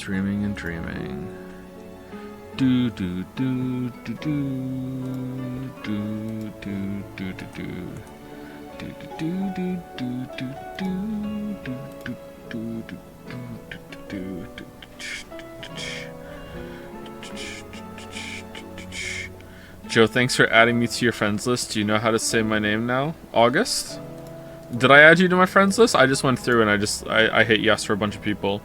dreaming and dreaming. Do do do do do do do do do do. Joe, thanks for adding me to your friends list. Do you know how to say my name now? August? Did I add you to my friends list? I just went through and I hit yes for a bunch of people.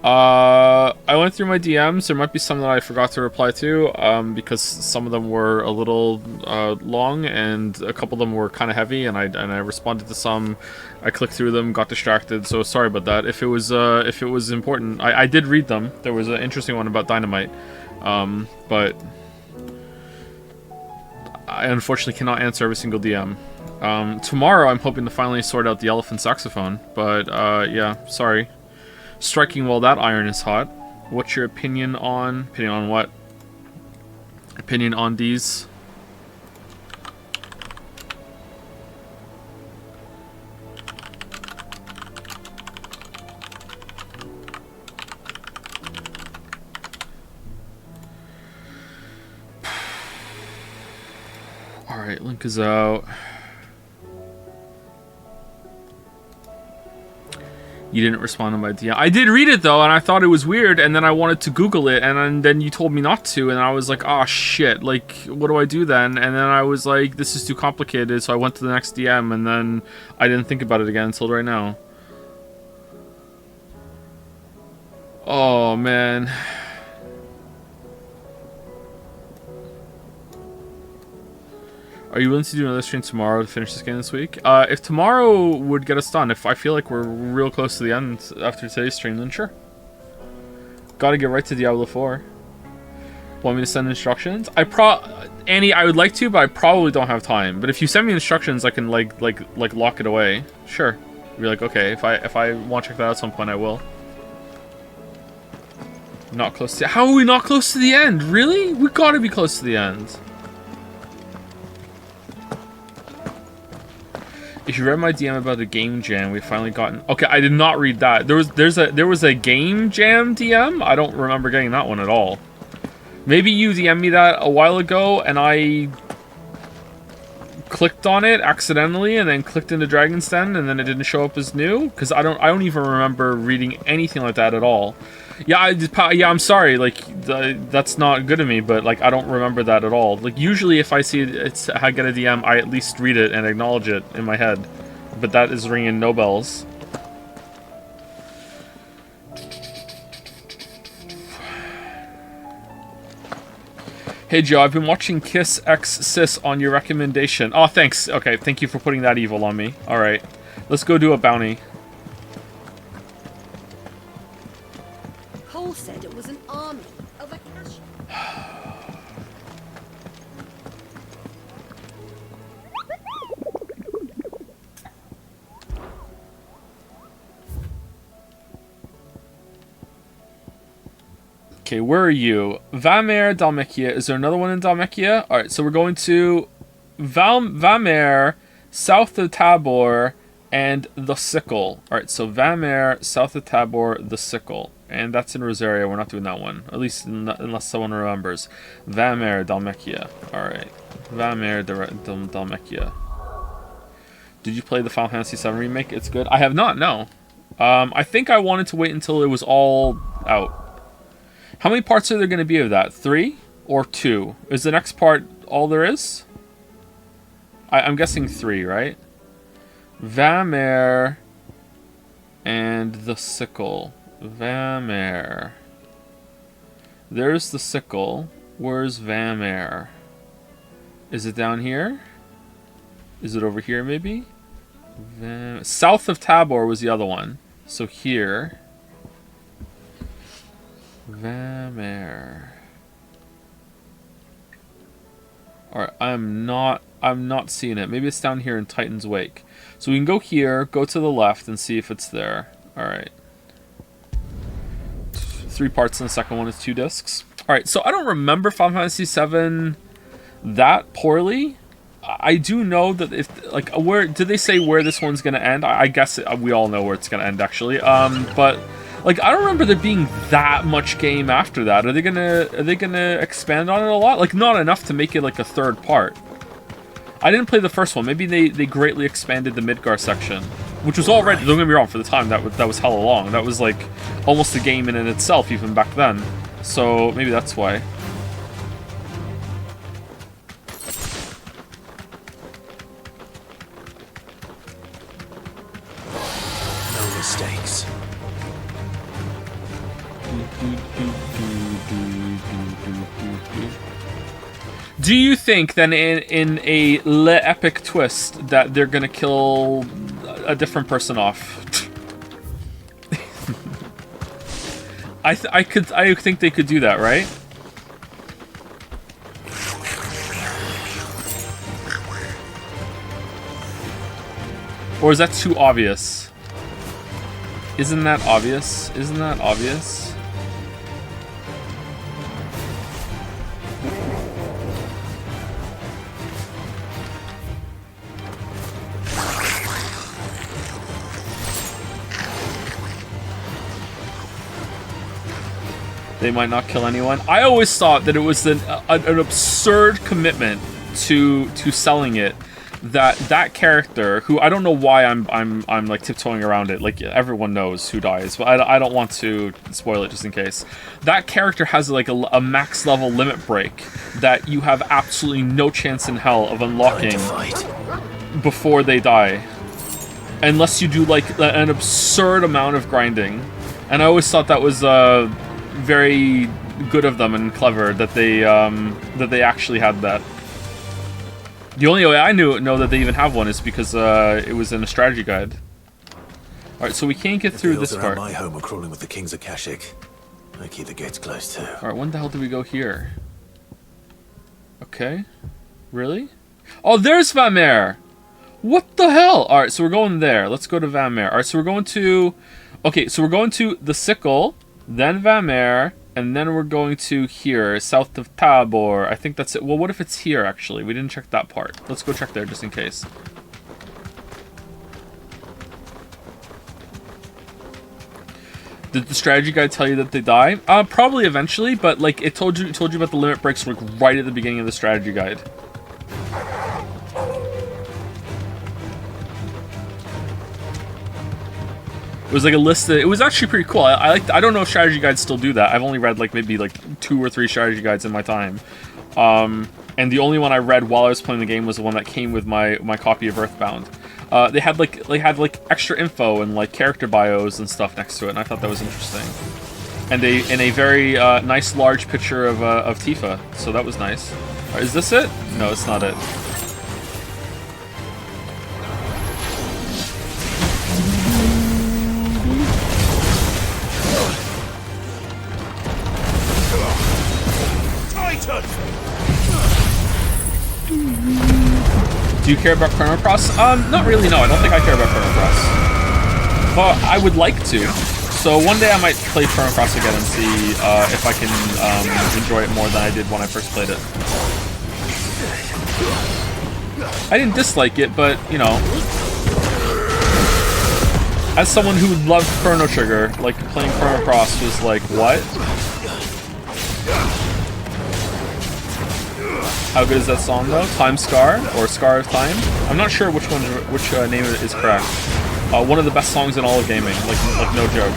I went through my DMs. There might be some that I forgot to reply to, because some of them were a little long and a couple of them were kind of heavy, and I responded to some. I clicked through them, got distracted, so sorry about that. If it was important, I did read them. There was an interesting one about dynamite, but I unfortunately cannot answer every single DM. Tomorrow I'm hoping to finally sort out the elephant saxophone, but yeah, sorry. Striking while that iron is hot. What's your opinion on... Opinion on what? Opinion on these? Alright, link is out. You didn't respond to my DM. I did read it though, and I thought it was weird, and then I wanted to Google it, and then you told me not to, and I was like, oh shit, like, what do I do then? And then I was like, this is too complicated, so I went to the next DM, and then I didn't think about it again until right now. Oh, man. Are you willing to do another stream tomorrow to finish this game this week? If tomorrow would get us done, if I feel like we're real close to the end after today's stream, then sure. Gotta get right to Diablo 4. Want me to send instructions? Annie, I would like to, but I probably don't have time. But if you send me instructions, I can like lock it away. Sure. Be like, okay, if I want to check that out at some point, I will. Not close to... How are we not close to the end? Really? We gotta be close to the end. If you read my DM about the game jam, we've finally gotten... Okay, I did not read that. There was a game jam DM? I don't remember getting that one at all. Maybe you DM'd me that a while ago, and I clicked on it accidentally, and then clicked into Dragon's Den, and then it didn't show up as new? Because I don't even remember reading anything like that at all. Yeah, I'm sorry, like, that's not good of me, but, like, I don't remember that at all. Like, usually if I see I get a DM, I at least read it and acknowledge it in my head. But that is ringing no bells. Hey Joe, I've been watching Kiss X Sis on your recommendation. Oh, thanks. Okay, thank you for putting that evil on me. Alright, let's go do a bounty. Said it was an army of a cash. Okay, where are you? Vamer, Dalmekia. Is there another one in Dalmekia? Alright, so we're going to Vamer, south of Tabor, and the Sickle. Alright, so Vamer, south of Tabor, the Sickle. And that's in Rosaria. We're not doing that one. At least unless someone remembers. Vamer, Dalmekia. Alright. Vamer, Dalmekia. Did you play the Final Fantasy VII Remake? It's good. I have not, no. I think I wanted to wait until it was all out. How many parts are there going to be of that? 3 or 2? Is the next part all there is? I'm guessing 3, right? Vamer and the Sickle. Vamer. There's the Sickle. Where's Vamer? Is it down here? Is it over here, maybe? South of Tabor was the other one. So here. Vamer. Alright, I'm not seeing it. Maybe it's down here in Titan's Wake. So we can go here, go to the left, and see if it's there. Alright. 3 parts, and the second one is 2 discs. Alright, so I don't remember Final Fantasy VII that poorly. I do know that if, like, where did they say where this one's gonna end? I guess we all know where it's gonna end, actually. But Like, I don't remember there being that much game after that. Are they gonna expand on it a lot? Like, not enough to make it like a third part. I didn't play the first one. Maybe they greatly expanded the Midgar section, which was already, don't get me wrong, for the time that was hella long. That was like almost a game in itself even back then. So maybe that's why. No mistakes. Do you think then in a epic twist that they're gonna kill a different person off? I think they could do that, right? Or is that too obvious? Isn't that obvious? Isn't that obvious? They might not kill anyone. I always thought that it was an absurd commitment to selling it. That character, who I don't know why I'm like tiptoeing around it. Like, everyone knows who dies, but I don't want to spoil it just in case. That character has like a max level limit break that you have absolutely no chance in hell of unlocking before they die, unless you do like an absurd amount of grinding. And I always thought that was very good of them and clever that they actually had that. The only way I know that they even have one is because it was in a strategy guide. All right, so we can't get through this part. My home are crawling with the king's Akashic. I keep the gates closed too. All right, when the hell did we go here? Okay, really? Oh, there's Vamer. What the hell? All right, so we're going there. Let's go to Vamer. All right, so we're going to. Okay, so we're going to the Sickle, then Vamer, and then we're going to here, south of Tabor. I think that's it. Well, what if it's here, actually? We didn't check that part. Let's go check there, just in case. Did the strategy guide tell you that they die? Probably eventually, but, like, it told you about the limit breaks, like, right at the beginning of the strategy guide. It was like a list that, it was actually pretty cool. I don't know if strategy guides still do that. I've only read like maybe like 2 or 3 strategy guides in my time. And the only one I read while I was playing the game was the one that came with my copy of Earthbound. They had like extra info and like character bios and stuff next to it, and I thought that was interesting. And a very nice large picture of Tifa, so that was nice. Is this it? No, it's not it. Do you care about Chrono Cross? Not really, no. I don't think I care about Chrono Cross. But I would like to. So one day I might play Chrono Cross again and see if I can enjoy it more than I did when I first played it. I didn't dislike it, but, you know, as someone who loved Chrono Trigger, like, playing Chrono Cross was like, what? How good is that song though? Time Scar or Scar of Time? I'm not sure which name is correct. One of the best songs in all of gaming, like no joke.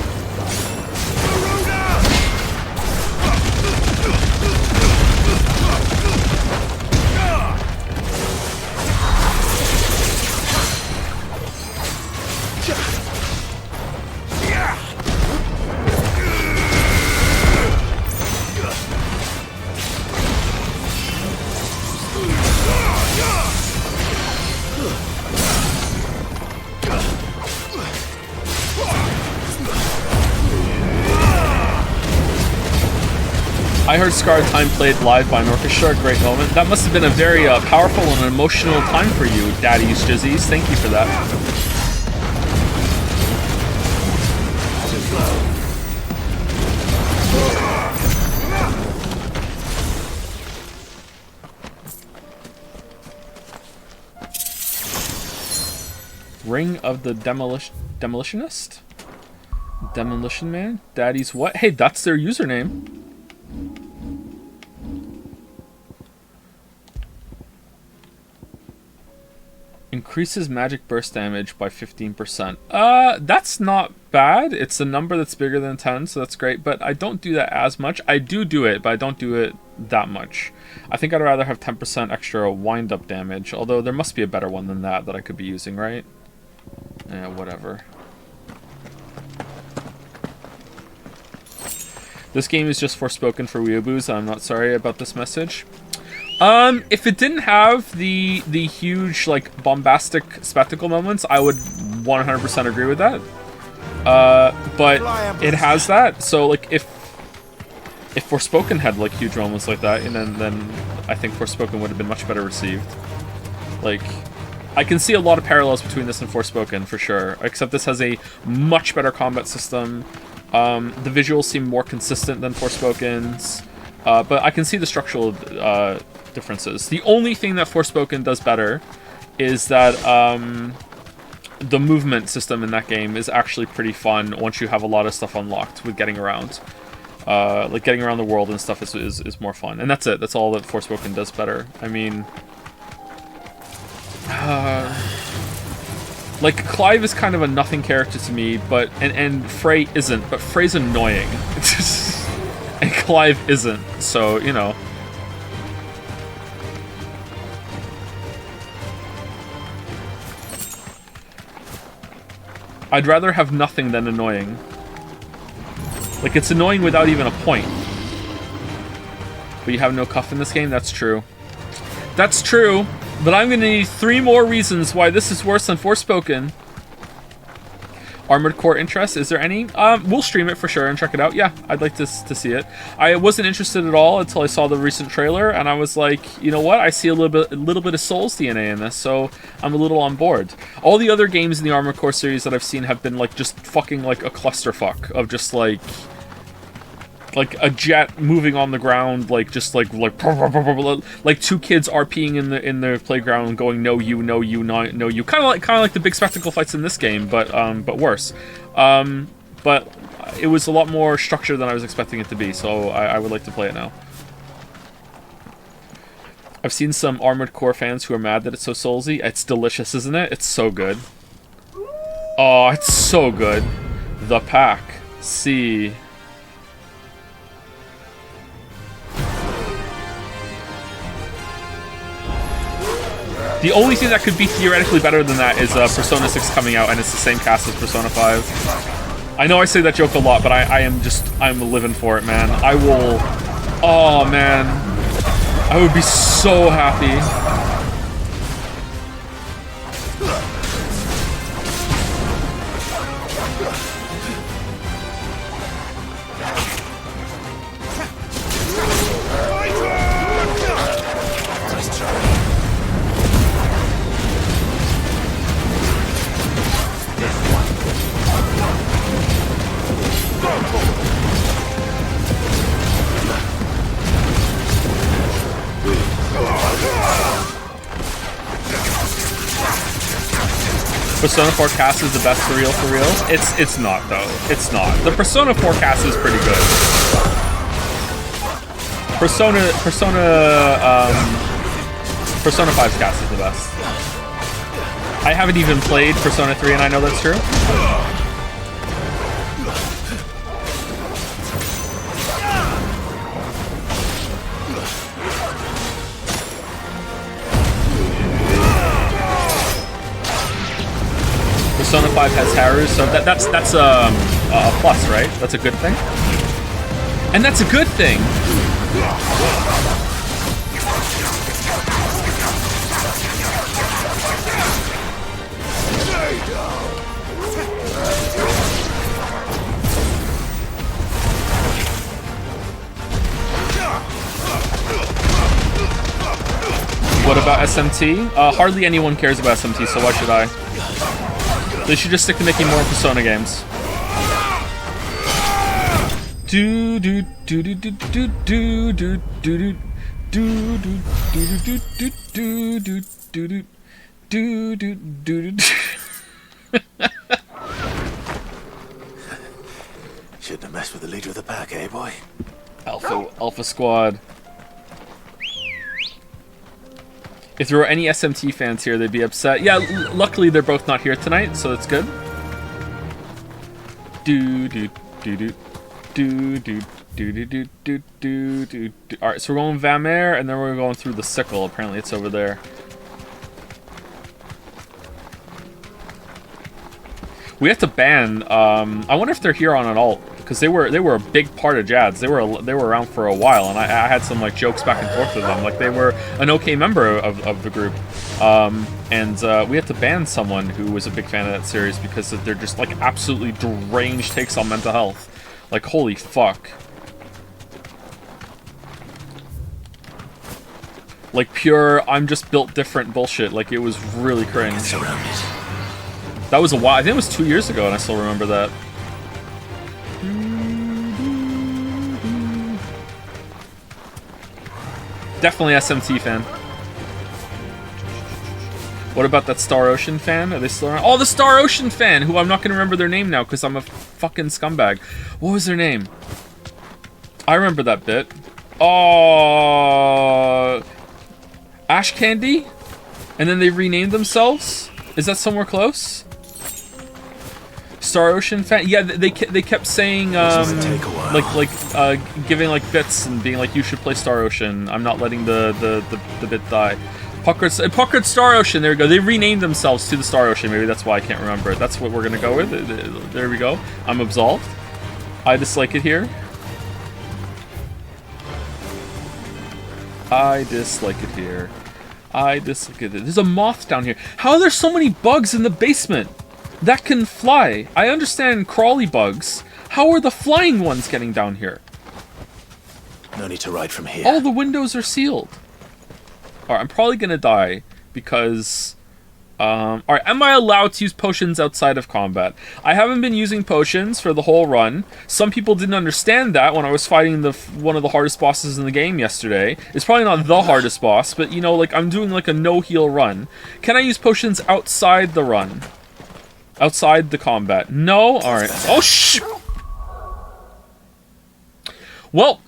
I heard Scar of Time played live by an orchestra, a great moment. That must have been a very powerful and emotional time for you, Daddy's Jizzies. Thank you for that. Ring of the Demolitionist? Demolition Man? Daddy's what? Hey, that's their username. Increases magic burst damage by 15%. That's not bad. It's a number that's bigger than 10, so that's great, but I don't do that as much. I do it, but I don't do it that much. I think I'd rather have 10% extra wind-up damage, although there must be a better one than that I could be using, right? Yeah, whatever. This game is just Forspoken for weeaboos. I'm not sorry about this message. If it didn't have the huge, like, bombastic spectacle moments, I would 100% agree with that. But it has that, so, like, if Forspoken had, like, huge moments like that, and then I think Forspoken would have been much better received. Like, I can see a lot of parallels between this and Forspoken, for sure, except this has a much better combat system. The visuals seem more consistent than Forspoken's, but I can see the structural differences. The only thing that Forspoken does better is that the movement system in that game is actually pretty fun once you have a lot of stuff unlocked with getting around. Like, getting around the world and stuff is more fun. And that's it. That's all that Forspoken does better. I mean... like, Clive is kind of a nothing character to me, but... And Frey isn't, but Frey's annoying. And Clive isn't, so, you know... I'd rather have nothing than annoying. Like, it's annoying without even a point. But you have no cuff in this game? That's true. That's true, but I'm gonna need 3 more reasons why this is worse than Forspoken. Armored Core interest, is there any? We'll stream it for sure and check it out. Yeah, I'd like to see it. I wasn't interested at all until I saw the recent trailer, and I was like, you know what? I see a little bit of Souls DNA in this, so I'm a little on board. All the other games in the Armored Core series that I've seen have been like just fucking like a clusterfuck of just like a jet moving on the ground, like just like 2 kids RPing in the playground, going no you, no you, no you, kind of like the big spectacle fights in this game, but worse. But it was a lot more structured than I was expecting it to be, so I would like to play it now. I've seen some Armored Core fans who are mad that it's so soulsy. It's delicious, isn't it? It's so good. Oh, it's so good. The pack. See. The only thing that could be theoretically better than that is Persona 6 coming out, and it's the same cast as Persona 5. I know I say that joke a lot, but I'm living for it, man. I will... Oh, man. I would be so happy. Persona 4 cast is the best for real? It's not though. It's not. The Persona 4 cast is pretty good. Persona 5's cast is the best. I haven't even played Persona 3 and I know that's true. Persona 5 has Haru, so that's a plus, right? That's a good thing. And that's a good thing. What about SMT? Hardly anyone cares about SMT, so why should I? They should just stick to making more Persona games. Shouldn't have messed with the leader of the pack, eh, boy? Alpha Squad. If there were any SMT fans here, they'd be upset. Yeah, luckily they're both not here tonight, so that's good. Alright, so we're going Vamere, and then we're going through the sickle. Apparently it's over there. We have to ban, I wonder if they're here on an alt, because they were a big part of Jads. They were around for a while, and I had some like jokes back and forth with them. Like they were an okay member of the group. And we had to ban someone who was a big fan of that series because they're just like absolutely deranged takes on mental health. Like, holy fuck. Like pure, I'm just built different bullshit. Like, it was really cringe. Surrounded. That was a while. I think it was 2 years ago, and I still remember that. Definitely SMT fan. What about that Star Ocean fan? Are they still around? Oh, the Star Ocean fan, who I'm not going to remember their name now because I'm a fucking scumbag. What was their name? I remember that bit. Oh, Ash Candy? And then they renamed themselves? Is that somewhere close? Star Ocean fan? Yeah, they kept saying giving like bits and being like, you should play Star Ocean. I'm not letting the bit die. Puckered Star Ocean. There we go. They renamed themselves to the Star Ocean. Maybe that's why I can't remember it. That's what we're gonna go with. There we go. I'm absolved. I dislike it here. I dislike it here. I dislike it. There's a moth down here. How are there so many bugs in the basement that can fly? I understand crawly bugs. How are the flying ones getting down here? No need to ride from here. All the windows are sealed. Alright, I'm probably gonna die because... Alright, am I allowed to use potions outside of combat? I haven't been using potions for the whole run. Some people didn't understand that when I was fighting one of the hardest bosses in the game yesterday. It's probably not the hardest boss, but you know, like, I'm doing like a no-heal run. Can I use potions outside the run? Outside the combat? No? Alright. Oh, shh! Well...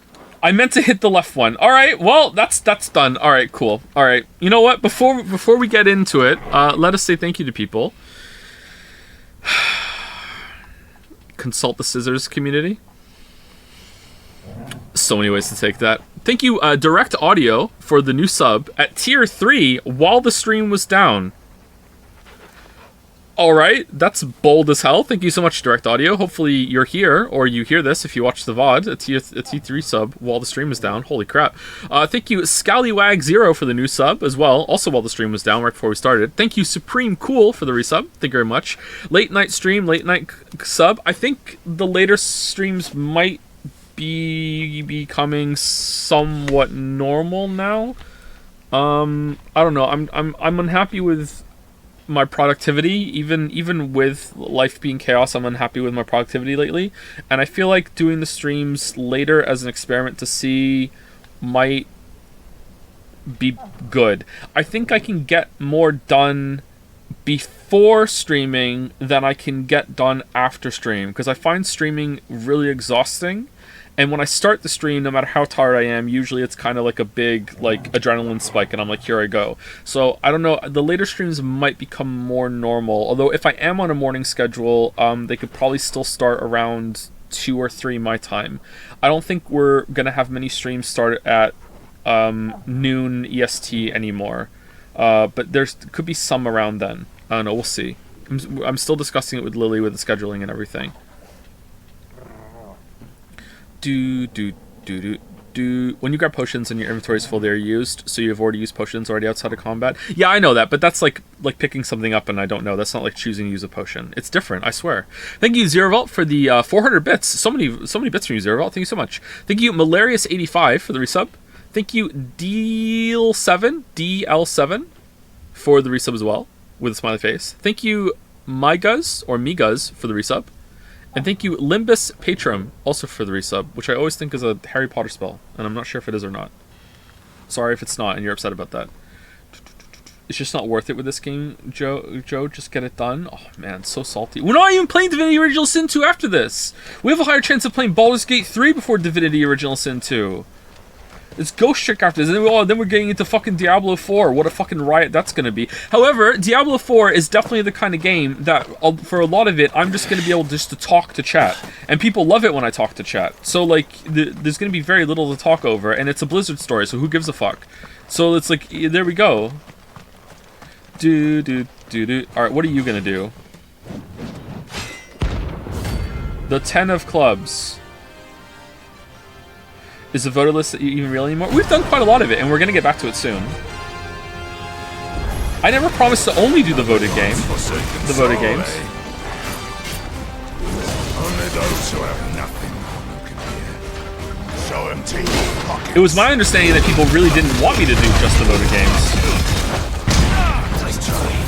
I meant to hit the left one. All right, well, that's done. All right, cool. All right, you know what? Before we get into it, let us say thank you to people. Consult the scissors community. So many ways to take that. Thank you, Direct Audio, for the new sub at tier 3 while the stream was down. All right, that's bold as hell. Thank you so much, Direct Audio. Hopefully you're here, or you hear this if you watch the VOD, a T3 sub while the stream is down. Holy crap. Thank you, Scallywag0 for the new sub as well, also while the stream was down right before we started. Thank you, Supreme Cool for the resub. Thank you very much. Late night stream, late night sub. I think the later streams might be becoming somewhat normal now. I don't know. I'm unhappy with my productivity, even with life being chaos. I'm unhappy with my productivity lately, and I feel like doing the streams later as an experiment to see might be good. I think I can get more done before streaming than I can get done after stream, because I find streaming really exhausting. And when I start the stream, no matter how tired I am, usually it's kind of like a big like adrenaline spike, and I'm like, here I go. So I don't know. The later streams might become more normal. Although if I am on a morning schedule, they could probably still start around 2 or 3 my time. I don't think we're gonna have many streams start at noon EST anymore. But there could be some around then. I don't know. We'll see. I'm still discussing it with Lily with the scheduling and everything. When you grab potions and your inventory is full, they're used, so you've already used potions already outside of combat. Yeah, I know that, but that's like picking something up and I don't know. That's not like choosing to use a potion. It's different, I swear. Thank you, Zerovault, for the 400 bits. So many bits from you, Zerovault. Thank you so much. Thank you, Malarius85 for the resub. Thank you, DL7 for the resub as well, with a smiley face. Thank you, Miguz for the resub. And thank you, Limbus Patrum, also for the resub, which I always think is a Harry Potter spell, and I'm not sure if it is or not. Sorry if it's not, and you're upset about that. It's just not worth it with this game, Joe. Just get it done. Oh man, so salty. We're not even playing Divinity Original Sin 2 after this. We have a higher chance of playing Baldur's Gate 3 before Divinity Original Sin 2. It's Ghost Trick after this, and then we're getting into fucking Diablo 4. What a fucking riot that's gonna be. However, Diablo 4 is definitely the kind of game that, for a lot of it, I'm just gonna be able just to talk to chat. And people love it when I talk to chat. So, like, there's gonna be very little to talk over, and it's a Blizzard story, so who gives a fuck? So it's like, there we go. Alright, what are you gonna do? The 10 of clubs. Is the voter list even real anymore? We've done quite a lot of it, and we're gonna get back to it soon. I never promised to only do the voted game. The voted games. Only those who have nothing can hear. Show empty pockets. It was my understanding that people really didn't want me to do just the voted games. Nice try.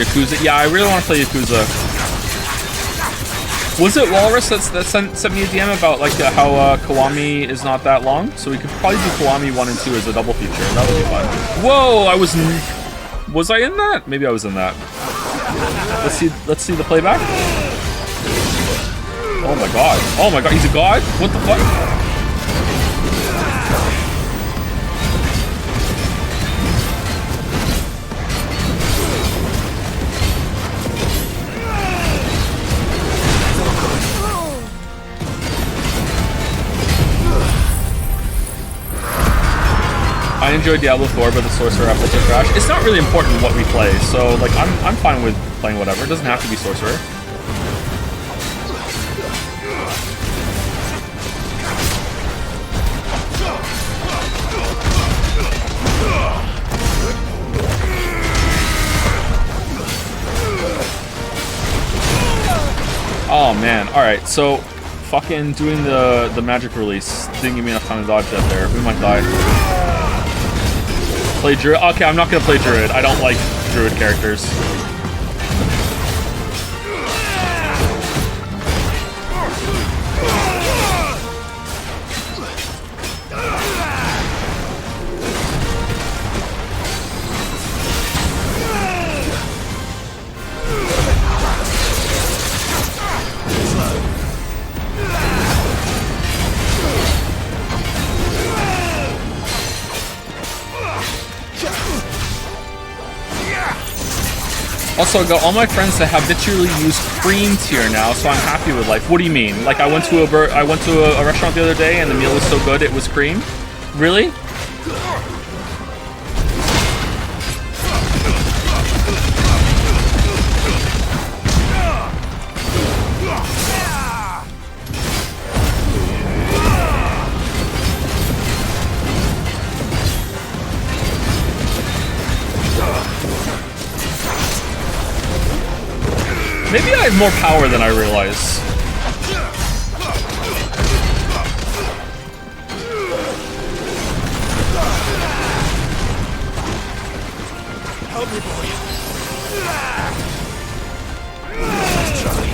Yakuza. Yeah, I really want to play Yakuza. Was it Walrus that sent me a DM about like how Kiwami is not that long? So we could probably do Kiwami 1 and 2 as a double feature. That would be fun. Whoa, was I in that? Maybe I was in that. Let's see the playback. Oh my god. Oh my god, he's a god? What the fuck? I enjoyed Diablo 4, but the Sorcerer episodes are trash. It's not really important what we play, so like I'm fine with playing whatever. It doesn't have to be Sorcerer. Oh man, alright, so fucking doing the magic release didn't give me enough time to dodge that there. We might die. Play Druid? Okay, I'm not gonna play Druid. I don't like Druid characters. Also, I got all my friends that habitually use cream tier now, so I'm happy with life. What do you mean? Like, I went to a restaurant the other day and the meal was so good it was cream? Really? Maybe I have more power than I realize. Help me, boy. Nice try.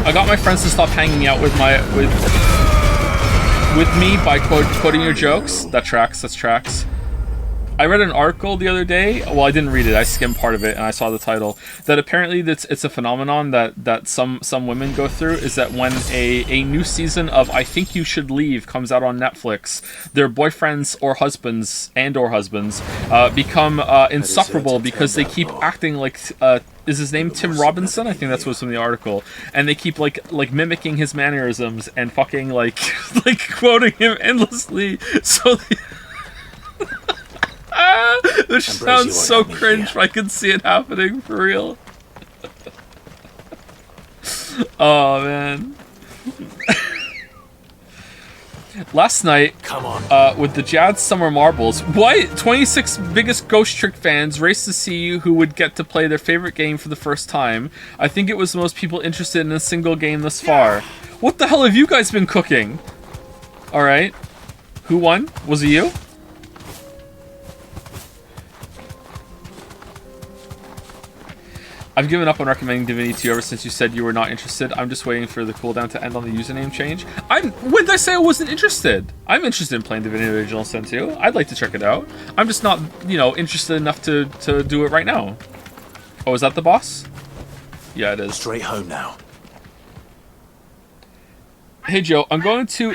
I got my friends to stop hanging out with me by quoting your jokes. That tracks. I read an article the other day. Well, I didn't read it. I skimmed part of it, and I saw the title. That apparently it's a phenomenon that some women go through. Is that when a new season of I Think You Should Leave comes out on Netflix, their boyfriends or husbands become insufferable because they keep acting like. Is his name Tim Robinson? I think that's what's from the article. And they keep like mimicking his mannerisms and fucking like quoting him endlessly. So. Which sounds so cringe, but I can see it happening for real. Oh man. Last night, with the Jad Summer Marbles, what? 26 biggest Ghost Trick fans raced to see who would get to play their favorite game for the first time. I think it was the most people interested in a single game thus far. What the hell have you guys been cooking? Alright. Who won? Was it you? I've given up on recommending Divinity to you ever since you said you were not interested. I'm just waiting for the cooldown to end on the username change. When did I say I wasn't interested? I'm interested in playing Divinity Original Sin 2. I'd like to check it out. I'm just not, interested enough to do it right now. Oh, is that the boss? Yeah, it is. Straight home now. Hey, Joe, I'm going to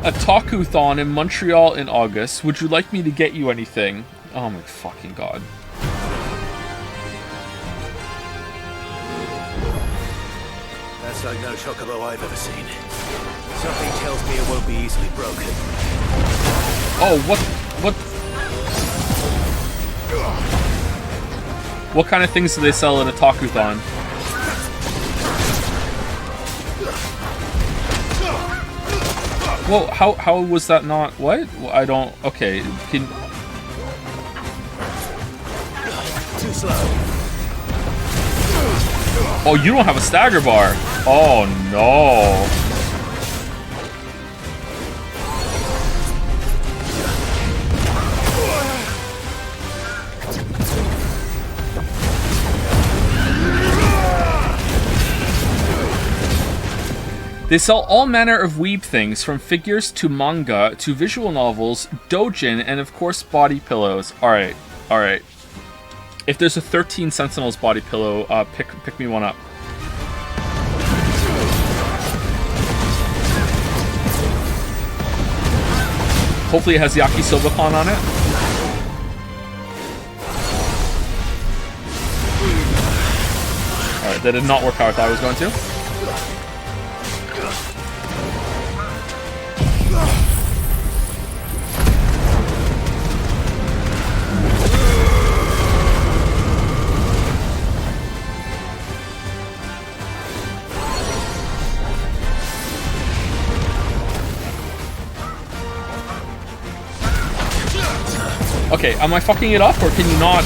a Taku-thon in Montreal in August. Would you like me to get you anything? Oh my fucking god. That's like no chocobo I've ever seen. Something tells me it won't be easily broken. Oh, what kind of things do they sell at a Taku-thon? Whoa, how was that not... What? I don't... Okay, can... Too slow. Oh, you don't have a stagger bar. Oh, no. They sell all manner of weeb things, from figures to manga to visual novels, dojin, and of course body pillows. Alright, alright. If there's a 13 Sentinels body pillow, pick me one up. Hopefully it has Yakisoba-pan on it. Alright, that did not work how I thought it was going to. Okay, am I fucking it up, or can you not?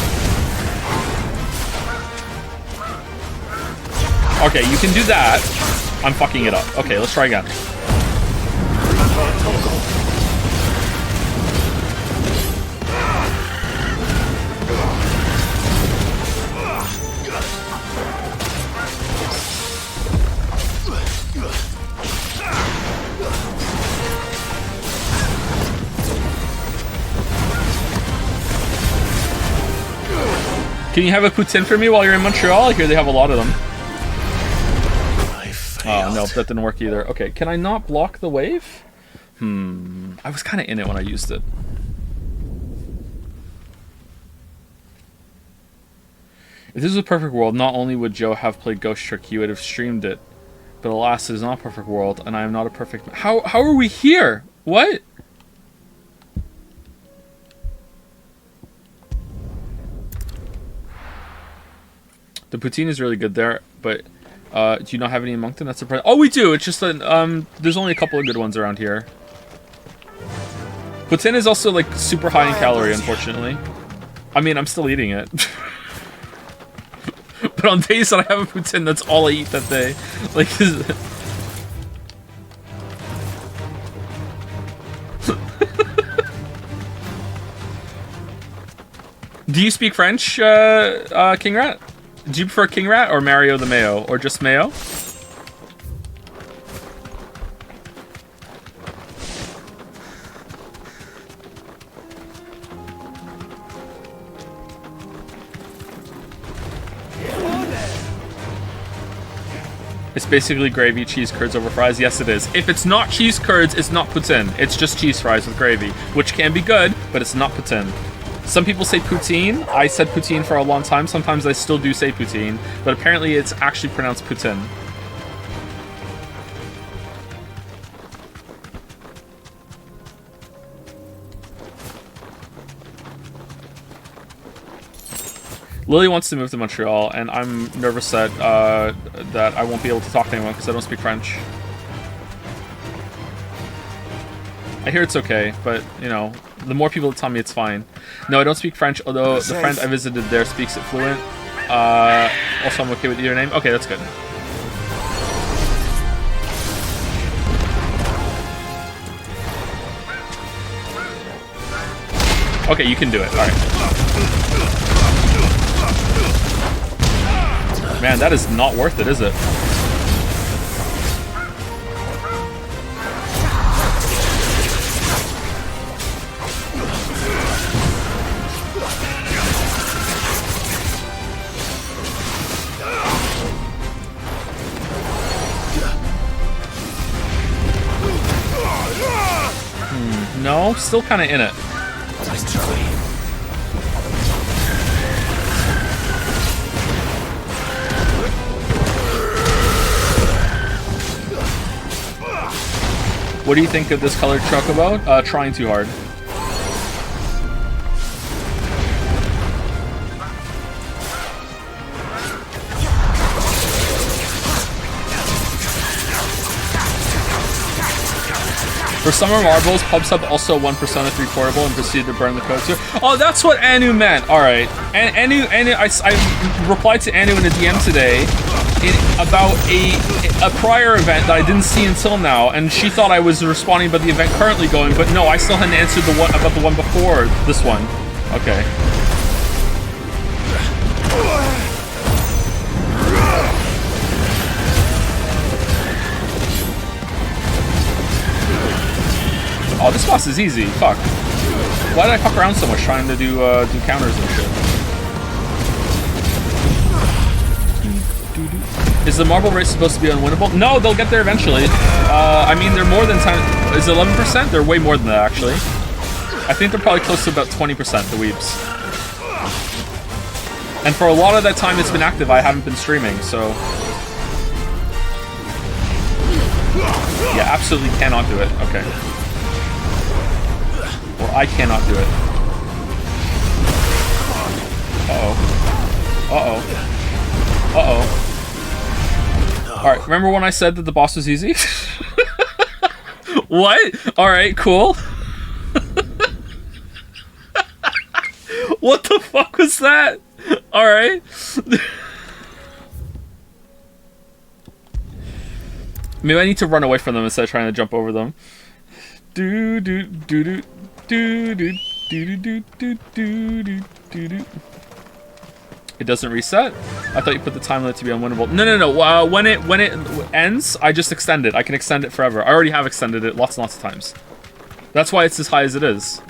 Okay, you can do that. I'm fucking it up. Okay, let's try again. Can you have a poutine for me while you're in Montreal? I hear they have a lot of them. Oh, no, that didn't work either. Okay, can I not block the wave? I was kind of in it when I used it. If this was a perfect world, not only would Joe have played Ghost Trick, he would have streamed it. But alas, it is not a perfect world, and I am not a perfect... How are we here? What? The poutine is really good there, but do you not have any in Moncton? That's surprising. Oh, we do! It's just that there's only a couple of good ones around here. Poutine is also, like, super high in calorie, unfortunately. I mean, I'm still eating it. But on days that I have a poutine, that's all I eat that day. Like, do you speak French, King Rat? Do you prefer King Rat or Mario the Mayo? Or just Mayo? It's basically gravy, cheese curds over fries. Yes, it is. If it's not cheese curds, it's not poutine. It's just cheese fries with gravy, which can be good, but it's not poutine. Some people say poutine. I said poutine for a long time. Sometimes I still do say poutine, but apparently it's actually pronounced poutine. Lily wants to move to Montreal, and I'm nervous that I won't be able to talk to anyone because I don't speak French. I hear it's okay, but, you know, the more people that tell me it's fine. No, I don't speak French, although the friend I visited there speaks it fluent. Also, I'm okay with your name. Okay, that's good. Okay, you can do it. Alright. Man, that is not worth it, is it? No, still kind of in it. Nice try. What do you think of this colored chocobo? Trying too hard. For Summer Marbles, PubSub also won Persona 3 Portable and proceeded to burn the code too. Oh, that's what Anu meant. All right. And Anu, I replied to Anu in a DM today about a prior event that I didn't see until now, and she thought I was responding about the event currently going, but no, I still hadn't answered the one about the one before this one. Okay. Oh, this boss is easy. Fuck. Why did I fuck around so much trying to do counters and shit? Is the marble race supposed to be unwinnable? No, they'll get there eventually. I mean, they're more than 10... Is it 11%? They're way more than that, actually. I think they're probably close to about 20%, the weebs. And for a lot of that time it's been active, I haven't been streaming, so... Yeah, absolutely cannot do it. Okay. Or I cannot do it. Uh-oh. Uh-oh. Uh-oh. Alright, remember when I said that the boss was easy? What? Alright, cool. What the fuck was that? Alright. Maybe I need to run away from them instead of trying to jump over them. Do do do do do do do do do do do do do. It doesn't reset? I thought you put the time limit to be unwinnable. No. When it ends, I just extend it. I can extend it forever. I already have extended it lots and lots of times. That's why it's as high as it is.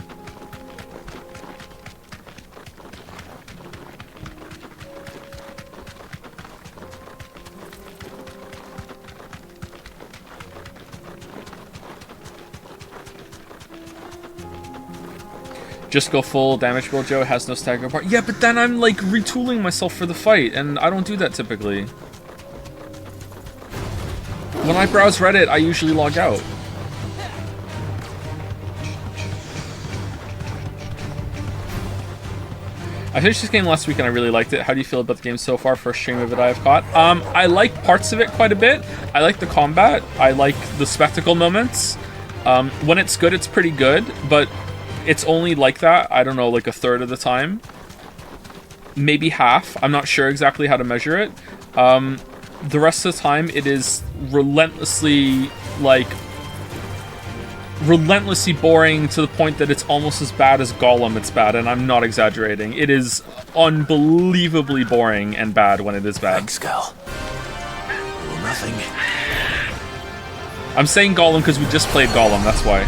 Just go full damage build, Joe. It has no stagger bar. Yeah, but then I'm like retooling myself for the fight, and I don't do that typically. When I browse Reddit, I usually log out. I finished this game last week and I really liked it. How do you feel about the game so far? First stream of it I have caught. I like parts of it quite a bit. I like the combat. I like the spectacle moments. When it's good, it's pretty good, but it's only like that, I don't know, like a third of the time. Maybe half. I'm not sure exactly how to measure it. The rest of the time, it is relentlessly boring to the point that it's almost as bad as Gollum it's bad, and I'm not exaggerating. It is unbelievably boring and bad when it is bad. Thanks, Gal. Nothing. I'm saying Gollum because we just played Gollum, that's why.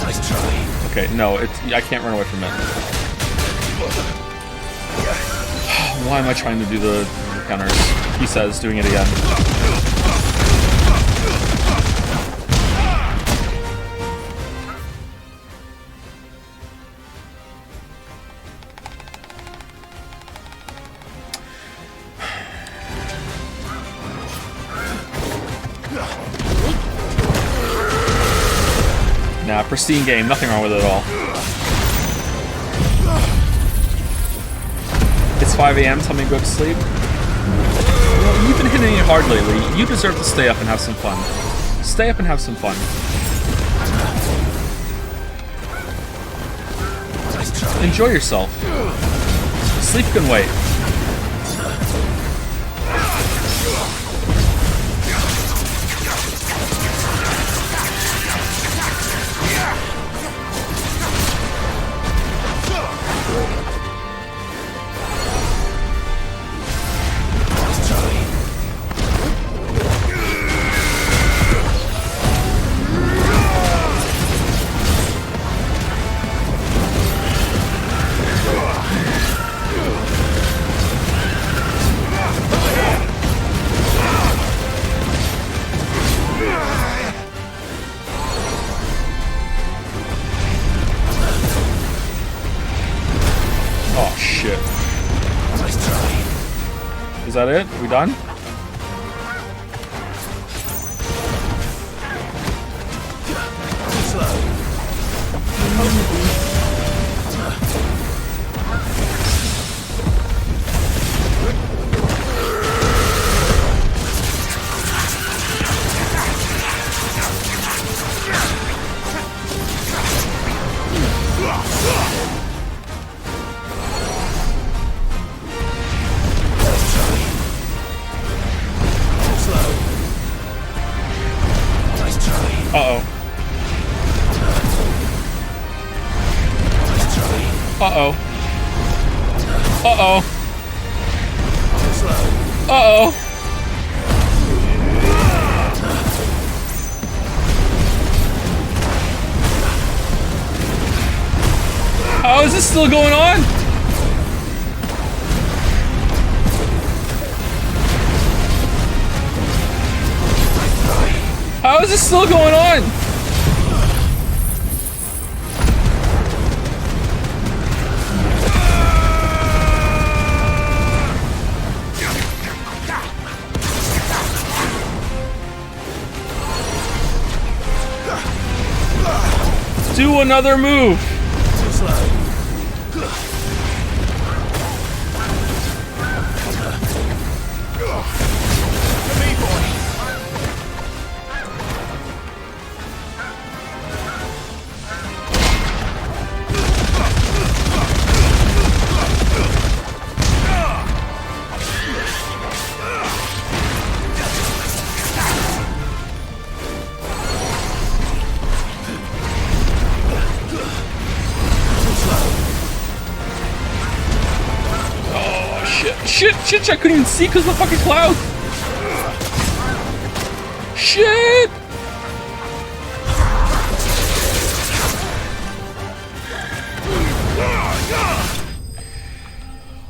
Nice try. Okay, no, I can't run away from it. Why am I trying to do the counters. He says, doing it again. Nah, pristine game. Nothing wrong with it at all. It's 5 a.m. Tell me to go to sleep. Well, you've been hitting it hard lately. You deserve to stay up and have some fun. Stay up and have some fun. Enjoy yourself. Sleep can wait. Is that it? We done? Uh-oh. Uh-oh. Uh-oh. Uh-oh. How is this still going on? How is this still going on? Do another move. Shit, I couldn't even see because of the fucking cloud. Shit!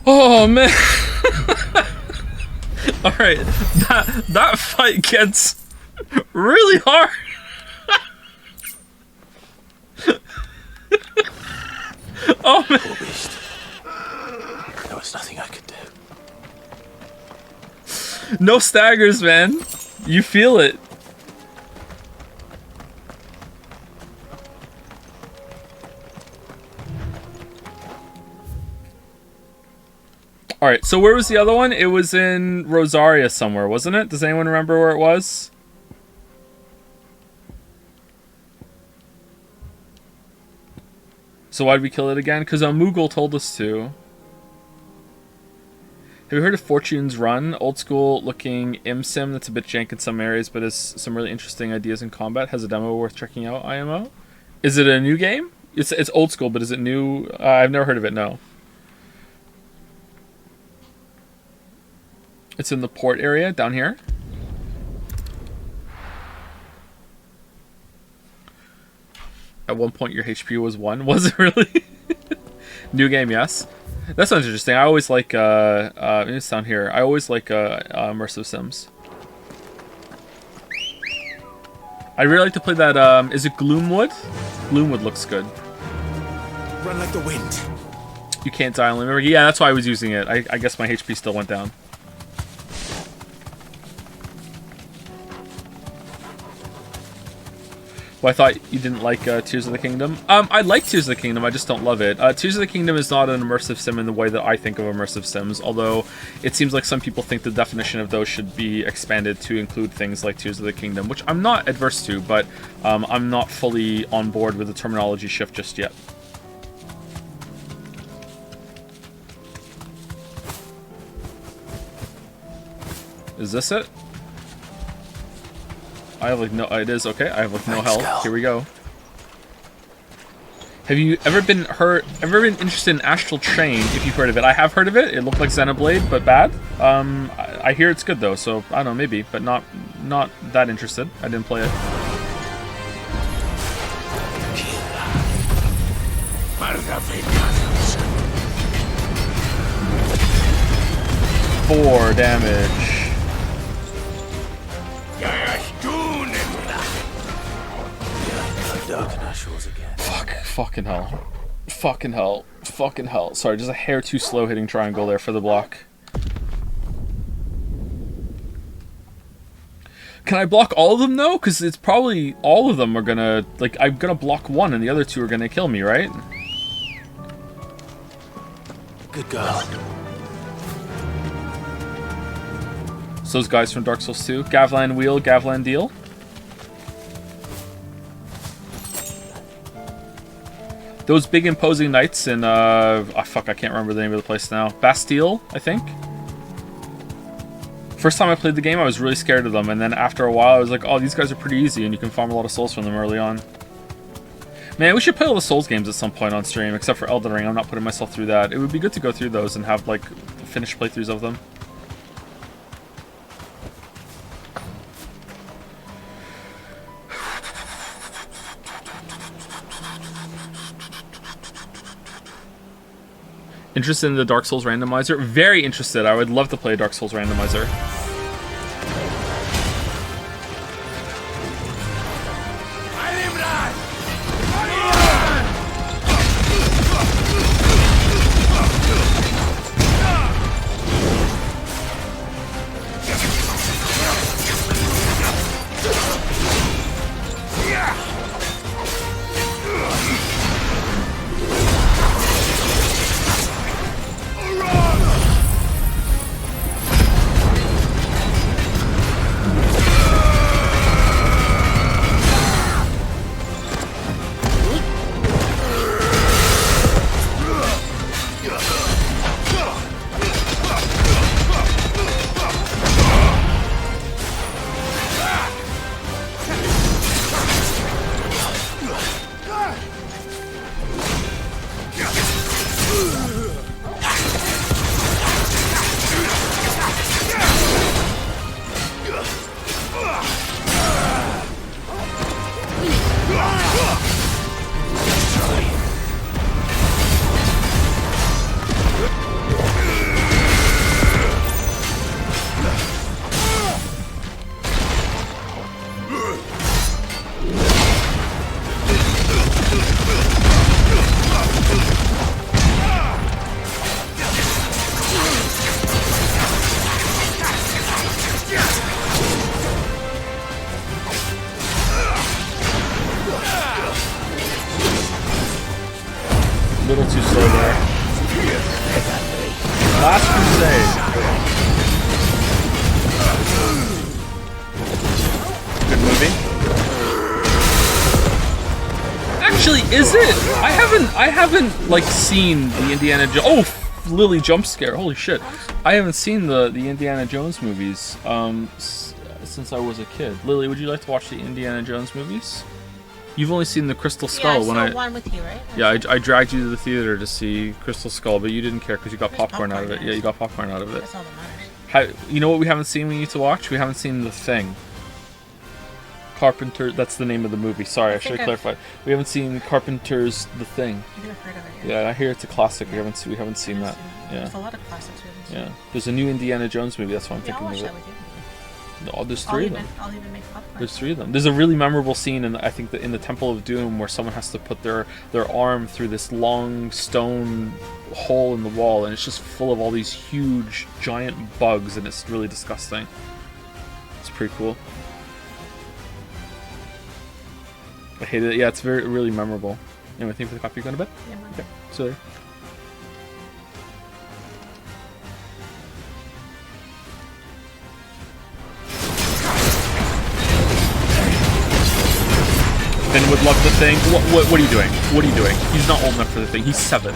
Oh man. Alright, that fight gets really hard. Oh man. Poor beast. There was nothing I could do. No staggers, man. You feel it. Alright, so where was the other one? It was in Rosaria somewhere, wasn't it? Does anyone remember where it was? So why'd we kill it again? Because Moogle told us to. Have you heard of Fortune's Run? Old school looking IMSIM that's a bit jank in some areas, but has some really interesting ideas in combat. Has a demo worth checking out, IMO. Is it a new game? It's old school, but is it new? I've never heard of it, no. It's in the port area, down here. At one point your HP was 1. Was it really? New game, yes. That sounds interesting. I always like it's down here. I always like immersive sims. I really like to play that. Is it Gloomwood? Gloomwood looks good. Run like the wind. You can't die only memory. Yeah, that's why I was using it. I guess my HP still went down. Well, I thought you didn't like Tears of the Kingdom. I like Tears of the Kingdom, I just don't love it. Tears of the Kingdom is not an immersive sim in the way that I think of immersive sims, although it seems like some people think the definition of those should be expanded to include things like Tears of the Kingdom, which I'm not adverse to, but I'm not fully on board with the terminology shift just yet. Is this it? I have like no. It is okay. I have like no health. Here we go. Have you ever been interested in Astral Chain? If you've heard of it, I have heard of it. It looked like Xenoblade, but bad. I hear it's good though, so I don't know, maybe, but not that interested. I didn't play it. Four damage. Fucking hell. Fucking hell. Fucking hell. Sorry, just a hair too slow hitting triangle there for the block. Can I block all of them though? Because it's probably all of them are gonna, like, I'm gonna block one and the other two are gonna kill me, right? Good God. So those guys from Dark Souls 2. Gavlan Wheel, Gavlan Deal. Those big imposing knights in, oh fuck, I can't remember the name of the place now. Bastille, I think? First time I played the game, I was really scared of them, and then after a while, I was like, oh, these guys are pretty easy, and you can farm a lot of souls from them early on. Man, we should play all the Souls games at some point on stream, except for Elden Ring. I'm not putting myself through that. It would be good to go through those and have, like, finished playthroughs of them. Interested in the Dark Souls randomizer? Very interested. I would love to play a Dark Souls randomizer. Little too slow there. Last Crusade. Good movie. Actually, is it? I haven't like seen the Indiana Jones. Oh, Lily jump scare. Holy shit! I haven't seen the Indiana Jones movies since I was a kid. Lily, would you like to watch the Indiana Jones movies? You've only seen the Crystal Skull. Yeah, I saw one with you, right? Yeah, I dragged you to the theater to see Crystal Skull, but you didn't care because you got popcorn out of it. Yeah, you got popcorn out of it. That's all that matters. You know what we haven't seen we need to watch? We haven't seen The Thing. Carpenter. That's the name of the movie. Sorry, I should have think clarified. We haven't seen Carpenter's The Thing. I think I've heard of it. Yeah, I hear it's a classic. We haven't seen I that. haven't seen it. Yeah. There's a lot of classics we haven't seen. Yeah. There's a new Indiana Jones movie. That's why I'm Yeah, I'll thinking watch of that it. with you. No, there's three of them. I'll even make popcorn. There's three of them. There's a really memorable scene in I think in the Temple of Doom where someone has to put their arm through this long stone hole in the wall, and it's just full of all these huge giant bugs, and it's really disgusting. It's pretty cool. I hate it. Yeah, it's really memorable. Anyway, thank you for the coffee. You going to bed? Yeah, man. Okay. See you later. Ben would love the Thing. What are you doing? What are you doing? He's not old enough for the Thing. He's 7.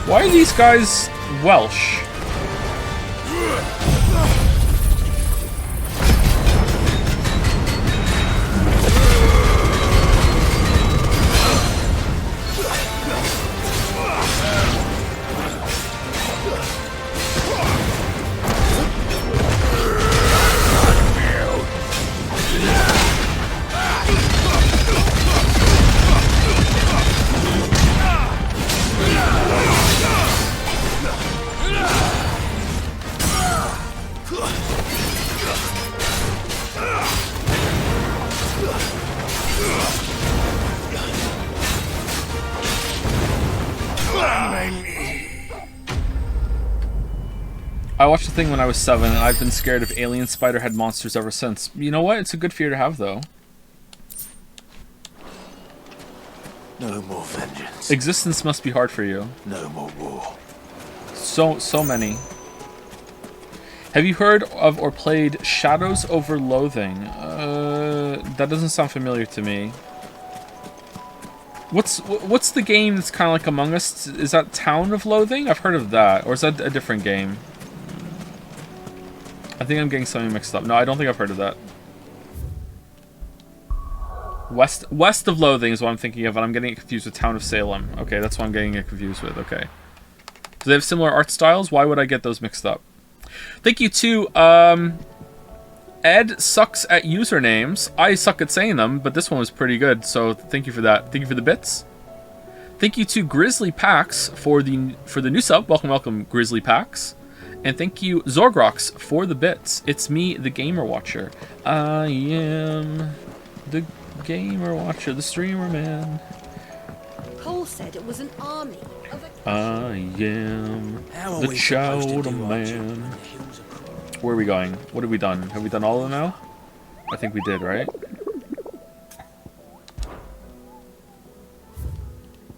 Why are these guys Welsh? I watched the Thing when I was 7, and I've been scared of alien spider-head monsters ever since. You know what? It's a good fear to have, though. No more vengeance. Existence must be hard for you. No more war. So many. Have you heard of or played Shadows Over Loathing? That doesn't sound familiar to me. What's the game that's kind of like Among Us? Is that Town of Loathing? I've heard of that. Or is that a different game? I think I'm getting something mixed up. No, I don't think I've heard of that. West of Loathing is what I'm thinking of, and I'm getting it confused with Town of Salem. Okay, that's what I'm getting it confused with. Okay. Do they have similar art styles? Why would I get those mixed up? Thank you to Ed sucks at usernames. I suck at saying them, but this one was pretty good, so thank you for that. Thank you for the bits. Thank you to Grizzly Pax for the new sub. Welcome, Grizzly Pax. And thank you, Zorgrox, for the bits. It's me, the Gamer Watcher. I am the Gamer Watcher, the Streamer Man. Cole said it was an army of a I am How are the we supposed to Chowder do our job when Man. the hills are crawling? Where are we going? What have we done? Have we done all of them now? I think we did, right?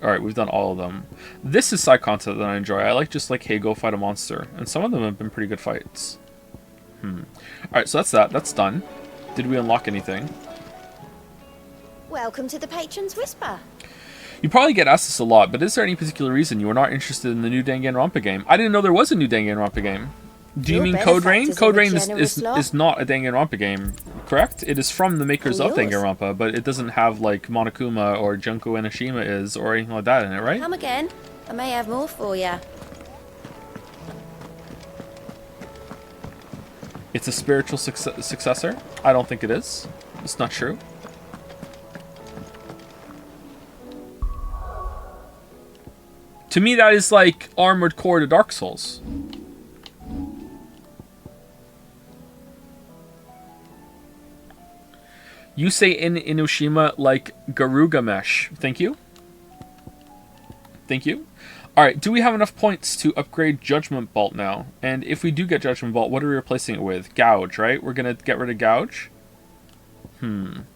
Alright, we've done all of them. This is side content that I enjoy. I like just like, hey, go fight a monster. And some of them have been pretty good fights. Alright, so that's that. That's done. Did we unlock anything? Welcome to the Patron's Whisper. You probably get asked this a lot, but is there any particular reason you are not interested in the new Danganronpa game? I didn't know there was a new Danganronpa game. Do you Your mean Code Rain? benefactors Code are the Rain generous lot. is not a Danganronpa game, correct? It is from the makers Well, of yours. Danganronpa, but it doesn't have like Monokuma or Junko Enoshima is or anything like that in it, right? Come again. I may have more for ya. It's a spiritual successor? I don't think it is. It's not true. To me, that is like Armored Core to Dark Souls. You say in Enoshima like Garuga Mesh. Thank you. Thank you. Alright, do we have enough points to upgrade Judgment Bolt now? And if we do get Judgment Bolt, what are we replacing it with? Gouge, right? We're going to get rid of Gouge?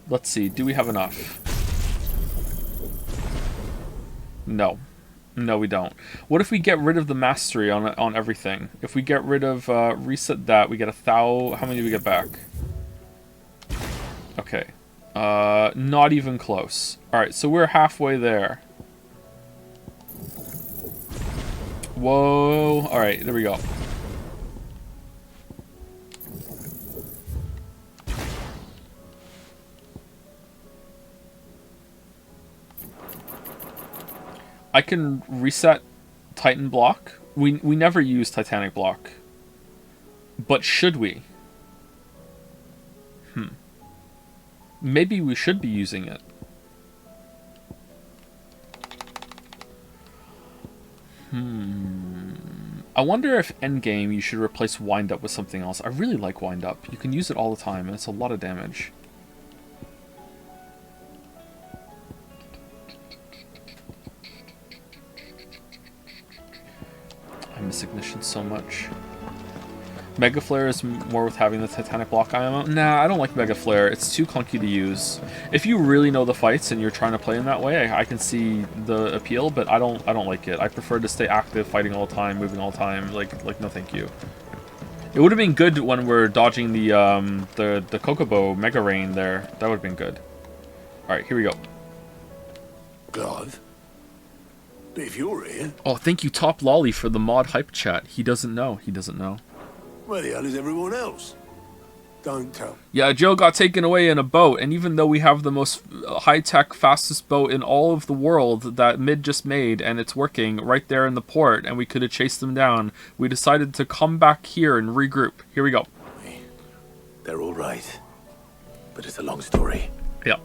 Let's see. Do we have enough? No. No, we don't. What if we get rid of the Mastery on everything? If we get rid of, reset that, we get 1,000... How many do we get back? Okay. Not even close. Alright, so we're halfway there. Whoa. Alright, there we go. I can reset Titan block. We never use Titanic block. But should we? Maybe we should be using it. I wonder if endgame you should replace wind up with something else. I really like wind up. You can use it all the time and it's a lot of damage. I miss Ignition so much. Mega Flare is more with having the Titanic block IMO. Nah, I don't like Mega Flare. It's too clunky to use. If you really know the fights and you're trying to play in that way, I can see the appeal, but I don't like it. I prefer to stay active, fighting all the time, moving all the time. Like no, thank you. It would have been good when we're dodging the Kokobo Mega Rain there. That would have been good. All right, here we go. Clive? But if you're here, Oh, thank you, Top Lolly, for the mod hype chat. He doesn't know. He doesn't know. where the hell is everyone else? Don't tell. Yeah, Joe got taken away in a boat, and even though we have the most high-tech, fastest boat in all of the world that Mid just made, and it's working right there in the port, and we could have chased them down, we decided to come back here and regroup. Here we go. They're all right. But it's a long story. Yeah.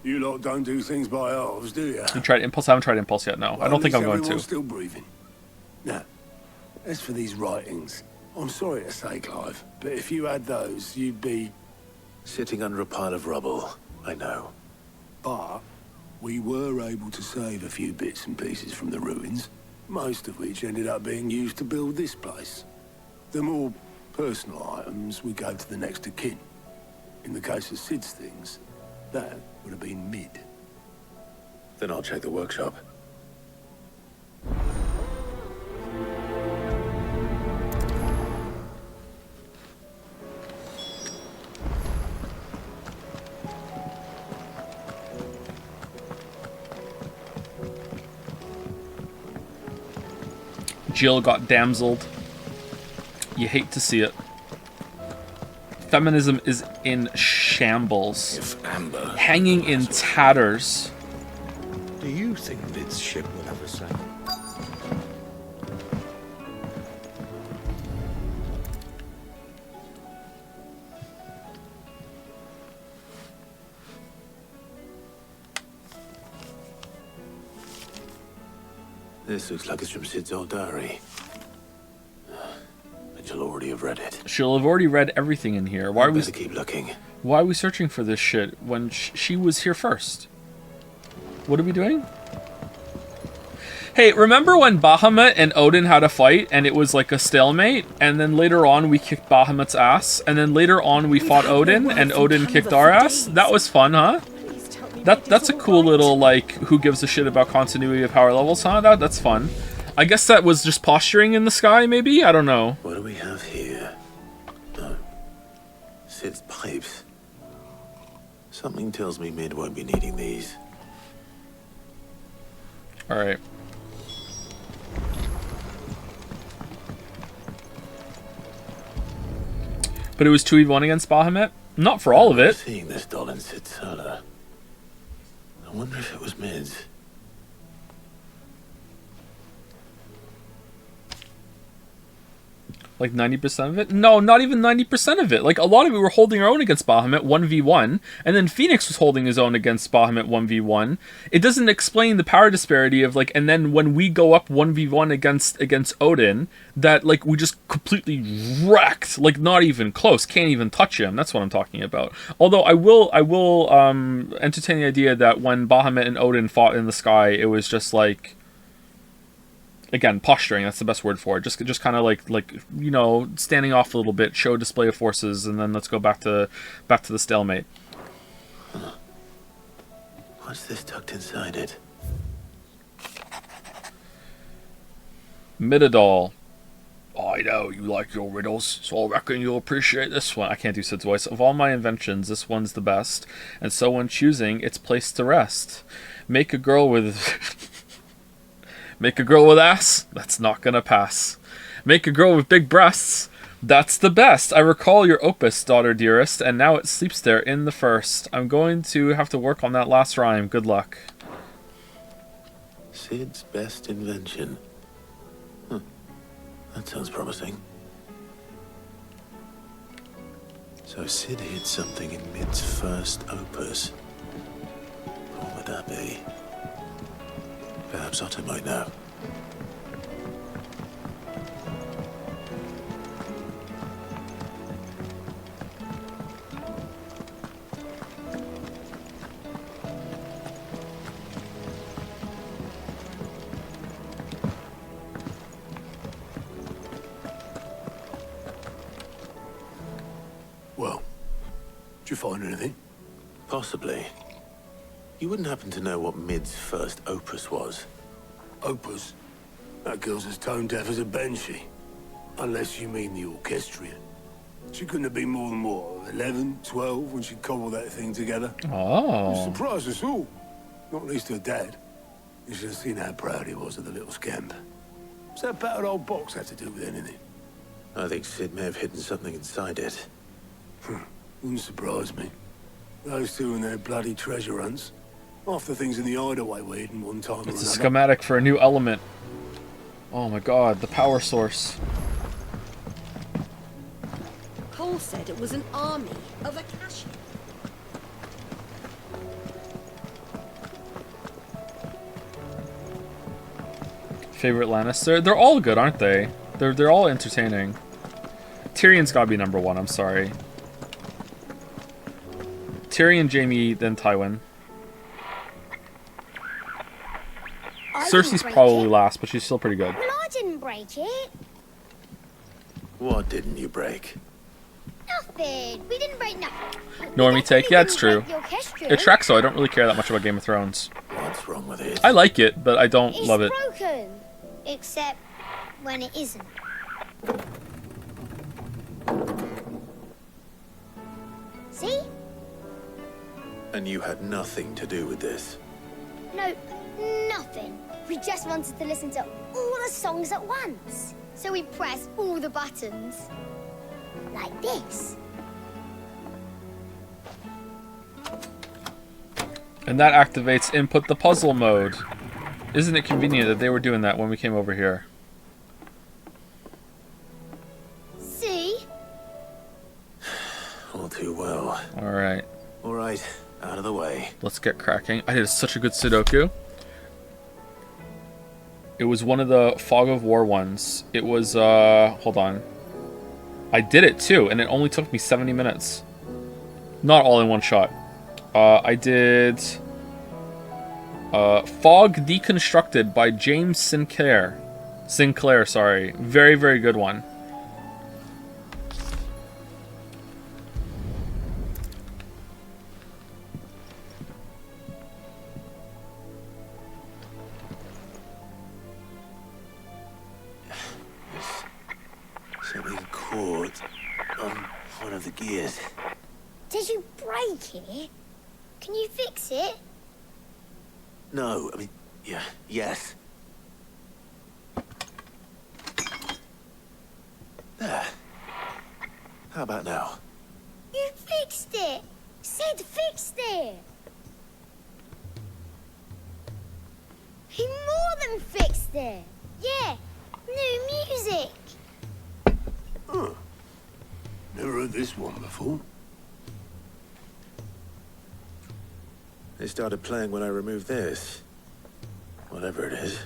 You lot don't do things by halves, do you? You tried Impulse? I haven't tried Impulse yet, no. I don't think I'm going to. Still breathing. Now, as for these writings, I'm sorry to say, Clive, but if you had those, you'd be... Sitting under a pile of rubble, I know. But we were able to save a few bits and pieces from the ruins, most of which ended up being used to build this place. The more personal items we gave to the next of kin. In the case of Sid's things, that would have been Mid. Then I'll check the workshop. Jill got damseled. You hate to see it. Feminism is in shambles. If Amber... Hanging in tatters. Do you think Mid's ship will have a sail? This looks like it's from Sid's old diary. And she'll already have read it. She'll have already read everything in here. Why are we keep looking? Why are we searching for this shit when she was here first? What are we doing? Hey, remember when Bahamut and Odin had a fight and it was like a stalemate, and then later on we kicked Bahamut's ass, and then later on we fought Odin and Odin kicked our ass? That was fun, huh? That's a cool little, like, who gives a shit about continuity of power levels, huh? That's fun. I guess that was just posturing in the sky, maybe? I don't know. What do we have here? Oh. Sid's pipes. Something tells me Mid won't be needing these. Alright. But it was 2v1 against Bahamut? Not for all of it. Seeing this doll in Sid's cellar. I wonder if it was Mid's. Like 90% of it? No, not even 90% of it. Like, a lot of it were holding our own against Bahamut 1v1, and then Phoenix was holding his own against Bahamut 1v1. It doesn't explain the power disparity of, like, and then when we go up 1v1 against Odin, that, like, we just completely wrecked. Like, not even close. Can't even touch him. That's what I'm talking about. Although I will entertain the idea that when Bahamut and Odin fought in the sky, it was just, like, again, posturing, that's the best word for it. Just kind of like you know, standing off a little bit, show display of forces, and then let's go back to the stalemate. What's this tucked inside it? Midadol. Oh, I know you like your riddles, so I reckon you'll appreciate this one. I can't do Sid's voice. Of all my inventions, this one's the best, and so when choosing, it's placed to rest. Make a girl with Make a girl with ass? That's not gonna pass. Make a girl with big breasts? That's the best. I recall your opus, daughter dearest, and now it sleeps there in the first. I'm going to have to work on that last rhyme. Good luck. Sid's best invention. Huh. That sounds promising. So Sid hid something in Mid's first opus. What would that be? Perhaps Otto might know. Well, did you find anything? Possibly. You wouldn't happen to know what Mid's first opus was? Opus? That girl's as tone deaf as a banshee. Unless you mean the orchestrion. She couldn't have been more than, what, 11, 12 when she cobbled that thing together? It Oh. surprised us all. Not least her dad. You should have seen how proud he was of the little scamp. What's that battered old box have to do with anything? I think Sid may have hidden something inside it. Wouldn't surprise me. Those two and their bloody treasure hunts. Half the things in the hideaway were hidden one time or It's a another. schematic for a new element. Oh my god, the power source. Cole said it was an army of Akashi. Favorite Lannister? They're all good, aren't they? They're all entertaining. Tyrion's gotta be number one, I'm sorry. Tyrion, Jaime, then Tywin. Cersei's probably last, but she's still pretty good. Well, I didn't break it. What didn't you break? Nothing. We didn't break nothing. Normie take? Yeah, it's true. It It tracks, though. I don't really care that much about Game of Thrones. What's wrong with it? I like it, but I don't It's love it. broken. Except when it isn't. See? And you had nothing to do with this. No, nothing. We just wanted to listen to all the songs at once. So we pressed all the buttons. Like this. And that activates input the puzzle mode. Isn't it convenient that they were doing that when we came over here? See? All too well. Alright, All right, out of the way. let's get cracking. I did such a good Sudoku. It was one of the Fog of War ones. It was, hold on. I did it too, and it only took me 70 minutes. Not all in one shot. I did Fog Deconstructed by James Sinclair. Sinclair, sorry. Very, very good one. Something caught on one of the gears. Did you break it? Can you fix it? No, I mean, yeah, yes. There. How about now? You fixed it! Sid fixed it! He more than fixed it! Yeah, new music! Huh. Never heard this one before. They started playing when I removed this. Whatever it is.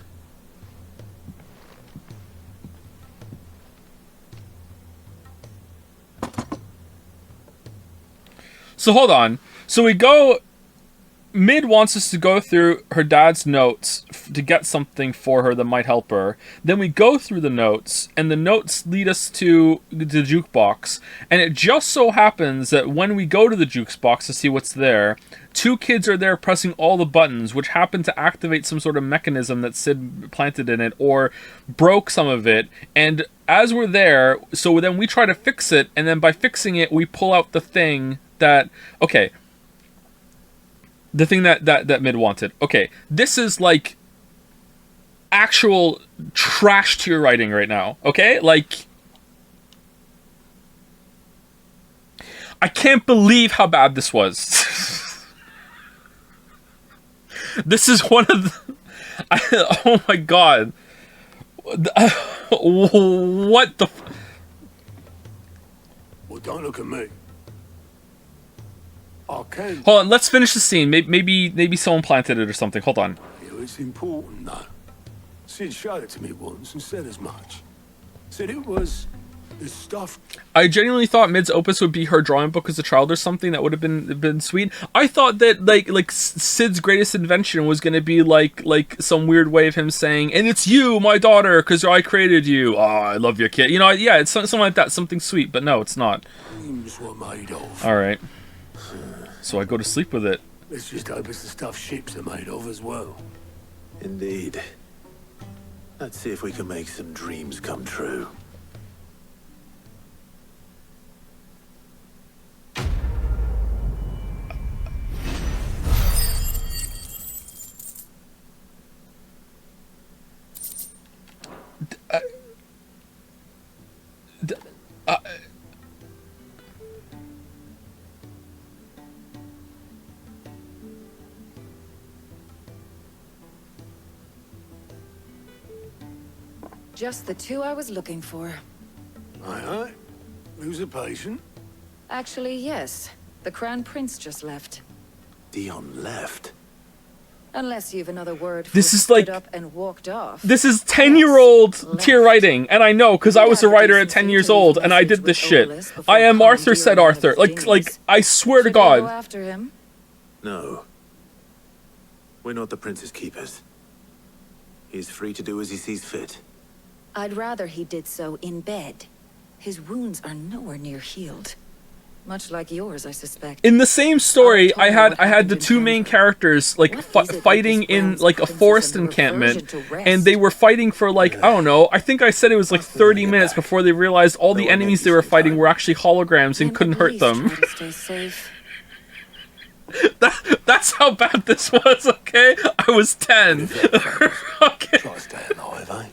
So hold on. So we go... Mid wants us to go through her dad's notes to get something for her that might help her. Then we go through the notes, and the notes lead us to the jukebox. And it just so happens that when we go to the jukebox to see what's there, two kids are there pressing all the buttons, which happen to activate some sort of mechanism that Sid planted in it, or broke some of it. And as we're there, so then we try to fix it, and then by fixing it, we pull out the thing that... Okay. The thing that Mid wanted. Okay, this is like actual trash tier writing right now. Okay, like I can't believe how bad this was. This is one of the... oh my god. What the... Well, don't look at me. I can... Hold on, let's finish the scene. Maybe someone planted it or something. Hold on. It's important, though. Sid showed it to me once and said as much. Said it was the stuff... I genuinely thought Mid's opus would be her drawing book as a child or something. That would have been sweet. I thought that like Sid's greatest invention was going to be like some weird way of him saying, "And it's you, my daughter, because I created you. Oh, I love your kid." You know, yeah, it's something like that, something sweet. But no, it's not. Dreams were made of. All right. So I go to sleep with it. Let's just hope it's the stuff ships are made of as well. Indeed. Let's see if we can make some dreams come true. Just the two I was looking for. Aye. Who's a patient? Actually, yes. The Crown Prince just left. Dion left. Unless you've another word for This is stood like- up and walked off. This is 10-year-old Left. tier writing, and I know because I was a writer at 10 years old, and I did this shit. I am Arthur, said Arthur. Like I swear to Should I go God. after him? No. We're not the prince's keepers. He's free to do as he sees fit. I'd rather he did so in bed. His wounds are nowhere near healed. Much like yours, I suspect. In the same story, I had the two main characters like fighting in like a forest encampment, and they were fighting for like, I don't know, I think I said it was like 30 minutes before they realized all the enemies they were fighting were actually holograms and Then couldn't at hurt least them. try to stay safe. That's how bad this was, okay? I was 10. Okay. Try staying alive, eh?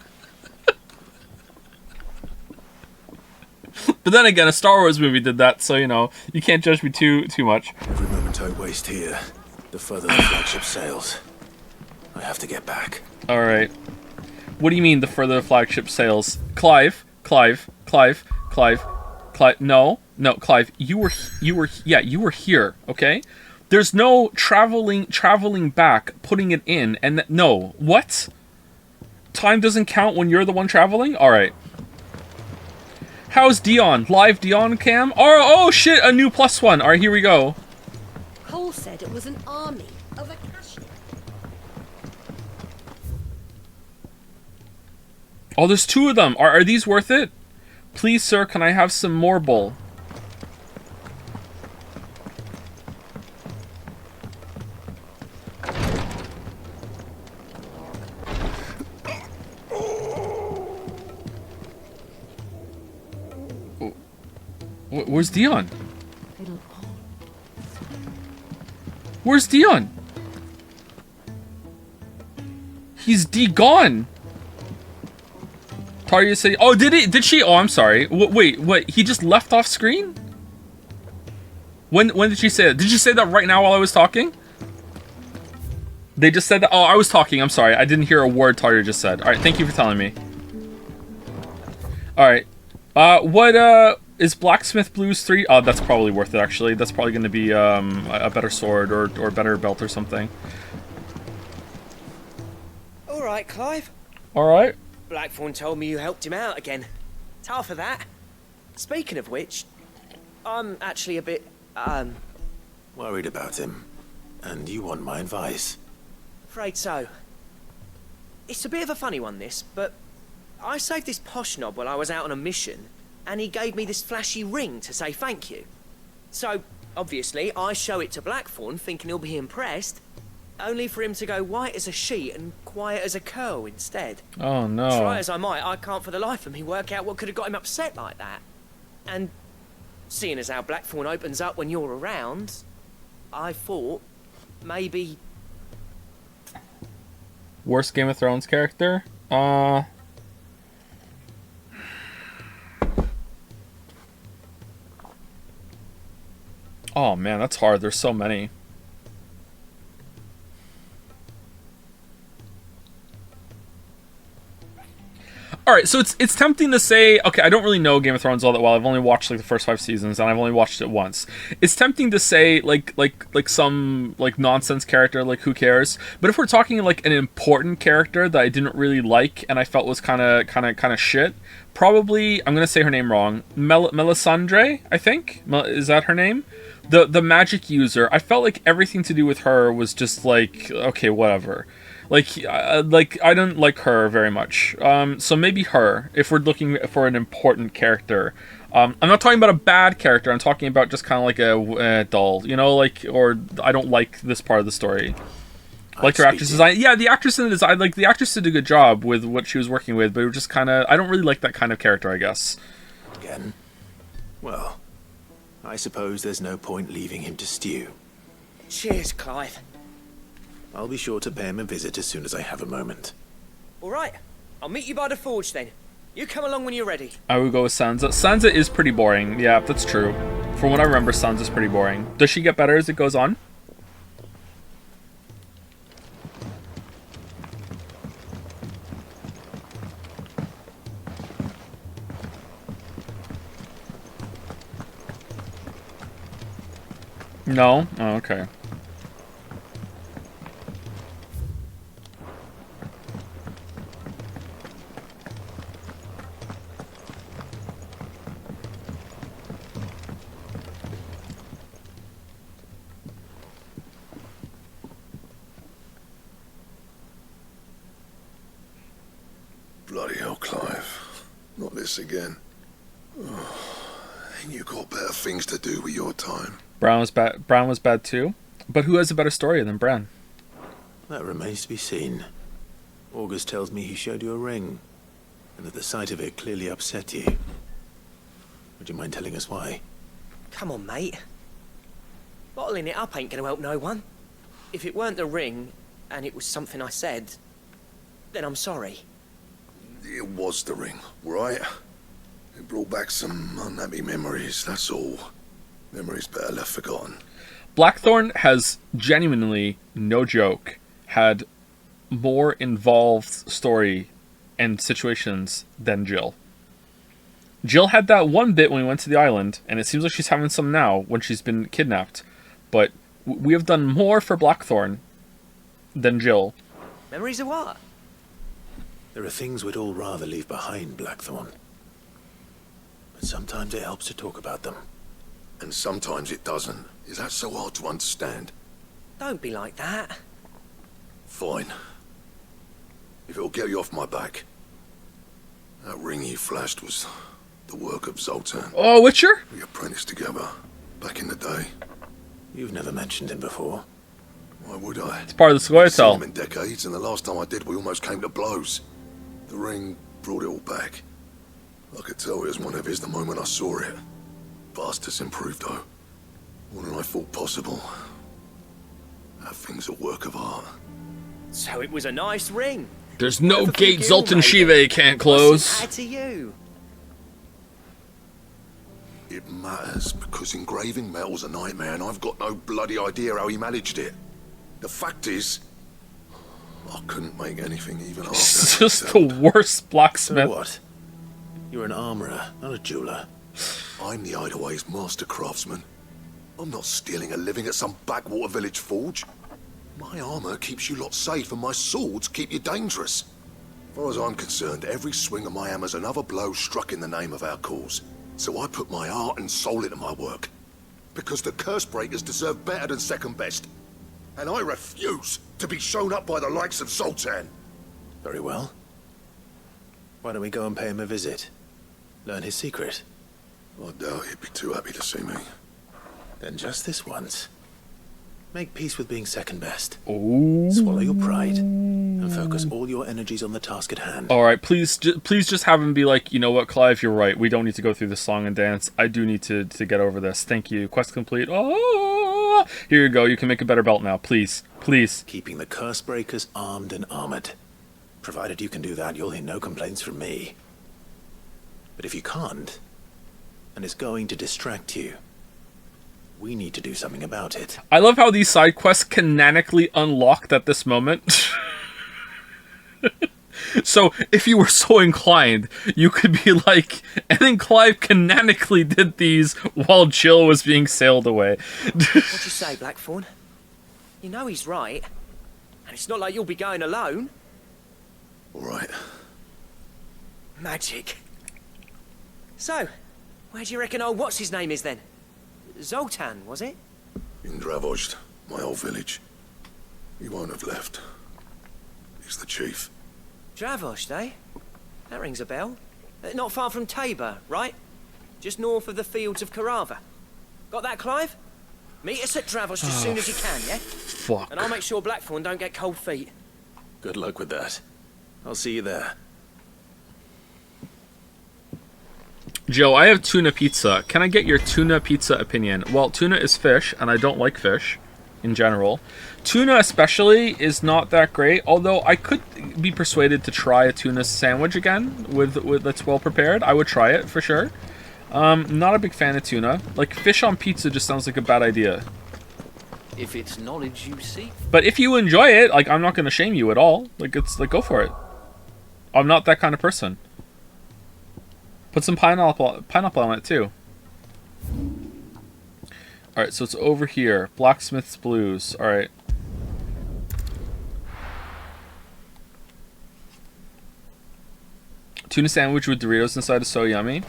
But then again, a Star Wars movie did that, so you know, you can't judge me too much. Every moment I waste here, the further the flagship sails. I have to get back. Alright. What do you mean the further the flagship sails? Clive, no, Clive, you were here, okay? There's no traveling back, putting it in, and no. What? Time doesn't count when you're the one traveling? Alright. How's Dion? Live Dion cam? Oh shit, a new +1. Alright, here we go. Cole said it was an army of Akashi. Oh, there's two of them. Are these worth it? Please, sir, can I have some more bull? Where's Dion? Where's Dion? He's gone. Tarja said, "Oh, did she? Oh, I'm sorry. Wait, what? He just left off screen? When did she say that? Did she say that right now while I was talking? They just said that. Oh, I was talking. I'm sorry. I didn't hear a word Tarja just said. All right, thank you for telling me. All right. What is Blacksmith Blues 3? Oh, that's probably worth it actually. That's probably going to be a better sword or better belt or something. All right, Clive. All right. Blackthorn told me you helped him out again. Tough for that. Speaking of which, I'm actually a bit, Worried about him. And you want my advice. afraid so. It's a bit of a funny one, this, but I saved this posh knob while I was out on a mission, and he gave me this flashy ring to say thank you. So, obviously, I show it to Blackthorn, thinking he'll be impressed, only for him to go white as a sheet and quiet as a curl instead. Oh no. Try as I might, I can't for the life of me work out what could have got him upset like that. And seeing as how Blackthorn opens up when you're around, I thought maybe... Worst Game of Thrones character? Oh man, that's hard. There's so many. All right, so it's tempting to say, okay, I don't really know Game of Thrones all that well. I've only watched like the first 5 seasons, and I've only watched it once. It's tempting to say like some like nonsense character, like who cares? But if we're talking like an important character that I didn't really like and I felt was kind of shit, probably I'm gonna say her name wrong. Melisandre, I think. Is that her name? The magic user. I felt like everything to do with her was just like, okay, whatever. Like I don't like her very much. So maybe her, if we're looking for an important character. I'm not talking about a bad character. I'm talking about just kind of like a dull, you know, like, or I don't like this part of the story. Like her actress design. Yeah, the actress in the design, like the actress did a good job with what she was working with, but it was just kind of, I don't really like that kind of character, I guess. Again? Well, I suppose there's no point leaving him to stew. Cheers, Clive. I'll be sure to pay him a visit as soon as I have a moment. All right, I'll meet you by the forge then. You come along when you're ready. I would go with Sansa. Sansa is pretty boring. Yeah, that's true. From what I remember, Sansa's pretty boring. Does she get better as it goes on? No? Oh, okay. Bloody hell, Clive. Not this again. Oh, ain't you got better things to do with your time? Brown was bad too. But who has a better story than Bran? That remains to be seen. August tells me he showed you a ring, and that the sight of it clearly upset you. Would you mind telling us why? Come on, mate. Bottling it up ain't gonna help no one. If it weren't the ring, and it was something I said, then I'm sorry. It was the ring, right? It brought back some unhappy memories, that's all. Memories better left forgotten. Blackthorn has genuinely, no joke, had more involved story and situations than Jill. Jill had that one bit when we went to the island, and it seems like she's having some now when she's been kidnapped. But we have done more for Blackthorn than Jill. Memories of what? There are things we'd all rather leave behind, Blackthorn. But sometimes it helps to talk about them. And sometimes it doesn't. Is that so hard to understand? Don't be like that. Fine. If it'll get you off my back. That ring you flashed was the work of Zoltan. Oh, Witcher? We apprenticed together back in the day. You've never mentioned him before. Why would I? It's part of the Seen him storytelling. in decades, and the last time I did, we almost came to blows. The ring brought it all back. I could tell it was one of his the moment I saw it. Vast has improved, though. More than I thought possible. That thing's a work of art. So it was a nice ring. There's no Whatever gate you, Zoltan mate. Shive can't close. What's it matter to you? It matters, because engraving metal's a nightmare, and I've got no bloody idea how he managed it. The fact is, I couldn't make anything even after It's that just the attempt. worst So blacksmith. what? You're an armorer, not a jeweler. I'm the Hideaway's master craftsman. I'm not stealing a living at some backwater village forge. My armor keeps you lot safe, and my swords keep you dangerous. As far as I'm concerned, every swing of my hammer's another blow struck in the name of our cause. So I put my heart and soul into my work. Because the curse breakers deserve better than second best. And I refuse to be shown up by the likes of Zoltan. Very well. Why don't we go and pay him a visit? Learn his secret. I doubt he'd be too happy to see me. Then just this once. Make peace with being second best. Ooh. Swallow your pride and focus all your energies on the task at hand. All right, please just have him be like, you know what, Clive, you're right. We don't need to go through this song and dance. I do need to get over this. Thank you. Quest complete. Oh, here you go. You can make a better belt now. Please, please. Keeping the curse breakers armed and armored. Provided you can do that, you'll hear no complaints from me. But if you can't, and it's going to distract you, We need to do something about it. I love how these side quests canonically unlocked at this moment. So, if you were so inclined, you could be like, and then Clive canonically did these while Jill was being sailed away. What'd you say, Blackthorn? You know he's right. And it's not like you'll be going alone. All right. Magic. So, where do you reckon old what's-his-name is then? Zoltan, was it? In Dravozd, my old village. He won't have left. He's the chief. Dravozd, eh? That rings a bell. Not far from Tabor, right? Just north of the fields of Carava. Got that, Clive? Meet us at Dravozd as soon as you can, yeah? Fuck. And I'll make sure Blackthorn don't get cold feet. Good luck with that. I'll see you there. Joe, I have tuna pizza. Can I get your tuna pizza opinion? Well, tuna is fish, and I don't like fish in general. Tuna especially is not that great, although I could be persuaded to try a tuna sandwich again with that's well prepared. I would try it for sure. Not a big fan of tuna. Like, fish on pizza just sounds like a bad idea. If it's knowledge you seek. But if you enjoy it, like, I'm not going to shame you at all. Like, it's like, go for it. I'm not that kind of person. Put some pineapple on it too. Alright, so it's over here. Blacksmith's Blues. Alright. Tuna sandwich with Doritos inside is so yummy.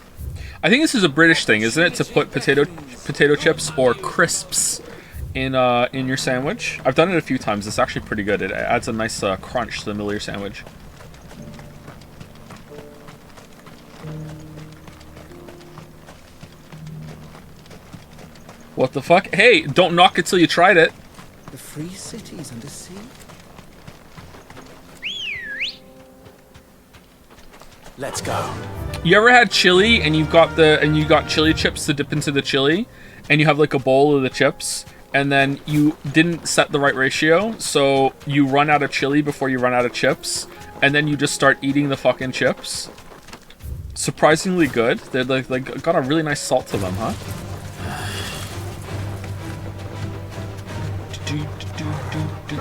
I think this is a British thing, isn't it? To put potato chips or crisps in your sandwich. I've done it a few times. It's actually pretty good. It adds a nice crunch to the middle of your sandwich. What the fuck? Hey, don't knock it till you tried it. The free cities under sea. Let's go. You ever had chili and you got chili chips to dip into the chili, and you have like a bowl of the chips, and then you didn't set the right ratio, so you run out of chili before you run out of chips, and then you just start eating the fucking chips? Surprisingly good. They're like got a really nice salt to them, huh?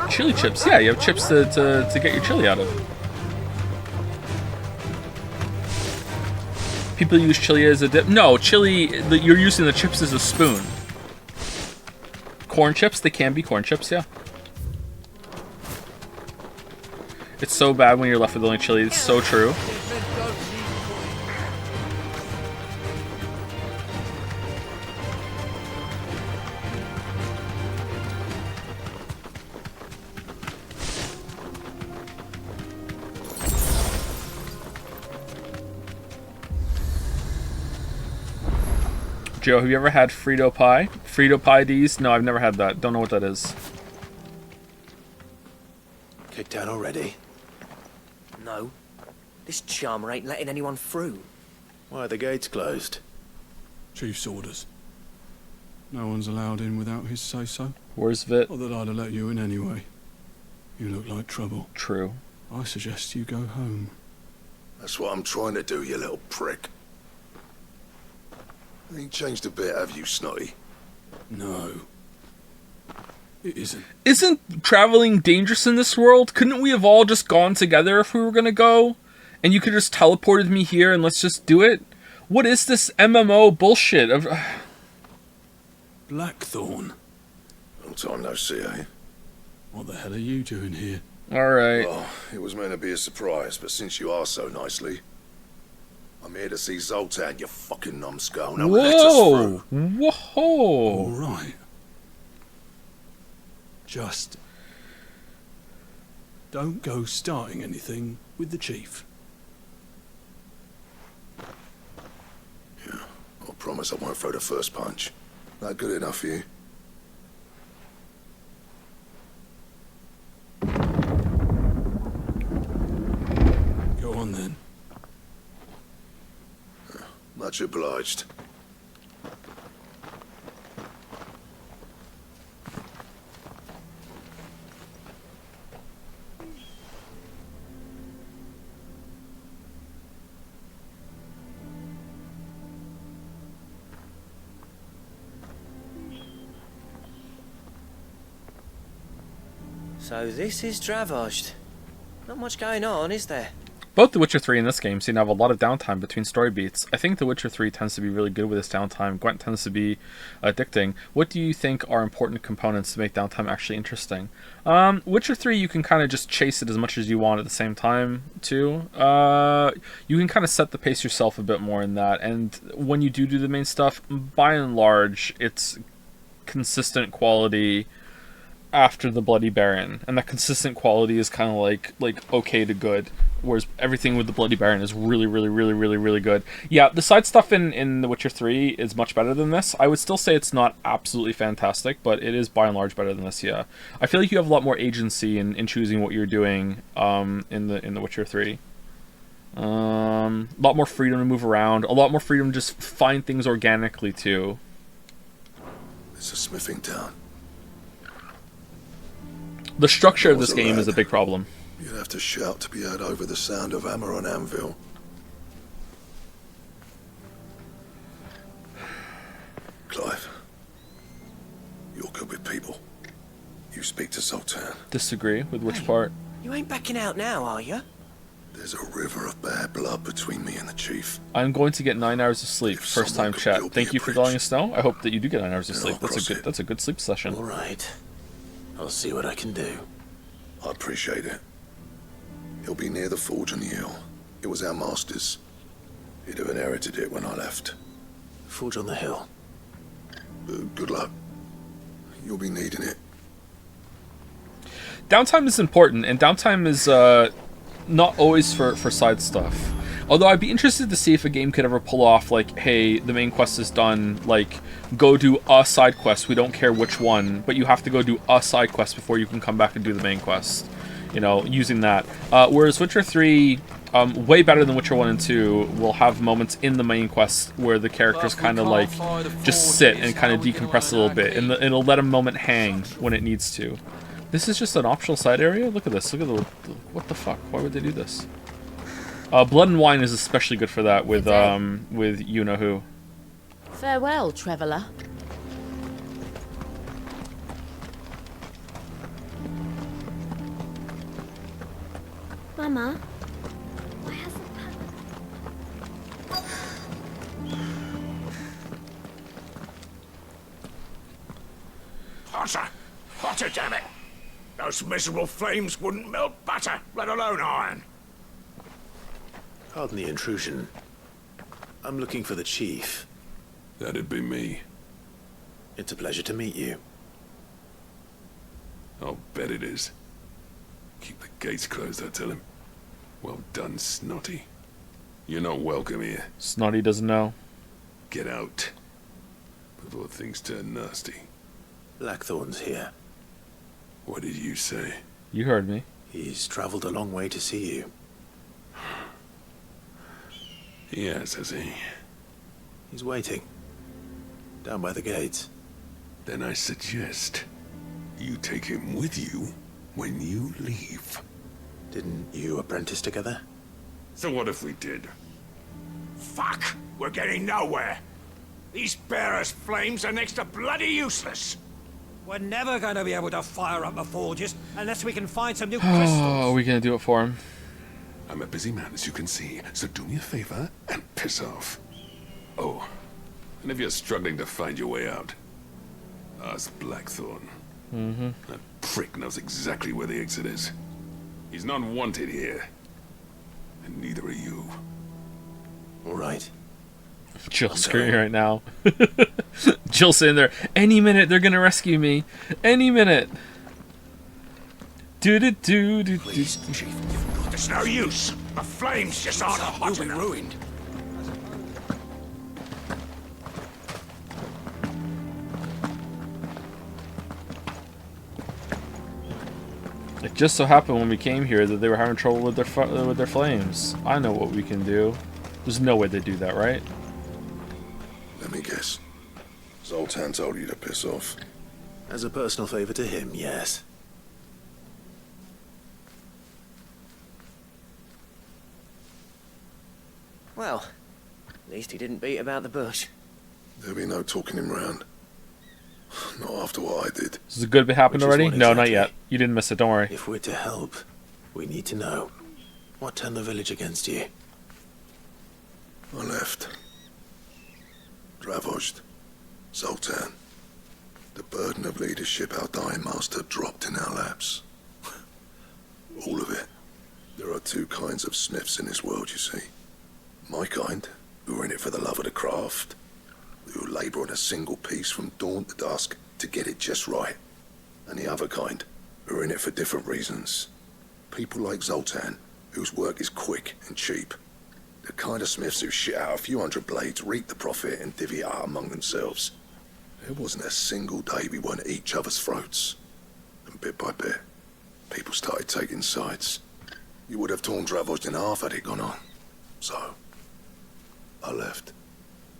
Chili chips, yeah, you have chips to get your chili out of. People use chili as a dip. No, chili, you're using the chips as a spoon. Corn chips, they can be corn chips, yeah. It's so bad when you're left with only chili, it's so true. Joe, have you ever had Frito pie? Frito pie D's? No, I've never had that. Don't know what that is. Kicked out already? No. This charmer ain't letting anyone through. Why are the gates closed? Chief's orders. No one's allowed in without his say-so. Where's Vit? Not that I'd have let you in anyway. You look like trouble. True. I suggest you go home. That's what I'm trying to do, you little prick. Ain't changed a bit, have you, Snotty? No. It isn't. Isn't traveling dangerous in this world? Couldn't we have all just gone together if we were gonna go? And you could just teleported me here and let's just do it? What is this MMO bullshit of... Blackthorn. Long time no see, eh? What the hell are you doing here? Alright. Well, it was meant to be a surprise, but since you are so nicely, I'm here to see Zoltan, you fucking numbskull. Now let us through. Whoa! All right. Just don't go starting anything with the chief. Yeah, I promise I won't throw the first punch. That good enough for you? Go on then. Much obliged. So this is Dravoshed. Not much going on, is there? Both The Witcher 3 and this game seem to have a lot of downtime between story beats. I think The Witcher 3 tends to be really good with its downtime. Gwent tends to be addicting. What do you think are important components to make downtime actually interesting? Witcher 3, you can kind of just chase it as much as you want at the same time, too. You can kind of set the pace yourself a bit more in that. And when you do the main stuff, by and large, it's consistent quality after the Bloody Baron. And that consistent quality is kind of like okay to good. Whereas everything with the Bloody Baron is really, really, really, really, really good. Yeah, the side stuff in The Witcher 3 is much better than this. I would still say it's not absolutely fantastic, but it is by and large better than this, yeah. I feel like you have a lot more agency in choosing what you're doing in The Witcher 3. A lot more freedom to move around, a lot more freedom to just find things organically, too. It's a smithing town. The structure of this game is a big problem. You'd have to shout to be heard over the sound of hammer on anvil. Clive, you're good with people. You speak to Sultan. Disagree with which part? You ain't backing out now, are you? There's a river of bad blood between me and the chief. I'm going to get 9 hours of sleep. First time chat. Thank you for letting us know. I hope that you do get 9 hours of sleep. That's a good sleep session. All right. I'll see what I can do. I appreciate it. He'll be near the forge on the hill. It was our master's. He'd have inherited it when I left. Forge on the hill. Good luck. You'll be needing it. Downtime is important, and downtime is not always for side stuff. Although I'd be interested to see if a game could ever pull off, like, hey, the main quest is done, like, go do a side quest, we don't care which one, but you have to go do a side quest before you can come back and do the main quest. You know, using that. Whereas Witcher 3, way better than Witcher 1 and 2, will have moments in the main quest where the characters kind of, like, just sit and kind of decompress a little bit, and it'll let a moment hang when it needs to. This is just an optional side area? Look at this. Look at the... What the fuck? Why would they do this? Blood and Wine is especially good for that with you know who. Farewell, traveller. Mama, why hasn't Hotter! Hotter, damn it! Those miserable flames wouldn't melt butter, let alone iron. Pardon the intrusion. I'm looking for the chief. That'd be me. It's a pleasure to meet you. I'll bet it is. Keep the gates closed, I tell him. Well done, Snotty. You're not welcome here. Snotty doesn't know. Get out. Before things turn nasty. Blackthorn's here. What did you say? You heard me. He's traveled a long way to see you. Yes, has he? He's waiting. Down by the gates. Then I suggest you take him with you when you leave. Didn't you apprentice together? So what if we did? Fuck! We're getting nowhere. These bearers' flames are next to bloody useless. We're never going to be able to fire up the forges unless we can find some new Oh, crystals. are we gonna do it for him? I'm a busy man, as you can see, so do me a favor and piss off. Oh, and if you're struggling to find your way out, ask Blackthorn. Mm-hmm. That prick knows exactly where the exit is. He's not wanted here. And neither are you. All right. Jill's screaming right now. Jill's sitting there. Any minute they're gonna rescue me. Any minute. Do. Please, Chief. There's no use. The flames just aren't hot enough. Ruined. It just so happened when we came here that they were having trouble with their flames. I know what we can do. There's no way they do that, right? Let me guess. Zoltan told you to piss off. As a personal favor to him, yes. Well, at least he didn't beat about the bush. There'll be no talking him round. Not after what I did. Has the good bit happened Which is already? what No, not exactly? yet. You didn't miss it, don't worry. If we're to help, we need to know. What turned the village against you? I left. Dravozd. Zoltan. The burden of leadership our dying master dropped in our laps. All of it. There are two kinds of smiths in this world, you see. My kind, who are in it for the love of the craft, who labour on a single piece from dawn to dusk to get it just right. And the other kind, who are in it for different reasons. People like Zoltan, whose work is quick and cheap. The kind of smiths who shit out a few hundred blades, reap the profit, and divvy it out among themselves. There wasn't a single day we weren't at each other's throats. And bit by bit, people started taking sides. You would have torn Dravozd in half had it gone on. So, I left.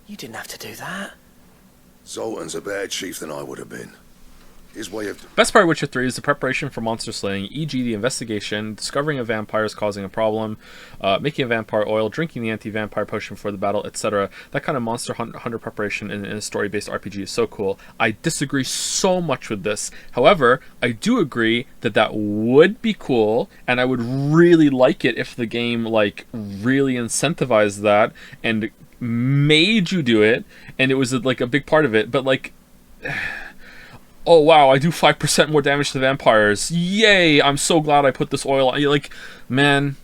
You didn't have to do that. Zoltan's a better chief than I would have been. His way of... Best part of Witcher 3 is the preparation for monster slaying, e.g. the investigation, discovering a vampire is causing a problem, making a vampire oil, drinking the anti-vampire potion for the battle, etc. That kind of monster hunter preparation in a story-based RPG is so cool. I disagree so much with this. However, I do agree that that would be cool, and I would really like it if the game like really incentivized that and made you do it, and it was like a big part of it. But like... oh wow, I do 5% more damage to vampires. Yay, I'm so glad I put this oil on. You're like, man,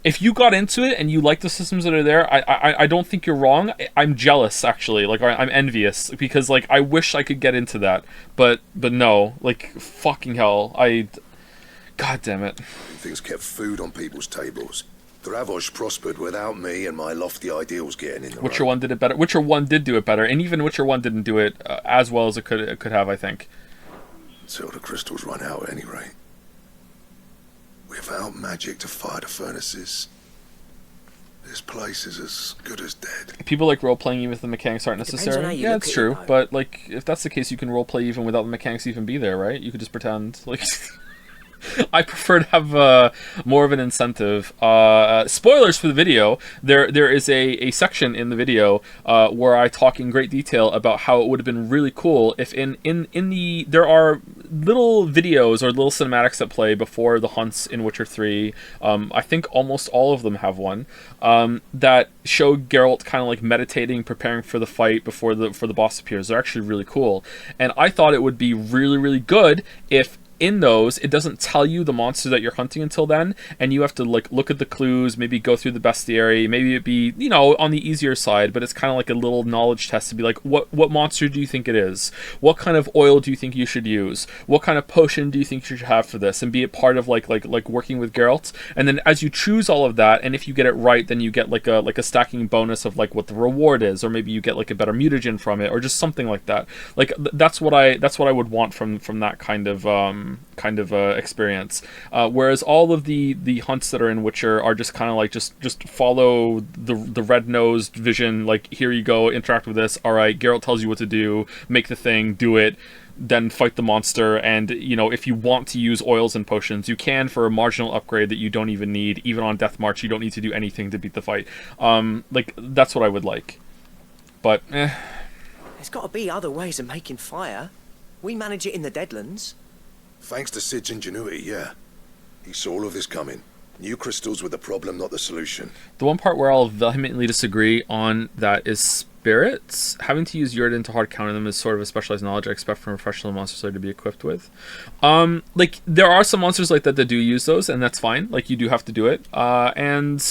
if you got into it and you like the systems that are there, I don't think you're wrong. I'm jealous, actually. Like, I'm envious, because like I wish I could get into that, but no, like fucking hell, god damn it. Things kept food on people's tables. Dravozd prospered without me and my lofty ideals getting in the Witcher road. 1 did it better. Witcher 1 did do it better, and even Witcher 1 didn't do it as well as it could have, I think. Until the crystals run out at any rate. Without magic to fire the furnaces, this place is as good as dead. People like role-playing even if the mechanics aren't Depends on necessary. how you Yeah, look it's at it, true, though. but like if that's the case, you can role-play even without the mechanics even be there, right? You could just pretend, like... I prefer to have more of an incentive. Spoilers for the video. There is a section in the video where I talk in great detail about how it would have been really cool if there are little videos or little cinematics that play before the hunts in Witcher 3. I think almost all of them have one that show Geralt kind of like meditating, preparing for the fight before the boss appears. They're actually really cool, and I thought it would be really, really good if in those, it doesn't tell you the monster that you're hunting until then, and you have to like look at the clues, maybe go through the bestiary, maybe it be, you know, on the easier side, but it's kind of like a little knowledge test to be like, what monster do you think it is? What kind of oil do you think you should use? What kind of potion do you think you should have for this? And be a part of like working with Geralt. And then as you choose all of that, and if you get it right, then you get like a stacking bonus of like what the reward is, or maybe you get like a better mutagen from it, or just something like that. Like that's what I would want from that kind of experience, whereas all of the hunts that are in Witcher are just kind of like just follow the red-nosed vision, like here you go, interact with this, alright, Geralt tells you what to do, make the thing, do it, then fight the monster, and you know, if you want to use oils and potions, you can for a marginal upgrade that you don't even need. Even on Death March, you don't need to do anything to beat the fight. Like, that's what I would like. But, There's got to be other ways of making fire. We manage it in the Deadlands. Thanks to Sid's ingenuity, yeah. He saw all of this coming. New crystals were the problem, not the solution. The one part where I'll vehemently disagree on that is spirits. Having to use Yrden to hard counter them is sort of a specialized knowledge I expect from a professional monster slayer to be equipped with. Like, there are some monsters like that do use those, and that's fine. Like, you do have to do it. And...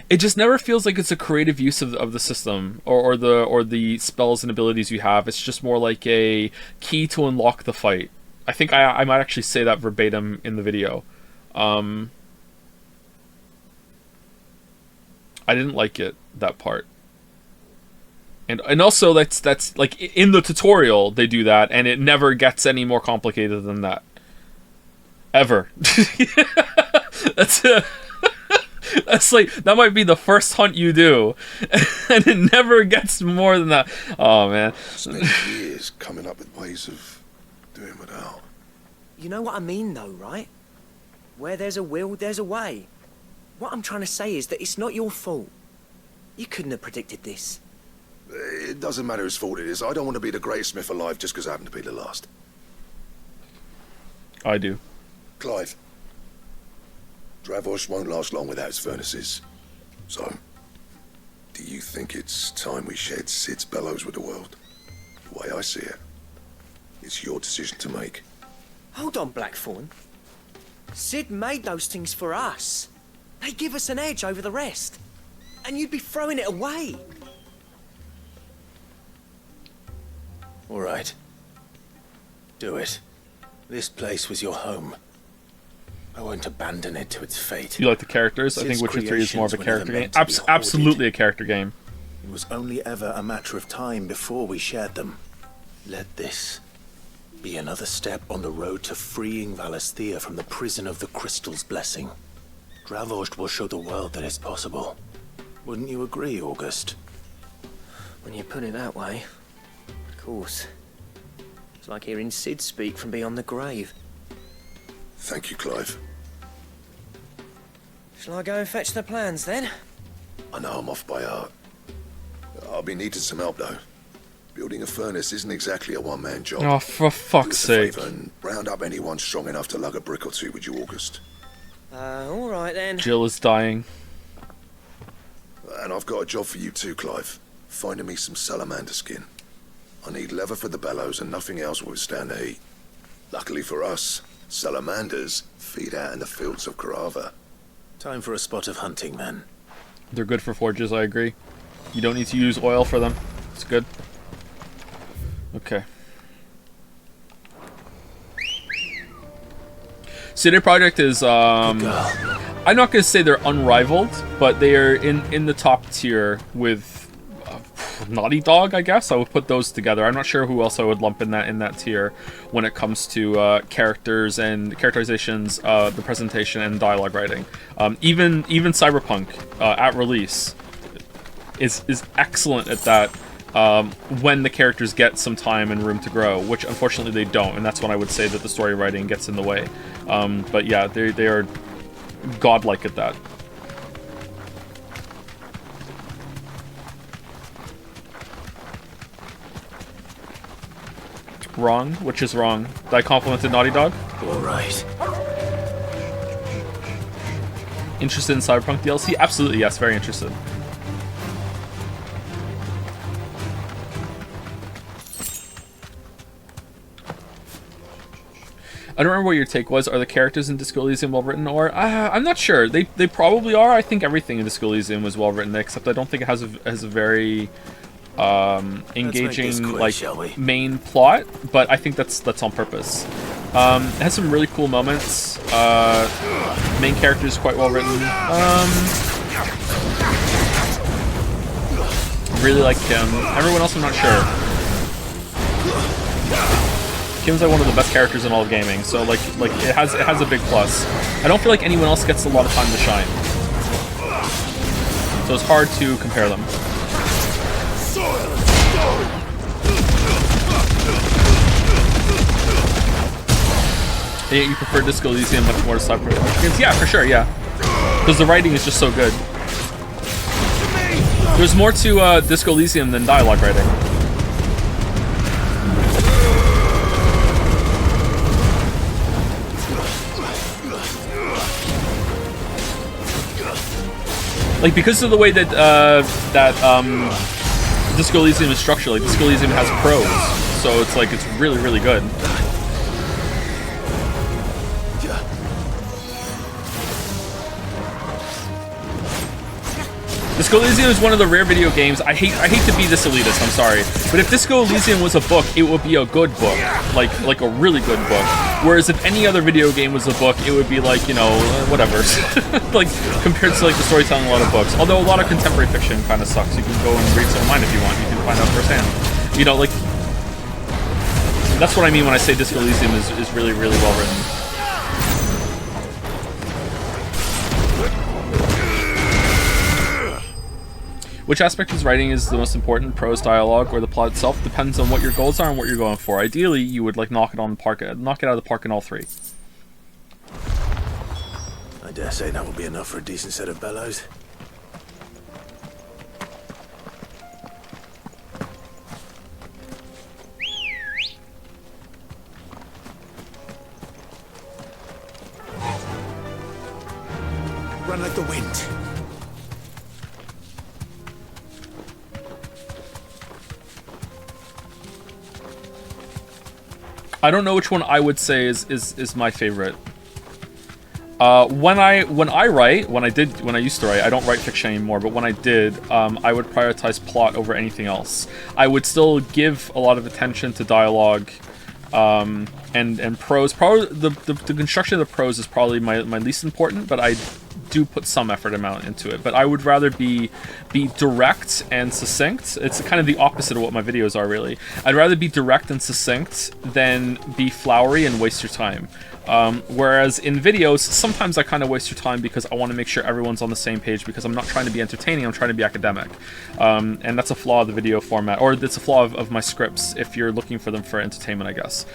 it just never feels like it's a creative use of the system or the spells and abilities you have. It's just more like a key to unlock the fight. I think I might actually say that verbatim in the video. I didn't like it, that part. And also that's like in the tutorial they do that, and it never gets any more complicated than that. Ever. That's like, that might be the first hunt you do, and it never gets more than that. Oh man. Spent years coming up with ways of doing without. You know what I mean though, right? Where there's a will, there's a way. What I'm trying to say is that it's not your fault. You couldn't have predicted this. It doesn't matter whose fault it is. I don't want to be the greatest smith alive just because I happen to be the last. I do. Clive. Dravosh won't last long without its furnaces. So, do you think it's time we shared Sid's bellows with the world? The way I see it, it's your decision to make. Hold on, Blackthorn. Sid made those things for us. They give us an edge over the rest. And you'd be throwing it away. All right. Do it. This place was your home. I won't abandon it to its fate. You like the characters? I think Witcher 3 is more of a character game. Absolutely a character game. It was only ever a matter of time before we shared them. Let this be another step on the road to freeing Valisthea from the prison of the Crystal's blessing. Dravost will show the world that it's possible. Wouldn't you agree, August? When you put it that way, of course. It's like hearing Sid speak from beyond the grave. Thank you, Clive. Shall I go and fetch the plans, then? I know I'm off by heart. I'll be needing some help, though. Building a furnace isn't exactly a one-man job. Oh, for fuck's sake. Do us a favour and round up anyone strong enough to lug a brick or two with you, August. All right, then. Jill is dying. And I've got a job for you too, Clive. Finding me some salamander skin. I need leather for the bellows and nothing else will withstand the heat. Luckily for us, salamanders feed out in the fields of Carava. Time for a spot of hunting, then. They're good for forges, I agree. You don't need to use oil for them. It's good. Okay. CD Projekt is, I'm not going to say they're unrivaled, but they are in the top tier with Naughty Dog, I guess. I would put those together. I'm not sure who else I would lump in that tier when it comes to characters and characterizations, the presentation and dialogue writing. Even Cyberpunk at release is excellent at that when the characters get some time and room to grow, which unfortunately they don't, and that's when I would say that the story writing gets in the way. But yeah, they are godlike at that. Wrong? Which is wrong? Did I complimented Naughty Dog? Alright. Interested in Cyberpunk DLC? Absolutely, yes, very interested. I don't remember what your take was. Are the characters in Disco Elysium well written, or I'm not sure. They probably are. I think everything in Disco Elysium was well written, except I don't think it has a very engaging quick, main plot. But I think that's on purpose. It has some really cool moments. Main character is quite well written. Really like Kim. Everyone else, I'm not sure. Kim's like one of the best characters in all of gaming, so like it has a big plus. I don't feel like anyone else gets a lot of time to shine, so it's hard to compare them. Yeah, you prefer Disco Elysium much more to Cyberpunk? Yeah, for sure, yeah, because the writing is just so good. There's more to Disco Elysium than dialogue writing. Like, because of the way that Disco Elysium is structured, like Disco Elysium has prose, so it's like it's really, really good. Disco Elysium is one of the rare video games. I hate to be this elitist, I'm sorry, but if Disco Elysium was a book, it would be a good book, like a really good book. Whereas if any other video game was a book, it would be like, you know, whatever. Like compared to like the storytelling in a lot of books. Although a lot of contemporary fiction kind of sucks. You can go and read some of mine if you want. You can find out firsthand. You know, like that's what I mean when I say Disco Elysium is really, really well written. Which aspect of writing is the most important? Prose, dialogue, or the plot itself? Depends on what your goals are and what you're going for. Ideally, you would like knock it out of the park in all three. I dare say that will be enough for a decent set of bellows. the wind. I don't know which one I would say is my favorite. When I used to write, I don't write fiction anymore, but when I did, I would prioritize plot over anything else. I would still give a lot of attention to dialogue, and prose. Probably the construction of the prose is probably my least important, but I do put some effort amount into it. But I would rather be direct and succinct. It's kind of the opposite of what my videos are, really. I'd rather be direct and succinct than be flowery and waste your time. Whereas in videos, sometimes I kind of waste your time because I want to make sure everyone's on the same page, because I'm not trying to be entertaining, I'm trying to be academic. And that's a flaw of the video format, or it's a flaw of my scripts if you're looking for them for entertainment, I guess.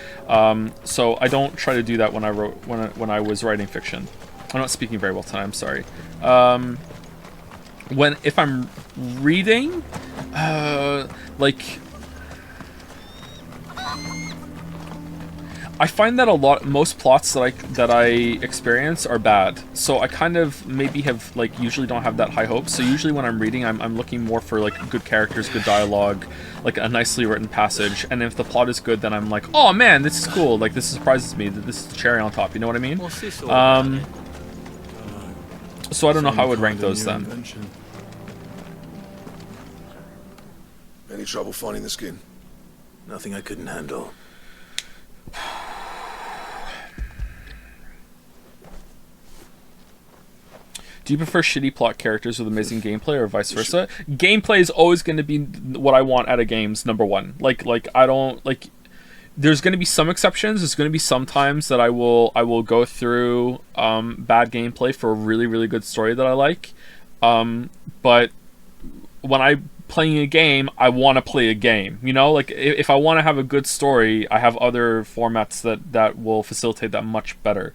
So I don't try to do that when I was writing fiction. I'm not speaking very well tonight, I'm sorry. If I'm reading, like, I find that most plots that I experience are bad. So I kind of maybe have, like, usually don't have that high hopes. So usually when I'm reading, I'm looking more for, like, good characters, good dialogue, like a nicely written passage. And if the plot is good, then I'm like, oh man, this is cool. Like, this surprises me. This is the cherry on top. You know what I mean? So I don't know how I would rank those then. Any trouble finding the skin? Nothing I couldn't handle. Do you prefer shitty plot characters with amazing gameplay, or vice versa? Gameplay is always going to be what I want out of games, number one. Like I don't like. There's going to be some exceptions. There's going to be some times that I will go through bad gameplay for a really, really good story that I like. But when I'm playing a game, I want to play a game. You know, like if I want to have a good story, I have other formats that will facilitate that much better.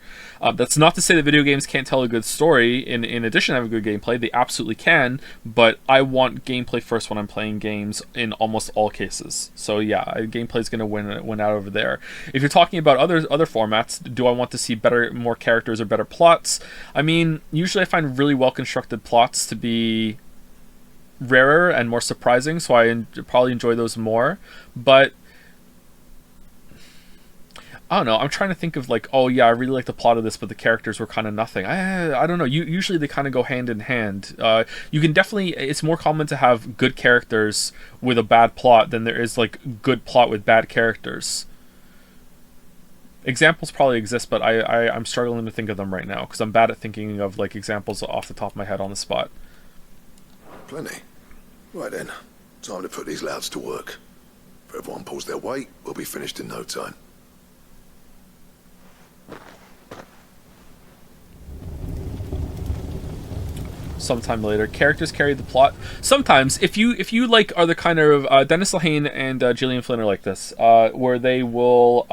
That's not to say that video games can't tell a good story in addition to having good gameplay. They absolutely can, but I want gameplay first when I'm playing games in almost all cases. So yeah, gameplay is going to win out over there. If you're talking about other formats, do I want to see more characters or better plots? I mean, usually I find really well constructed plots to be rarer and more surprising, so I probably enjoy those more. But I don't know, I'm trying to think of, like, oh yeah, I really like the plot of this, but the characters were kind of nothing. I don't know, usually they kind of go hand in hand. You can definitely, it's more common to have good characters with a bad plot than there is, like, good plot with bad characters. Examples probably exist, but I'm struggling to think of them right now, because I'm bad at thinking of, like, examples off the top of my head on the spot. Plenty. Right then, time to put these louds to work. If everyone pulls their weight, we'll be finished in no time. Sometime later, characters carry the plot. Sometimes, if you like are the kind of Dennis Lehane and Gillian Flynn are like this, where they will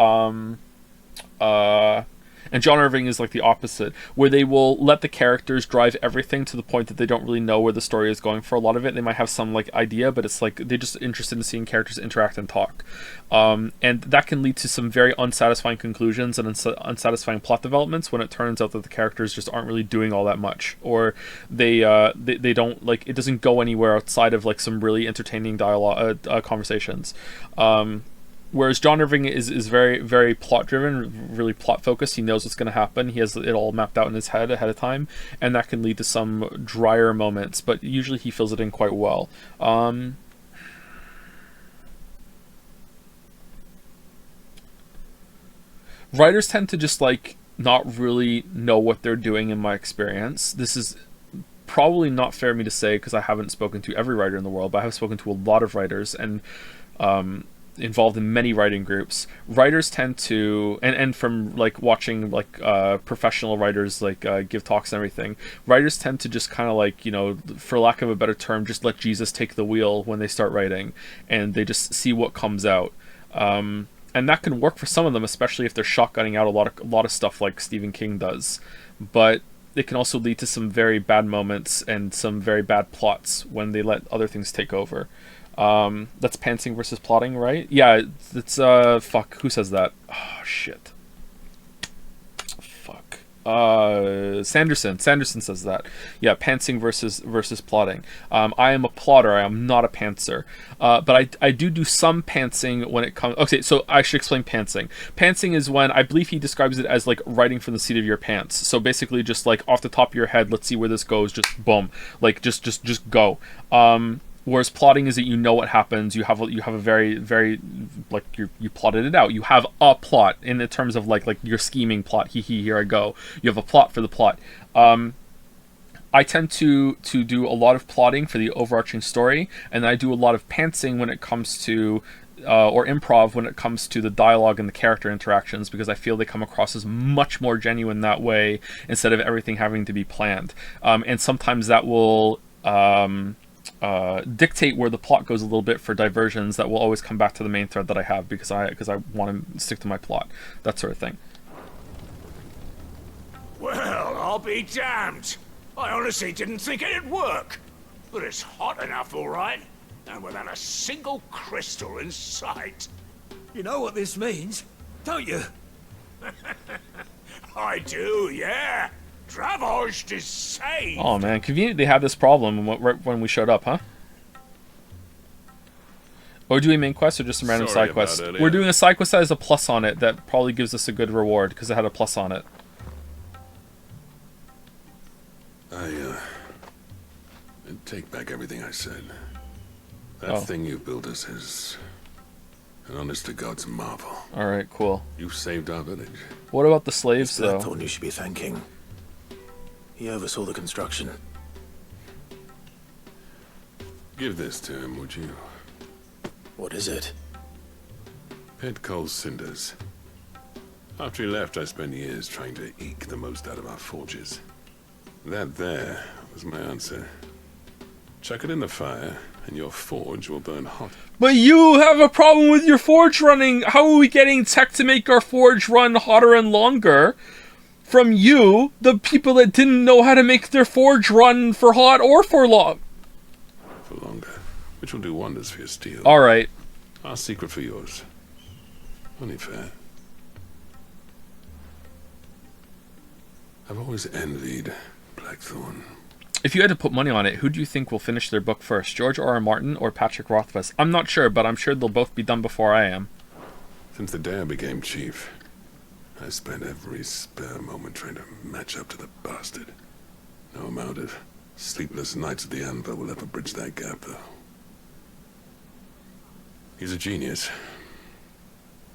and John Irving is like the opposite, where they will let the characters drive everything to the point that they don't really know where the story is going for a lot of it. They might have some, like, idea, but it's like they're just interested in seeing characters interact and talk. And that can lead to some very unsatisfying conclusions and unsatisfying plot developments when it turns out that the characters just aren't really doing all that much, or they don't, like, it doesn't go anywhere outside of, like, some really entertaining dialogue conversations. Whereas John Irving is very, very plot driven, really plot focused. He knows what's going to happen. He has it all mapped out in his head ahead of time, and that can lead to some drier moments. But usually he fills it in quite well. Writers tend to just, like, not really know what they're doing, in my experience. This is probably not fair of me to say, because I haven't spoken to every writer in the world, but I have spoken to a lot of writers, and involved in many writing groups. Writers tend to, and from, like, watching, like, professional writers, like, give talks and everything, writers tend to just kind of, like, you know, for lack of a better term, just let Jesus take the wheel when they start writing, and they just see what comes out. And that can work for some of them, especially if they're shotgunning out a lot of stuff like Stephen King does. But it can also lead to some very bad moments and some very bad plots when they let other things take over. That's pantsing versus plotting, right? Yeah, it's fuck, who says that? Oh shit. Fuck. Sanderson says that. Yeah, pantsing versus plotting. I am a plotter. I am not a pantser. But I do some pantsing when it comes. Okay, so I should explain pantsing. Pantsing is when, I believe he describes it as like writing from the seat of your pants. So basically, just like off the top of your head, let's see where this goes. Just boom, like just go. Whereas plotting is that you know what happens. You have a very like you plotted it out. You have a plot in the terms of like your scheming plot. Here I go. You have a plot for the plot. I tend to do a lot of plotting for the overarching story, and I do a lot of pantsing when it comes to or improv when it comes to the dialogue and the character interactions, because I feel they come across as much more genuine that way instead of everything having to be planned. And sometimes that will dictate where the plot goes a little bit for diversions that will always come back to the main thread that I have, because I want to stick to my plot, that sort of thing. Well, I'll be damned. I honestly didn't think it'd work. But it's hot enough, all right. And without a single crystal in sight. You know what this means, don't you? I do, yeah. Dravosht is safe. Oh man, convenient they had this problem right when we showed up, huh? Or doing main quest or just some random side quests? We're doing a side quest that has a plus on it that probably gives us a good reward because it had a plus on it. I take back everything I said. That thing you built us is an honest to God's marvel. Alright, cool. You saved our village. What about the slaves, though? That's the one you should be thanking. He oversaw the construction. Give this to him, would you? What is it? Pit Cole's cinders. After he left, I spent years trying to eke the most out of our forges. That there was my answer. Chuck it in the fire, and your forge will burn hot. But you have a problem with your forge running. How are we getting tech to make our forge run hotter and longer? From you, the people that didn't know how to make their forge run for hot or for long. For longer, which will do wonders for your steel. Alright. Our secret for yours. Only fair. I've always envied Blackthorn. If you had to put money on it, who do you think will finish their book first? George R.R. Martin or Patrick Rothfuss? I'm not sure, but I'm sure they'll both be done before I am. Since the day I became chief, I spent every spare moment trying to match up to the bastard. No amount of sleepless nights at the anvil will ever bridge that gap, though. He's a genius.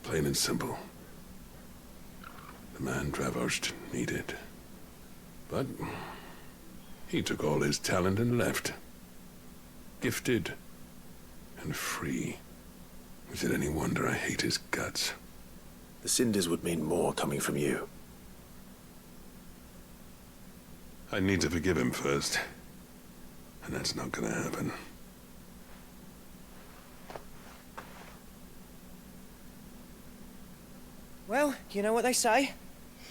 Plain and simple. The man Dravosht needed. But he took all his talent and left. Gifted and free. Is it any wonder I hate his guts? The cinders would mean more coming from you. I need to forgive him first. And that's not gonna happen. Well, you know what they say.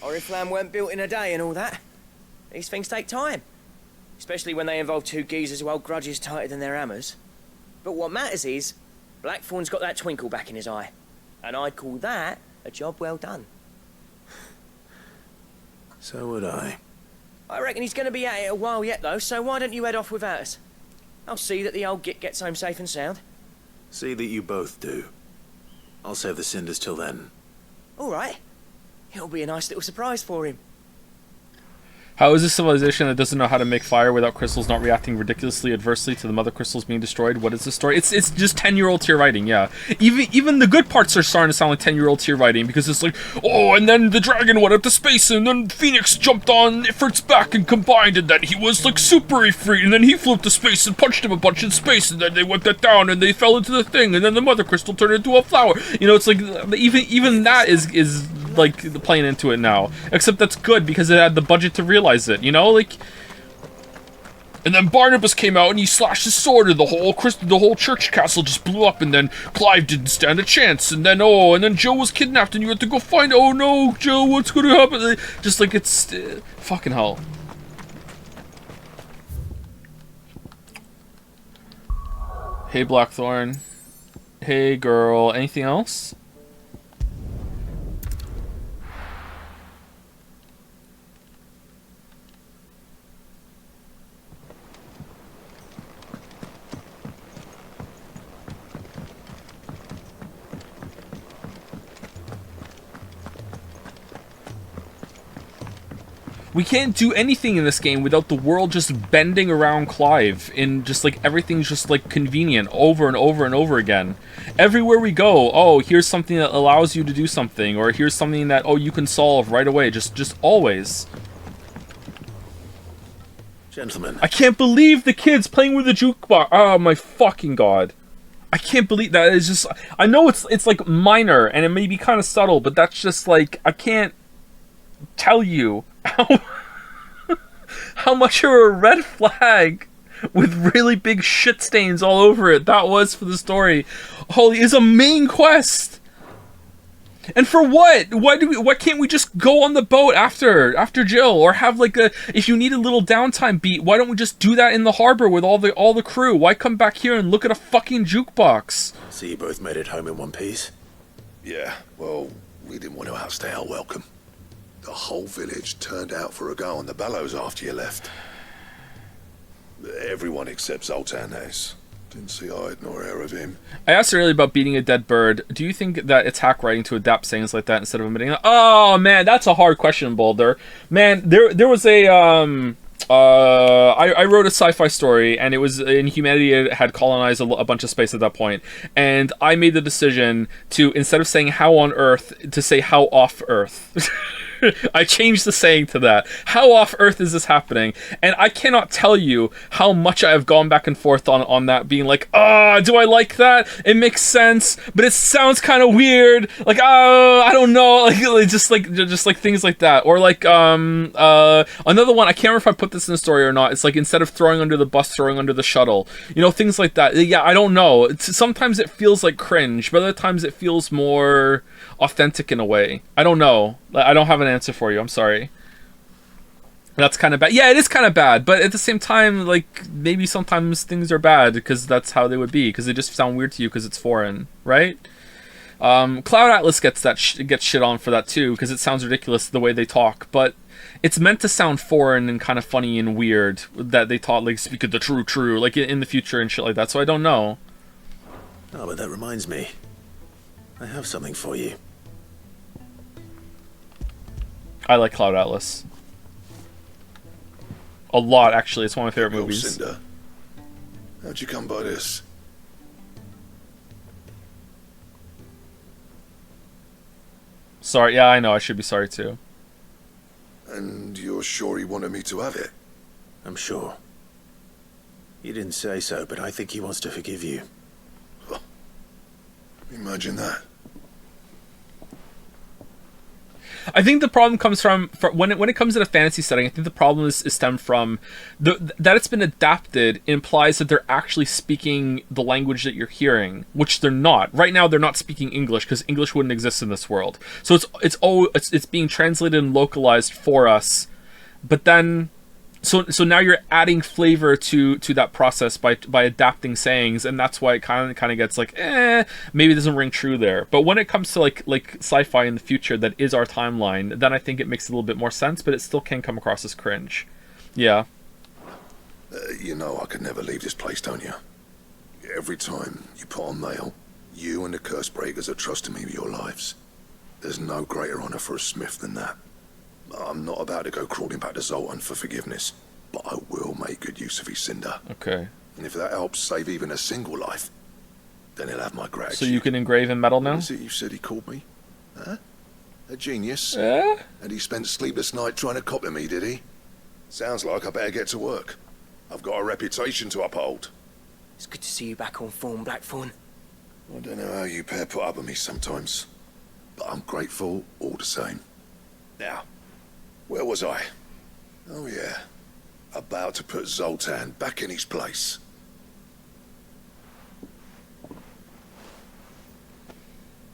Oriflamme weren't built in a day and all that. These things take time. Especially when they involve two geezers who hold grudges tighter than their hammers. But what matters is, Blackthorn's got that twinkle back in his eye. And I'd call that a job well done. So would I. I reckon he's going to be at it a while yet, though, so why don't you head off without us? I'll see that the old git gets home safe and sound. See that you both do. I'll save the cinders till then. All right. It'll be a nice little surprise for him. How is this civilization that doesn't know how to make fire without crystals not reacting ridiculously adversely to the mother crystals being destroyed? What is the story? It's just 10-year-old tier writing, yeah. Even the good parts are starting to sound like 10-year-old tier writing, because it's like, oh, and then the dragon went up to space, and then Phoenix jumped on Ifrit's back and combined, and then he was like super Ifrit, and then he flew up to space and punched him a bunch in space, and then they wiped that down, and they fell into the thing, and then the mother crystal turned into a flower. You know, it's like, even that is like playing into it now, except that's good because it had the budget to realize it, you know, like. And then Barnabas came out and he slashed his sword, and the whole church castle just blew up, and then Clive didn't stand a chance, and then Joe was kidnapped, and you had to go find. Oh no, Joe, what's gonna happen? Just like it's fucking hell. Hey Blackthorn. Hey girl. Anything else? We can't do anything in this game without the world just bending around Clive in just like everything's just like convenient over and over and over again. Everywhere we go, oh, here's something that allows you to do something, or here's something that, oh, you can solve right away. Just always. Gentlemen. I can't believe the kids playing with the jukebox. Oh my fucking god. I can't believe that. It's just, I know it's like minor and it may be kind of subtle, but that's just like, I can't tell you how much of a red flag with really big shit stains all over it that was for the story. Holy, is a main quest. And for what? Why can't we just go on the boat after Jill, or have like a, if you need a little downtime beat, why don't we just do that in the harbor with all the crew? Why come back here and look at a fucking jukebox? So you both made it home in one piece? Yeah, well, we didn't want to outstay our welcome. The whole village turned out for a go on the bellows after you left. Everyone except Zoltan has. Didn't see eye nor hair of him. I asked earlier about beating a dead bird. Do you think that it's hack writing to adapt sayings like that instead of omitting it? Oh man, that's a hard question, Boulder. Man, there was a I wrote a sci-fi story, and it was in humanity had colonized a bunch of space at that point, and I made the decision to, instead of saying how on Earth, to say how off Earth. I changed the saying to that. How off Earth is this happening? And I cannot tell you how much I have gone back and forth on that, being like, do I like that? It makes sense, but it sounds kind of weird. Like, I don't know. Like just like things like that. Or like another one, I can't remember if I put this in the story or not. It's like, instead of throwing under the bus, throwing under the shuttle. You know, things like that. Yeah, I don't know. Sometimes it feels like cringe, but other times it feels more authentic in a way. I don't know. I don't have an answer for you. I'm sorry. That's kind of bad. Yeah, it is kind of bad, but at the same time, like, maybe sometimes things are bad because that's how they would be, because they just sound weird to you because it's foreign, right? Cloud Atlas gets shit on for that too, because it sounds ridiculous the way they talk, but it's meant to sound foreign and kind of funny and weird that they taught, like, speak of the true, like in the future and shit like that. So I don't know. Oh, but that reminds me. I have something for you. I like Cloud Atlas a lot, actually. It's one of my favorite movies. Cinder. How'd you come by this? Sorry, yeah, I know. I should be sorry too. And you're sure he wanted me to have it? I'm sure. He didn't say so, but I think he wants to forgive you. Imagine that. I think the problem comes from when it comes to the fantasy setting. I think the problem is stemmed from that it's been adapted implies that they're actually speaking the language that you're hearing, which they're not. Right now, they're not speaking English because English wouldn't exist in this world. So it's being translated and localized for us, but then. So now you're adding flavor to that process by adapting sayings, and that's why it kind of gets like, maybe it doesn't ring true there. But when it comes to like sci-fi in the future that is our timeline, then I think it makes a little bit more sense, but it still can come across as cringe. Yeah. You know I could never leave this place, don't you? Every time you put on mail, you and the curse breakers are trusting me with your lives. There's no greater honor for a smith than that. I'm not about to go crawling back to Zoltan for forgiveness, but I will make good use of his cinder. Okay. And if that helps save even a single life, then he'll have my gratitude. So you can engrave in metal now? What is it you said he called me? Huh? A genius? Yeah? And he spent sleepless night trying to copy me, did he? Sounds like I better get to work. I've got a reputation to uphold. It's good to see you back on form, Blackthorn. I don't know how you pair put up with me sometimes, but I'm grateful all the same. Now, where was I? Oh yeah, about to put Zoltan back in his place.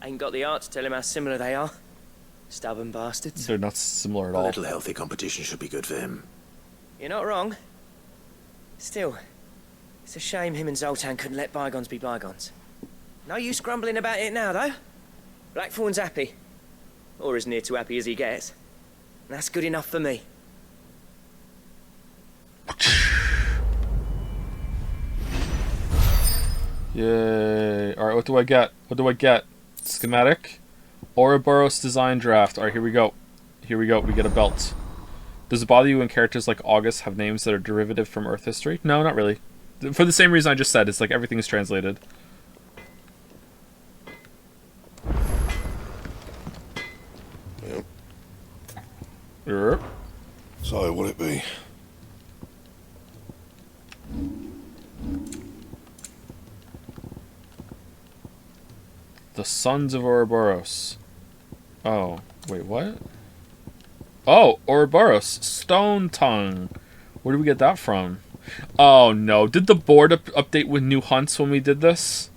Ain't got the art to tell him how similar they are. Stubborn bastards. They're not similar at A all. little healthy competition should be good for him. You're not wrong. Still, it's a shame him and Zoltan couldn't let bygones be bygones. No use grumbling about it now, though. Blackthorn's happy. Or as near to happy as he gets. That's good enough for me. Yay. Alright, what do I get? What do I get? Schematic. Ouroboros design draft. Alright, here we go. Here we go. We get a belt. Does it bother you when characters like August have names that are derivative from Earth history? No, not really. For the same reason I just said, it's like everything is translated. Yep. So, what'll it be? The Sons of Ouroboros. Oh, wait, what? Oh, Ouroboros. Stone Tongue. Where did we get that from? Oh, no. Did the board update with new hunts when we did this?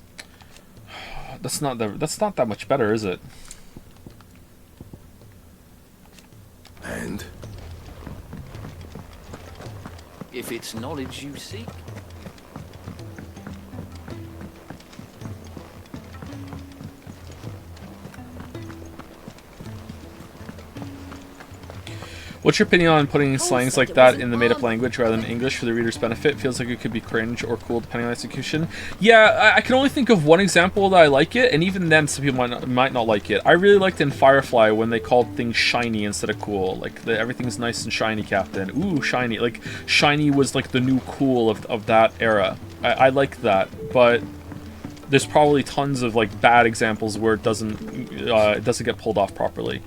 That's not that much better, is it? And? If it's knowledge you seek. What's your opinion on putting slangs like that in the made-up language rather than English for the reader's benefit? Feels like it could be cringe or cool depending on execution. Yeah, I can only think of one example that I like it, and even then some people might not like it. I really liked in Firefly when they called things shiny instead of cool. Like, everything's nice and shiny, Captain. Ooh, shiny. Like, shiny was like the new cool of that era. I like that, but there's probably tons of like bad examples where it doesn't get pulled off properly.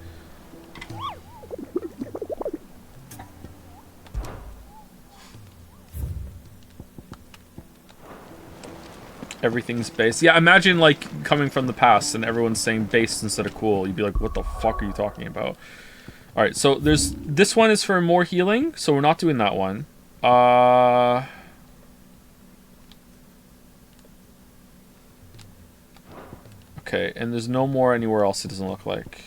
Everything's based. Yeah, imagine like coming from the past and everyone's saying based instead of cool. You'd be like, what the fuck are you talking about? Alright, so this one is for more healing, so we're not doing that one. Okay, and there's no more anywhere else, it doesn't look like.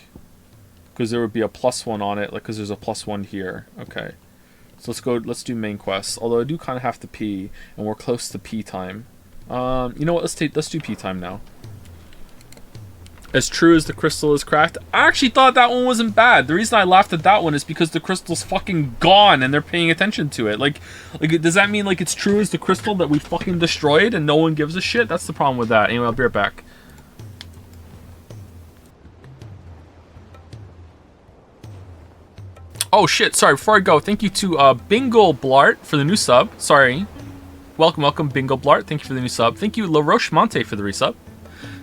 Because there would be a +1 on it, like, because there's a +1 here. Okay. So let's do main quest. Although I do kind of have to pee, and we're close to pee time. You know what? Let's do pee time now. As true as the crystal is cracked. I actually thought that one wasn't bad. The reason I laughed at that one is because the crystal's fucking gone and they're paying attention to it. Like, does that mean like it's true as the crystal that we fucking destroyed and no one gives a shit? That's the problem with that. Anyway, I'll be right back. Oh shit! Sorry. Before I go, thank you to Bingle Blart for the new sub. Sorry. Welcome, Bingo Blart. Thank you for the new sub. Thank you, La Roche Monte, for the resub.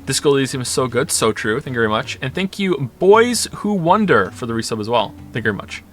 Disco Elysium is so good. So true. Thank you very much. And thank you, Boys Who Wonder, for the resub as well. Thank you very much.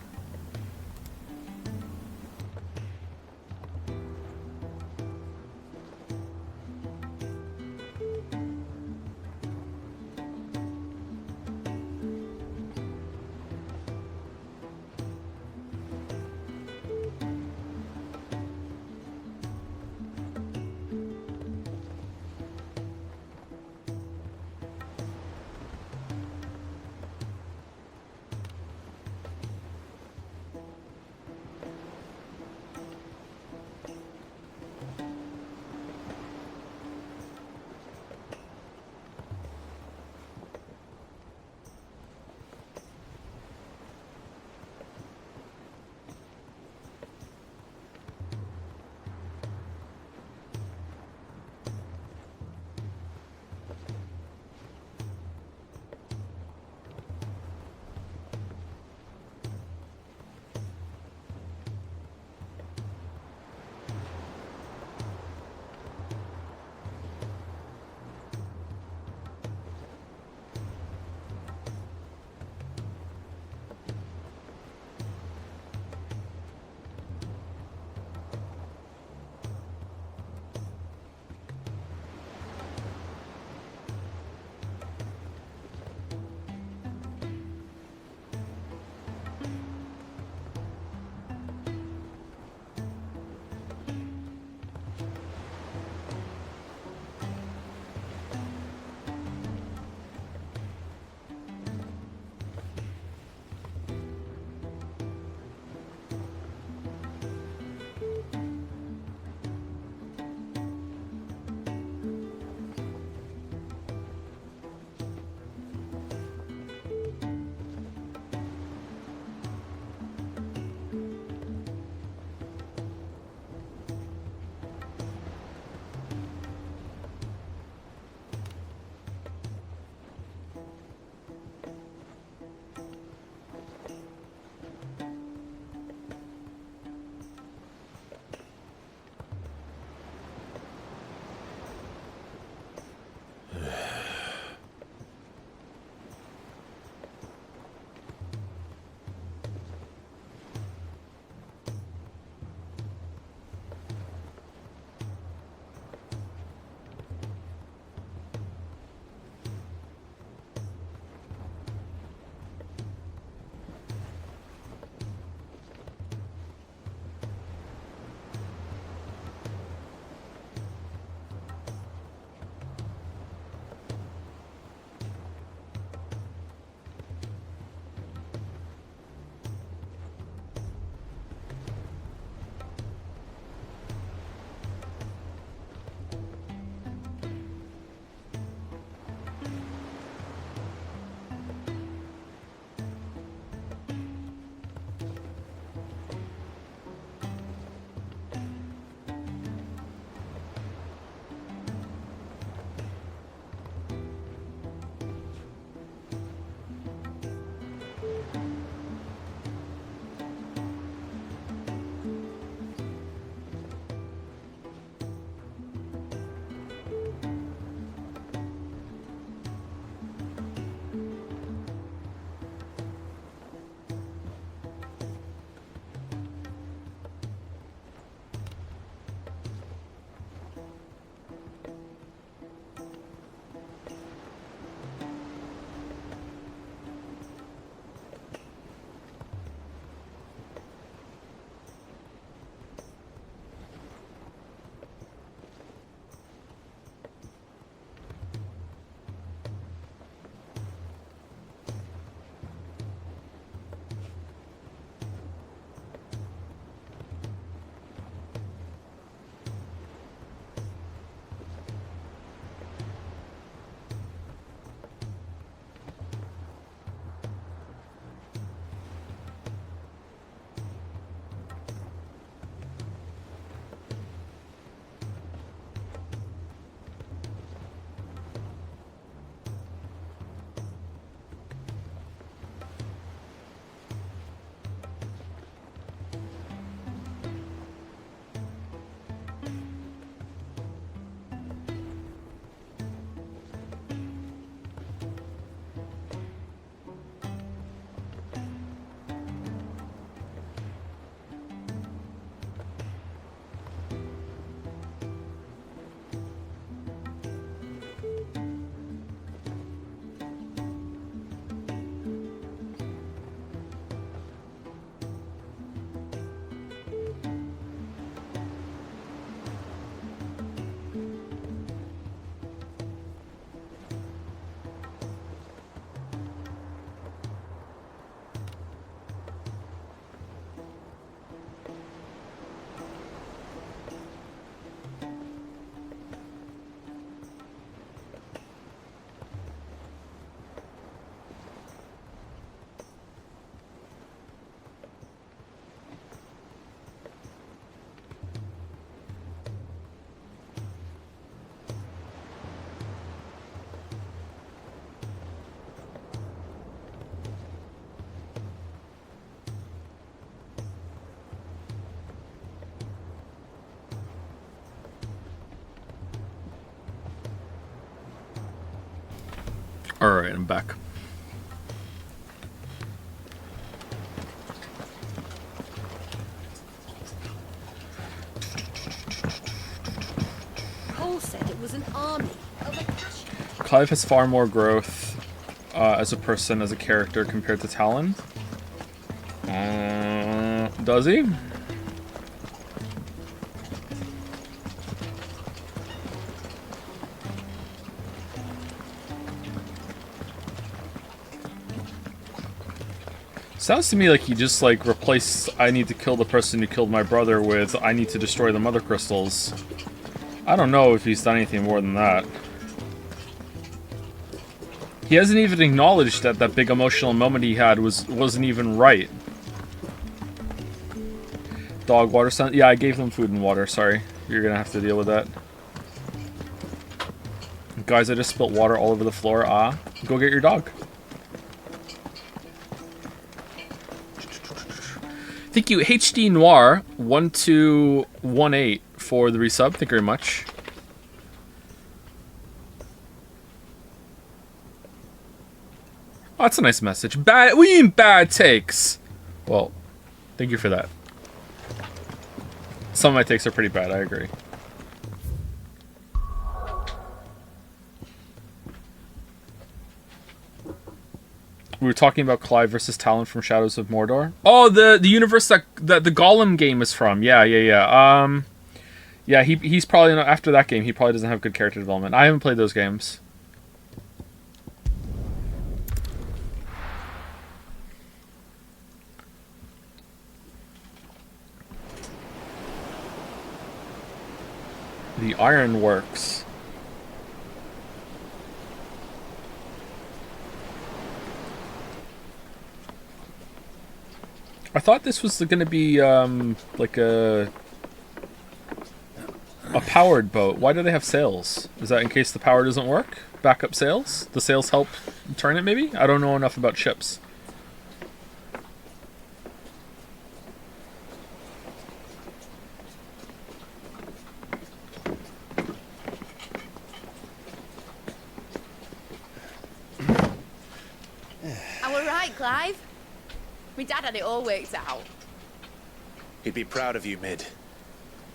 Alright, I'm back. Cole said it was an army of Acacia. Clive has far more growth as a person, as a character, compared to Talon. Does he? Sounds to me like he just, like, replaced I need to kill the person who killed my brother with I need to destroy the mother crystals. I don't know if he's done anything more than that. He hasn't even acknowledged that that big emotional moment he had wasn't even right. Dog water sound. Yeah, I gave them food and water. Sorry. You're gonna have to deal with that. Guys, I just spilt water all over the floor. Ah, go get your dog. Thank you, HD Noir 1218 for the resub. Thank you very much. Oh, that's a nice message. We mean bad takes. Well, thank you for that. Some of my takes are pretty bad, I agree. We were talking about Clive versus Talon from Shadows of Mordor. Oh, the universe that the Gollum game is from. Yeah. Yeah, he's probably not, after that game. He probably doesn't have good character development. I haven't played those games. The Iron Works. I thought this was going to be like a powered boat. Why do they have sails? Is that in case the power doesn't work? Backup sails? The sails help turn it, maybe? I don't know enough about ships. I were right, Clive. My dad had it all worked out. He'd be proud of you, Mid.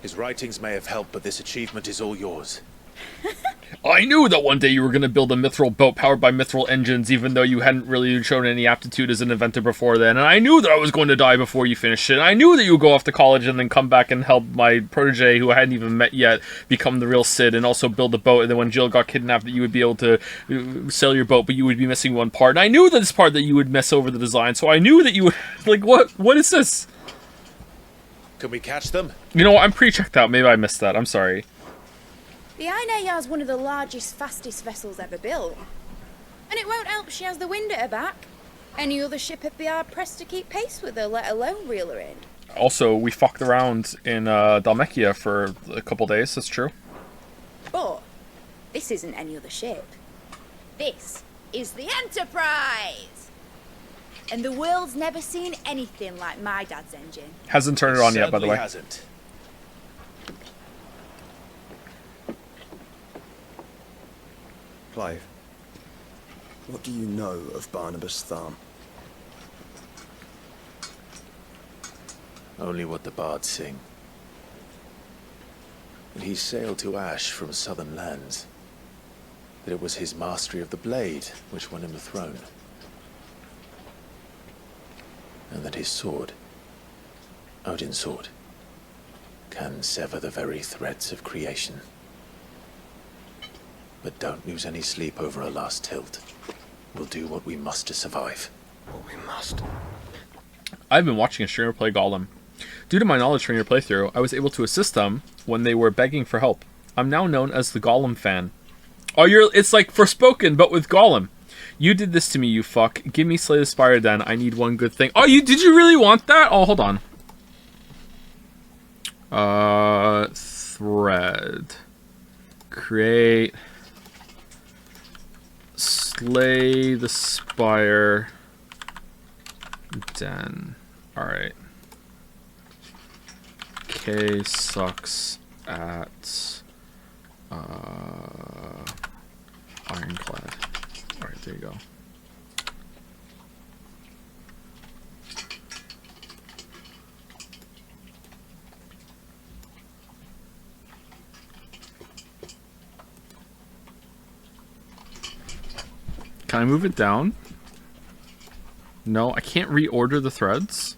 His writings may have helped, but this achievement is all yours. I knew that one day you were going to build a mithril boat powered by mithril engines, even though you hadn't really shown any aptitude as an inventor before then. And I knew that I was going to die before you finished it. And I knew that you would go off to college and then come back and help my protege, who I hadn't even met yet, become the real Cid and also build a boat. And then when Jill got kidnapped, that you would be able to sail your boat, but you would be missing one part. And I knew that this part that you would mess over the design, so I knew that you would... Like, what is this? Can we catch them? You know what? I'm pre-checked out. Maybe I missed that. I'm sorry. The Aina is one of the largest, fastest vessels ever built. And it won't help she has the wind at her back. Any other ship would be hard-pressed to keep pace with her, let alone reel her in. Also, we fucked around in Dhalmekia for a couple days, that's true. But this isn't any other ship. This is the Enterprise! And the world's never seen anything like my dad's engine. Hasn't turned it on yet, by the way. Hasn't. Clive, what do you know of Barnabas Tharm? Only what the bards sing. That he sailed to Ash from southern lands. That it was his mastery of the blade which won him the throne. And that his sword, Odin's sword, can sever the very threads of creation. But don't lose any sleep over a last tilt. We'll do what we must to survive. What we must. I've been watching a streamer play Gollum. Due to my knowledge from your playthrough, I was able to assist them when they were begging for help. I'm now known as the Gollum fan. Oh, it's like Forspoken, but with Gollum. You did this to me, you fuck. Give me Slay the Spire then. I need one good thing. Oh, did you really want that? Oh, hold on. Thread. Create. Slay the Spire. Den. Alright. K sucks at Ironclad. Alright. There you go. Can I move it down? No, I can't reorder the threads.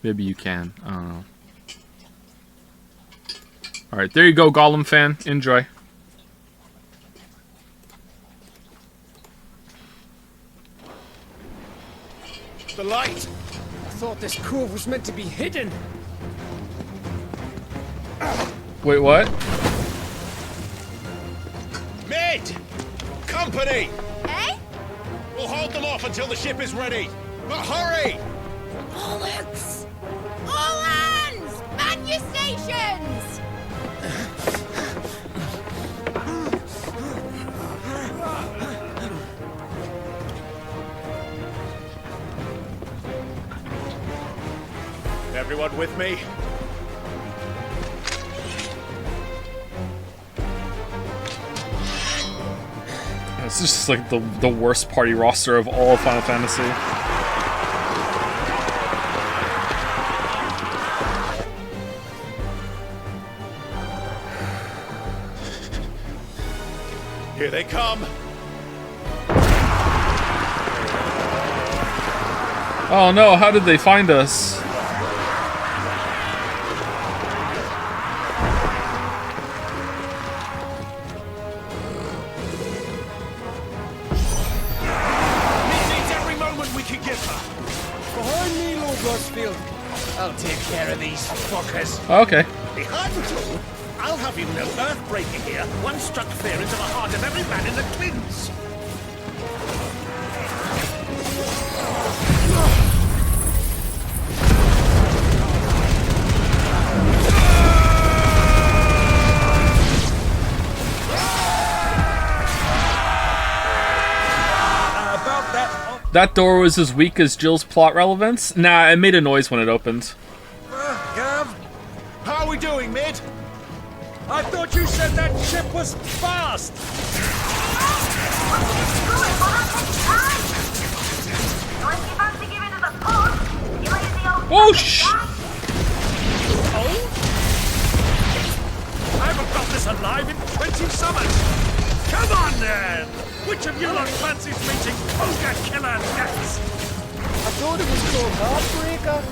Maybe you can. I don't know. Alright, there you go, Gollum fan. Enjoy. The light! I thought this cove was meant to be hidden. Wait, what? Mid! Company! Eh? We'll hold them off until the ship is ready. But hurry! Alex! All hands! Man your stations! Everyone with me? This is just like the worst party roster of all of Final Fantasy. Here they come. Oh no, how did they find us? I'll take care of these fuckers. Okay. Behind you, I'll have you know Earthbreaker here once struck fear into the heart of every man in the Twins. That door was as weak as Jill's plot relevance? Nah, it made a noise when it opened. Gav? How are we doing, Mid? I thought you said that ship was fast! Oh, shh! Oh? I haven't got this alive in 20 summers! Come on, then! Which of you lot fancies meeting Ogre Killer next? I thought it was called Heartbreaker.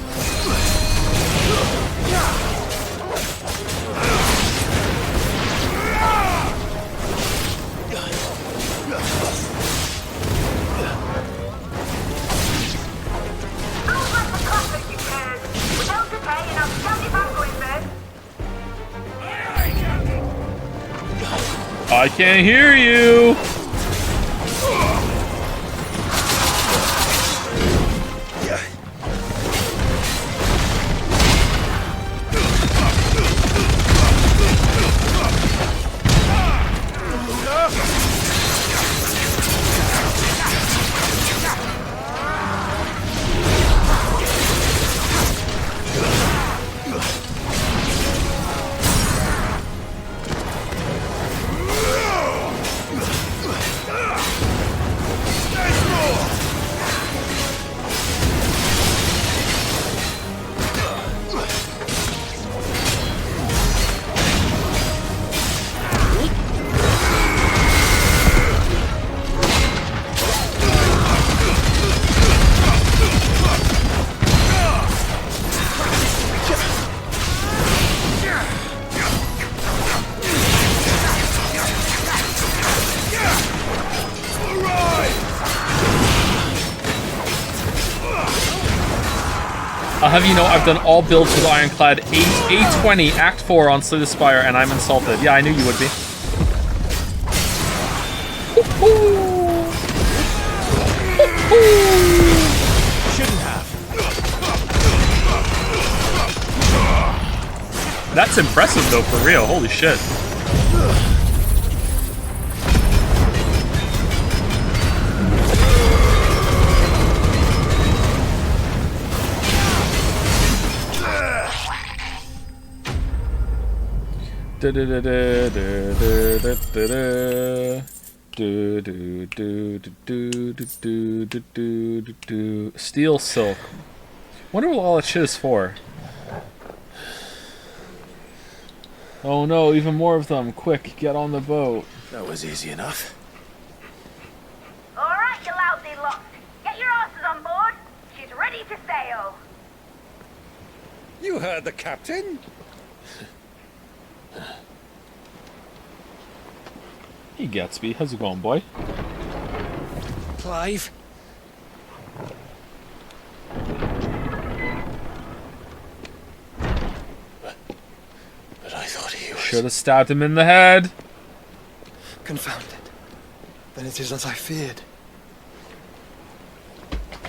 I can't hear you! I'll have you know I've done all builds with Ironclad A20 Act 4 on Slay the Spire, and I'm insulted. Yeah, I knew you would be. Shouldn't have. That's impressive though, for real. Holy shit. Do do do do do do do do do do do. Steel silk. Wonder what all that shit is for. Oh no, even more of them. Quick, get on the boat. That was easy enough. Alright, you lousy lot. Get your asses on board. She's ready to sail. You heard the captain. Hey Gatsby, how's it going, boy? Clive. But I thought he was... Should have stabbed him in the head. Confound it. Then it is as I feared.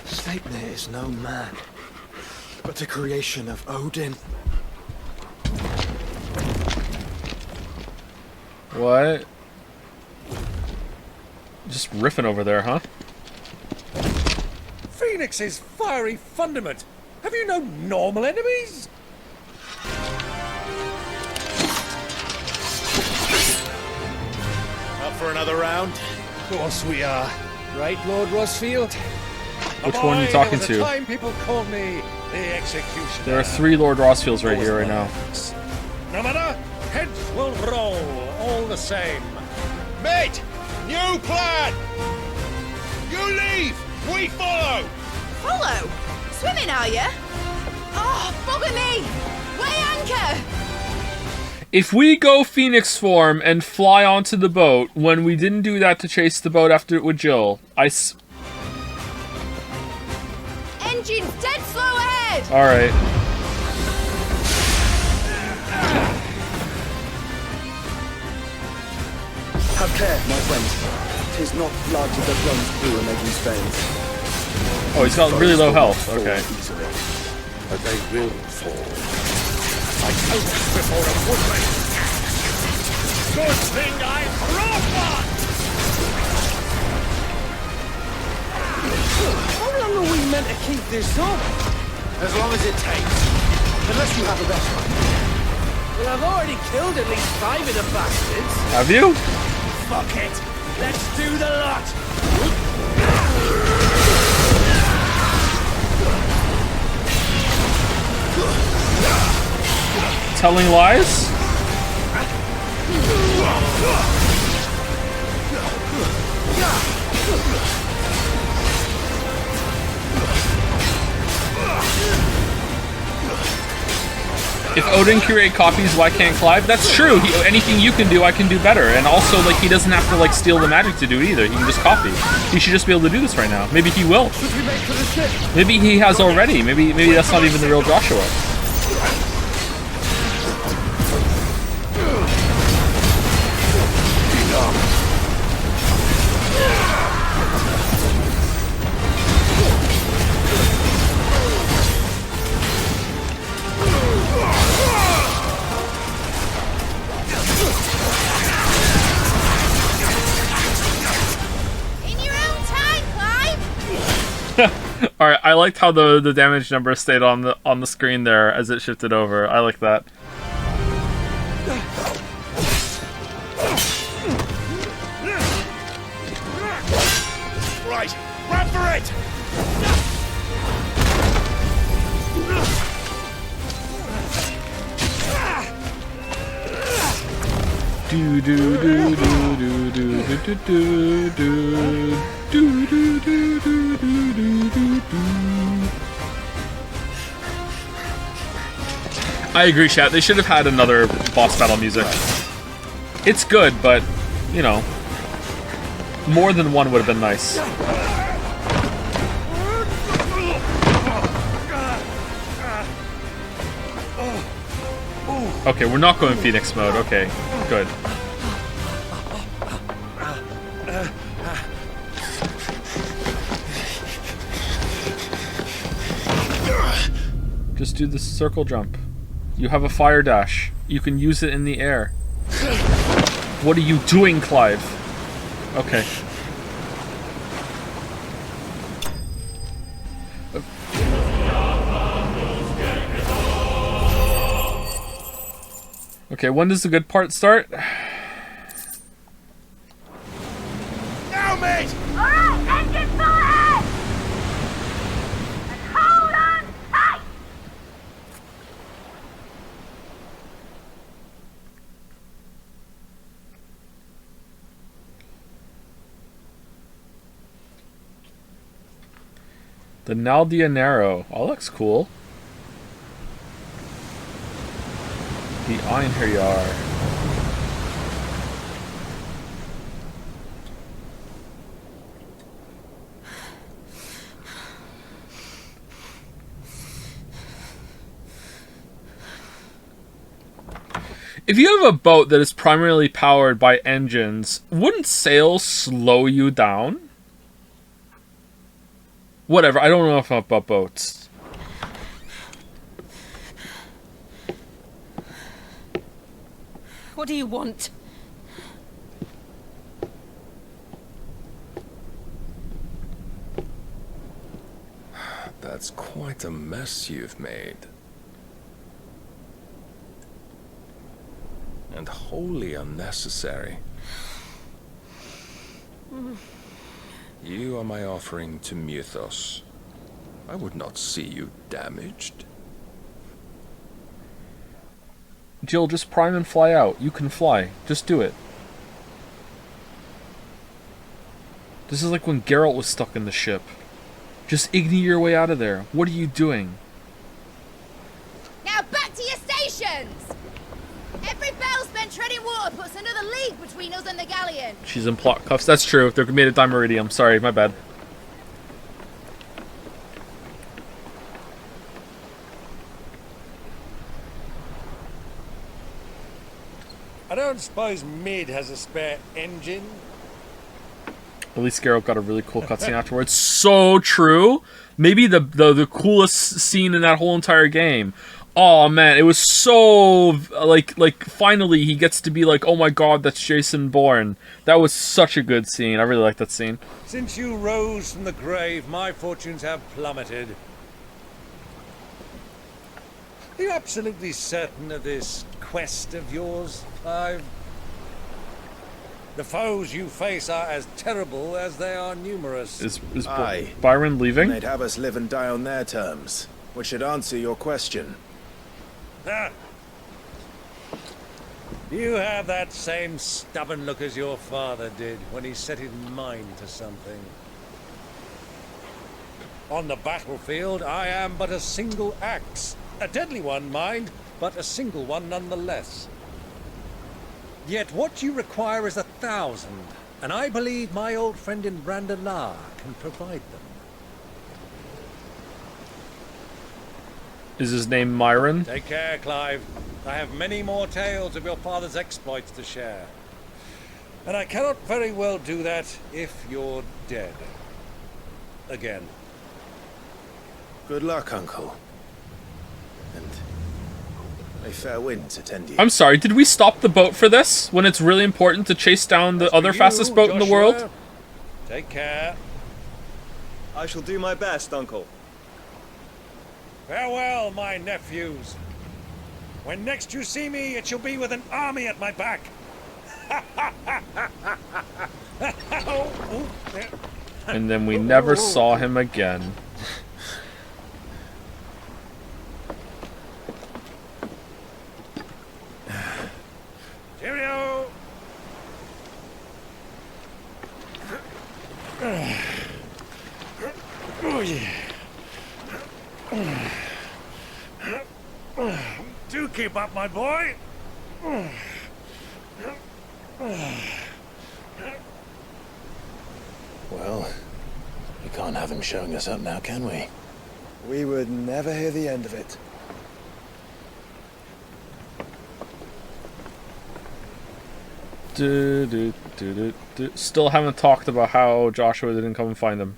Sleipnir is no man, but a creation of Odin. What? Just riffing over there, huh? Phoenix's fiery fundament. Have you no normal enemies? Up for another round? Of course we are. Right, Lord Rosfield? Which one are you talking there was a to? time people called me the Executioner. There are 3 Lord Rossfields right here, right now. No matter, heads will roll all the same. Mate! New plan! You leave! We follow! Follow? Swimming, are you? Oh, bugger me! Weigh anchor! If we go Phoenix form and fly onto the boat, when we didn't do that to chase the boat after it with Jill, Engine's dead slow ahead! Alright. Have care, my friend. 'Tis not blood that runs through a maiden's veins. Oh, he's got really low health. Okay. But they will fall. Like oats before a woodman. Good thing I brought one! How long are we meant to keep this up? As long as it takes. Unless you have a better one. Well, I've already killed at least 5 of the bastards. Have you? Fuck it. Let's do the lot. Telling lies? If Odin create copies, why can't Clive? That's true. Anything you can do, I can do better. And also, like, he doesn't have to, like, steal the magic to do it either. He can just copy. He should just be able to do this right now. Maybe he will. Maybe he has already. Maybe that's not even the real Joshua. Alright, I liked how the damage number stayed on the screen there as it shifted over. I like that. Right, run for it! Do do do do do do do do do do do do do do do do. I agree, chat. They should have had another boss battle music. It's good, but you know, more than one would have been nice. Okay, we're not going Phoenix mode. Okay, good. Just do the circle jump. You have a fire dash. You can use it in the air. What are you doing, Clive? Okay. Okay, when does the good part start? on, mate! Alright, engine full ahead! And hold on tight! The Naldianero. Oh, looks cool. The Einherjar. If you have a boat that is primarily powered by engines, wouldn't sails slow you down? Whatever, I don't know enough about boats. What do you want? That's quite a mess you've made. And wholly unnecessary. You are my offering to Mythos. I would not see you damaged. Jill, just prime and fly out. You can fly. Just do it. This is like when Geralt was stuck in the ship. Just Igni your way out of there. What are you doing? Now back to your stations! Every bell spent treading water puts another league between us and the galleon. She's in plot cuffs. That's true. They're made of dimeridium. Sorry, my bad. I don't suppose Mid has a spare engine? At least Geralt got a really cool cutscene afterwards. So true. Maybe the coolest scene in that whole entire game. Oh man, it was so like finally he gets to be like, oh my god, that's Jason Bourne. That was such a good scene. I really like that scene. Since you rose from the grave, my fortunes have plummeted. Are you absolutely certain of this quest of yours, Clive? The foes you face are as terrible as they are numerous. Is Aye. Byron leaving? They'd have us live and die on their terms, which should answer your question. Ah. You have that same stubborn look as your father did when he set his mind to something. On the battlefield, I am but a single axe. A deadly one, mind, but a single one nonetheless. Yet what you require is 1,000, and I believe my old friend in Brandalar can provide them. Is his name Myron? Take care, Clive. I have many more tales of your father's exploits to share. And I cannot very well do that if you're dead. Again. Good luck, Uncle. And may fair winds attend you. I'm sorry, did we stop the boat for this? When it's really important to chase down the other fastest boat in the world? Take care. I shall do my best, Uncle. Farewell, my nephews. When next you see me, it shall be with an army at my back. And then we never saw him again. Cheerio! Oh, yeah. Do keep up, my boy. Well, we can't have him showing us up now, can we? We would never hear the end of it. Still haven't talked about how Joshua didn't come and find him.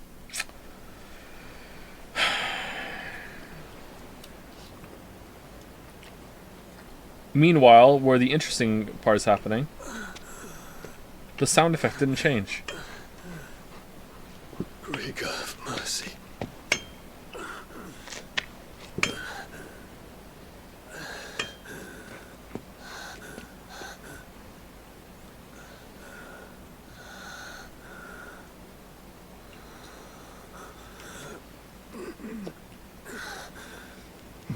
Meanwhile, where the interesting part is happening, the sound effect didn't change. Grieger, have mercy.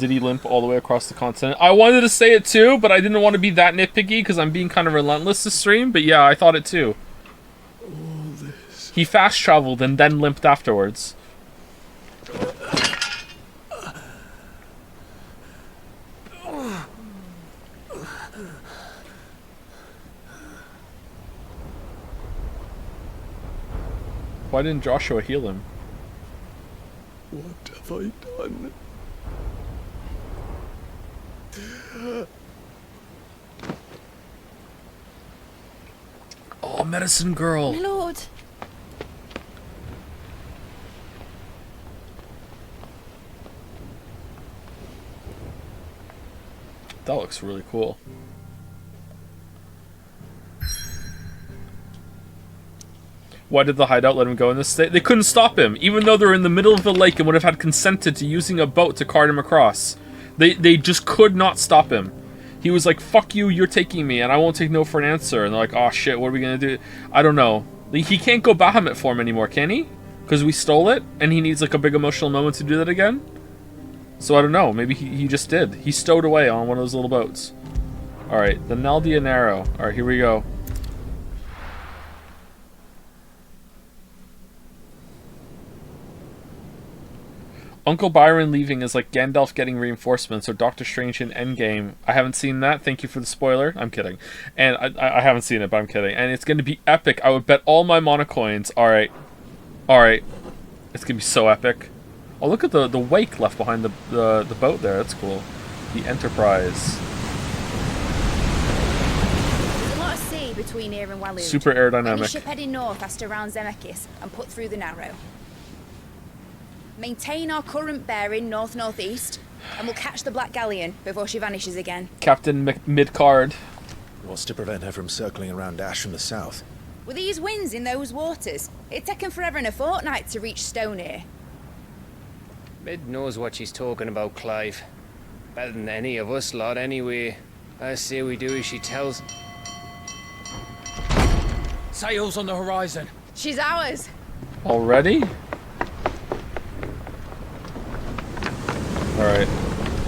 did he limp all the way across the continent? I wanted to say it too, but I didn't want to be that nitpicky because I'm being kind of relentless this stream. But yeah, I thought it too. He fast traveled and then limped afterwards. Why didn't Joshua heal him? What have I done? Oh, medicine girl. My lord. That looks really cool. Why did the hideout let him go in this state? They couldn't stop him, even though they're in the middle of the lake and would have had consented to using a boat to cart him across. They just could not stop him. He was like, fuck you, you're taking me, and I won't take no for an answer. And they're like, oh shit, what are we gonna do? I don't know. He can't go Bahamut form anymore, can he? Because we stole it, and he needs like a big emotional moment to do that again? So I don't know, maybe he just did. He stowed away on one of those little boats. Alright, the Naldian Arrow. Alright, here we go. Uncle Byron leaving is like Gandalf getting reinforcements or Doctor Strange in Endgame. I haven't seen that. Thank you for the spoiler. I'm kidding. And I haven't seen it, but I'm kidding. And it's going to be epic. I would bet all my mana coins. Alright. Alright. It's going to be so epic. Oh, look at the wake left behind the boat there. That's cool. The Enterprise. There's a lot of sea between here and Waloed. Super aerodynamic. Any ship heading north has to round Zemeckis and put through the Narrow. Maintain our current bearing north-northeast, and we'll catch the Black Galleon before she vanishes again. Captain Midcard. What's to prevent her from circling around Ash from the south? With these winds in those waters, it'd take 'em forever and a fortnight to reach Stonehenge. Mid knows what she's talking about, Clive. Better than any of us lot, anyway. I say we do as she tells. Sails on the horizon. She's ours. Already? Alright.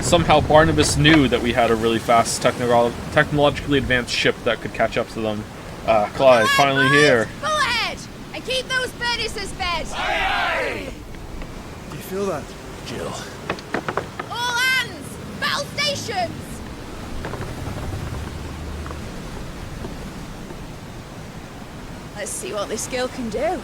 Somehow Barnabas knew that we had a really fast technologically advanced ship that could catch up to them. Clive, finally here. Pull ahead! And keep those furnaces fed! Aye, aye. Do you feel that, Jill? All hands! Battle stations! Let's see what this girl can do.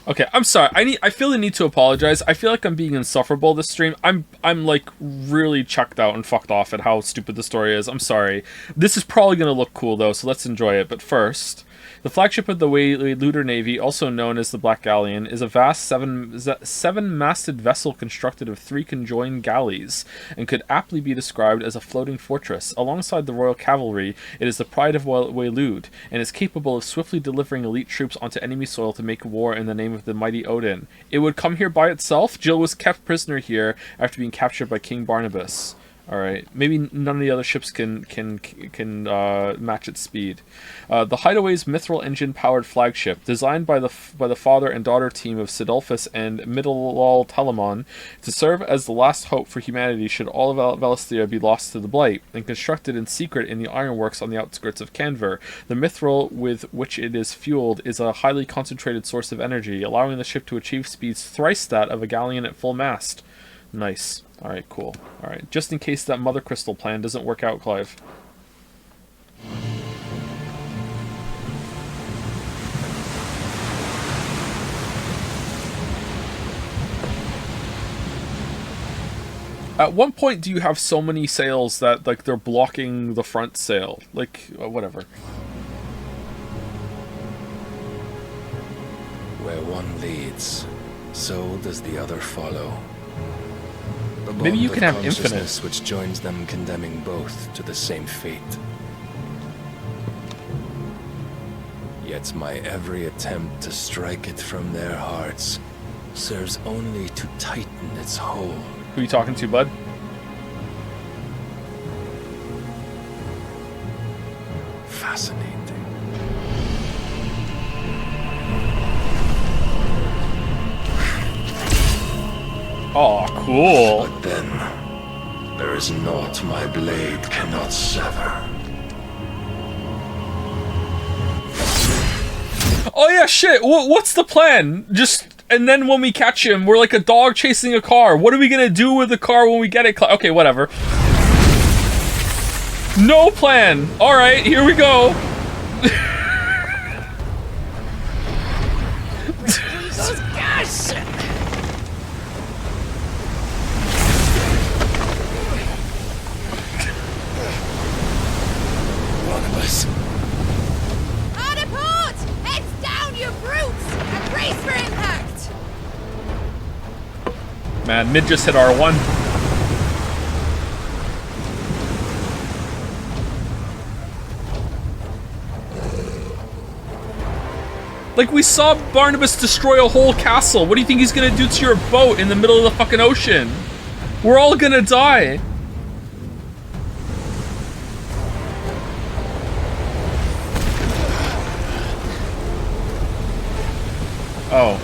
Okay, I'm sorry. I feel the need to apologize. I feel like I'm being insufferable this stream. I'm like really chucked out and fucked off at how stupid the story is. I'm sorry. This is probably gonna look cool though, so let's enjoy it. But first, the flagship of the Waloed Navy, also known as the Black Galleon, is a vast seven-masted vessel constructed of 3 conjoined galleys, and could aptly be described as a floating fortress. Alongside the Royal Cavalry, it is the pride of Waloed, and is capable of swiftly delivering elite troops onto enemy soil to make war in the name of the mighty Odin. It would come here by itself. Jill was kept prisoner here after being captured by King Barnabas. Alright, maybe none of the other ships can match its speed. The Hideaway's mithril engine-powered flagship, designed by the father and daughter team of Sidolphus and Middlewall Telamon to serve as the last hope for humanity should all of Valisthea be lost to the Blight, and constructed in secret in the ironworks on the outskirts of Canver. The mithril with which it is fueled is a highly concentrated source of energy, allowing the ship to achieve speeds thrice that of a galleon at full mast. Nice. Alright, cool. Alright, just in case that Mother Crystal plan doesn't work out, Clive. At one point do you have so many sails that, like, they're blocking the front sail? Like, whatever. Where one leads, so does the other follow. The Maybe you bond can of have infinite. consciousness which joins them, condemning both to the same fate. Yet my every attempt to strike it from their hearts serves only to tighten its hold. Who are you talking to, bud? Fascinating. Oh, cool. But then, there is naught my blade cannot sever. Oh yeah, shit. What's the plan? And then when we catch him, we're like a dog chasing a car. What are we gonna do with the car when we get it? Okay, whatever. No plan. All right, here we go. Jesus, gas! Barnabas. Hard a port! Heads down, you brutes! And brace for impact! Man, mid just hit R1. Like, we saw Barnabas destroy a whole castle. What do you think he's gonna do to your boat in the middle of the fucking ocean? We're all gonna die. Oh.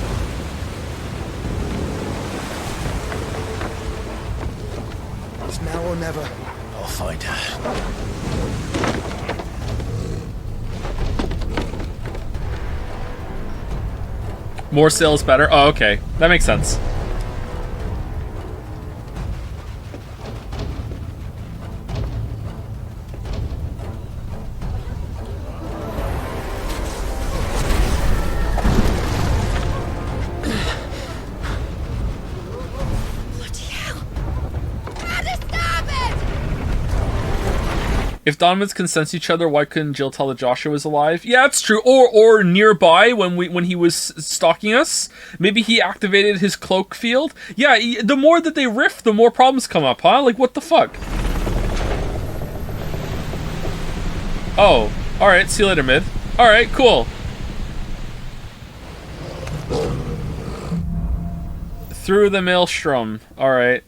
It's now or never. I'll find her. More sales better? Oh, okay. That makes sense. If Donovan's can sense each other, why couldn't Jill tell that Joshua was alive? Yeah, it's true. Or nearby when he was stalking us. Maybe he activated his cloak field. Yeah, the more that they riff, the more problems come up, huh? Like, what the fuck? Oh, alright, see you later, mid. Alright, cool. Through the maelstrom. Alright.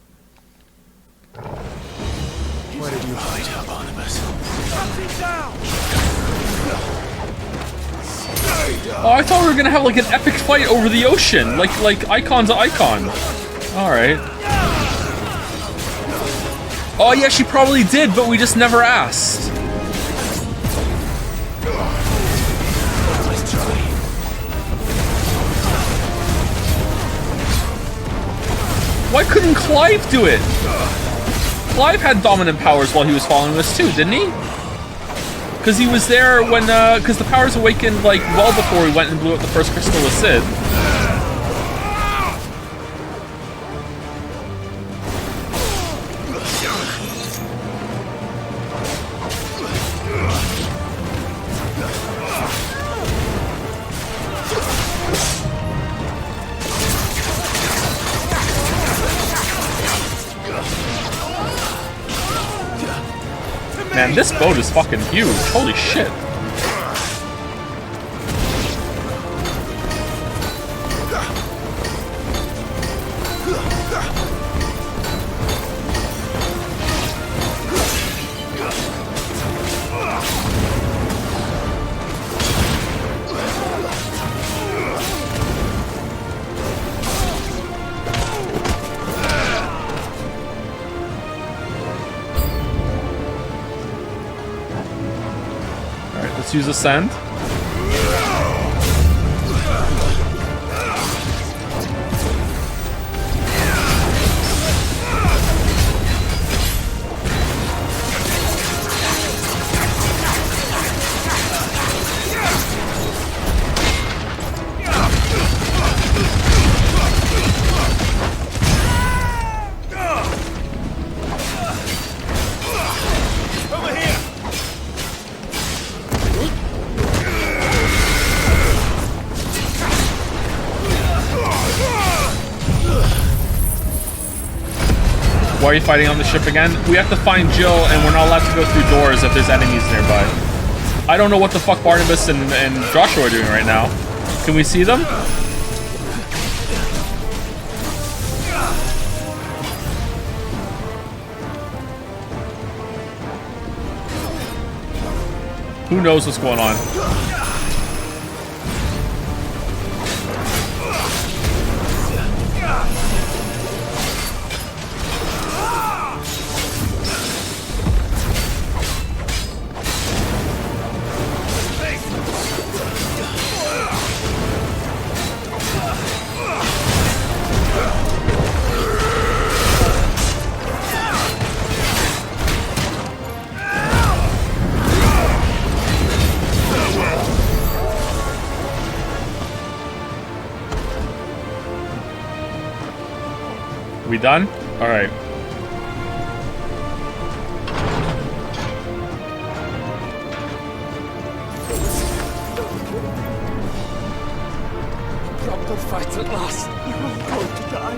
Where did you hide her, Barnabas? Oh, I thought we were gonna have like an epic fight over the ocean, like icon to icon. All right. Oh yeah, she probably did, but we just never asked. Why couldn't Clive do it? Clive had dominant powers while he was following us too, didn't he? Because he was there when, because the powers awakened, like, well before we went and blew up the first crystal with Sid. Man, this boat is fucking huge. Holy shit. Let's use Ascend. Why are you fighting on the ship again? We have to find Jill, and we're not allowed to go through doors if there's enemies nearby. I don't know what the fuck Barnabas and Joshua are doing right now. Can we see them? Who knows what's going on? We done? Alright. Proper fight at last. You're all going to die.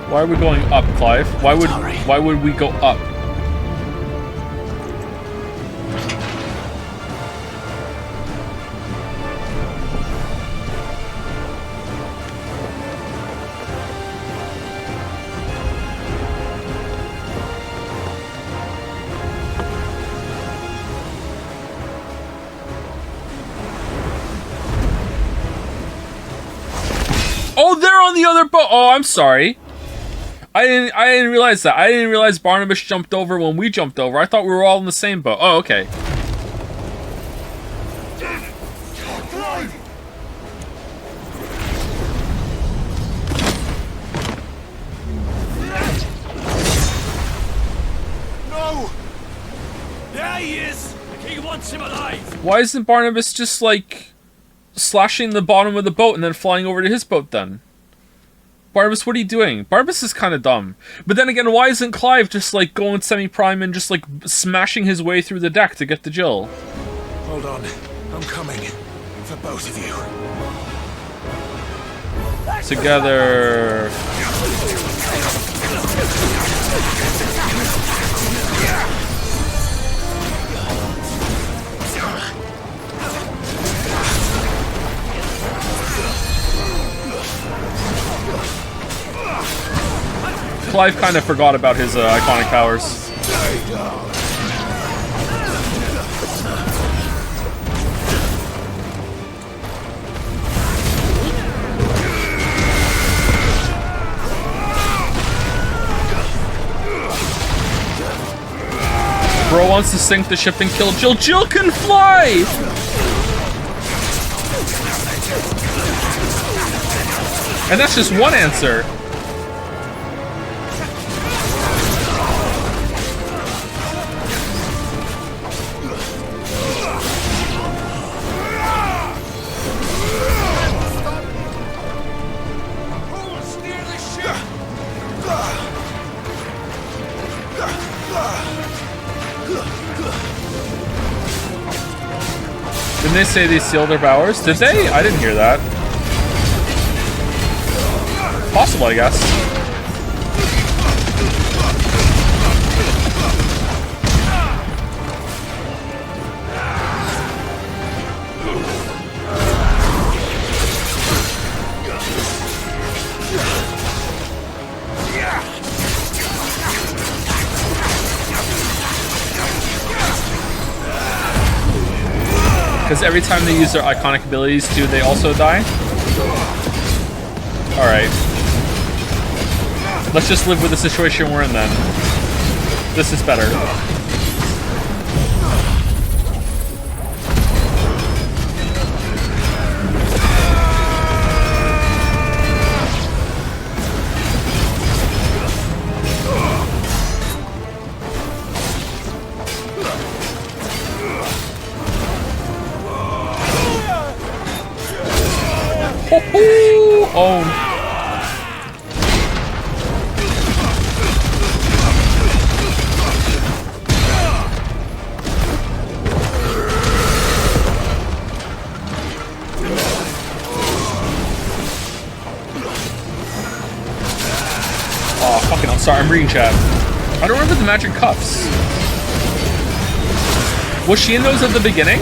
Why are we going up, Clive? Why would we go up? Oh, they're on the other boat. Oh, I'm sorry. I didn't realize that. I didn't realize Barnabas jumped over when we jumped over. I thought we were all in the same boat. Oh, okay. No! There he is! He wants him alive! Why isn't Barnabas just, like, slashing the bottom of the boat and then flying over to his boat then? Barnabas, what are you doing? Barnabas is kind of dumb. But then again, why isn't Clive just, like, going semi-prime and just, like, smashing his way through the deck to get to Jill? Hold on. I'm coming. For both of you. Together. Clive kind of forgot about his iconic powers. Bro wants to sink the ship and kill Jill. Jill can fly! And that's just one answer. Didn't they say they sealed their powers? Did they? I didn't hear that. Possible, I guess. Because every time they use their iconic abilities, do they also die? Alright. Let's just live with the situation we're in then. This is better. Own. Oh, fucking hell. Sorry, I'm reading chat. I don't remember the magic cuffs. Was she in those at the beginning?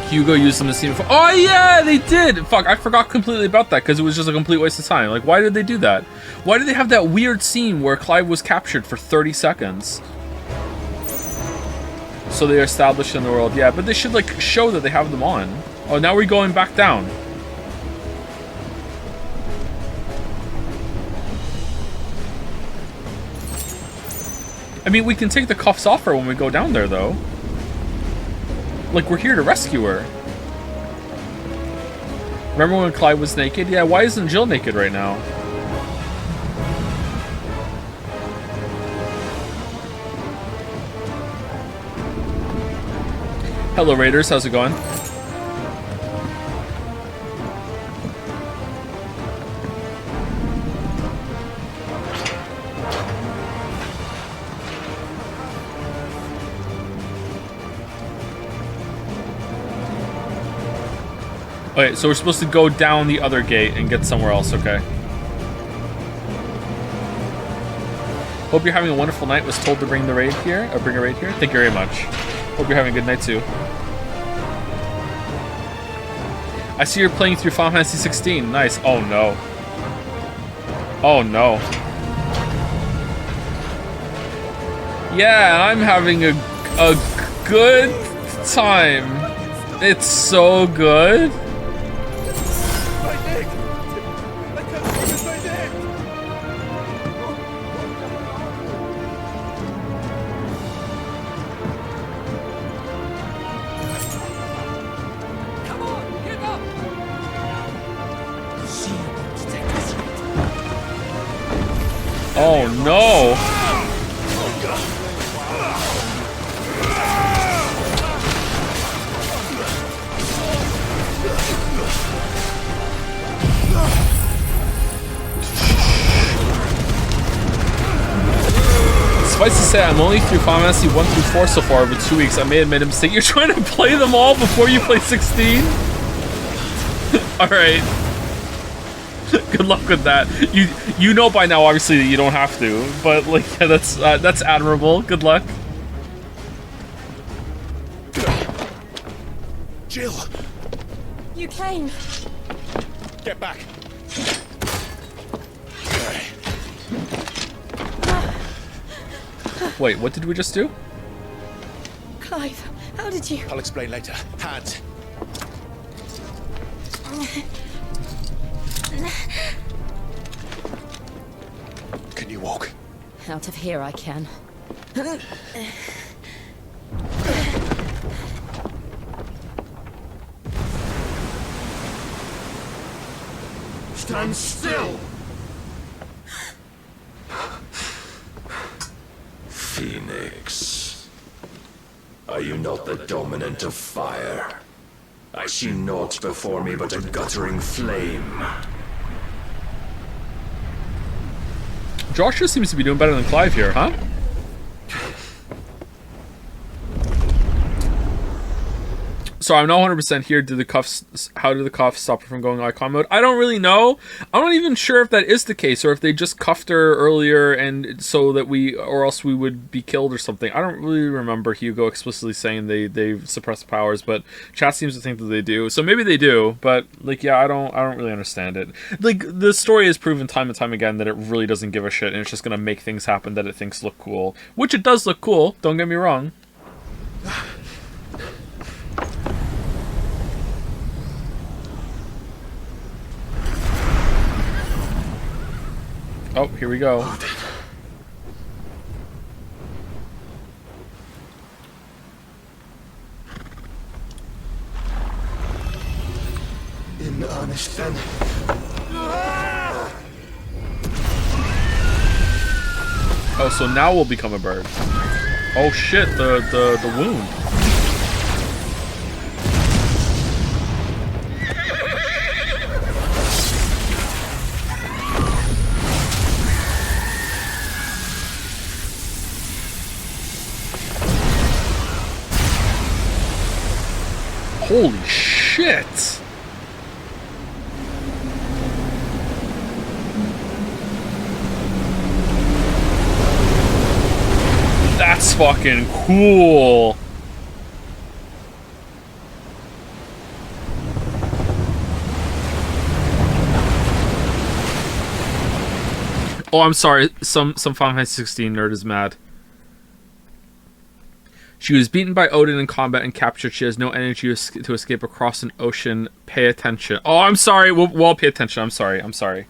Hugo used them to see. Oh yeah, they did. Fuck, I forgot completely about that because it was just a complete waste of time. Like, why did they do that? Why did they have that weird scene where Clive was captured for 30 seconds? So they're established in the world. Yeah, but they should like show that they have them on. Oh, now we're going back down. I mean, we can take the cuffs off her when we go down there, though. Like, we're here to rescue her. Remember when Clive was naked? Yeah, why isn't Jill naked right now? Hello, Raiders. How's it going? Okay, so we're supposed to go down the other gate and get somewhere else, okay. Hope you're having a wonderful night. Was told to bring the raid here, or bring a raid here. Thank you very much. Hope you're having a good night too. I see you're playing through Final Fantasy XVI. Nice. Oh no. Oh no. Yeah, I'm having a good time. It's so good. Oh no! Suffice to say, I'm only through Final Fantasy 1 through 4 so far over 2 weeks. I may have made a mistake. You're trying to play them all before you play 16? Alright. Good luck with that. You know by now, obviously, that you don't have to, but like, yeah, that's admirable. Good luck. Jill, You came. get back. Wait, what did we just do? Clive, how did you? I'll explain later. Hands. Can you walk? Out of here I can. Stand still! Phoenix, are you not the dominant of fire? I see naught before me but a guttering flame. Joshua seems to be doing better than Clive here, huh? So I'm not 100% here. Did the cuffs? How did the cuffs stop her from going icon mode? I don't really know. I'm not even sure if that is the case, or if they just cuffed her earlier and so that or else we would be killed or something. I don't really remember Hugo explicitly saying they suppress powers, but chat seems to think that they do. So maybe they do, but like, yeah, I don't really understand it. Like, the story has proven time and time again that it really doesn't give a shit, and it's just gonna make things happen that it thinks look cool, which it does look cool. Don't get me wrong. Oh, here we go. In earnest then. Oh, so now we'll become a bird. Oh shit, the wound. Holy shit! That's fucking cool! Oh, I'm sorry. Some Final Fantasy XVI nerd is mad. She was beaten by Odin in combat and captured. She has no energy to escape across an ocean. Pay attention. Oh, I'm sorry. We'll pay attention. I'm sorry. I'm sorry.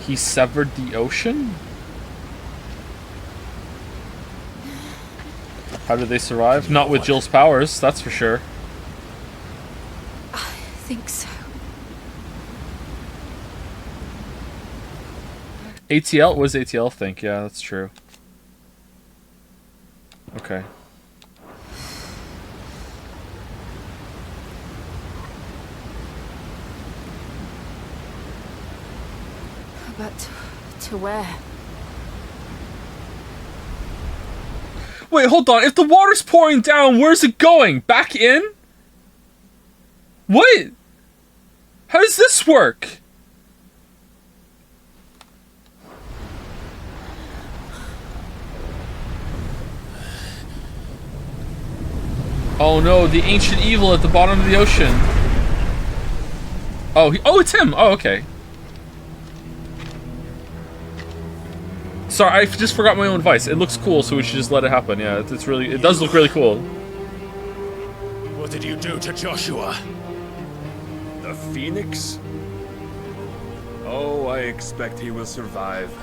He severed the ocean? How did they survive? Not with Jill's powers, that's for sure. I think so. ATL? What does ATL think? Yeah, that's true. Okay. But to where? Wait, hold on. If the water's pouring down, where's it going? Back in? What? How does this work? Oh no, the ancient evil at the bottom of the ocean. Oh, it's him. Oh, okay. Sorry, I just forgot my own voice. It looks cool, so we should just let it happen. Yeah, it does look really cool. What did you do to Joshua? The Phoenix? Oh, I expect he will survive.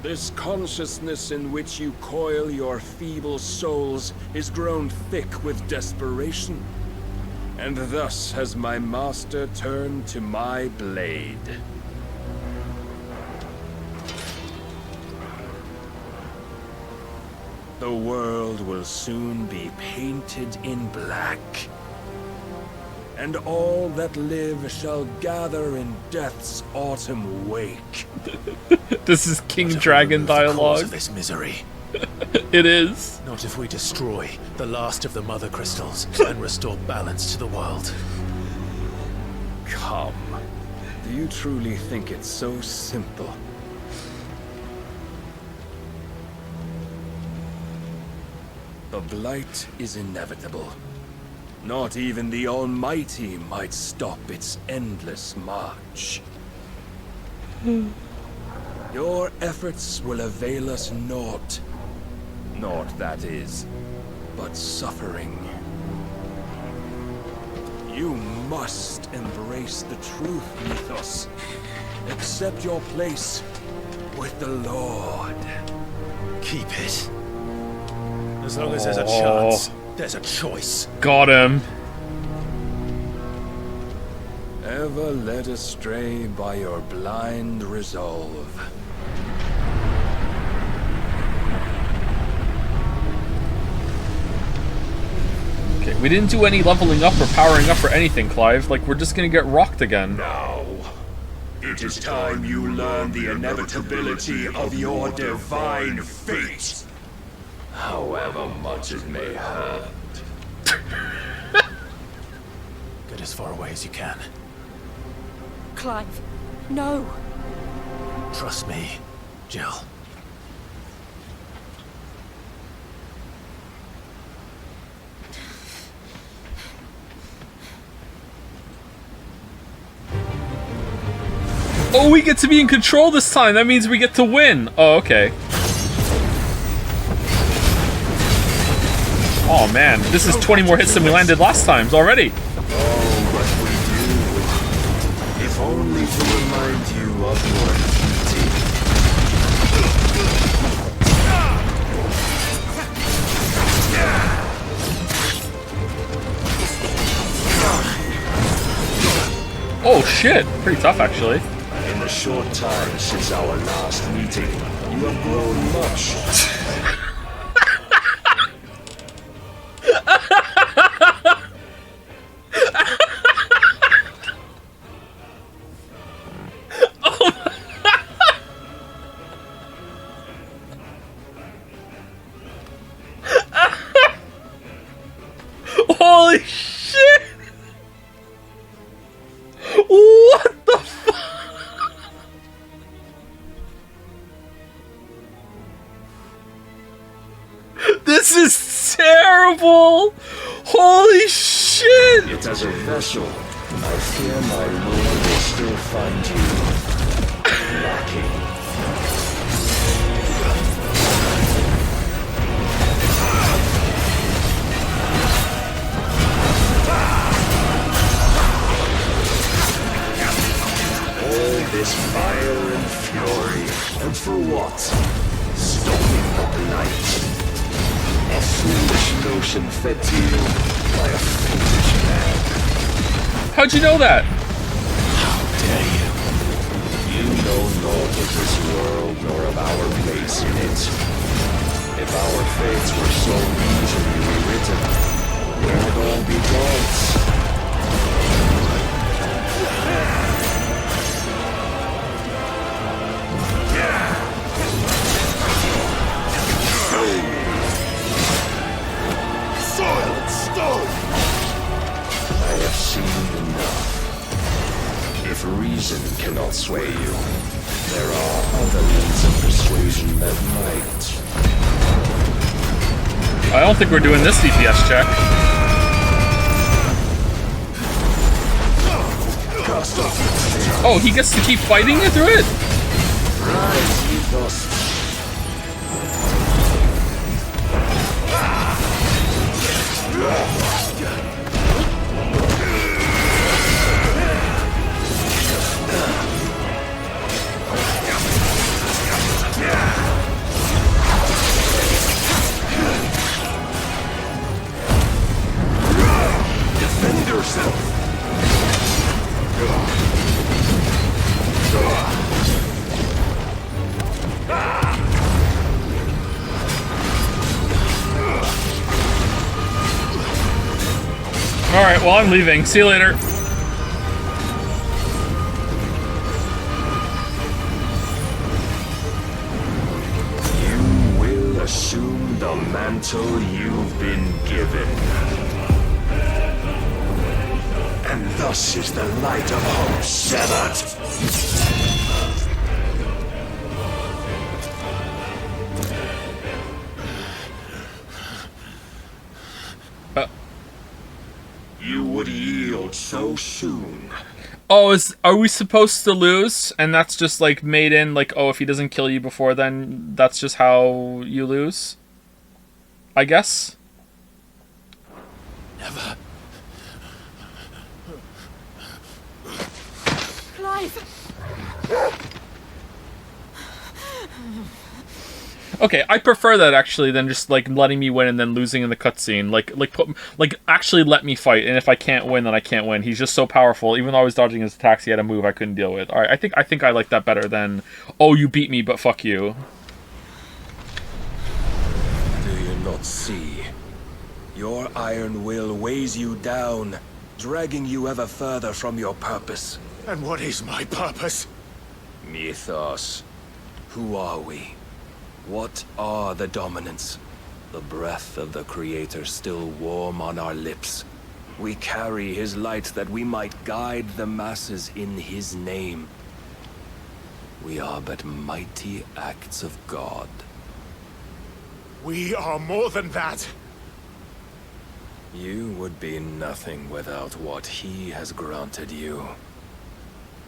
This consciousness in which you coil your feeble souls is grown thick with desperation. And thus has my master turned to my blade. The world will soon be painted in black. And all that live shall gather in death's autumn wake. This is King Dragon dialogue. Of this misery. It is. Not if we destroy the last of the mother crystals and restore balance to the world. Come. Do you truly think it's so simple? The blight is inevitable. Not even the Almighty might stop its endless march. Your efforts will avail us naught. Naught, that is, but suffering. You must embrace the truth, Mythos. Accept your place with the Lord. Keep it. As long as there's a chance, there's a choice. Got him. Ever led astray by your blind resolve. Okay, we didn't do any leveling up or powering up or anything, Clive. Like, we're just gonna get rocked again. Now, it is time you learn the inevitability of your divine fate. However much it may hurt. Get as far away as you can. Clive, no. Trust me, Jill. Oh, we get to be in control this time. That means we get to win. Oh, okay. Oh man, this is 20 more hits than we landed last time already. Oh, what we do. If only to remind you of your duty. Oh shit, pretty tough actually. In the short time since our last meeting, you have grown much. Holy shit! What the fuck? This is terrible! Holy shit! Yet as a vessel, I fear my lord will still find you lacking. All this fire and fury, and for what? Stoking the light. A foolish notion fed to you by a foolish man. How'd you know that? How dare you? You know naught of this world nor of our place in it. If our fates were so easily rewritten, where would all be gods? Soil and stone! I have seen enough. If reason cannot sway you, there are other means of persuasion that might. I don't think we're doing this DPS check. Oh, he gets to keep fighting you through it? Rise, ethos. Defend yourself! Alright, well, I'm leaving. See you later. You will assume the mantle you've been given. And thus is the light of hope severed. You would yield so soon. Oh, are we supposed to lose? And that's just like made in, like, oh, if he doesn't kill you before then, that's just how you lose? I guess? Never. Clive! Okay, I prefer that actually than just like letting me win and then losing in the cutscene. Like actually let me fight, and if I can't win, then I can't win. He's just so powerful. Even though I was dodging his attacks, he had a move I couldn't deal with. All right, I think I like that better than, oh, you beat me, but fuck you. Do you not see? Your iron will weighs you down, dragging you ever further from your purpose. And what is my purpose? Mythos. Who are we? What are the dominants? The breath of the Creator still warm on our lips. We carry his light that we might guide the masses in his name. We are but mighty acts of God. We are more than that. You would be nothing without what he has granted you.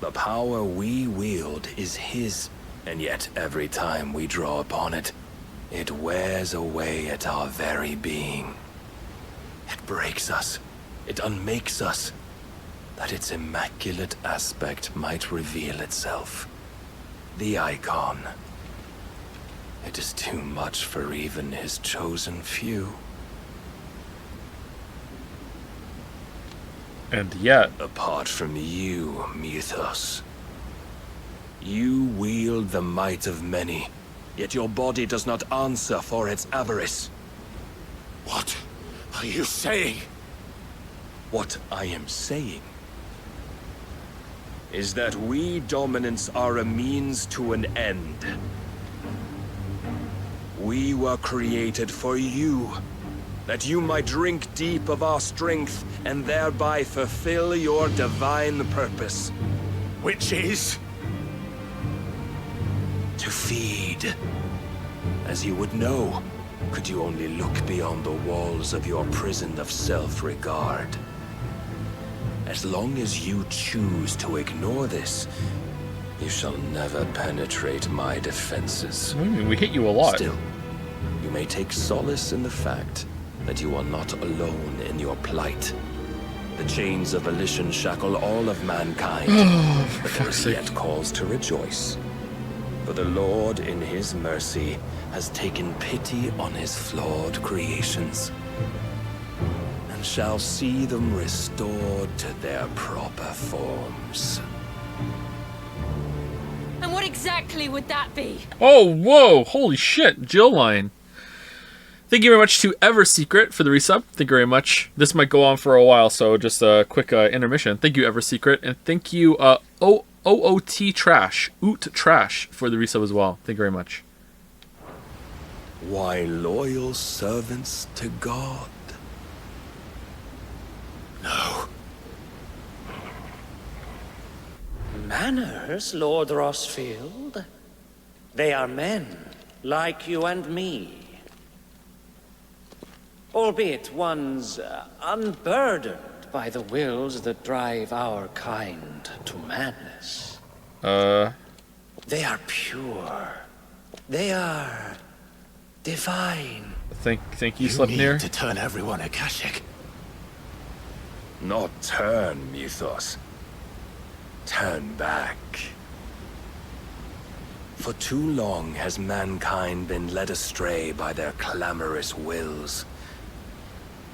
The power we wield is his. And yet, every time we draw upon it, it wears away at our very being. It breaks us. It unmakes us. That its immaculate aspect might reveal itself. The icon. It is too much for even his chosen few. And yet... Apart from you, Mythos. You wield the might of many, yet your body does not answer for its avarice. What are you saying? What I am saying is that we dominants are a means to an end. We were created for you, that you might drink deep of our strength and thereby fulfill your divine purpose. Which is? To feed. As you would know, could you only look beyond the walls of your prison of self-regard. As long as you choose to ignore this, you shall never penetrate my defenses. I mean, we hit you a lot. Still, you may take solace in the fact that you are not alone in your plight. The chains of volition shackle all of mankind, but there is yet cause to rejoice. For the Lord, in his mercy, has taken pity on his flawed creations, and shall see them restored to their proper forms. And what exactly would that be? Oh, whoa! Holy shit! Jill line. Thank you very much to Eversecret for the resub. Thank you very much. This might go on for a while, so just a quick intermission. Thank you, Eversecret. And thank you, OOT Trash, Oot Trash, for the resub as well. Thank you very much. Why, loyal servants to God? No. Manners, Lord Rossfield. They are men, like you and me. Albeit ones unburdened by the wills that drive our kind to madness. They are pure. They are divine. Think you slept near? To turn everyone Akashic. Not turn, Mythos. Turn back. For too long has mankind been led astray by their clamorous wills.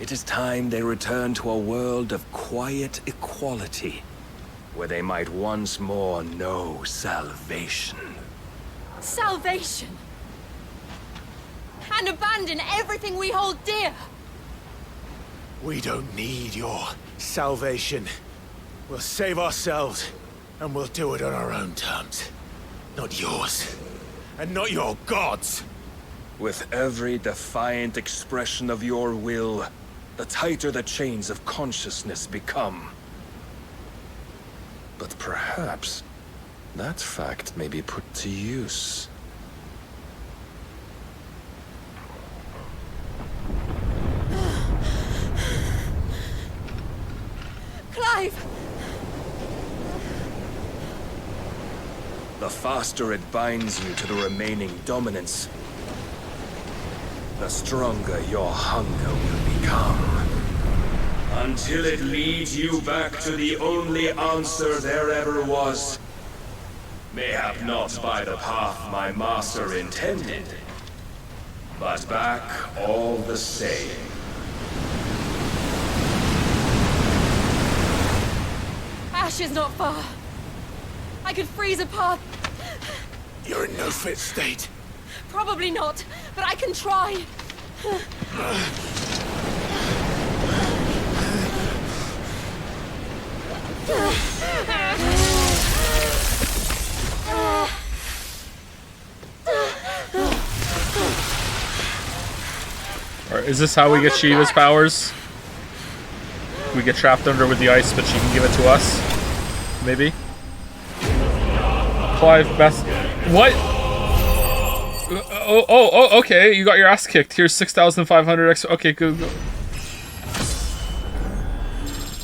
It is time they return to a world of quiet equality, where they might once more know salvation. Salvation? And abandon everything we hold dear? We don't need your salvation. We'll save ourselves, and we'll do it on our own terms. Not yours. And not your gods. With every defiant expression of your will, the tighter the chains of consciousness become. But perhaps that fact may be put to use. Clive! The faster it binds you to the remaining dominance, the stronger your hunger will become. Until it leads you back to the only answer there ever was. Mayhap not by the path my master intended, but back all the same. Ash is not far. I could freeze a path. You're in no fit state. Probably not, but I can try. Or is this how we get Shiva's powers? We get trapped under with the ice, but she can give it to us? Maybe? Clive best. What? Oh, okay. You got your ass kicked. Here's 6,500 extra. Okay, good.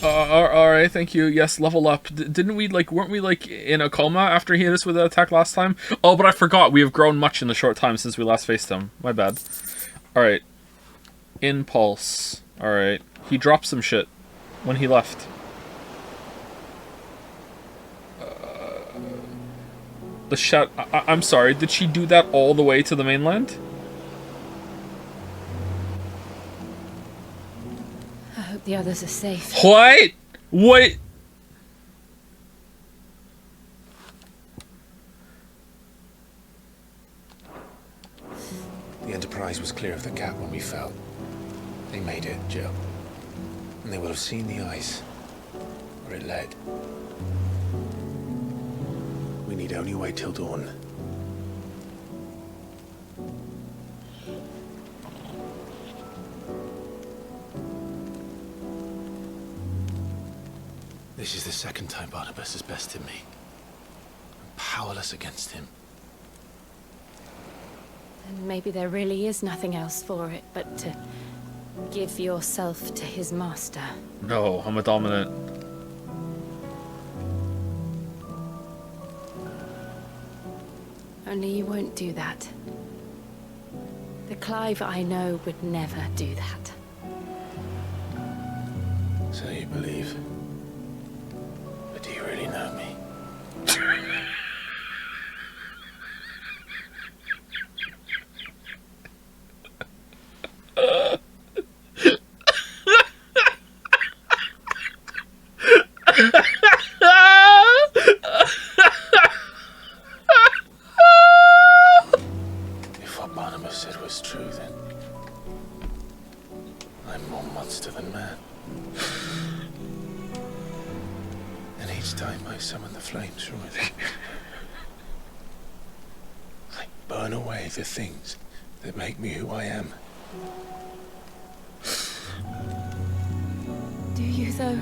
Alright, thank you. Yes, level up. Didn't we, weren't we, in a coma after he hit us with an attack last time? Oh, but I forgot. We have grown much in the short time since we last faced him. My bad. Alright. Impulse. Alright. He dropped some shit when he left. The shot. I'm sorry. Did she do that all the way to the mainland? I hope the others are safe. What? What? The Enterprise was clear of the gap when we fell. They made it, Jill. And they will have seen the ice where it led. We need only wait till dawn. This is the second time Barnabas has bested me. I'm powerless against him. And maybe there really is nothing else for it but to give yourself to his master. No, I'm a dominant. Only you won't do that. The Clive I know would never do that. So you believe? But do you really know me? If what Barnabas said was true, then I'm more monster than man. And each time I summon the flames from within, I burn away the things that make me who I am. Do you, though?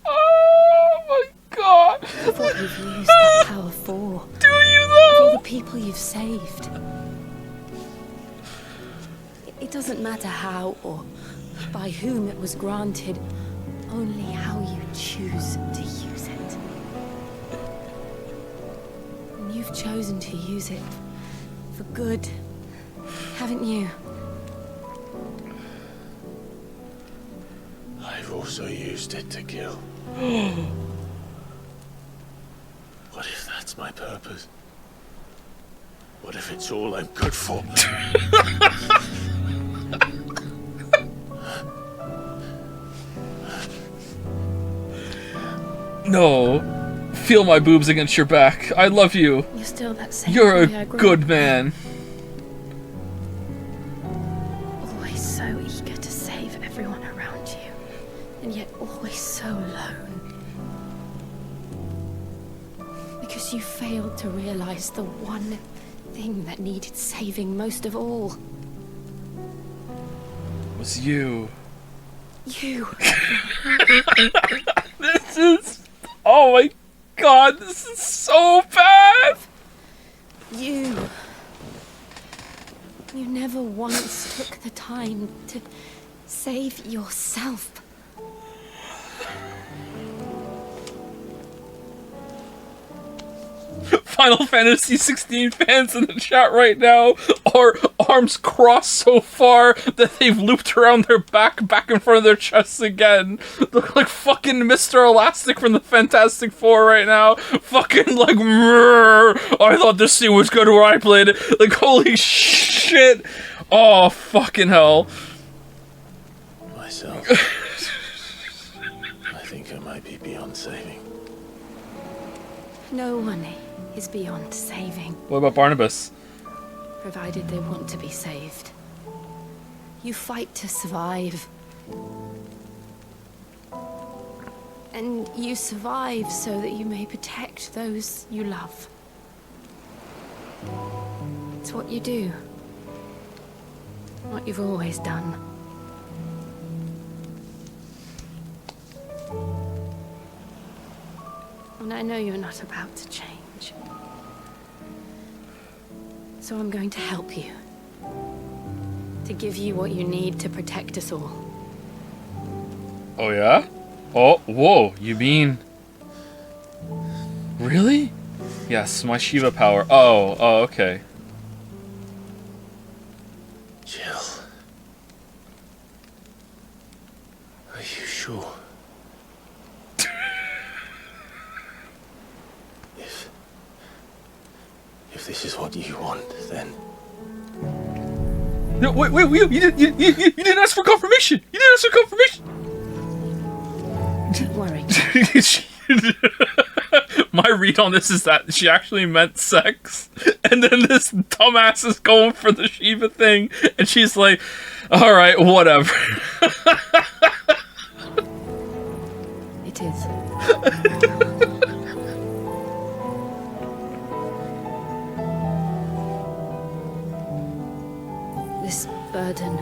Oh my god! Of what you've used that power for. Do you, Of though? all the people you've saved. It doesn't matter how or by whom it was granted, only how you choose to use it. And you've chosen to use it for good, haven't you? I've also used it to kill. What if that's my purpose? What if it's all I'm good for? No. Feel my boobs against your back. I love you. You're still that same You're boy I a grew good up man. with. Always so eager to save everyone around you, and yet always so alone. Because you failed to realize the one thing that needed saving most of all. It was you. You. This is... Oh my god, this is so bad! You. You never once took the time to save yourself. Final Fantasy XVI fans in the chat right now are arms crossed so far that they've looped around their back in front of their chests again. Look like fucking Mr. Elastic from the Fantastic Four right now. Fucking like, I thought this scene was good where I played it. Like, holy shit. Oh, fucking hell. Myself. I think I might be beyond saving. No one is beyond saving, What about Barnabas? provided they want to be saved. You fight to survive. And you survive so that you may protect those you love. It's what you do. What you've always done. And I know you're not about to change. So I'm going to help you. To give you what you need to protect us all. Oh yeah? Oh, whoa, you mean... Really? Yes, my Shiva power. Oh, okay. Jill. Are you sure? If this is what you want, then... No, wait, you didn't ask for confirmation! You didn't ask for confirmation! Don't worry. My read on this is that she actually meant sex, and then this dumbass is going for the Shiva thing, and she's like, alright, whatever. It is. This burden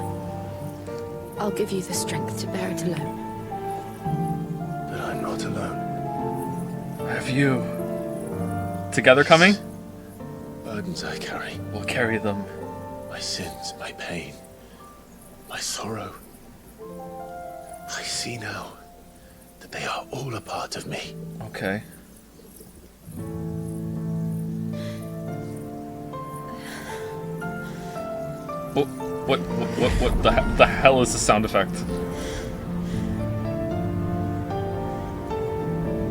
I'll give you the strength to bear it alone. But I'm not alone. Have you together coming? Burdens I carry. We'll carry them. My sins, my pain, my sorrow. I see now that they are all a part of me. Okay. What the hell is the sound effect?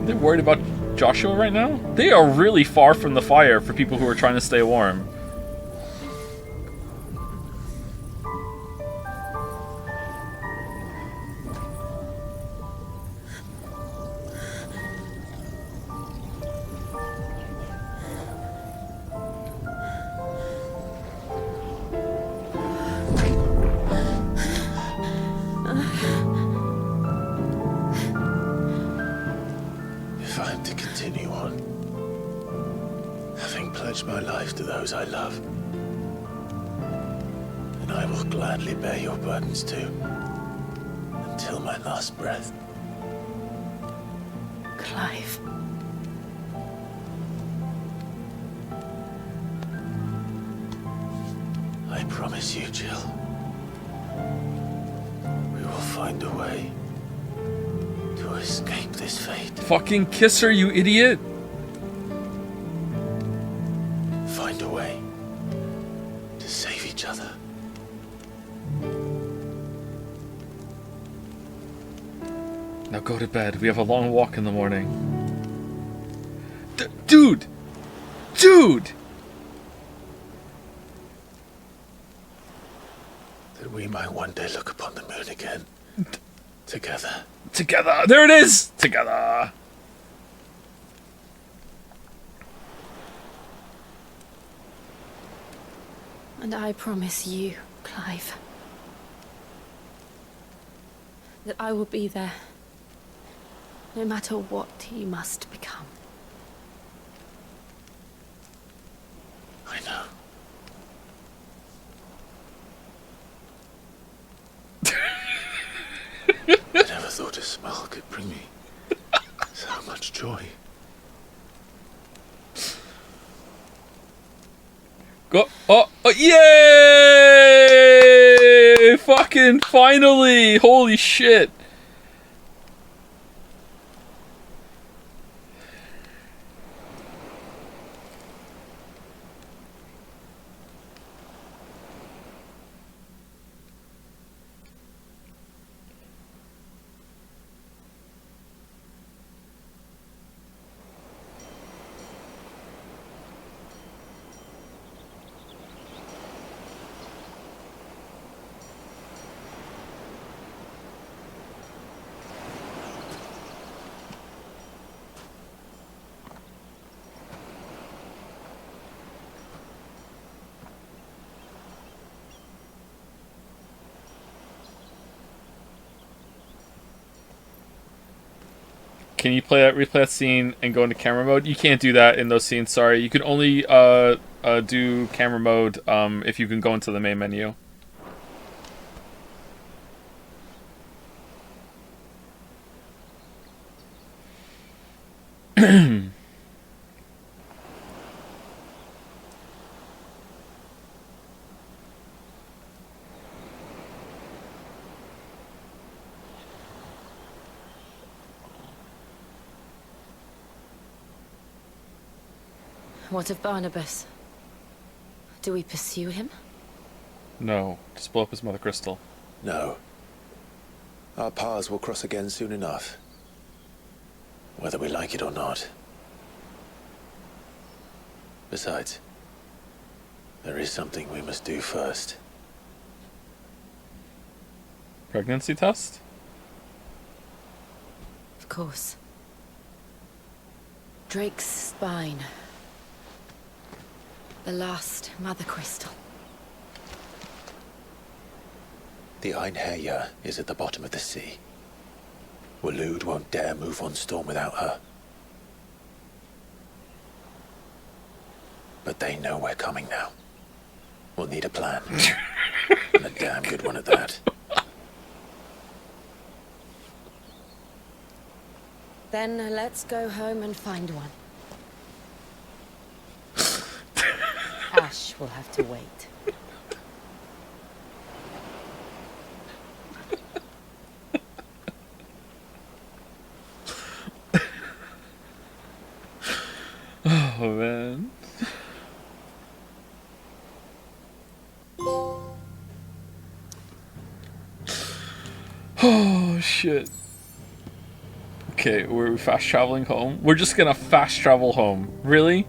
They're worried about Joshua right now? They are really far from the fire for people who are trying to stay warm. If I am to continue on, having pledged my life to those I love, then I will gladly bear your burdens too, until my last breath. Clive. I promise you, Jill, we will find a way to escape this fate. Fucking kiss her, you idiot! Find a way to save each other. Now go to bed. We have a long walk in the morning. Dude! Dude! That we might one day look upon the moon again. Together. Together! There it is! Together! And I promise you, Clive, that I will be there, no matter what you must become. I know. I never thought a smile could bring me so much joy. Go! Oh! Yay! Fucking finally! Holy shit! Can you replay that scene and go into camera mode? You can't do that in those scenes, sorry. You can only do camera mode if you can go into the main menu. What of Barnabas? Do we pursue him? No, just blow up his mother crystal. No. Our paths will cross again soon enough. Whether we like it or not. Besides, there is something we must do first. Pregnancy test? Of course. Drake's spine. The last mother crystal. The Einherjar is at the bottom of the sea. Waloed won't dare move on Storm without her. But they know we're coming now. We'll need a plan. And a damn good one at that. Then let's go home and find one. Ash will have to wait. Oh, man. Oh, shit. Okay, we're fast traveling home. We're just gonna fast travel home. Really?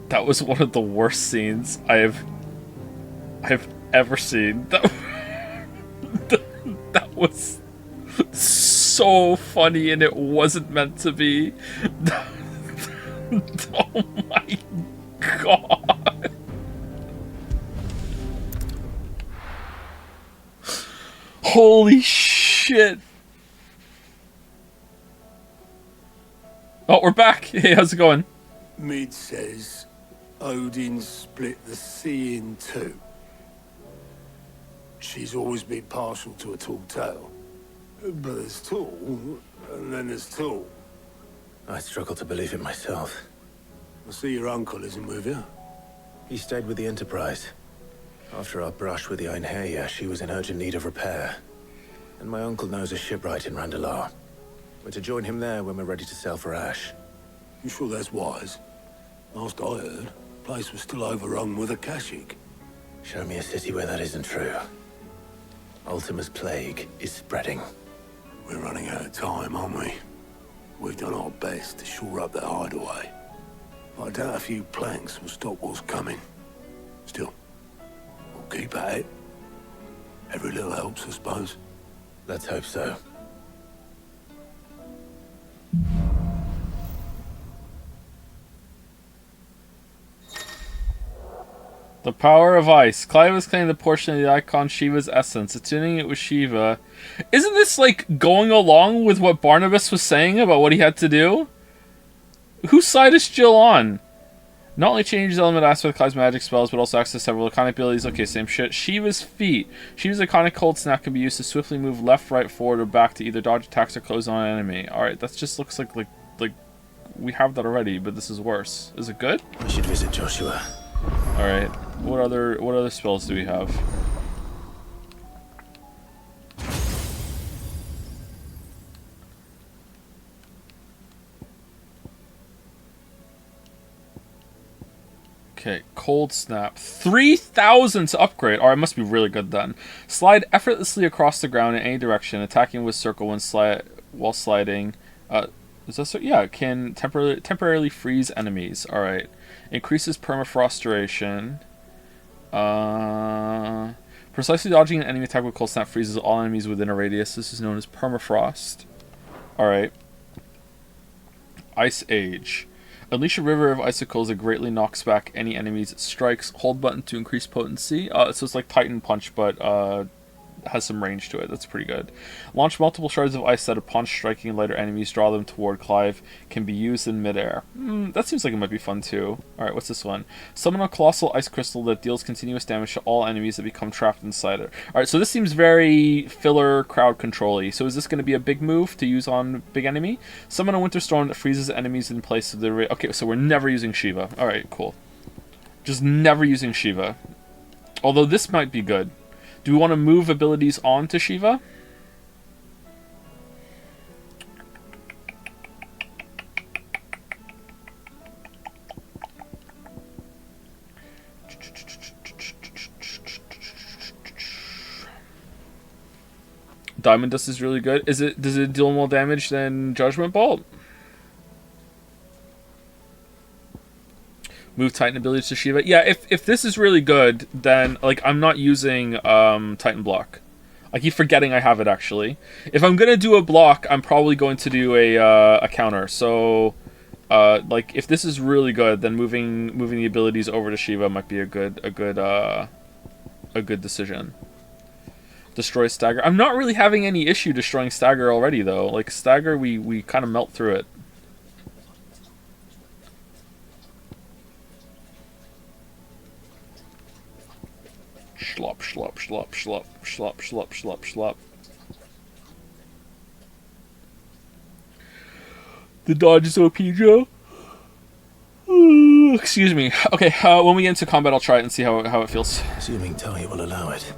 That was one of the worst scenes I've ever seen. That was so funny, and it wasn't meant to be. Oh my god. Holy shit. Oh, we're back. Hey, how's it going? Mid says Odin split the sea in two. She's always been partial to a tall tale. But there's tall, and then there's tall. I struggle to believe it myself. I see your uncle isn't with you. He stayed with the Enterprise. After our brush with the Einherja, she was in urgent need of repair. And my uncle knows a shipwright in Randalar. We're to join him there when we're ready to sail for Ash. You sure that's wise? Last I heard, the place was still overrun with a Kashyyyk. Show me a city where that isn't true. Ultima's plague is spreading. We're running out of time, aren't we? We've done our best to shore up that hideaway. I doubt a few planks will stop what's coming. Still, we'll keep at it. Every little helps, I suppose. Let's hope so. The power of ice. Clive is claiming the portion of the icon Shiva's essence, attuning it with Shiva. Isn't this like going along with what Barnabas was saying about what he had to do? Whose side is Jill on? Not only changes element aspect of Clive's magic spells, but also access several iconic abilities. Okay, same shit. Shiva's feet. Shiva's iconic cold snap can be used to swiftly move left, right, forward, or back to either dodge attacks or close on an enemy. Alright, that just looks like we have that already, but this is worse. Is it good? We should visit Joshua. Alright. What other spells do we have? Okay, Cold Snap. 3,000 to upgrade. Alright, it must be really good then. Slide effortlessly across the ground in any direction, attacking with circle while sliding. Is that so? Yeah, it can temporarily freeze enemies. Alright. Increases permafrost duration. Precisely dodging an enemy attack with Cold Snap freezes all enemies within a radius. This is known as permafrost. Alright. Ice Age. Unleash a river of icicles that greatly knocks back any enemies it strikes. Hold button to increase potency. So it's like Titan Punch, but has some range to it. That's pretty good. Launch multiple shards of ice that upon striking lighter enemies draw them toward Clive. Can be used in midair. That seems like it might be fun too. Alright, what's this one? Summon a colossal ice crystal that deals continuous damage to all enemies that become trapped inside it. Alright, so this seems very filler crowd control-y. So is this going to be a big move to use on big enemy? Summon a winter storm that freezes enemies in place of the... Okay, so we're never using Shiva. Alright, cool. Just never using Shiva. Although this might be good. Do we want to move abilities on to Shiva? Diamond Dust is really good. Does it deal more damage than Judgment Bolt? Move Titan abilities to Shiva. Yeah, if this is really good, then like I'm not using Titan block. I keep forgetting I have it actually. If I'm gonna do a block, I'm probably going to do a counter. So like if this is really good, then moving the abilities over to Shiva might be a good decision. Destroy Stagger. I'm not really having any issue destroying Stagger already though. Like Stagger, we kind of melt through it. Schlop, schlop, schlop, schlop, schlop, schlop, schlop, schlop. The dodge is OP, Joe. Excuse me. Okay, when we get into combat, I'll try it and see how it feels. Assuming Talia will allow it.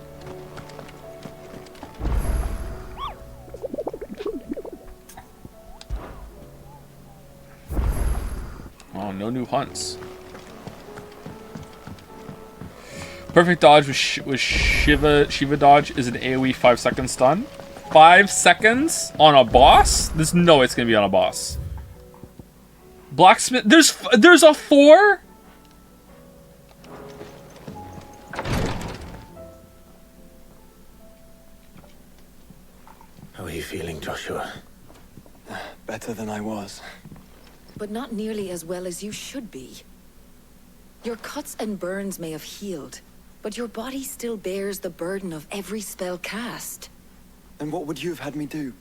Oh, no new hunts. Perfect dodge with Shiva dodge is an AoE 5-second stun. 5 seconds on a boss? There's no way it's gonna be on a boss. Blacksmith. There's a 4. How are you feeling, Joshua? Better than I was. But not nearly as well as you should be. Your cuts and burns may have healed, but your body still bears the burden of every spell cast. And what would you have had me do?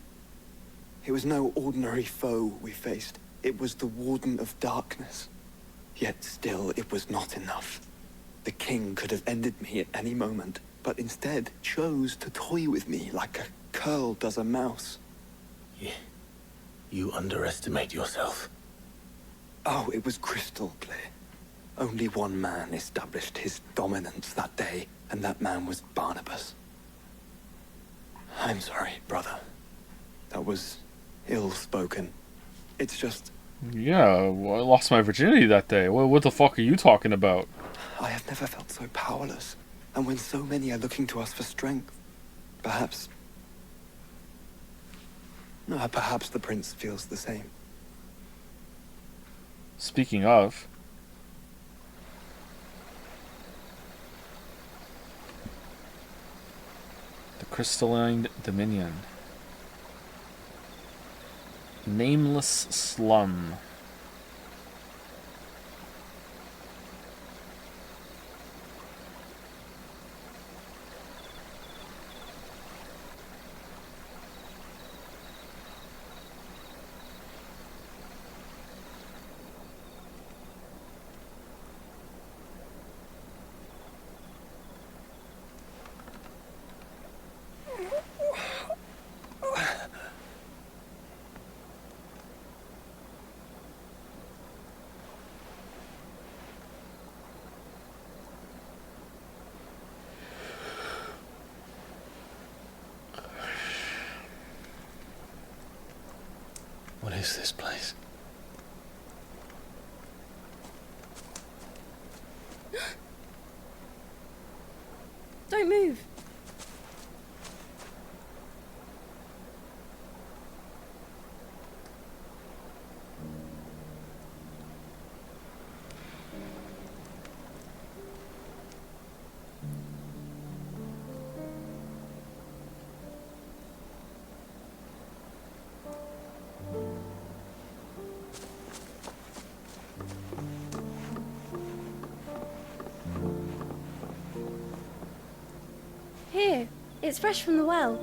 It was no ordinary foe we faced. It was the Warden of Darkness. Yet still, it was not enough. The king could have ended me at any moment, but instead chose to toy with me like a curl does a mouse. Yeah. You underestimate yourself. Oh, it was crystal clear. Only one man established his dominance that day, and that man was Barnabas. I'm sorry, brother. That was ill-spoken. It's just... Yeah, well, I lost my virginity that day. What the fuck are you talking about? I have never felt so powerless. And when so many are looking to us for strength, perhaps... perhaps the prince feels the same. Speaking of... the Crystalline Dominion. Nameless Slum. What is this place? Don't move. Here, it's fresh from the well.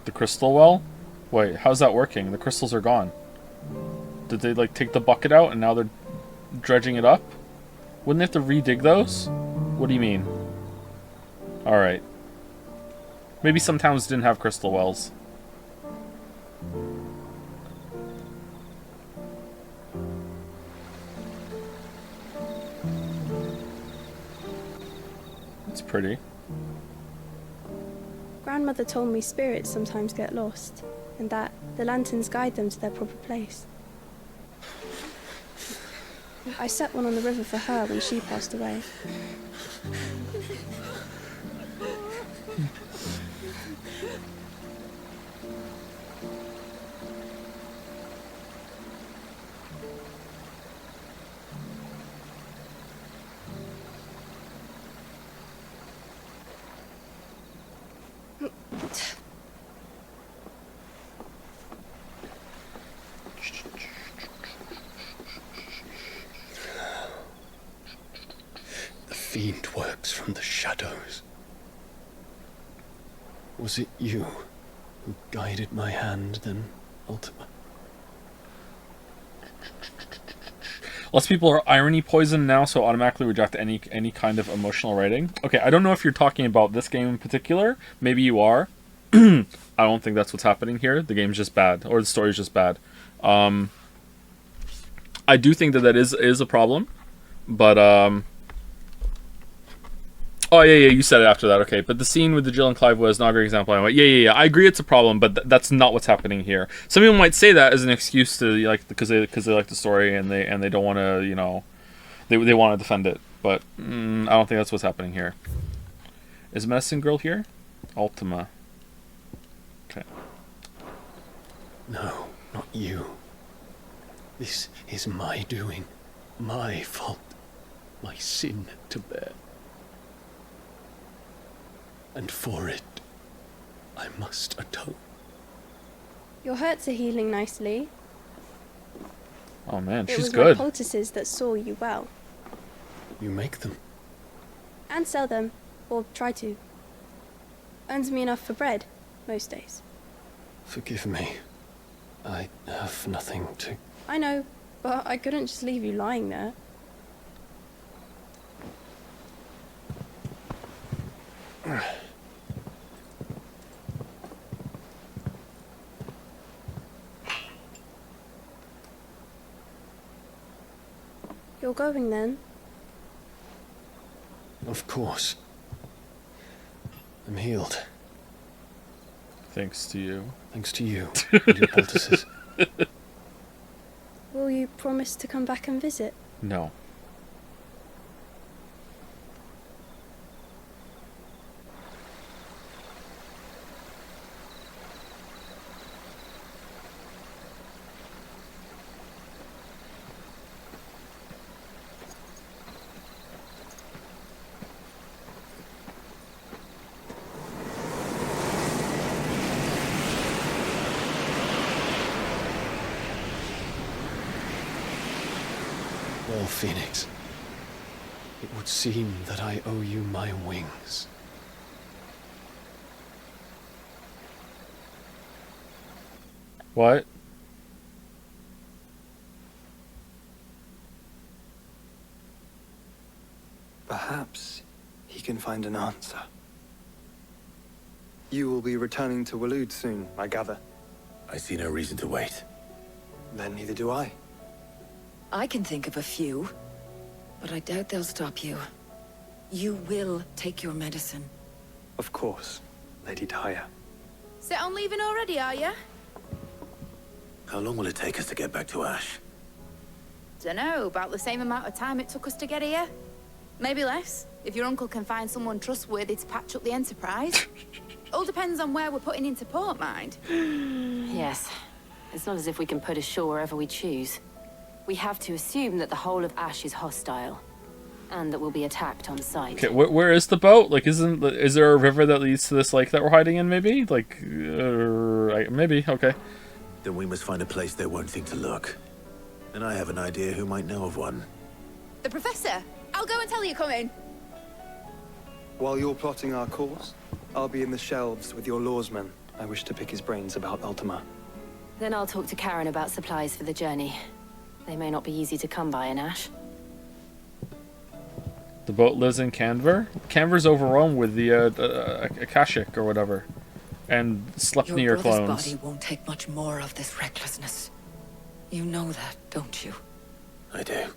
The crystal well? Wait, how's that working? The crystals are gone. Did they, like, take the bucket out and now they're dredging it up? Wouldn't they have to redig those? What do you mean? Alright. Maybe some towns didn't have crystal wells. It's pretty. Grandmother told me spirits sometimes get lost, and that the lanterns guide them to their proper place. I set one on the river for her when she passed away. The fiend works from the shadows. Was it you who guided my hand, then ultimately? Less people are irony poisoned now, so automatically reject any kind of emotional writing. Okay, I don't know if you're talking about this game in particular. Maybe you are. I don't think that's what's happening here. The game's just bad, or the story's just bad. I do think that is a problem, but oh yeah, you said it after that. Okay, but the scene with the Jill and Clive was not a great example. I went, yeah. I agree, it's a problem, but that's not what's happening here. Some people might say that as an excuse to like because they like the story and they don't want to, you know, they want to defend it. But I don't think that's what's happening here. Is Medicine Girl here? Ultima. Okay. No, not you. This is my doing, my fault, my sin to bear. And for it, I must atone. Your hurts are healing nicely. Oh man, It she's was good. my poultices that saw you well. You make them? And sell them, or try to. Earns me enough for bread, most days. Forgive me. I have nothing to... I know, but I couldn't just leave you lying there. You're going then? Of course. I'm healed. Thanks to you. Thanks to you and your poultices. Will you promise to come back and visit? No. Well, Phoenix, it would seem that I owe you my wings. What? Perhaps he can find an answer. You will be returning to Waloed soon, I gather. I see no reason to wait. Then neither do I. I can think of a few, but I doubt they'll stop you. You will take your medicine. Of course, Lady Daya. Set on leaving already, are you? How long will it take us to get back to Ash? Dunno, about the same amount of time it took us to get here. Maybe less, if your uncle can find someone trustworthy to patch up the Enterprise. All depends on where we're putting into port, mind. Yes. It's not as if we can put ashore wherever we choose. We have to assume that the whole of Ash is hostile, and that we'll be attacked on sight. Okay, where is the boat? Like, is there a river that leads to this lake that we're hiding in? Maybe, like, maybe. Okay. Then we must find a place they won't think to look. And I have an idea who might know of one. The Professor! I'll go and tell you come in. While you're plotting our course, I'll be in the shelves with your lawsman. I wish to pick his brains about Ultima. Then I'll talk to Karen about supplies for the journey. They may not be easy to come by in Ash. The boat lives in Canver. Canver's overrun with the Akashic or whatever, and Sleipnir Your brother's clones. body won't take much more of this recklessness. You know that, don't you? I do.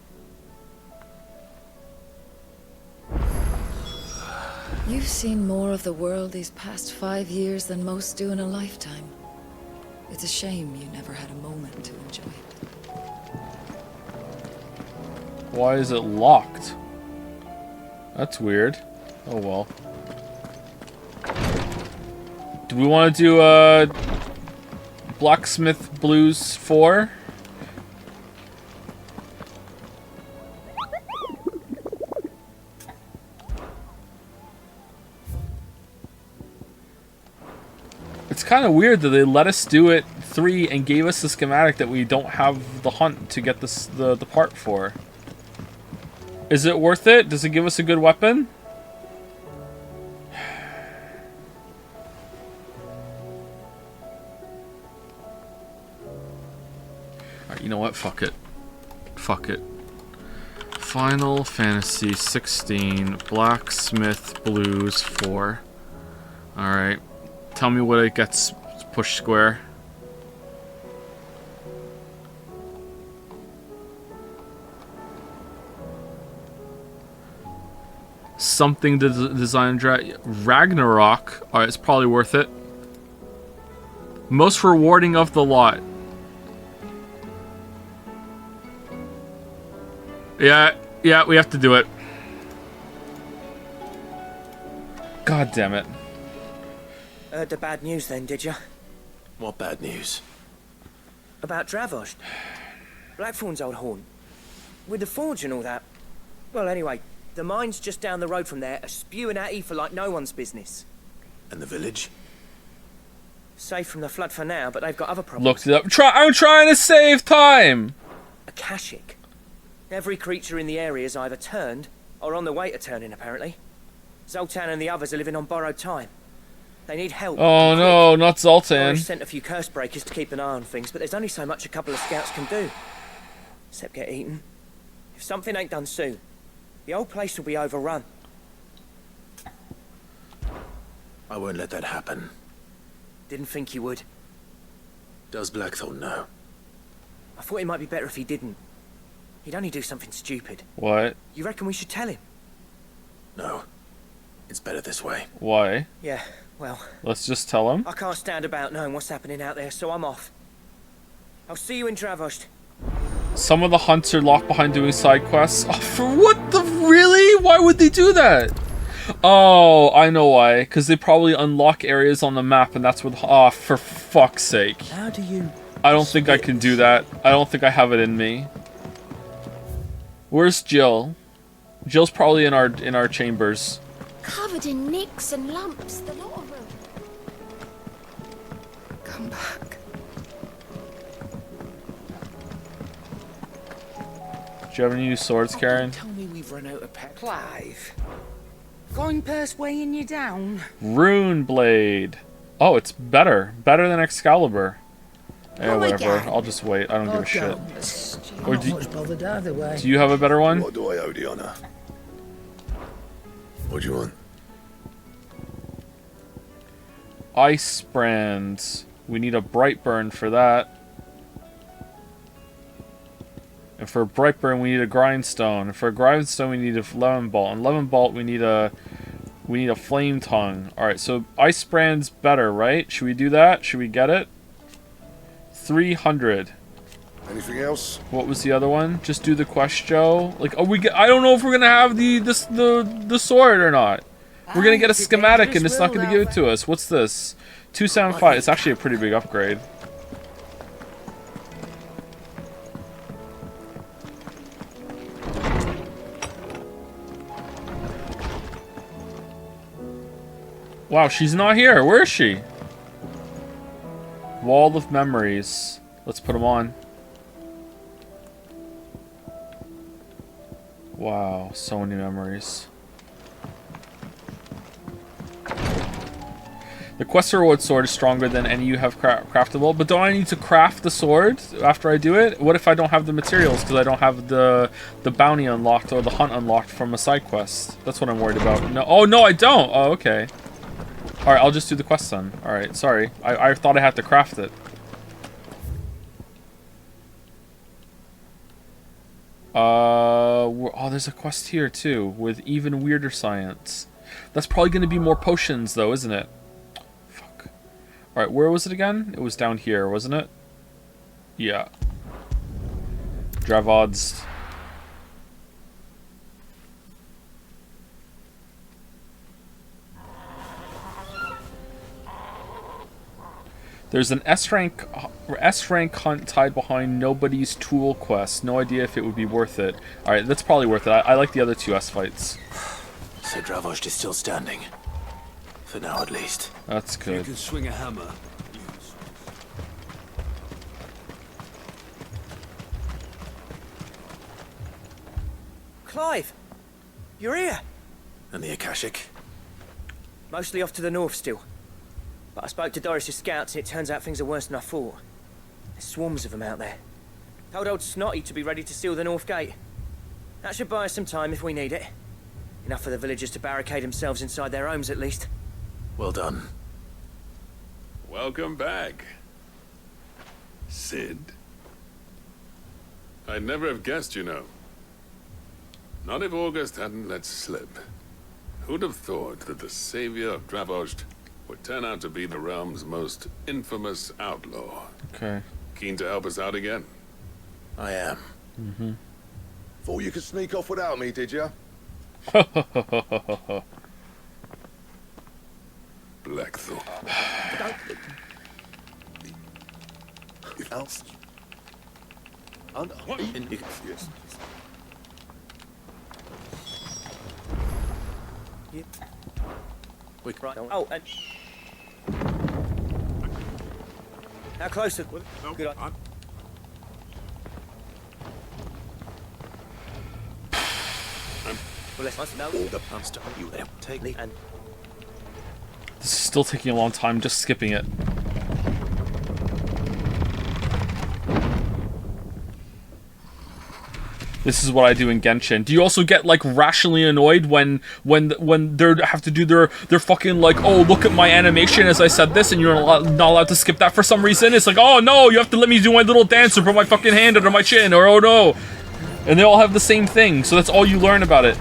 You've seen more of the world these past 5 years than most do in a lifetime. It's a shame you never had a moment to enjoy it. Why is it locked? That's weird. Oh well. Do we want to do Blacksmith Blues 4? It's kind of weird that they let us do it 3 and gave us the schematic that we don't have the hunt to get this the part for. Is it worth it? Does it give us a good weapon? Alright, you know what? Fuck it. Fuck it. Final Fantasy XVI Blacksmith Blues 4. Alright. Tell me what it gets pushed square. Something to design Ragnarok. Alright, it's probably worth it. Most rewarding of the lot. Yeah, we have to do it. God damn it. Heard the bad news then, did you? What bad news? About Dravost. Blackthorn's old haunt. With the forge and all that. Well, anyway, the mines just down the road from there are spewing at Aoife like no one's business. And the village? Safe from the flood for now, but they've got other problems. Looked it up. I'm trying to save time! Akashic. Every creature in the area is either turned, or on the way to turning, apparently. Zoltan and the others are living on borrowed time. They need help. Oh no, not Zoltan. I've sent a few curse breakers to keep an eye on things, but there's only so much a couple of scouts can do. Except get eaten. If something ain't done soon, the old place will be overrun. I won't let that happen. Didn't think you would. Does Blackthorn know? I thought it might be better if he didn't. He'd only do something stupid. What? You reckon we should tell him? No. It's better this way. Why? Yeah, well... Let's just tell him. I can't stand about knowing what's happening out there, so I'm off. I'll see you in Dravost. Some of the hunts are locked behind doing side quests. Oh, for what the... Really? Why would they do that? Oh, I know why. Because they probably unlock areas on the map, and that's where the... Oh, for fuck's sake. How do you... I don't think I can do that. I don't think I have it in me. Where's Jill? Jill's probably in our chambers. Covered in nicks and lumps, the lot of them. Come back. Do you have any new swords, Karen? Tell me we've run out of pet. Clive. Going purse weighing you down. Rune Blade. Oh, it's better. Better than Excalibur. Yeah, whatever. I'll just wait. I don't give a shit. Or Not much bothered either way. do you have a better one? What do I owe the honor? What do you want? Ice Brand. We need a Brightburn for that. And for a Brightburn, we need a Grindstone. And for a Grindstone, we need a Lemon Bolt. And Lemon Bolt, we need a Flame Tongue. All right, so Ice Brand's better, right? Should we do that? Should we get it? 300. Anything else? What was the other one? Just do the quest, Joe. Like, I don't know if we're gonna have the sword or not. We're gonna get a schematic and it's not gonna give it to us. What's this? 275. It's actually a pretty big upgrade. Wow, she's not here. Where is she? Wall of Memories. Let's put them on. Wow, so many memories. The quest reward sword is stronger than any you have craftable, but don't I need to craft the sword after I do it? What if I don't have the materials because I don't have the bounty unlocked or the hunt unlocked from a side quest? That's what I'm worried about. No, oh no, I don't. Oh, okay. All right, I'll just do the quest then. All right, sorry. I thought I had to craft it. Oh, there's a quest here too with even weirder science. That's probably going to be more potions though, isn't it? Fuck. All right, where was it again? It was down here, wasn't it? Yeah. Dravod's. There's an S-rank hunt tied behind Nobody's Tool quest. No idea if it would be worth it. Alright, that's probably worth it. I like the other two S fights. So Dravost is still standing. For now, at least. That's good. You can swing a hammer. Clive! You're here! And the Akashic? Mostly off to the north still. But I spoke to Doris's scouts and it turns out things are worse than I thought. There's swarms of them out there. Told old Snotty to be ready to seal the north gate. That should buy us some time if we need it. Enough for the villagers to barricade themselves inside their homes, at least. Well done. Welcome back, Sid. I'd never have guessed, you know. Not if August hadn't let slip. Who'd have thought that the savior of Dravost would turn out to be the realm's most infamous outlaw? Okay. Keen to help us out again? I am. Mm-hmm. Thought you could sneak off without me, did you? Blackthorn. Else. Yes. Right. Oh, and... How close are... Good idea. Well, let's know. All the pumps to you there. Take me. And... This is still taking a long time, just skipping it. This is what I do in Genshin. Do you also get like rationally annoyed when they have to do their fucking like, oh, look at my animation as I said this, and you're not allowed to skip that for some reason? It's like, oh no, you have to let me do my little dance or put my fucking hand under my chin, or oh no. And they all have the same thing, so that's all you learn about it.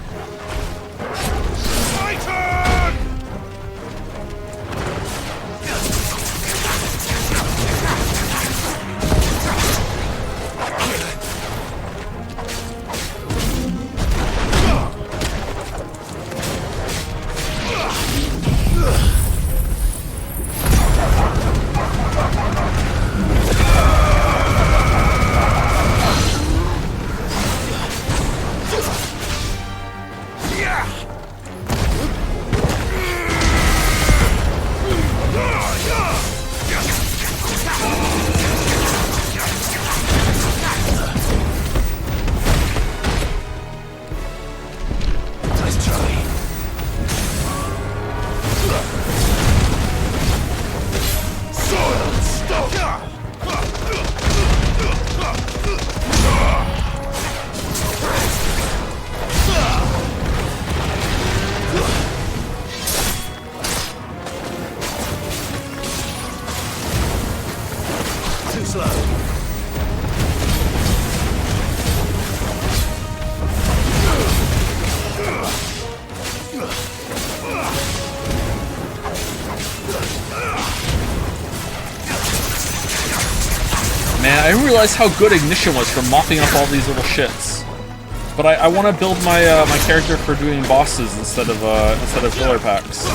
Man, I didn't realize how good Ignition was for mopping up all these little shits. But I want to build my my character for doing bosses instead of filler packs.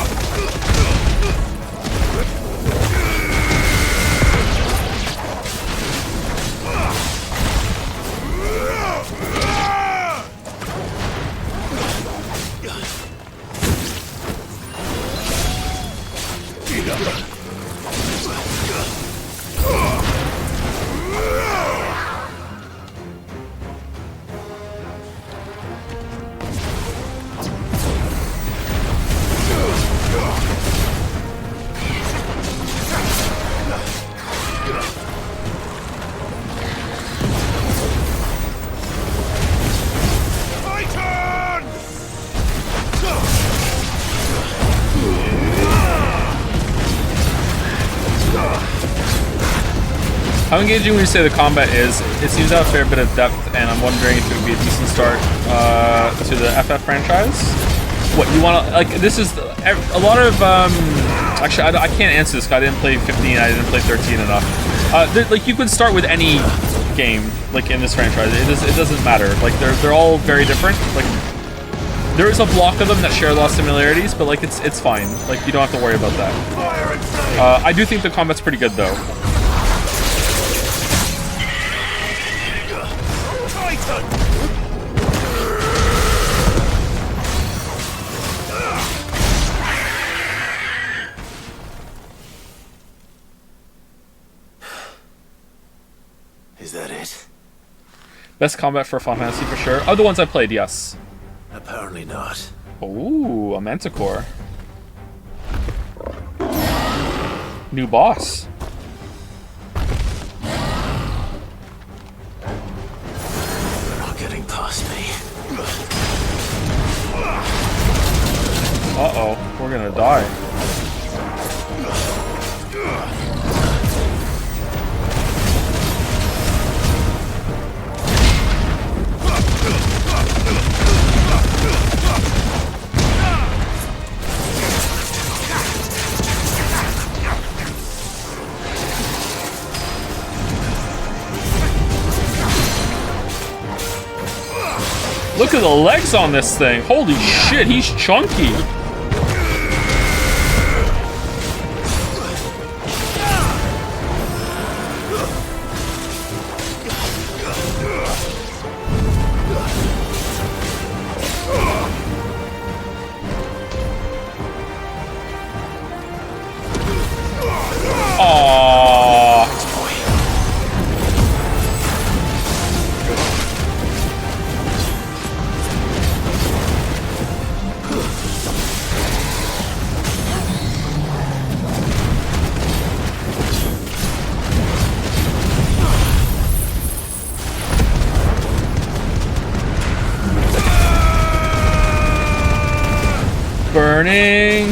How engaging would you say the combat is? It seems to have a fair bit of depth, and I'm wondering if it would be a decent start to the FF franchise. What you want to, like, this is a lot of, actually, I can't answer this, 'cause I didn't play 15, I didn't play 13 enough. Like, you could start with any game, like, in this franchise. It doesn't matter. Like, they're all very different. Like, there is a block of them that share a lot of similarities, but, like, it's fine. Like, you don't have to worry about that. I do think the combat's pretty good, though. Is that it? Best combat for Final Fantasy for sure. Other ones I played, yes. Apparently not. Ooh, a Manticore. New boss. They're not getting past me. gonna die. Look at the legs on this thing. Holy shit, he's chunky. Burning.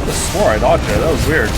I swore I dodged it. That was weird.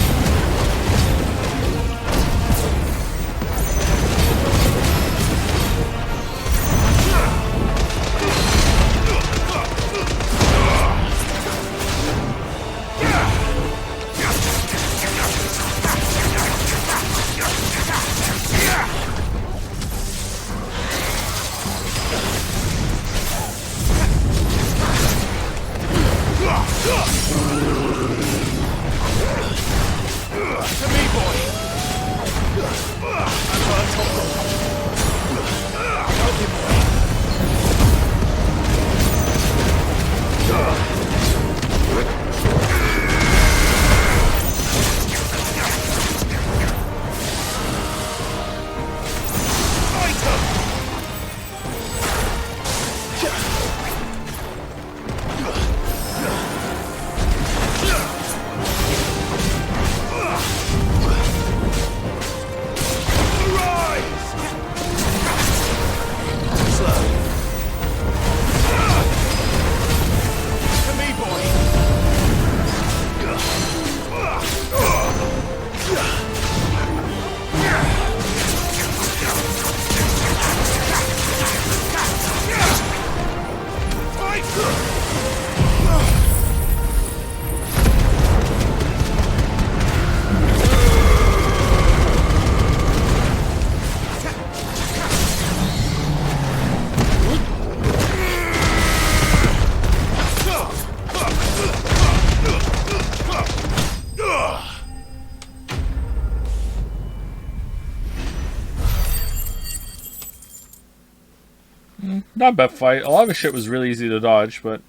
Not a bad fight. A lot of the shit was really easy to dodge, but...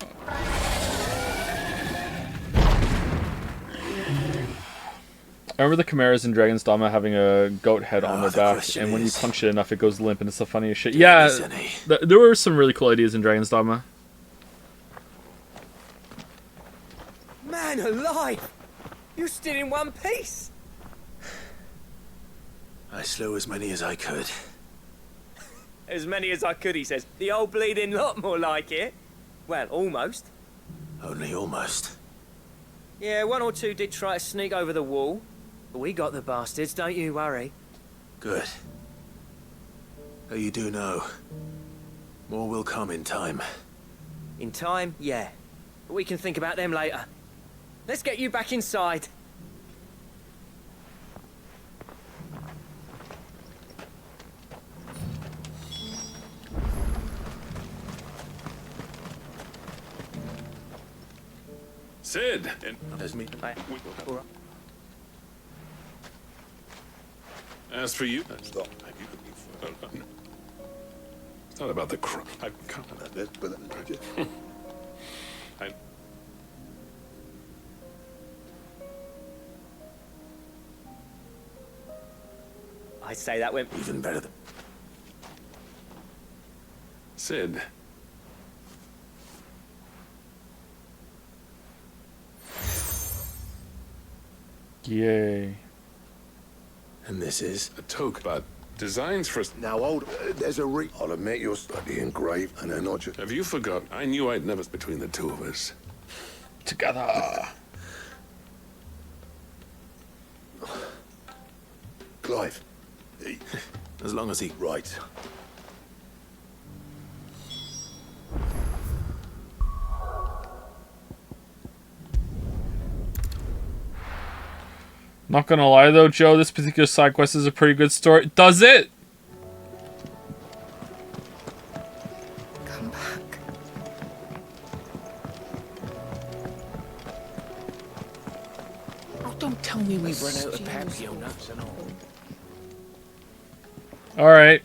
I remember the chimeras in Dragon's Dogma having a goat head on their back, and when you punch it enough, it goes limp, and it's the funniest shit. Yeah, there were some really cool ideas in Dragon's Dogma. Man alive! You're still in one piece! I slew as many as I could. As many as I could, he says. The old bleeding lot, more like it. Well, almost. Only almost. Yeah, one or two did try to sneak over the wall. But we got the bastards, don't you worry. Good. Though you do know, more will come in time. In time, yeah. But we can think about them later. Let's get you back inside. Sid! That's me. As for you, it's not about the crime. I can't. I say that went even better than... Sid. Yay. And this is? A toque, but designs for... Now, there's a I'll admit you're slightly engraved, and they're not just... Have you forgot? I knew I'd never between the two of us. Together. Clive. As long as he... Right. Not gonna lie though, Joe, this particular side quest is a pretty good story. Does it? Come back. Oh, don't tell me we've run out of Papio nuts and all. Alright.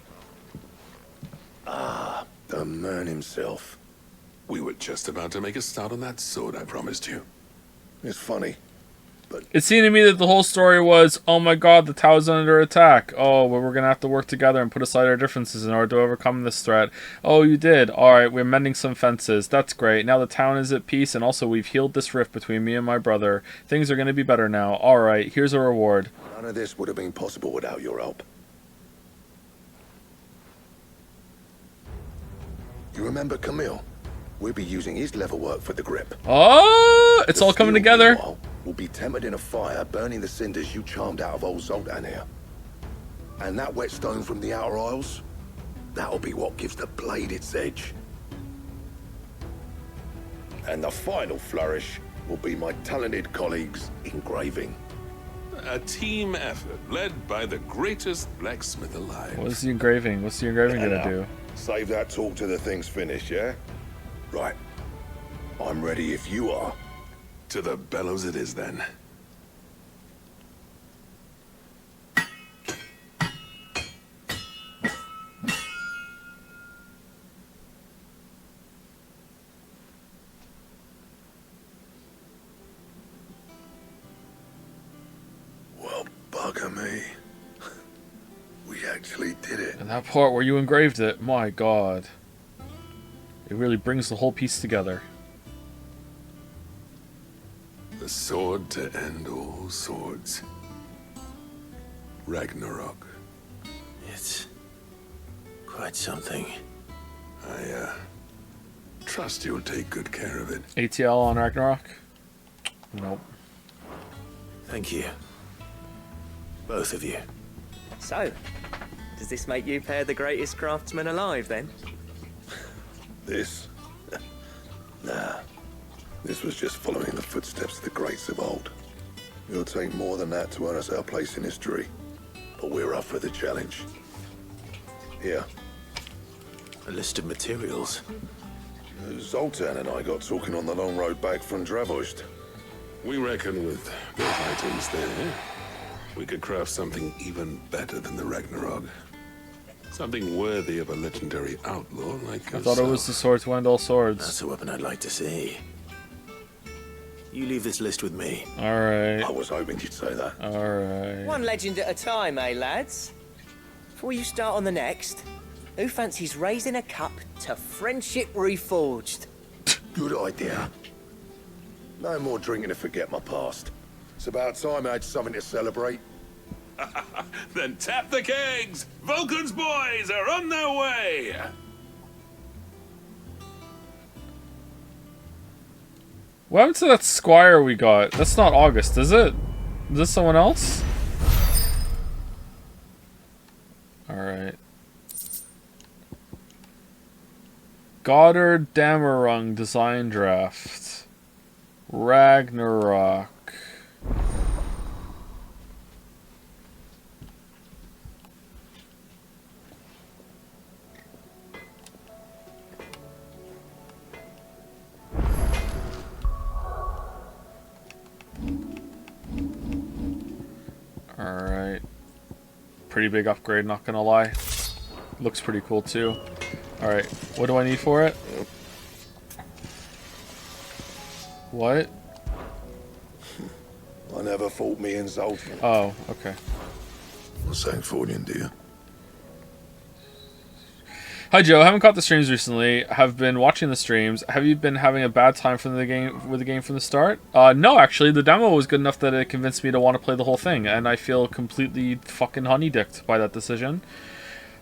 Ah, the man himself. We were just about to make a start on that sword I promised you. It's funny. It seemed to me that the whole story was, oh my god, the tower's under attack. Oh, well, we're going to have to work together and put aside our differences in order to overcome this threat. Oh, you did. Alright, we're mending some fences. That's great. Now the town is at peace, and also we've healed this rift between me and my brother. Things are going to be better now. Alright, here's a reward. None of this would have been possible without your help. You remember Camille? We'll be using his leather work for the grip. Oh, it's all coming together. Will be tempered in a fire, burning the cinders you charmed out of old Zoltan here. And that whetstone from the Outer Isles, that'll be what gives the blade its edge. And the final flourish will be my talented colleagues' engraving. A team effort led by the greatest blacksmith alive. What's the engraving? What's the engraving going to do? Save that talk till the thing's finished, yeah? Right. I'm ready if you are. To the bellows it is, then. Well, bugger me. We actually did it. And that part where you engraved it, my god. It really brings the whole piece together. The sword to end all swords. Ragnarok. It's quite something. I trust you'll take good care of it. ATL on Ragnarok? Nope. Thank you. Both of you. So, does this make you pair the greatest craftsman alive, then? This? Nah. This was just following the footsteps of the greats of old. It'll take more than that to earn us our place in history. But we're up for the challenge. Here. A list of materials. Zoltan and I got talking on the long road back from Dravost. We reckon with those items there, we could craft something even better than the Ragnarok. Something worthy of a legendary outlaw like yourself. I thought it was the sword to end all swords. That's a weapon I'd like to see. You leave this list with me. Alright. I was hoping you'd say that. Alright. One legend at a time, eh, lads? Before you start on the next, who fancies raising a cup to friendship reforged? Good idea. No more drinking to forget my past. It's about time I had something to celebrate. Then tap the kegs! Vulcan's boys are on their way! What happened to that squire we got? That's not August, is it? Is this someone else? Alright. Goddard Damerung design draft. Ragnarok. Alright. Pretty big upgrade, not gonna lie. Looks pretty cool too. Alright, what do I need for it? What? I never fought me in Zoltan. Oh, okay. What's saying Fordian, dear? Hi Joe, haven't caught the streams recently. Have been watching the streams. Have you been having a bad time from the game with the game from the start? No, actually, the demo was good enough that it convinced me to want to play the whole thing, and I feel completely fucking honey-dicked by that decision.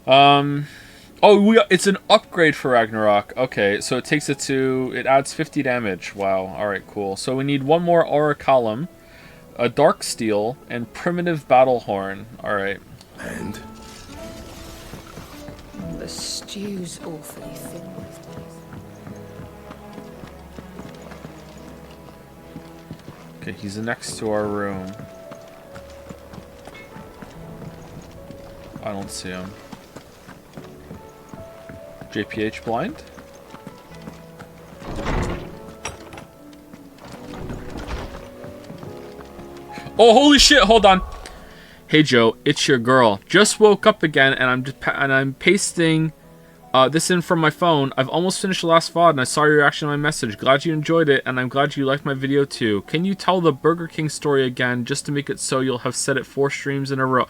It's an upgrade for Ragnarok. Okay, so it adds 50 damage. Wow. All right, cool. So we need one more aura column, a dark steel, and primitive battle horn. All right. And The stew's awfully thin these days. Okay, he's next to our room. I don't see him. JPH blind? Oh, holy shit, hold on. Hey Joe, it's your girl. Just woke up again and I'm pasting this in from my phone. I've almost finished the last VOD and I saw your reaction to my message. Glad you enjoyed it and I'm glad you liked my video too. Can you tell the Burger King story again just to make it so you'll have said it 4 streams in a row?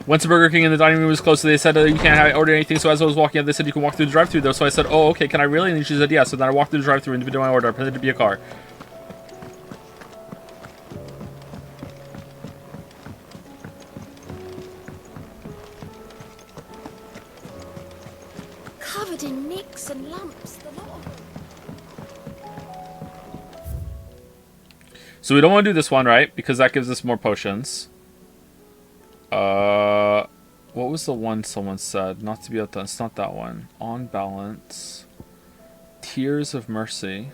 Went to Burger King and the dining room was closed, so they said you can't order anything. So as I was walking out, they said you can walk through the drive-thru though. So I said, oh, okay, can I really? And she said, yeah. So then I walked through the drive-thru and did my order. I pretended to be a car. Covered in nicks and lumps, the lot of them. So we don't want to do this one, right? Because that gives us more potions. What was the one someone said? Not to be outdone. It's not that one. On balance. Tears of Mercy.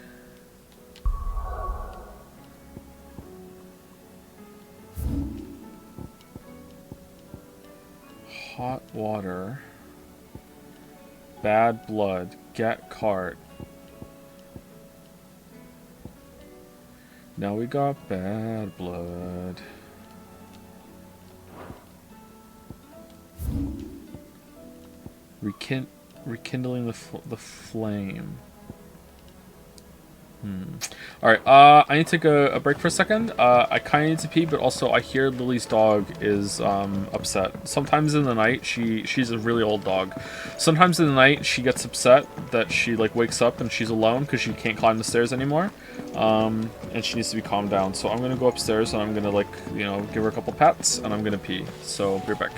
Hot water. Bad blood. Get cart. Now we got bad blood. Rekindling the flame. Alright, I need to take a break for a second. I kind of need to pee, but also I hear Lily's dog is upset. Sometimes in the night, she's a really old dog. Sometimes in the night, she gets upset that she like wakes up and she's alone because she can't climb the stairs anymore. And she needs to be calmed down. So I'm going to go upstairs and I'm going to like, give her a couple pats and I'm going to pee. So be right back.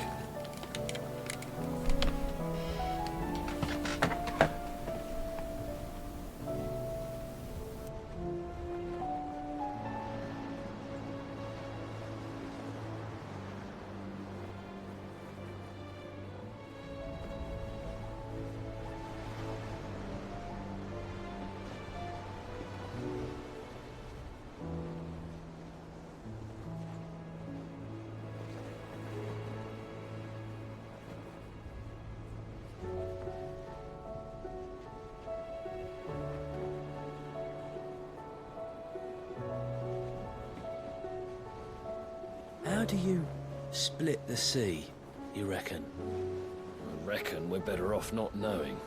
How do you split the sea, you reckon? I reckon we're better off not knowing.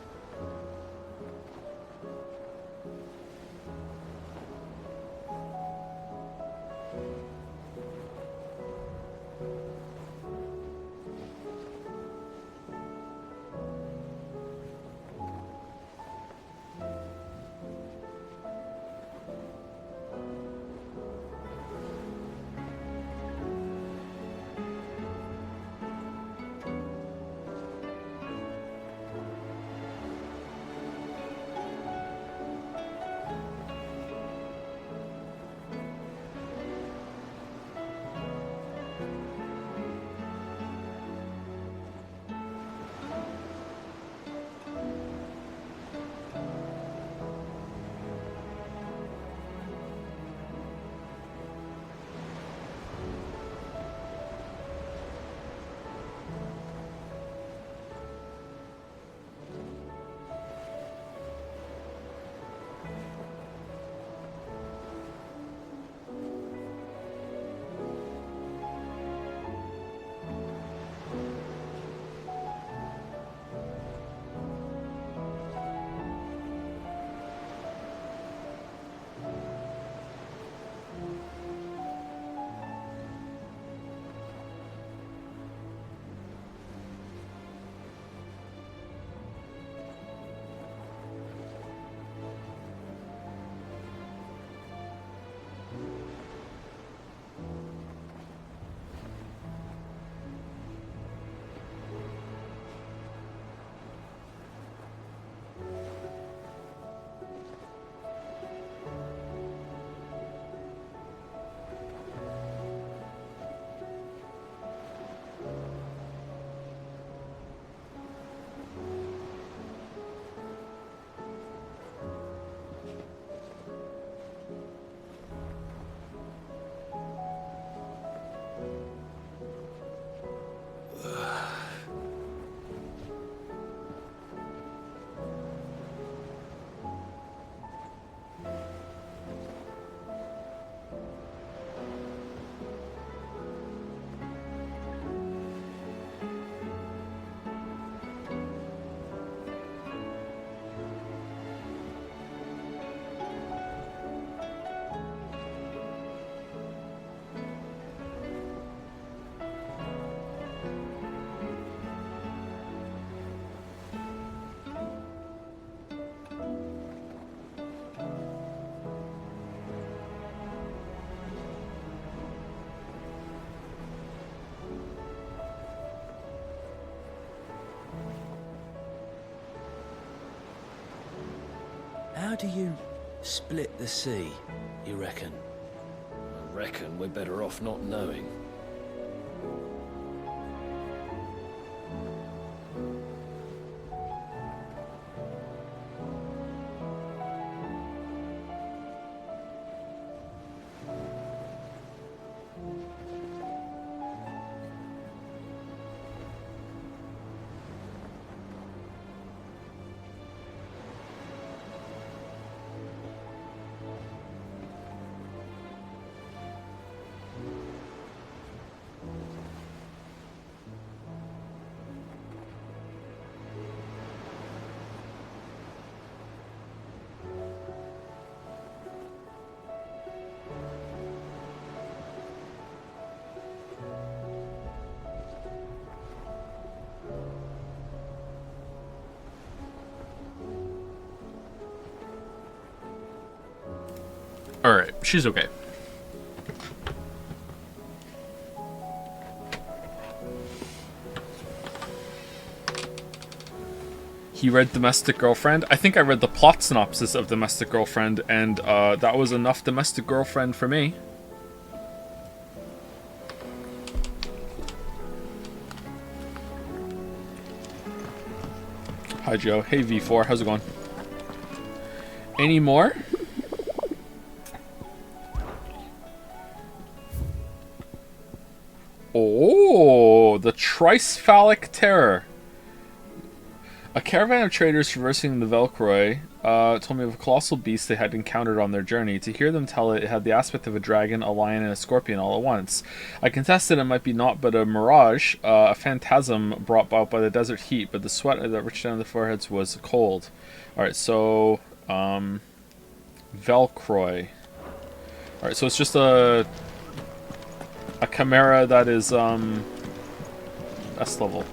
How do you split the sea, you reckon? I reckon we're better off not knowing. Alright, she's okay. He read Domestic Girlfriend. I think I read the plot synopsis of Domestic Girlfriend, and that was enough Domestic Girlfriend for me. Hi Joe. Hey V4, how's it going? Any more? Oh, the Tricephalic Terror. A caravan of traders traversing the Velcroy told me of a colossal beast they had encountered on their journey. To hear them tell it, it had the aspect of a dragon, a lion, and a scorpion all at once. I contested it might be naught but a mirage, a phantasm brought about by the desert heat, but the sweat that reached down the foreheads was cold. Alright, so, Velcroy. Alright, so it's just a chimera that is, S level.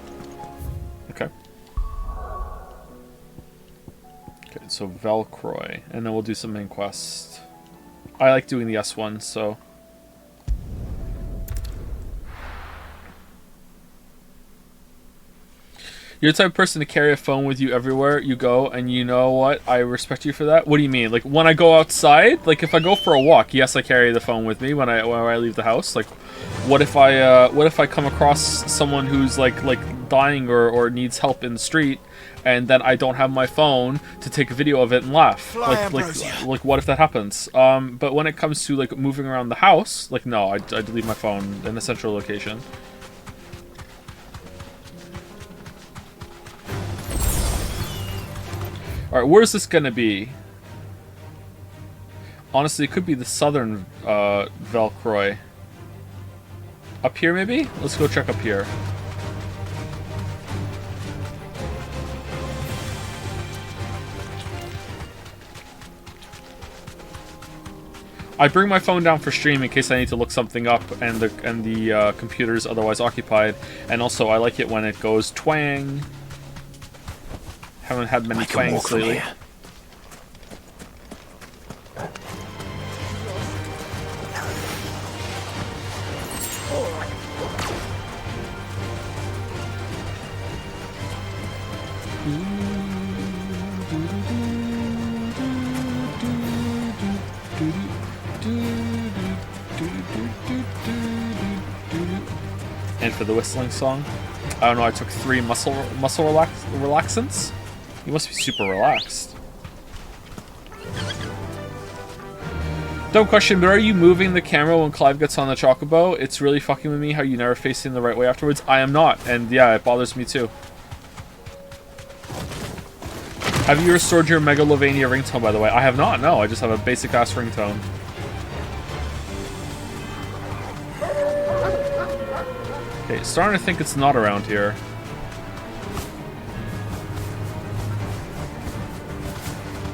Okay. Okay, so Velcroy, and then we'll do some main quest. I like doing the S one, so. You're the type of person to carry a phone with you everywhere you go, and you know what? I respect you for that. What do you mean? Like, when I go outside? Like, if I go for a walk, yes, I carry the phone with me when I leave the house. Like, what if I come across someone who's like dying or needs help in the street, and then I don't have my phone to take a video of it and laugh? Like what if that happens? But when it comes to like moving around the house, like no, I'd leave my phone in a central location. Alright, where's this gonna be? Honestly, it could be the southern Velcroy. Up here, maybe? Let's go check up here. I bring my phone down for stream in case I need to look something up and the computer's otherwise occupied. And also, I like it when it goes twang. Haven't had many twangs lately. And for the whistling song, I don't know, I took 3 muscle relaxants. You must be super relaxed. Dumb question, but are you moving the camera when Clive gets on the chocobo? It's really fucking with me how you never face him the right way afterwards. I am not, and yeah, it bothers me too. Have you restored your Megalovania ringtone, by the way? I have not, no. I just have a basic-ass ringtone. Okay, starting to think it's not around here.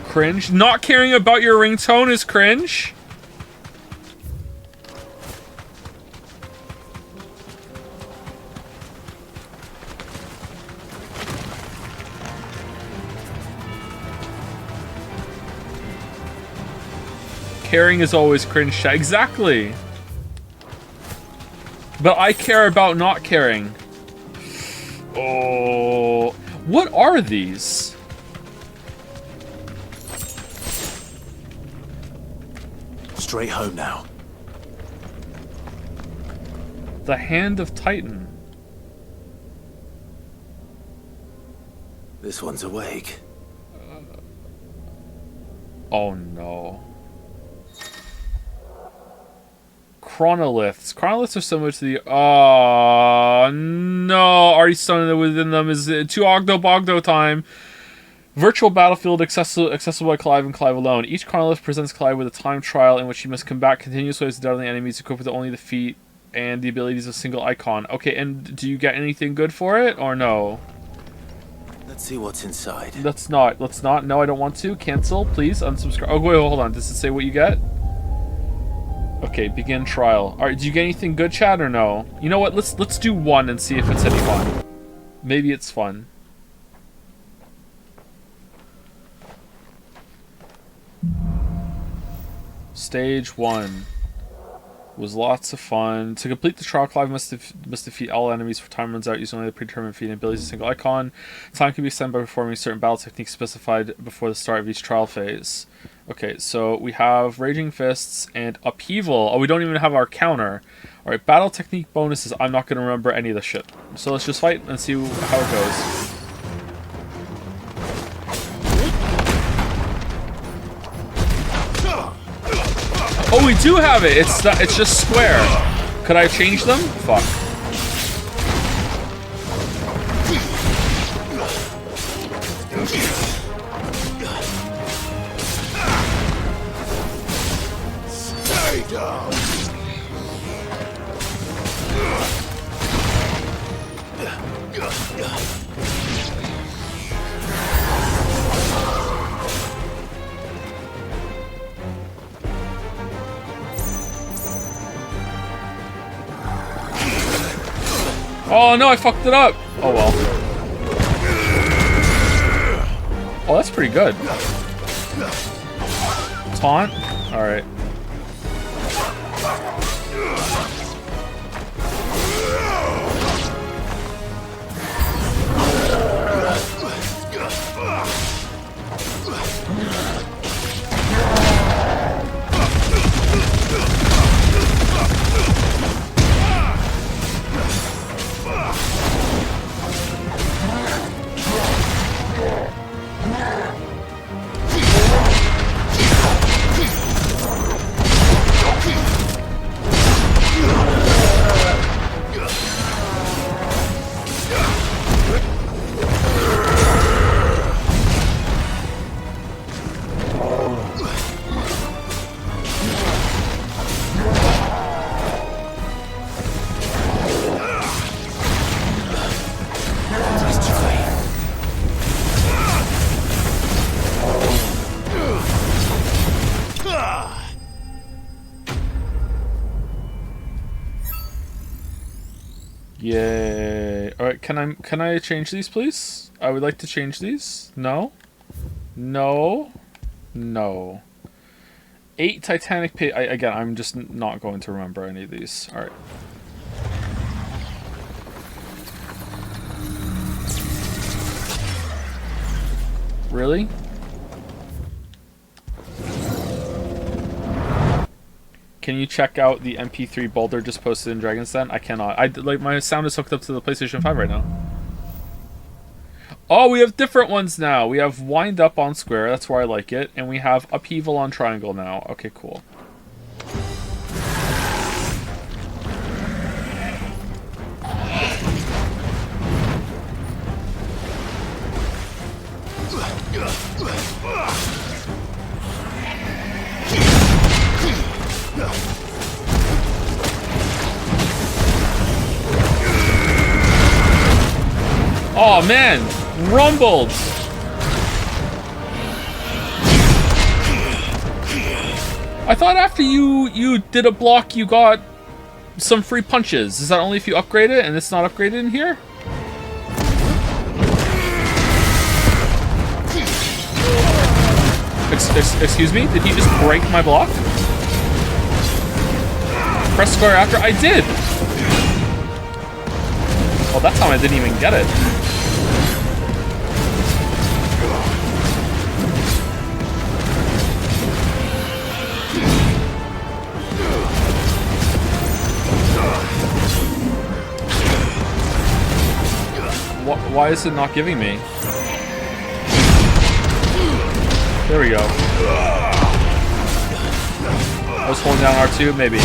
Cringe. Not caring about your ringtone is cringe? Caring is always cringe. Exactly. But I care about not caring. Oh. What are these? straight home now. The Hand of Titan. This one's awake. Oh no. Chronoliths. Chronoliths are similar to the... Oh no. Already stunning within them is 2 Ogdo Bogdo time. Virtual battlefield accessible by Clive and Clive alone. Each chronolith presents Clive with a time trial in which he must combat continuous waves of deadly enemies equipped with only the feat and the abilities of a single icon. Okay, and do you get anything good for it or no? Let's see what's inside. Let's not. No, I don't want to. Cancel, please. Unsubscribe. Oh, wait, hold on. Does it say what you get? Okay, begin trial. Alright, do you get anything good, Chad, or no? You know what? Let's do one and see if it's any fun. Maybe it's fun. Stage 1 was lots of fun. To complete the trial, Clive must defeat all enemies before time runs out using only the predetermined feat and abilities of a single icon. Time can be extended by performing certain battle techniques specified before the start of each trial phase. Okay, so we have Raging Fists and Upheaval. Oh, we don't even have our counter. Alright, battle technique bonuses. I'm not going to remember any of this shit. So let's just fight and see how it goes. Oh, we do have it. It's just square. Could I change them? Fuck. Stay down. Oh no, I fucked it up. Oh well. Oh, that's pretty good. Taunt? Alright. Yay. Alright, can I change these, please? I would like to change these. No? No? No. 8 Titanic Pit. Again, I'm just not going to remember any of these. Alright. Really? Can you check out the MP3 Boulder just posted in Dragon's Den? I cannot. Like my sound is hooked up to the PlayStation 5 right now. Oh, we have different ones now. We have Wind Up on Square, that's where I like it, and we have Upheaval on Triangle now. Okay, cool. Oh man, rumbled. I thought after you did a block, you got some free punches. Is that only if you upgrade it, and it's not upgraded in here? Excuse me? Did he just break my block? Press square after? I did! Well, that time I didn't even get it. Why is it not giving me? There we go. I was holding down R2, maybe.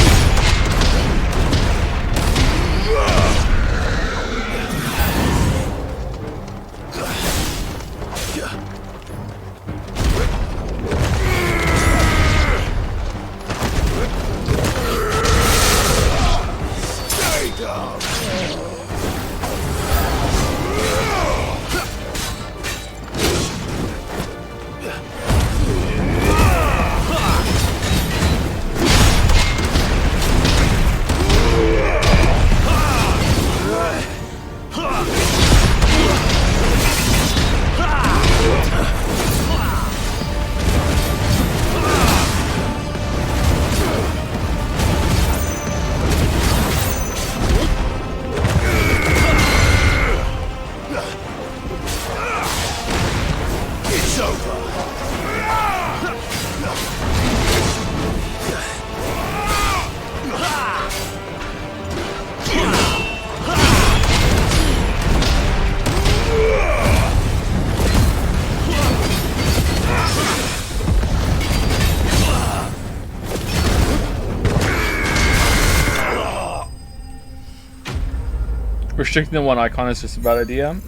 Restricting the one icon is just a bad idea.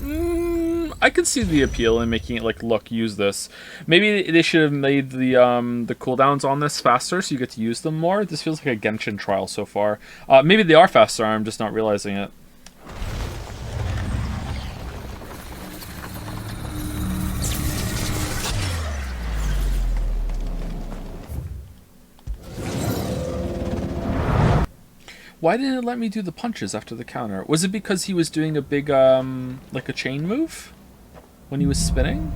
I can see the appeal in making it like, look, use this. Maybe they should have made the cooldowns on this faster so you get to use them more. This feels like a Genshin trial so far. Maybe they are faster, I'm just not realizing it. Why didn't it let me do the punches after the counter? Was it because he was doing a big, like a chain move? When he was spinning?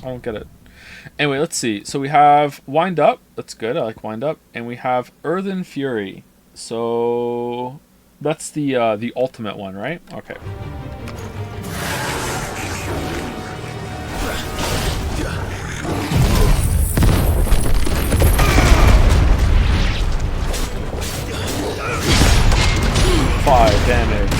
I don't get it. Anyway, let's see. So we have Wind Up. That's good. I like Wind Up. And we have Earthen Fury. So that's the ultimate one, right? Okay. Five damage.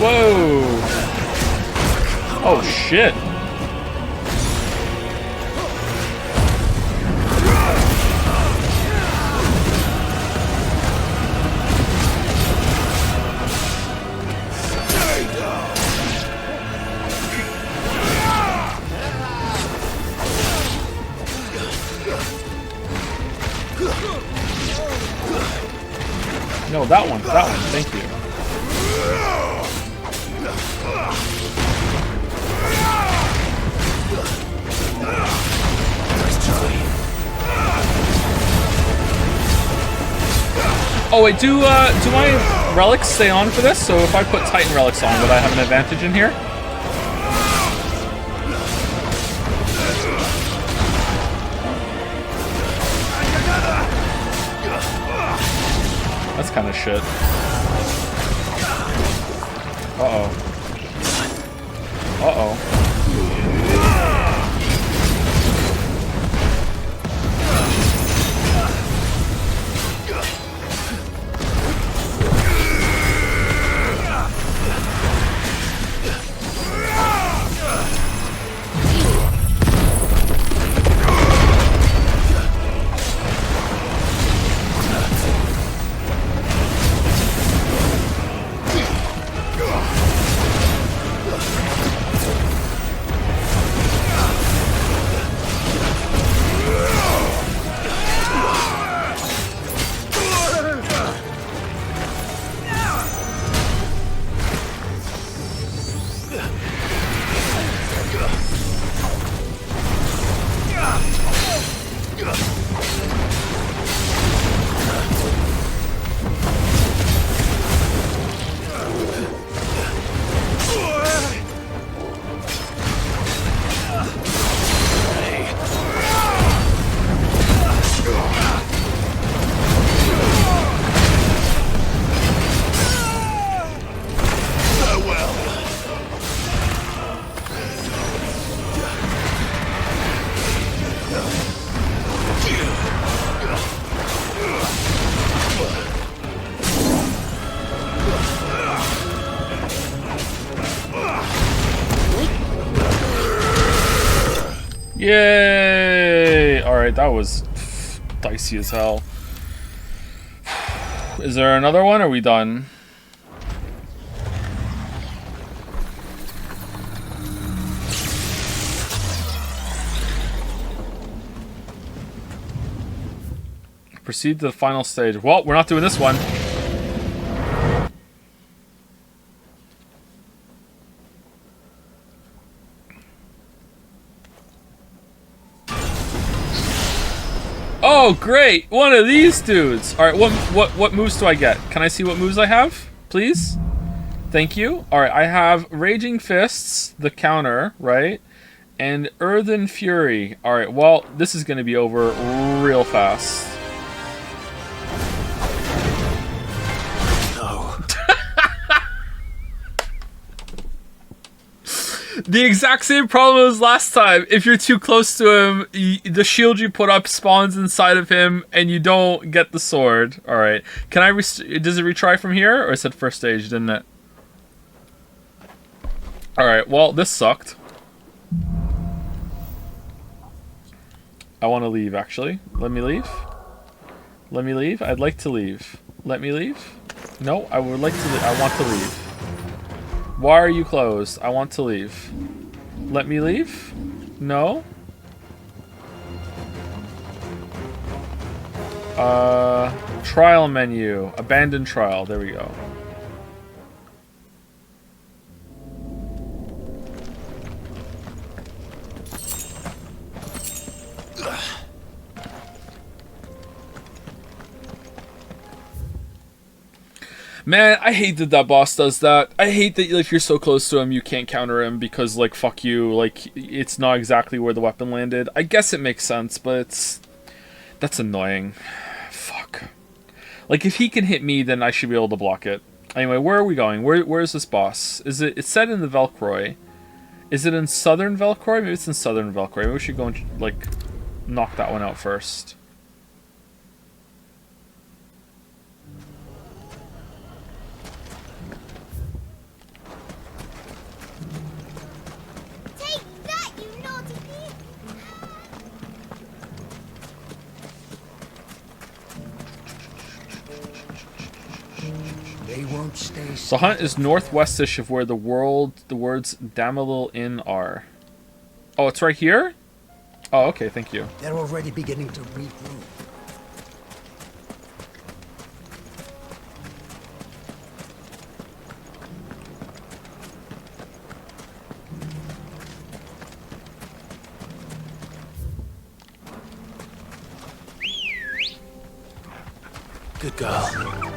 Whoa! Oh shit! No, that one, thank you. Oh wait, do my relics stay on for this? So if I put Titan relics on, would I have an advantage in here? That's kind of shit. Uh-oh. Uh-oh. Yay! Alright, that was dicey as hell. Is there another one? Or are we done? Proceed to the final stage. Well, we're not doing this one. Oh, great! One of these dudes. All right, what moves do I get? Can I see what moves I have, please? Thank you. All right, I have Raging Fists, the counter, right, and Earthen Fury. All right, well, this is going to be over real fast. The exact same problem as last time. If you're too close to him, the shield you put up spawns inside of him, and you don't get the sword. All right. Can I? Does it retry from here, or it said first stage, didn't it? All right. Well, this sucked. I want to leave. Actually, let me leave. Let me leave. I'd like to leave. Let me leave. No, I would like to. I want to leave. Why are you closed? I want to leave. Let me leave? No? Trial menu. Abandoned trial. There we go. Man, I hate that that boss does that. I hate that if you're so close to him, you can't counter him because, like, fuck you. Like, it's not exactly where the weapon landed. I guess it makes sense, but that's annoying. Fuck. Like, if he can hit me, then I should be able to block it. Anyway, where are we going? Where is this boss? It's set in the Velcroy. Is it in Southern Velcroy? Maybe it's in Southern Velcroy. Maybe we should go and, like, knock that one out first. They won't stay. So Hunt is northwestish of where the words Damalil Inn are. Oh, it's right here? Oh, okay, thank you. They're already beginning to regroup. Good girl.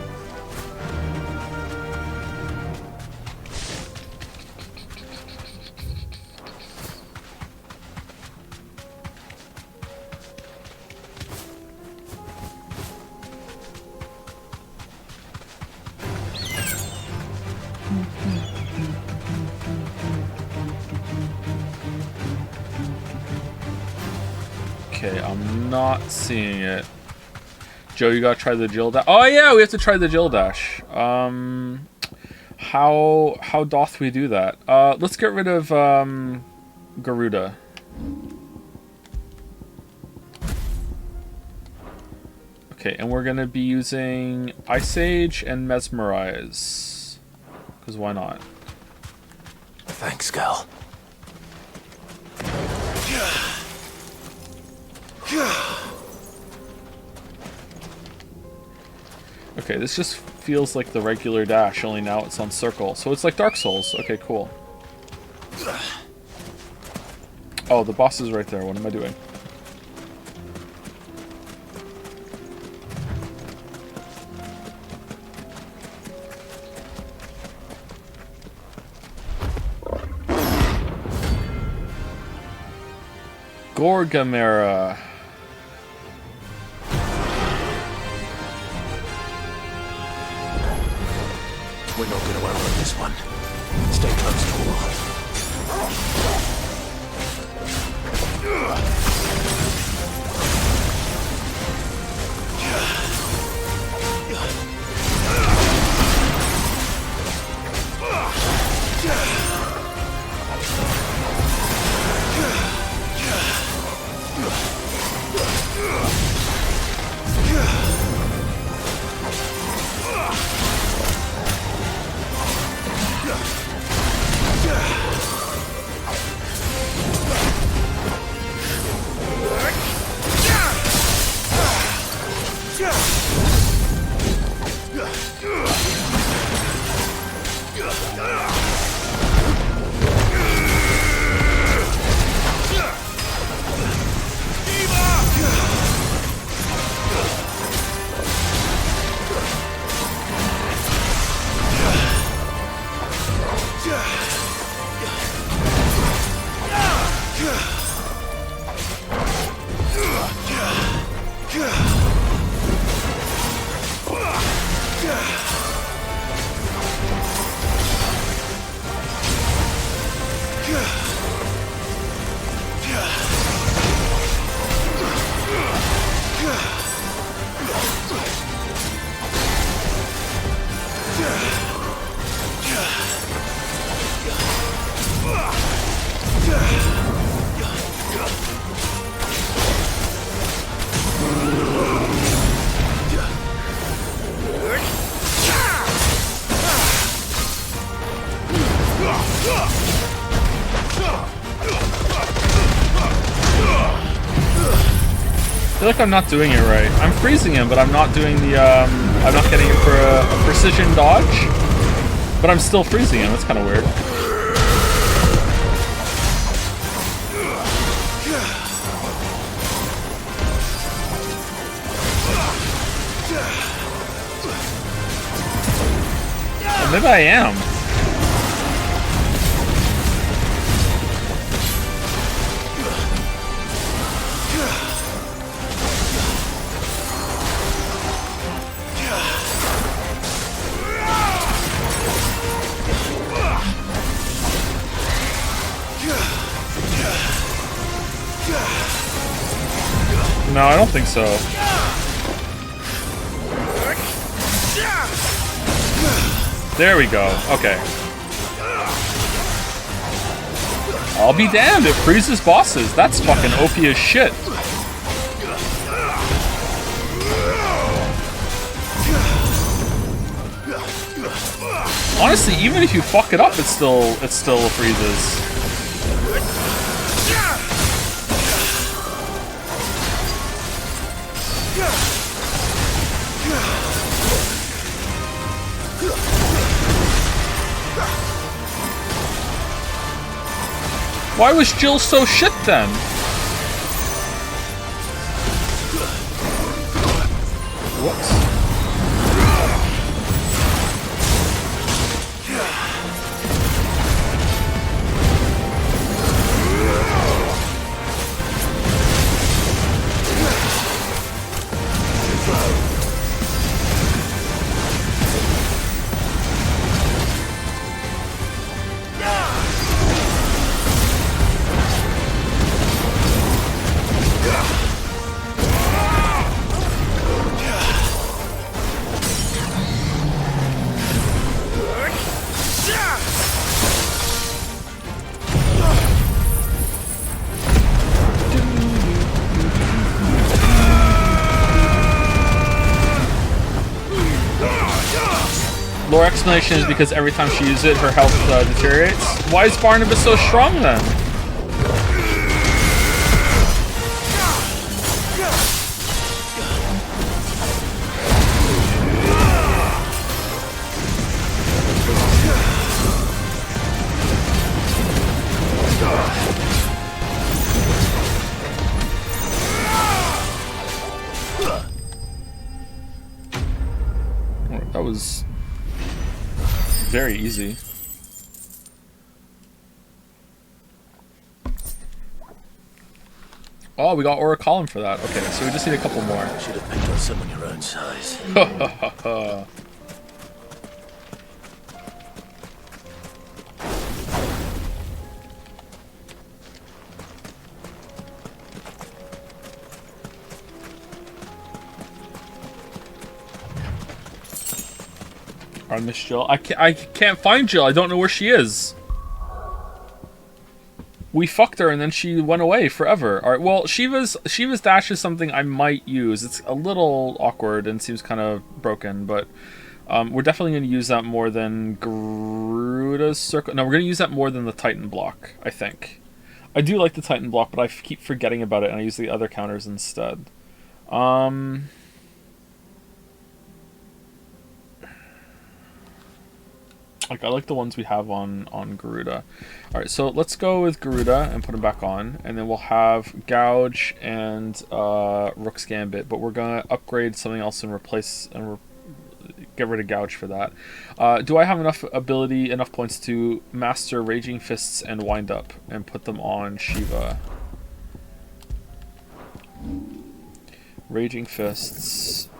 Okay, I'm not seeing it. Joe, you gotta try the Jill dash. Oh yeah, we have to try the Jill dash. How doth we do that? Let's get rid of Garuda. Okay, and we're gonna be using Ice Age and Mesmerize. Because why not? Thanks, girl. Okay, this just feels like the regular dash, only now it's on circle. So it's like Dark Souls. Okay, cool. Oh, the boss is right there. What am I doing? Gorgamera. We're not going to outrun this one. Stay close to her. feel like I'm not doing it right. I'm freezing him, but I'm not doing the, I'm not getting it for a precision dodge. But I'm still freezing him, that's kind of weird. Well, maybe I am. No, I don't think so. There we go. Okay. I'll be damned, it freezes bosses. That's fucking OP as shit. Honestly, even if you fuck it up, it still freezes. Why was Jill so shit then? Whoops. Lore explanation is because every time she uses it, her health deteriorates. Why is Barnabas so strong then? That was very easy. Oh, we got Aura Column for that. Okay, so we just need a couple more. Should have picked on someone your own size. I miss Jill. I can't find Jill. I don't know where she is. We fucked her and then she went away forever. Alright, well, Shiva's dash is something I might use. It's a little awkward and seems kind of broken, but we're definitely going to use that more than Garuda's circle. No, we're going to use that more than the Titan block, I think. I do like the Titan block, but I keep forgetting about it and I use the other counters instead. Like, I like the ones we have on Garuda. Alright, so let's go with Garuda and put him back on. And then we'll have Gouge and Rook's Gambit. But we're going to upgrade something else and replace and get rid of Gouge for that. Do I have enough points to master Raging Fists and Wind Up and put them on Shiva? Raging Fists.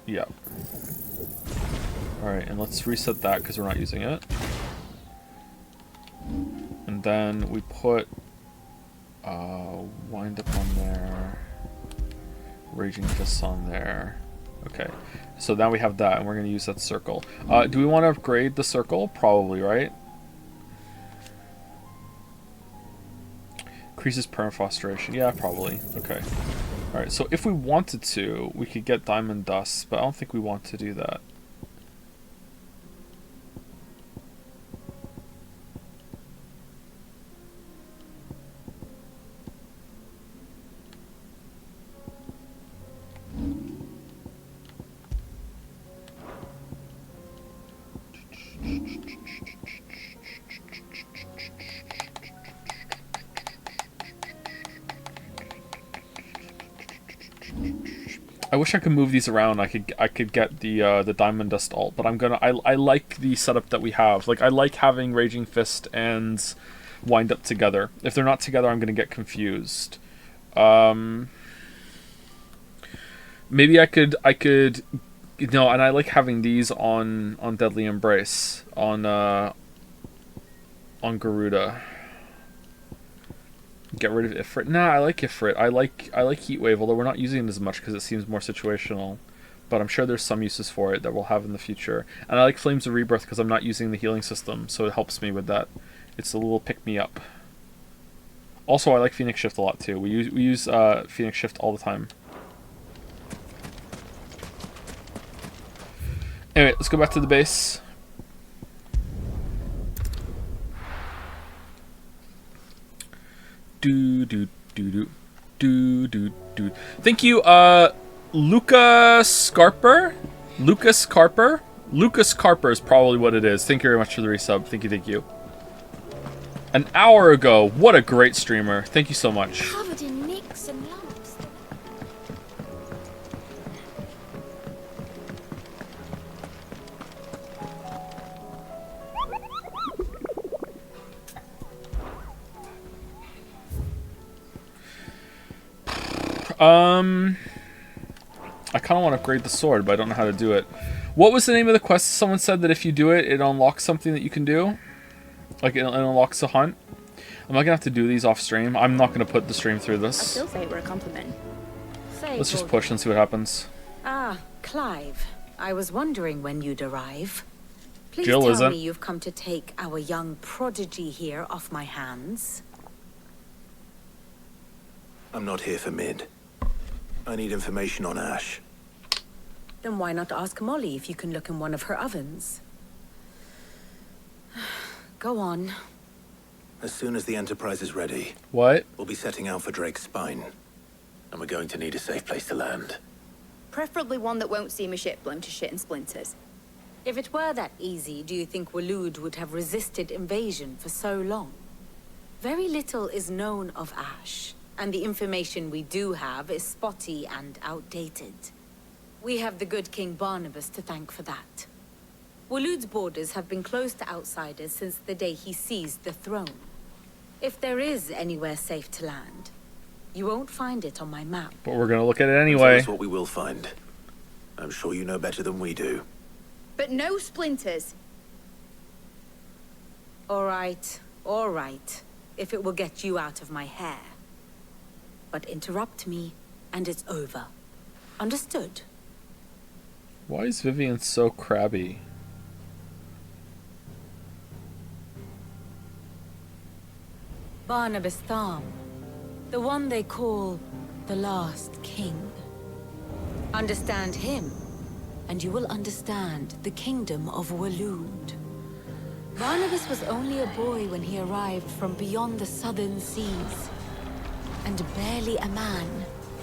Yeah. Alright, and let's reset that because we're not using it. And then we put Wind Up on there. Raging Fists on there. Okay. So now we have that and we're going to use that circle. Do we want to upgrade the circle? Probably, right? Increases permafrost duration. Yeah, probably. Okay. Alright, so if we wanted to, we could get Diamond Dust, but I don't think we want to do that. wish I could move these around. I could get the Diamond Dust ult, but I like the setup that we have. Like, I like having Raging Fist and Wind Up together. If they're not together, I'm gonna get confused. Maybe I could no, and I like having these on Deadly Embrace on Garuda. Get rid of Ifrit. Nah, I like Ifrit. I like Heatwave, although we're not using it as much because it seems more situational. But I'm sure there's some uses for it that we'll have in the future. And I like Flames of Rebirth because I'm not using the healing system, so it helps me with that. It's a little pick-me-up. Also, I like Phoenix Shift a lot too. We use Phoenix Shift all the time. Anyway, let's go back to the base. Thank you, Lucas Carper. Lucas Carper is probably what it is. Thank you very much for the resub. Thank you. An hour ago. What a great streamer. Thank you so much. Covered in nicks and lumps. I kind of want to upgrade the sword, but I don't know how to do it. What was the name of the quest? Someone said that if you do it, it unlocks something that you can do. Like, it unlocks a hunt. Am I going to have to do these off stream? I'm not going to put the stream through I this. still say we're a compliment. Let's just push and see what happens. Ah, Clive. I was wondering when you'd arrive. Please Jill tell isn't. me you've come to take our young prodigy here off my hands. I'm not here for Mid. I need information on Ash. Then why not ask Molly if you can look in one of her ovens? Go on. As soon as the Enterprise is ready, what? We'll be setting out for Drake's Spine. And we're going to need a safe place to land. Preferably one that won't see my ship blown to shit and splinters. If it were that easy, do you think Waloed would have resisted invasion for so long? Very little is known of Ash, and the information we do have is spotty and outdated. We have the good King Barnabas to thank for that. Waloed's borders have been closed to outsiders since the day he seized the throne. If there is anywhere safe to land, you won't find it on my map. But we're going to look at it anyway. That's what we will find. I'm sure you know better than we do. But no splinters. All right. If it will get you out of my hair. But interrupt me, and it's over. Understood? Why is Vivian so crabby? Barnabas Tharm. The one they call the last king. Understand him, and you will understand the kingdom of Waloed. Barnabas was only a boy when he arrived from beyond the southern seas, and barely a man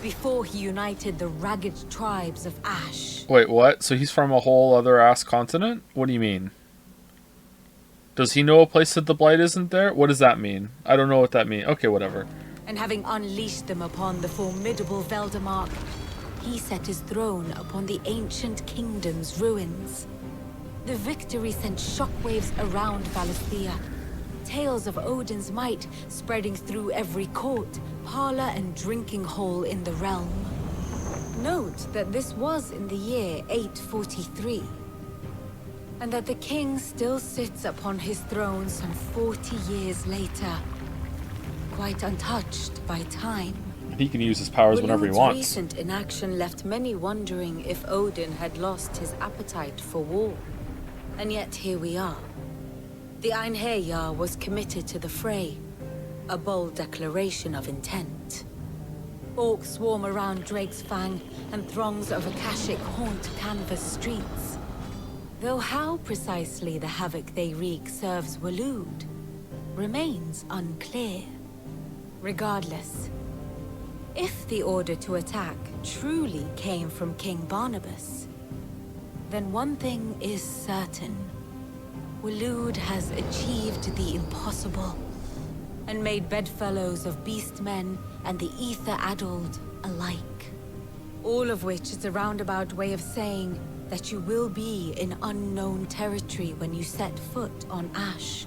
before he united the ragged tribes of Ash. Wait, what? So he's from a whole other ass continent? What do you mean? Does he know a place that the Blight isn't there? What does that mean? I don't know what that means. Okay, whatever. And having unleashed them upon the formidable Veldemark, he set his throne upon the ancient kingdom's ruins. The victory sent shockwaves around Valisthea. Tales of Odin's might spreading through every court, parlor, and drinking hole in the realm. Note that this was in the year 843, and that the king still sits upon his throne some 40 years later, quite untouched by time. He can use his powers whenever he Waloed's wants. recent inaction left many wondering if Odin had lost his appetite for war. And yet here we are. The Einherjar was committed to the fray, a bold declaration of intent. Orcs swarm around Drake's Fang, and throngs of Akashic haunt Canvas streets. Though how precisely the havoc they wreak serves Waloed remains unclear. Regardless, if the order to attack truly came from King Barnabas, then one thing is certain. Waloed has achieved the impossible, and made bedfellows of beastmen and the ether-addled alike. All of which is a roundabout way of saying that you will be in unknown territory when you set foot on Ash.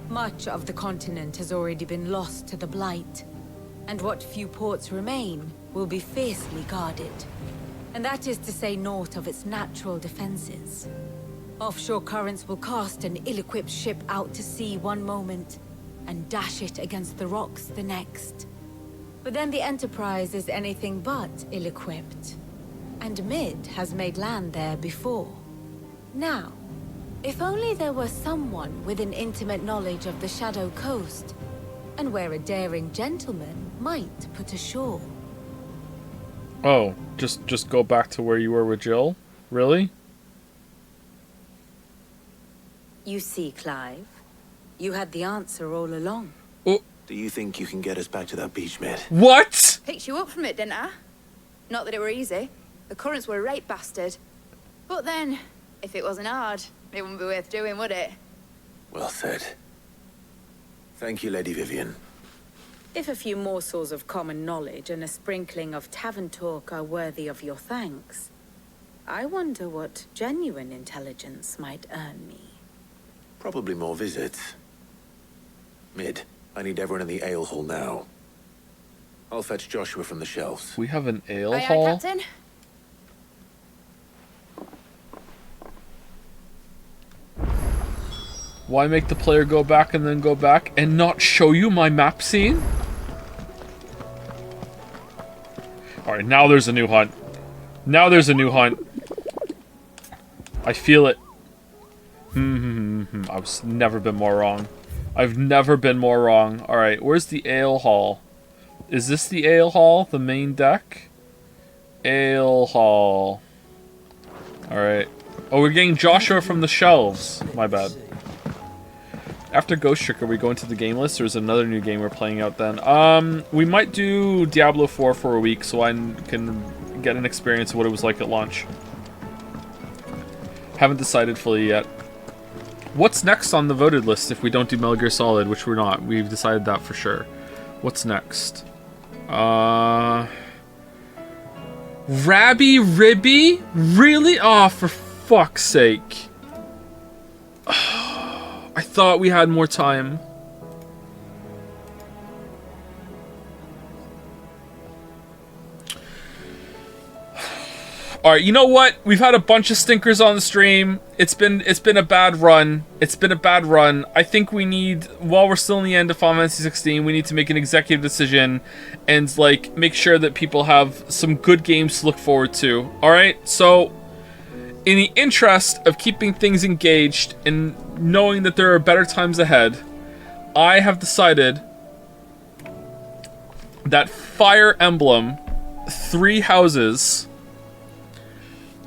Much of the continent has already been lost to the Blight, and what few ports remain will be fiercely guarded. And that is to say naught of its natural defenses. Offshore currents will cast an ill-equipped ship out to sea one moment, and dash it against the rocks the next. But then the Enterprise is anything but ill-equipped. And Mid has made land there before. Now, if only there were someone with an intimate knowledge of the Shadow Coast, and where a daring gentleman might put ashore. Oh, just go back to where you were with Jill? Really? You see, Clive, you had the answer all along. Oh. Do you think you can get us back to that beach, Mid? What? Picked you up from it, didn't I? Not that it were easy. The currents were a right bastard. But then, if it wasn't hard, it wouldn't be worth doing, would it? Well said. Thank you, Lady Vivian. If a few morsels of common knowledge and a sprinkling of tavern talk are worthy of your thanks, I wonder what genuine intelligence might earn me. Probably more visits. Mid, I need everyone in the ale hall now. I'll fetch Joshua from the shelves. We have an ale Aye, hall? aye, Captain. Why make the player go back and then go back and not show you my map scene? Alright, now there's a new hunt. Now there's a new hunt. I feel it. I've never been more wrong. I've never been more wrong. Alright, where's the ale hall? Is this the ale hall? The main deck? Ale hall. Alright. Oh, we're getting Joshua from the shelves. My bad. After Ghost Trick, are we going to the game list, or is it another new game we're playing out then? We might do Diablo 4 for a week, so I can get an experience of what it was like at launch. Haven't decided fully yet. What's next on the voted list if we don't do Metal Gear Solid, which we're not. We've decided that for sure. What's next? Rabby Ribby? Really? Oh, for fuck's sake. I thought we had more time. Alright, you know what? We've had a bunch of stinkers on the stream. It's been a bad run. It's been a bad run. I think we need, while we're still in the end of Final Fantasy XVI, we need to make an executive decision and, like, make sure that people have some good games to look forward to. Alright? So, in the interest of keeping things engaged and knowing that there are better times ahead, I have decided that Fire Emblem 3 Houses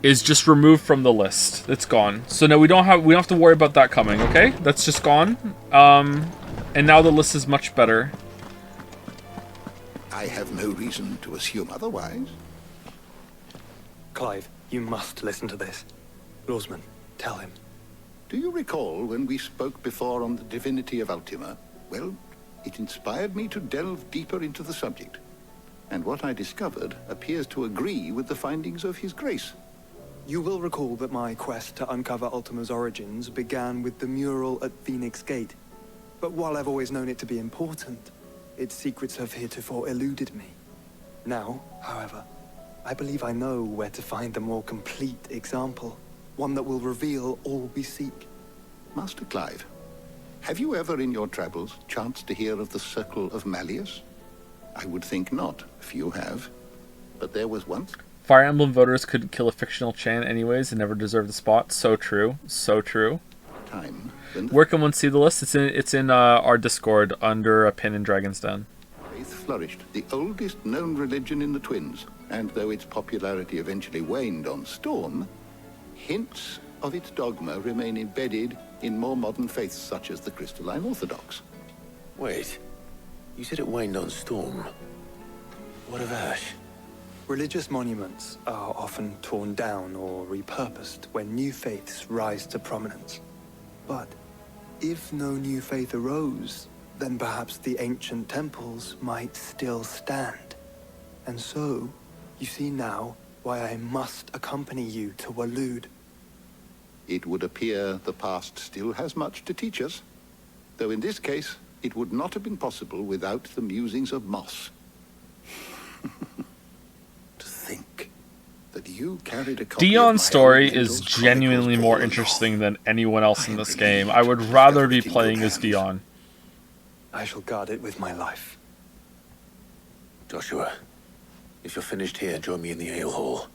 is just removed from the list. It's gone. So no, we don't have to worry about that coming, okay? That's just gone. And now the list is much better. I have no reason to assume otherwise. Clive, you must listen to this. Lawsman, tell him. Do you recall when we spoke before on the divinity of Ultima? Well, it inspired me to delve deeper into the subject. And what I discovered appears to agree with the findings of His Grace. You will recall that my quest to uncover Ultima's origins began with the mural at Phoenix Gate. But while I've always known it to be important, its secrets have heretofore eluded me. Now, however, I believe I know where to find the more complete example. One that will reveal all we seek. Master Clive, have you ever in your travels chanced to hear of the Circle of Malleus? I would think not, if you have. But there was once... Fire Emblem voters couldn't kill a fictional Chan anyways and never deserved a spot. So true. So true. Where can one see the list? It's in our Discord under a pin in Dragon's Den. Faith flourished, the oldest known religion in the Twins. And though its popularity eventually waned on Storm, hints of its dogma remain embedded in more modern faiths such as the Crystalline Orthodox. Wait, you said it waned on Storm. What of Ash? Religious monuments are often torn down or repurposed when new faiths rise to prominence. But if no new faith arose, then perhaps the ancient temples might still stand. And so, You see now why I must accompany you to Waloed. It would appear the past still has much to teach us, though in this case, it would not have been possible without the musings of Moss. To think that you carried a copy of my Dion's story old is Mendel's genuinely more interesting than anyone else in this game. I would rather be playing as Dion. I shall guard it with my life. Joshua, if you're finished here, join me in the ale hall.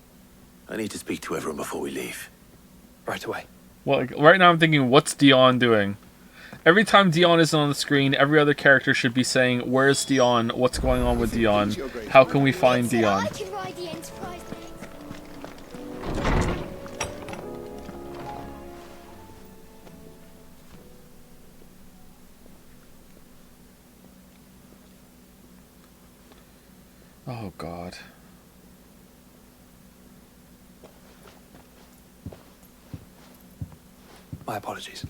I need to speak to everyone before we leave. Right away. Well, like, right now I'm thinking, what's Dion doing? Every time Dion isn't on the screen, every other character should be saying, where's Dion? What's going on with Dion? How can we find Dion? Oh, God. My apologies.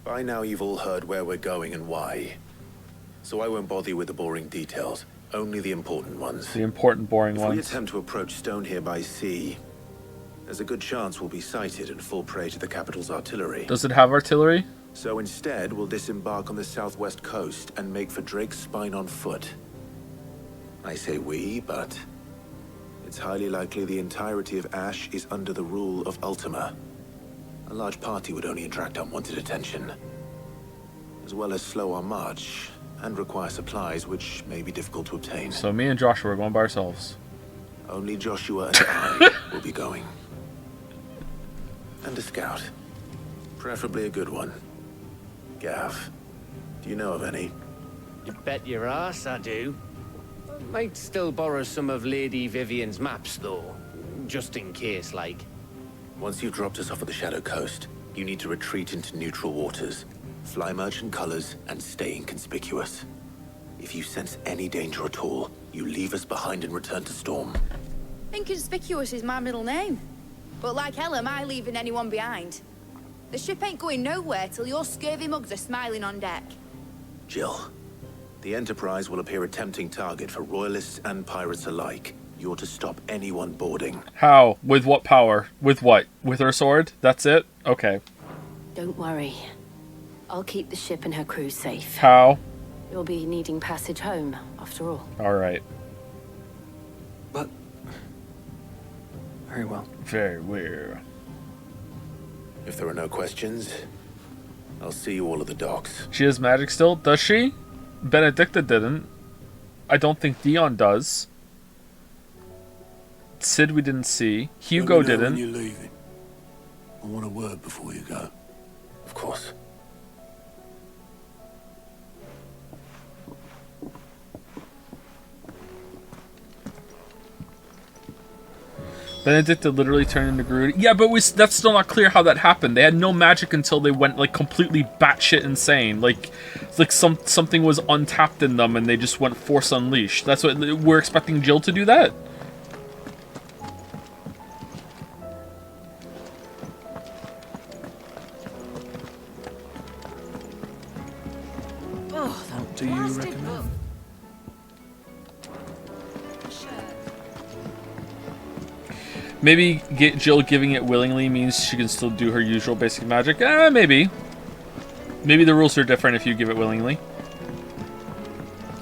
By now you've all heard where we're going and why. So I won't bother you with the boring details, only the important ones. The important, boring If we ones. attempt to approach Stone here by sea, there's a good chance we'll be sighted and fall prey to the capital's artillery. Does it have artillery? So instead, we'll disembark on the southwest coast and make for Drake's Spine on foot. I say we, but it's highly likely the entirety of Ash is under the rule of Ultima. A large party would only attract unwanted attention, as well as slow our march and require supplies which may be difficult to obtain. So me and Joshua are going by ourselves. Only Joshua and I will be going. And a scout. Preferably a good one. Gav, do you know of any? You bet your ass I do. Might still borrow some of Lady Vivian's maps, though. Just in case, like. Once you've dropped us off at the Shadow Coast, you need to retreat into neutral waters, fly merchant colors, and stay inconspicuous. If you sense any danger at all, you leave us behind and return to Storm. Inconspicuous is my middle name. But like hell am I leaving anyone behind. The ship ain't going nowhere till your scurvy mugs are smiling on deck. Jill, the Enterprise will appear a tempting target for royalists and pirates alike. You're to stop anyone boarding. How? With what power? With what? With her sword? That's it? Okay. Don't worry. I'll keep the ship and her crew safe. How? You'll be needing passage home, after all. Alright. But... very well. Very weird. If there are no questions, I'll see you all at the docks. She has magic still? Does she? Benedicta didn't. I don't think Dion does. Sid we didn't see. Hugo Let me know didn't. when you're leaving. I want a word before you go. Of course. Benedicta literally turned into Groot. Yeah, but that's still not clear how that happened. They had no magic until they went like completely batshit insane. Like something was untapped in them and they just went Force Unleashed. That's what we're expecting Jill to do that. What do you recommend? Maybe Jill giving it willingly means she can still do her usual basic magic. Maybe. Maybe the rules are different if you give it willingly.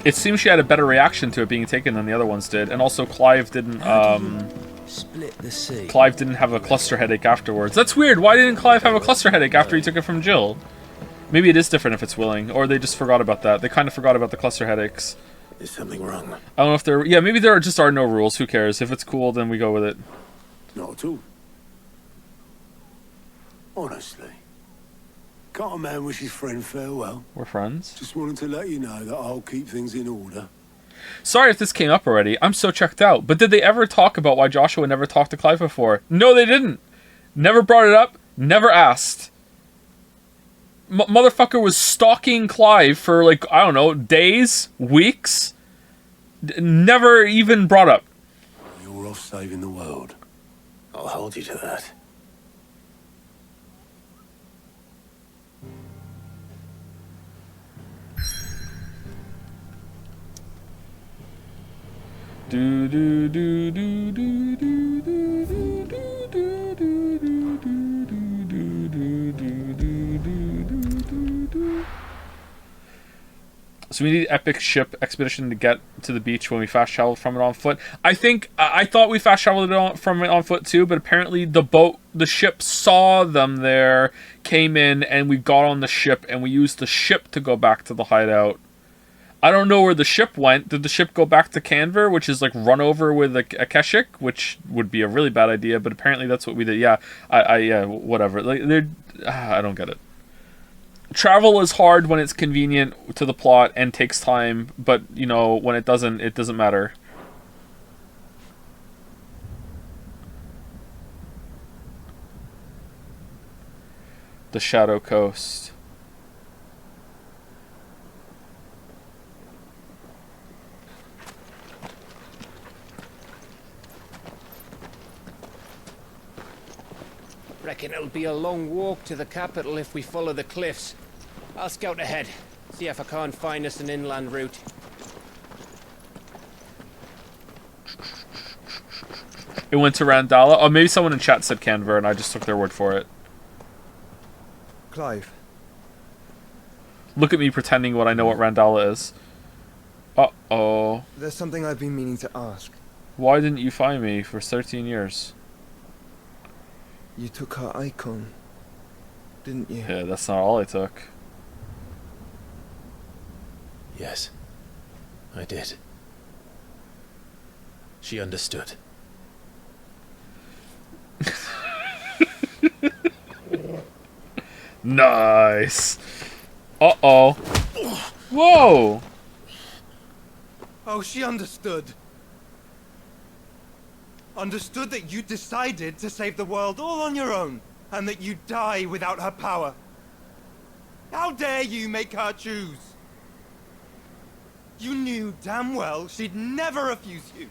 It seems she had a better reaction to it being taken than the other ones did, and also Clive didn't. Split the sea. Clive didn't have a cluster headache afterwards. That's weird. Why didn't Clive have a cluster headache after he took it from Jill? Maybe it is different if it's willing, or they just forgot about that. They kind of forgot about the cluster headaches. Is something wrong? I don't know if there. Yeah, maybe there just are no rules. Who cares? If it's cool, then we go with it. Not at all. Honestly. Can't a man wish his friend farewell? We're friends. Just wanted to let you know that I'll keep things in order. Sorry if this came up already. I'm so checked out. But did they ever talk about why Joshua never talked to Clive before? No, they didn't. Never brought it up. Never asked. Motherfucker was stalking Clive for like, I don't know, days, weeks. Never even brought up. You're off saving the world. I'll hold you to that. So we need epic ship expedition to get to the beach when we fast traveled from it on foot. I think I thought we fast traveled from it on foot too, but apparently the ship saw them there, came in, and we got on the ship and we used the ship to go back to the hideout. I don't know where the ship went. Did the ship go back to Canver, which is like run over with a Keshik, which would be a really bad idea, but apparently that's what we did. Yeah, yeah, whatever. Like I don't get it. Travel is hard when it's convenient to the plot and takes time, but you know, when it doesn't matter. The Shadow Coast. Reckon it'll be a long walk to the capital if we follow the cliffs. I'll scout ahead, see if I can't find us an inland route. It went to Randala. Oh, maybe someone in chat said Canver, and I just took their word for it. Clive. Look at me pretending what I know what Randala is. Uh-oh. There's something I've been meaning to ask. Why didn't you find me for 13 years? You took her icon, didn't you? Yeah, that's not all I took. Yes, I did. She understood. Nice. Uh-oh. Whoa. Oh, she understood. Understood that you decided to save the world all on your own, and that you'd die without her power. How dare you make her choose? You knew damn well she'd never refuse you.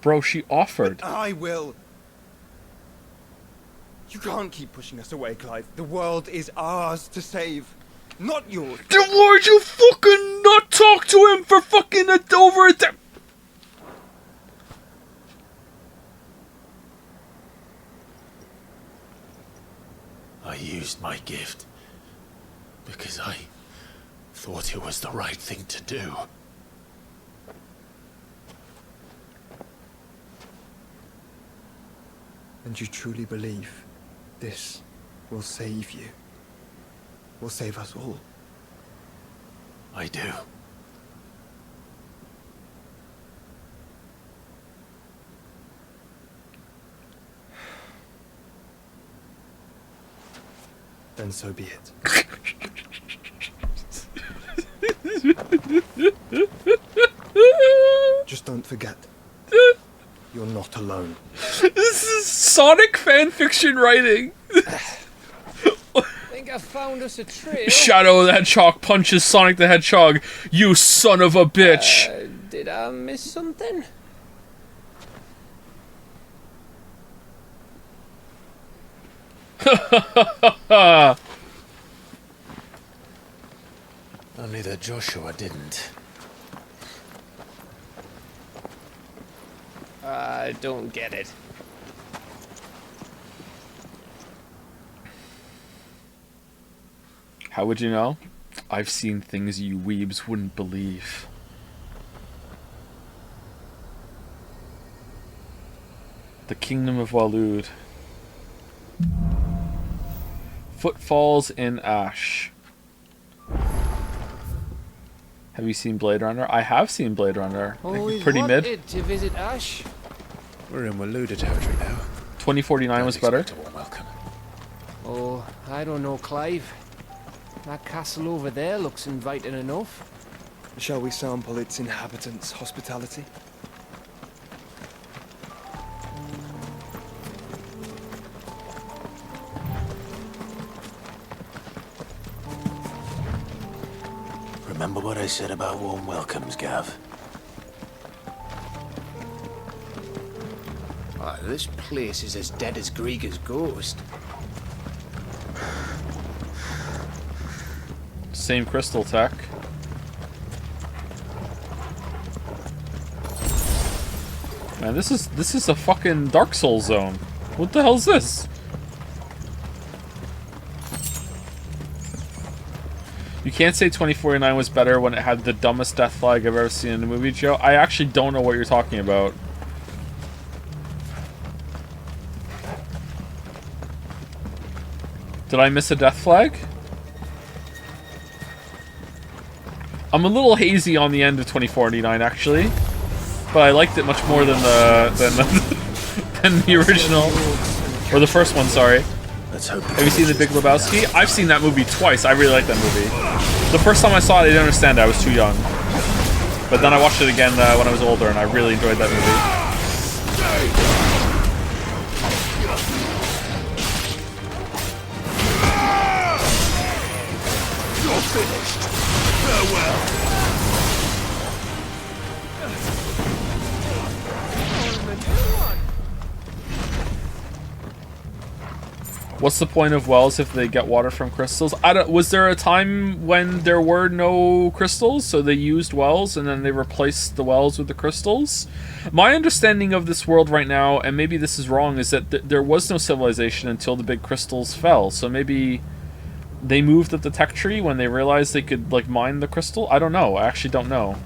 Bro, she offered. But I will. You can't keep pushing us away, Clive. The world is ours to save, not yours. Then why'd you fucking not talk to him for fucking over a time? I used my gift because I thought it was the right thing to do. And you truly believe this will save you? Will save us all? I do. Then so be it. Just don't forget, you're not alone. This is Sonic fanfiction writing. Think I found us a trail. Shadow the Hedgehog punches Sonic the Hedgehog. You son of a bitch. Did I miss something? Only that Joshua didn't. I don't get it. How would you know? I've seen things you weebs wouldn't believe. The Kingdom of Walud. Footfalls in Ash. Have you seen Blade Runner? I have seen Blade Runner. Pretty mid. To visit Ash. We're in Waluda territory now. 2049 was better. Oh, I don't know, Clive. That castle over there looks inviting enough. Shall we sample its inhabitants' hospitality? Remember what I said about warm welcomes, Gav? Oh, this place is as dead as Greagor's ghost. Same crystal tech. Man, this is a fucking Dark Souls zone. What the hell is this? You can't say 2049 was better when it had the dumbest death flag I've ever seen in a movie, Joe. I actually don't know what you're talking about. Did I miss a death flag? I'm a little hazy on the end of 2049, actually, but I liked it much more than the original, or the first one. Sorry. Let's hope. Have you seen The Big Lebowski? I've seen that movie twice. I really like that movie. The first time I saw it, I didn't understand it. I was too young. But then I watched it again when I was older, and I really enjoyed that movie. You're finished. Farewell. What's the point of wells if they get water from crystals? Was there a time when there were no crystals, so they used wells and then they replaced the wells with the crystals? My understanding of this world right now, and maybe this is wrong, is that there was no civilization until the big crystals fell. So maybe they moved up the tech tree when they realized they could like mine the crystal? I don't know. I actually don't know.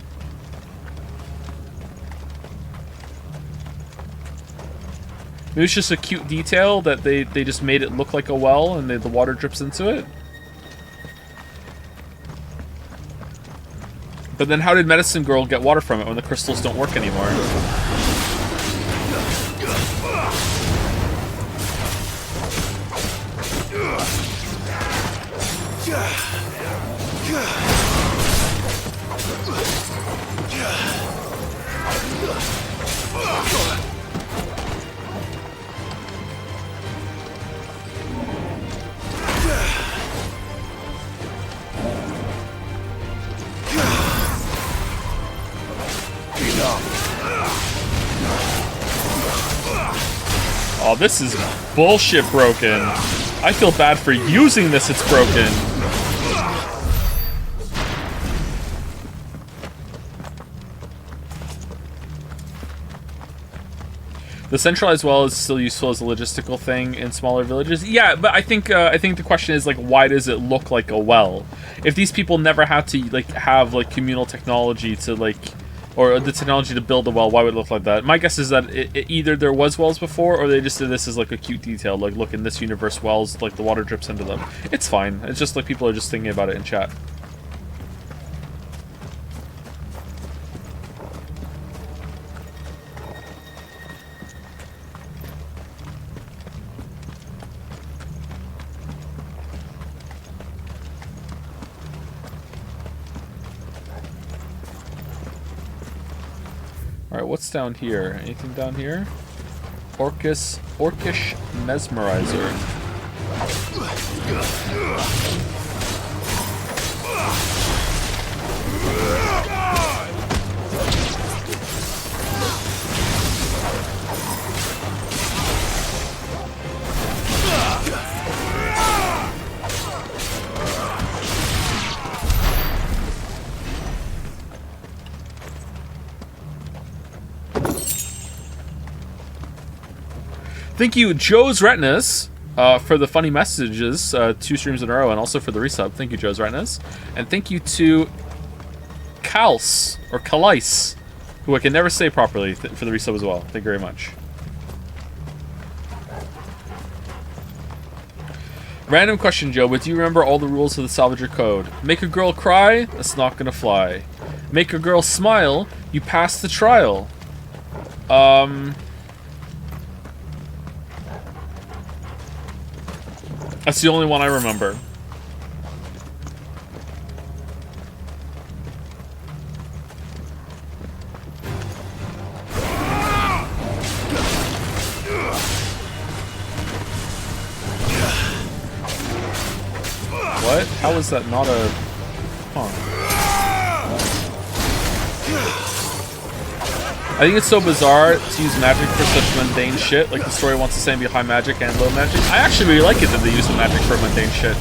Maybe it's just a cute detail that they just made it look like a well and the water drips into it. But then how did Medicine Girl get water from it when the crystals don't work anymore? Oh, this is bullshit broken. I feel bad for using this, it's broken. The centralized well is still useful as a logistical thing in smaller villages. Yeah, but I think the question is like, why does it look like a well? If these people never had to like have like communal technology to like, or the technology to build a well, why would it look like that? My guess is that either there was wells before, or they just did this as like a cute detail. Like, look, in this universe, wells, like the water drips into them. It's fine. It's just like people are just thinking about it in chat. Alright, what's down here? Anything down here? Orcish Mesmerizer. Thank you, Joe's Retinas, for the funny messages, 2 streams in a row, and also for the resub. Thank you, Joe's Retinas. And thank you to Kals, or Kalais, who I can never say properly, for the resub as well. Thank you very much. Random question, Joe, but do you remember all the rules of the Salvager Code? Make a girl cry? That's not gonna fly. Make a girl smile? You pass the trial. That's the only one I remember. What? How is that not a... Huh. I think it's so bizarre to use magic for such mundane shit. Like, the story wants to say be high magic and low magic. I actually really like it that they use the magic for mundane shit.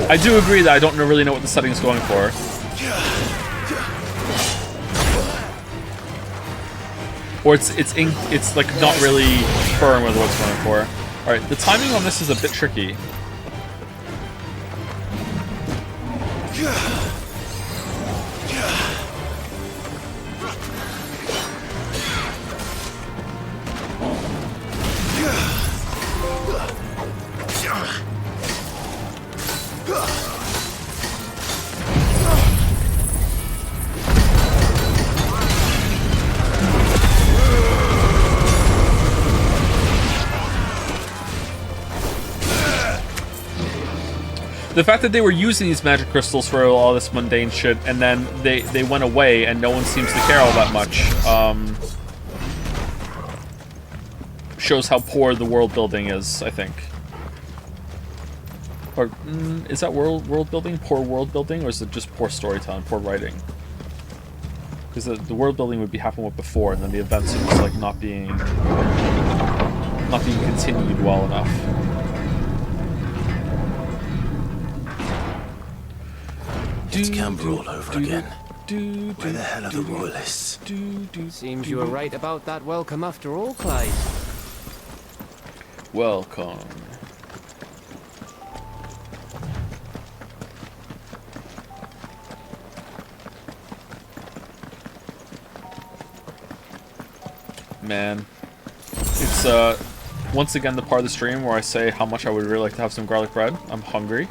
I do agree that I don't really know what the setting is going for. Or it's like not really firm with what it's going for. All right, the timing on this is a bit tricky. The fact that they were using these magic crystals for all this mundane shit, and then they went away, and no one seems to care all that much, shows how poor the world building is, I think. Or is that world building? Poor world building, or is it just poor storytelling, poor writing? Because the world building would be happening with before, and then the events are just like not being continued well enough. It's Camber all over again. Where the hell are the royalists? Seems you were right about that welcome after all, Clive. Welcome. Man. It's once again the part of the stream where I say how much I would really like to have some garlic bread. I'm hungry.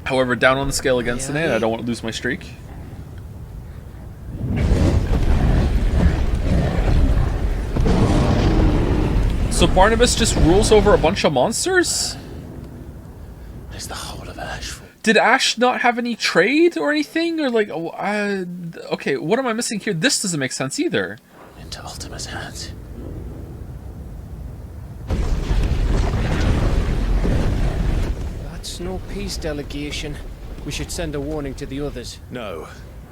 However, down on the scale against today, I don't want to lose my streak. So Barnabas just rules over a bunch of monsters? There's the whole of Ash. Did Ash not have any trade or anything? Or like, okay, what am I missing here? This doesn't make sense either. Into Ultima's hands. That's no peace delegation. We should send a warning to the others. No.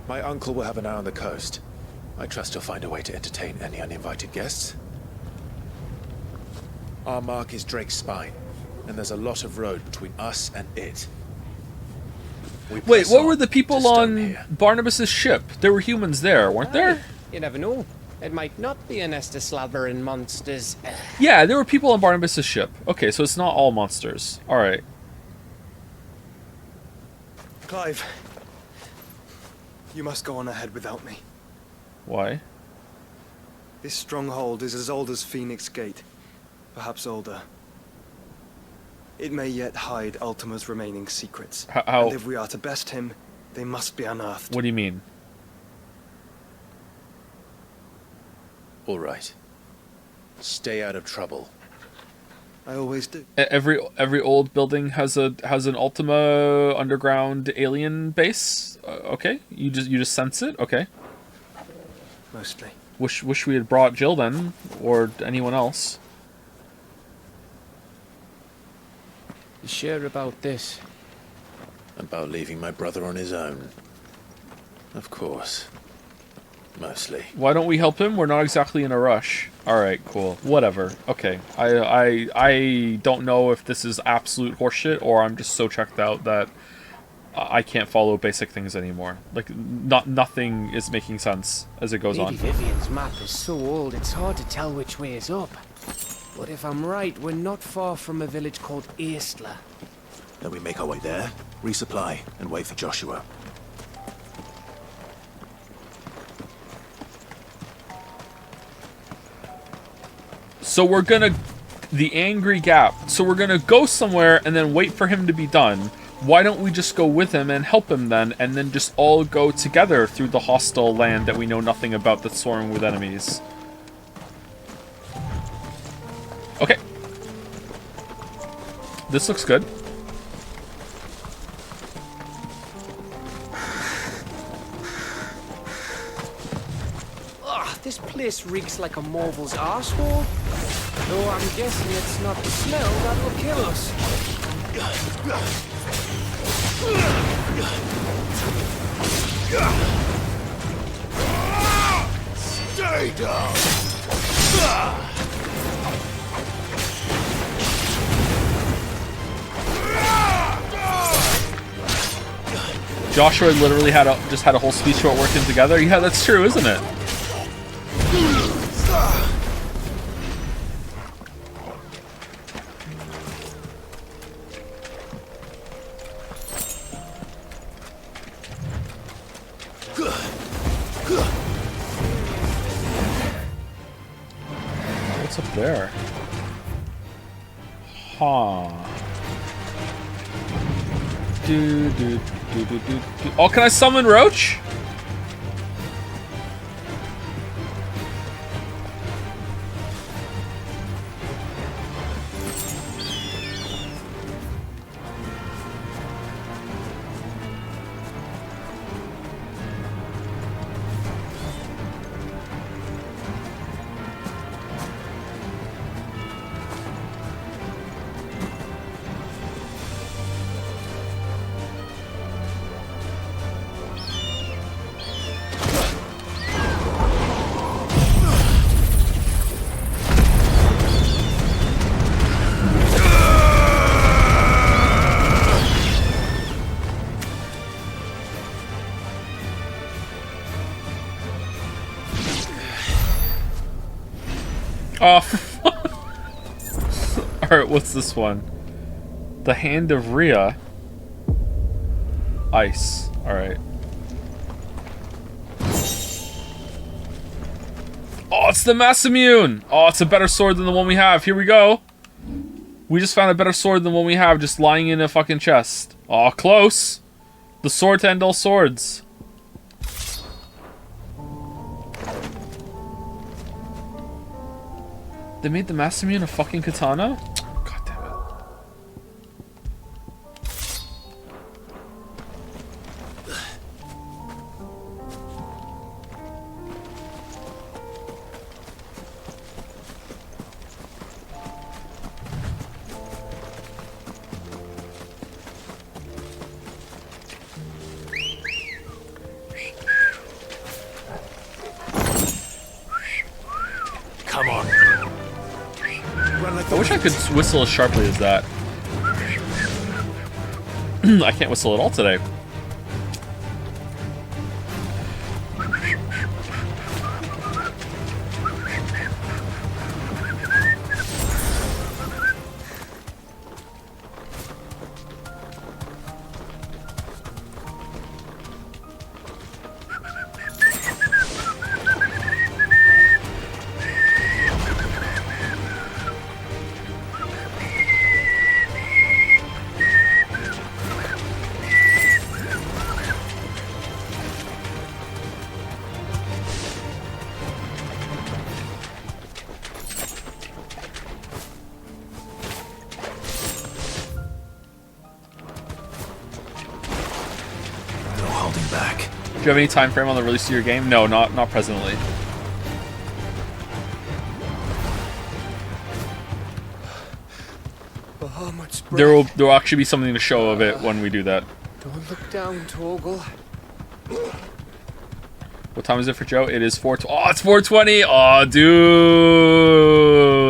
My uncle will have an eye on the coast. I trust he'll find a way to entertain any uninvited guests. Our mark is Drake's Spine, and there's a lot of road between us and it. Wait, what were the people on Barnabas's ship? There were humans there, weren't there? You never know. It might not be a nest of slabbering monsters. Yeah, there were people on Barnabas's ship. Okay, so it's not all monsters. Alright. Clive, you must go on ahead without me. Why? This stronghold is as old as Phoenix Gate, perhaps older. It may yet hide Ultima's remaining secrets. How? And if we are to best him, they must be unearthed. What do you mean? All right. Stay out of trouble. I always do. Every old building has an Ultima underground alien base. Okay, you just sense it. Okay. Mostly. Wish we had brought Jill then, or anyone else. You sure about this? About leaving my brother on his own. Of course. Mostly. Why don't we help him? We're not exactly in a rush. Alright, cool. Whatever. Okay. I don't know if this is absolute horseshit, or I'm just so checked out that I can't follow basic things anymore. Like, nothing is making sense as it goes on. Lady Vivian's map is so old, it's hard to tell which way is up. But if I'm right, we're not far from a village called Eastla. Then we make our way there, resupply, and wait for Joshua. So we're gonna... The Angry Gap. So we're gonna go somewhere and then wait for him to be done. Why don't we just go with him and help him then, and then just all go together through the hostile land that we know nothing about that's swarming with enemies? Okay. This looks good. Ugh, this place reeks like a Marvel's arsehole. Though I'm guessing it's not the smell that will kill us. Stay down! Joshua literally just had a whole speech about working together. Yeah, that's true, isn't it? What's up there? Huh. Oh, can I summon Roach? Alright, what's this one? The Hand of Rhea. Ice. Alright. Oh, it's the Mass Immune! Oh, it's a better sword than the one we have. Here we go. We just found a better sword than the one we have just lying in a fucking chest. Oh, close. The sword to end all swords. They made the Mass Immune a fucking katana? God damn it. Come on. I wish I could whistle as sharply as that. I can't whistle at all today. Do you have any time frame on the release of your game? No, not presently. There will actually be something to show of it when we do that. Don't look down, Torgal. What time is it for Joe? It is 4:20. Oh, it's 4:20. Oh,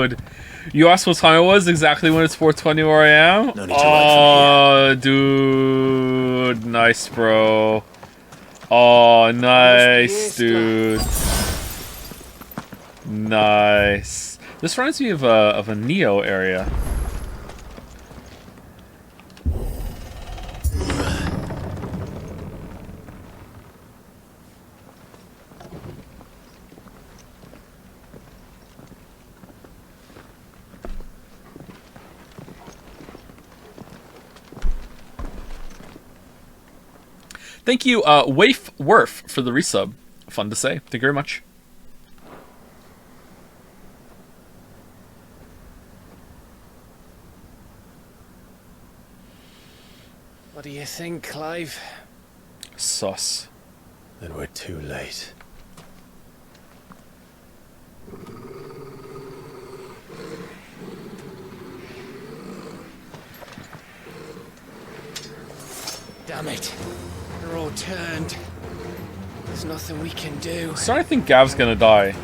dude. You asked what time it was, exactly when it's 4:20 where I am? No need to ride from here. Dude. Nice, bro. Oh, nice, dude. Nice. This reminds me of a Neo area. Thank you, Waif Werf, for the resub. Fun to say. Thank you very much. What do you think, Clive? Sus. Then we're too late. Damn it. They're all turned. There's nothing we can do. Starting to think Gav's gonna die.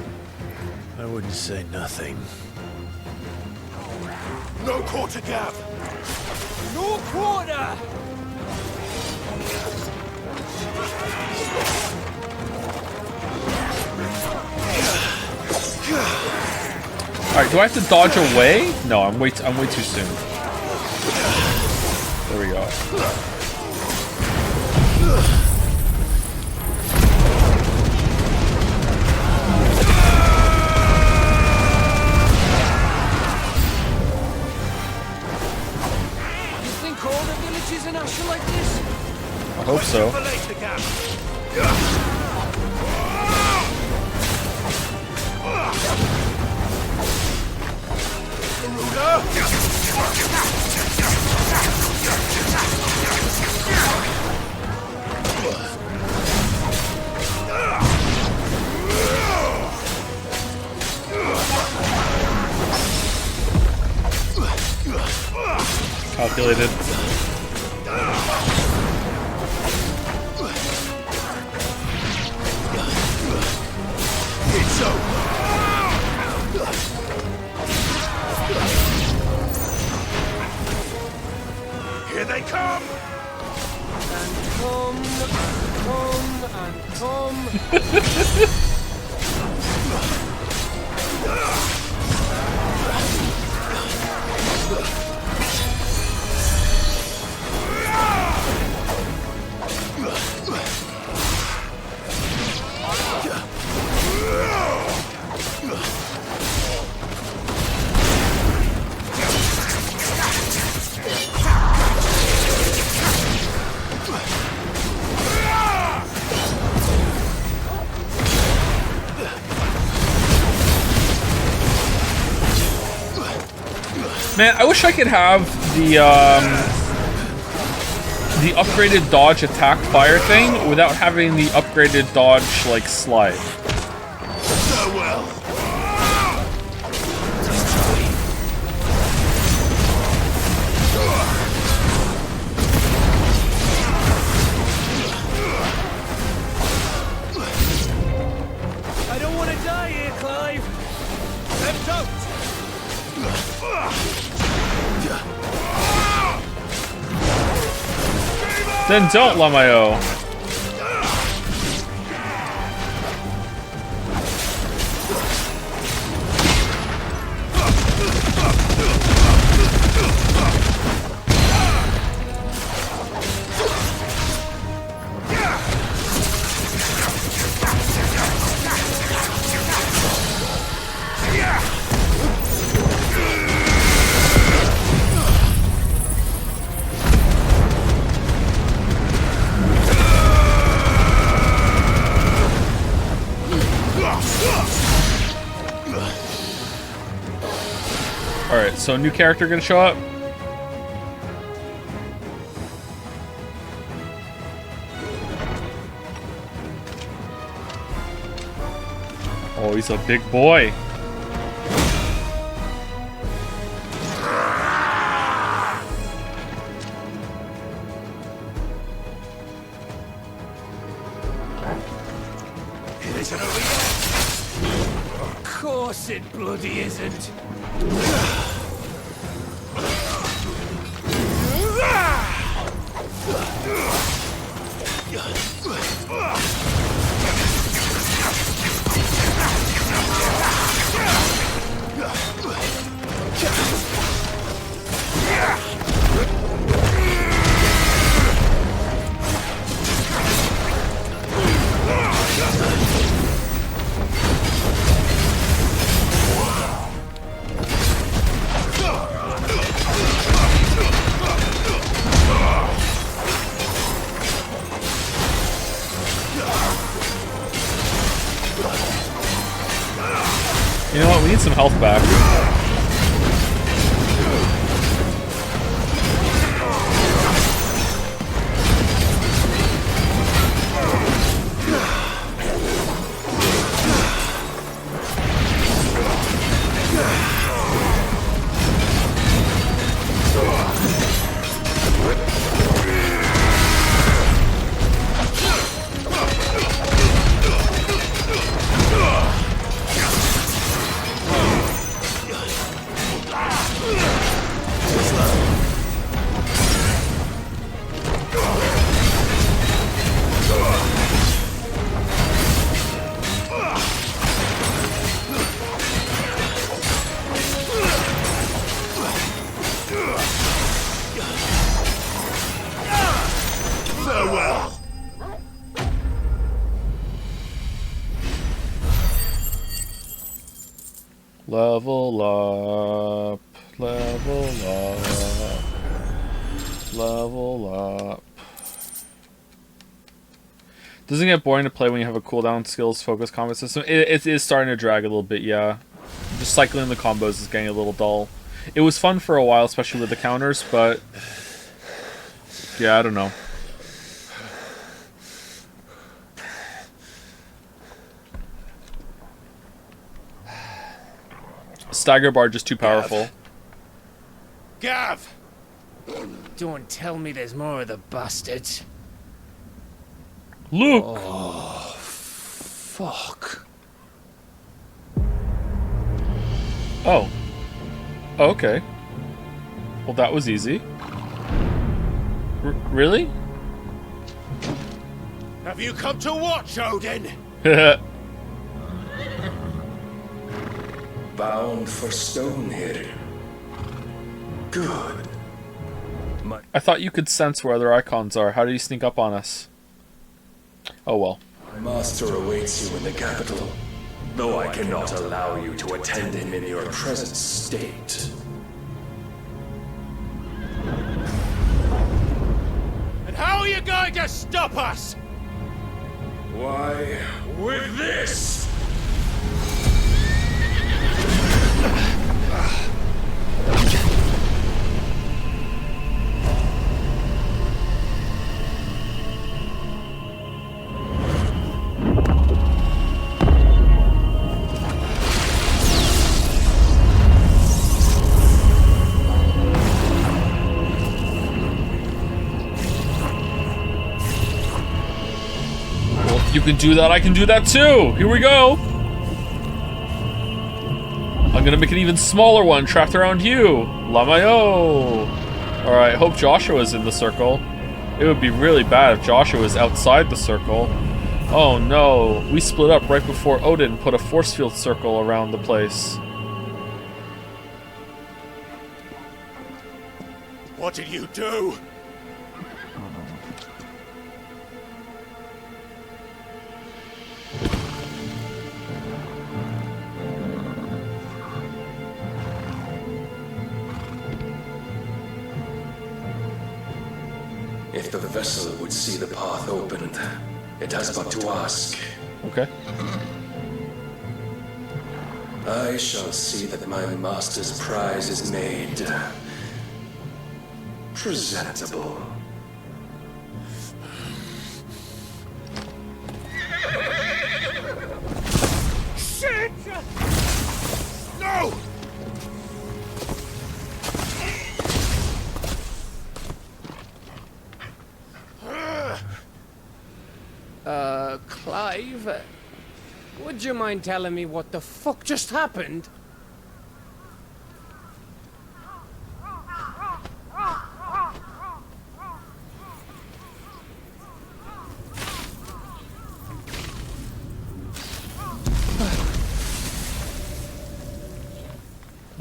I wouldn't say nothing. No quarter gap! No quarter! Alright, do I have to dodge away? No, I'm way too soon. There we go. You think all the villages in Asher like this? I hope so. Calculated. It's over. Here they come! And come. Man, I wish I could have the upgraded dodge attack fire thing without having the upgraded dodge like slide. So well. I don't want to die here, Clive. Then don't. Then don't, Lamayo. Alright, so new character gonna show up? Oh, he's a big boy. It isn't over yet. Of course it bloody isn't. You know what? We need some health back. Level up. Level up. Level up. Doesn't it get boring to play when you have a cooldown skills focused combat system? It is starting to drag a little bit, yeah. Just cycling the combos is getting a little dull. It was fun for a while, especially with the counters, but yeah, I don't know. Stagger bar just too powerful. Gav! Don't tell me there's more of the bastards. Look! Oh, fuck. Oh. Oh, okay. Well, that was easy. Really? Have you come to watch, Odin? Bound for stone here. Good. I thought you could sense where other icons are. How do you sneak up on us? Oh well. My master awaits you in the capital, though I cannot allow you to attend him in your present state. And how are you going to stop us? Why, with this! You can do that, I can do that too! Here we go! I'm gonna make an even smaller one trapped around you! Lamayo! Alright, hope Joshua's in the circle. It would be really bad if Joshua was outside the circle. Oh no, we split up right before Odin put a force field circle around the place. What did you do? If the vessel would see the path opened, it has but to ask. Okay. I shall see that my master's prize is made presentable. Shit! No! Clive, would you mind telling me what the fuck just happened?